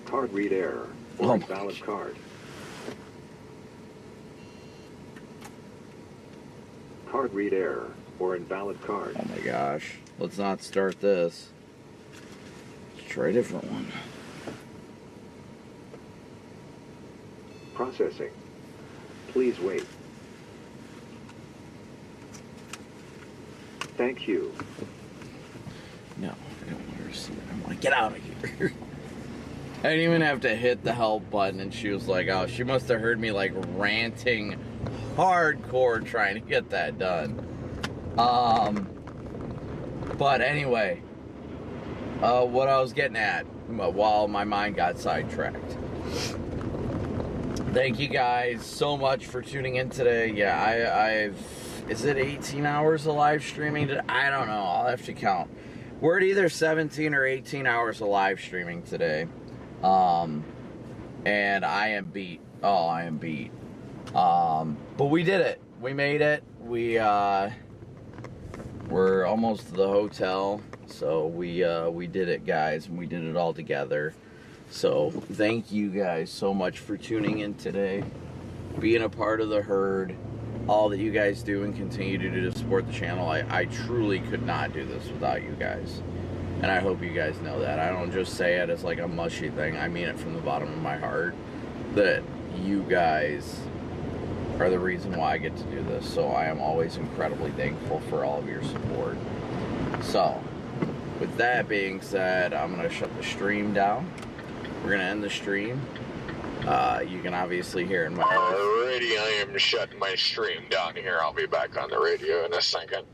[SPEAKER 8] Card read error or invalid card. Card read error or invalid card.
[SPEAKER 1] Oh my gosh. Let's not start this. Let's try a different one.
[SPEAKER 8] Processing. Please wait. Thank you.
[SPEAKER 1] No, I don't want her to see it. I want to get out of here. I didn't even have to hit the help button, and she was like, oh, she must have heard me, like, ranting hardcore trying to get that done. But anyway, what I was getting at, while my mind got sidetracked. thank you guys so much for tuning in today. Yeah, is it 18 hours of live streaming? I don't know. I'll have to count. We're at either 17 or 18 hours of live streaming today. And I am beat. Oh, I am beat. But we did it. We made it. We're almost to the hotel. So we did it, guys, and we did it all together. So thank you guys so much for tuning in today, being a part of the herd, all that you guys do and continue to do to support the channel. I truly could not do this without you guys. And I hope you guys know that. I don't just say it as like a mushy thing. I mean it from the bottom of my heart, that you guys are the reason why I get to do this. So I am always incredibly thankful for all of your support. So with that being said, I'm going to shut the stream down. We're going to end the stream. You can obviously hear in my voice.
[SPEAKER 6] Alrighty, I am shutting my stream down here. I'll be back on the radio in a second.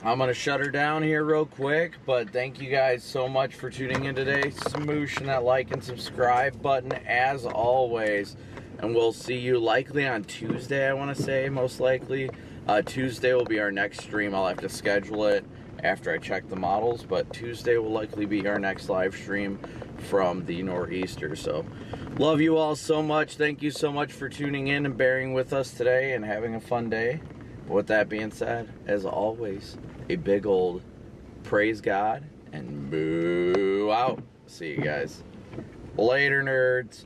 [SPEAKER 1] I'm going to shut her down here real quick, but thank you guys so much for tuning in today. Smooshing that like and subscribe button as always. And we'll see you likely on Tuesday, I want to say, most likely. Tuesday will be our next stream. I'll have to schedule it after I check the models, but Tuesday will likely be our next live stream from the Nor'easter. So love you all so much. Thank you so much for tuning in and bearing with us today and having a fun day. But with that being said, as always, a big old praise God and moo out. See you guys later, nerds.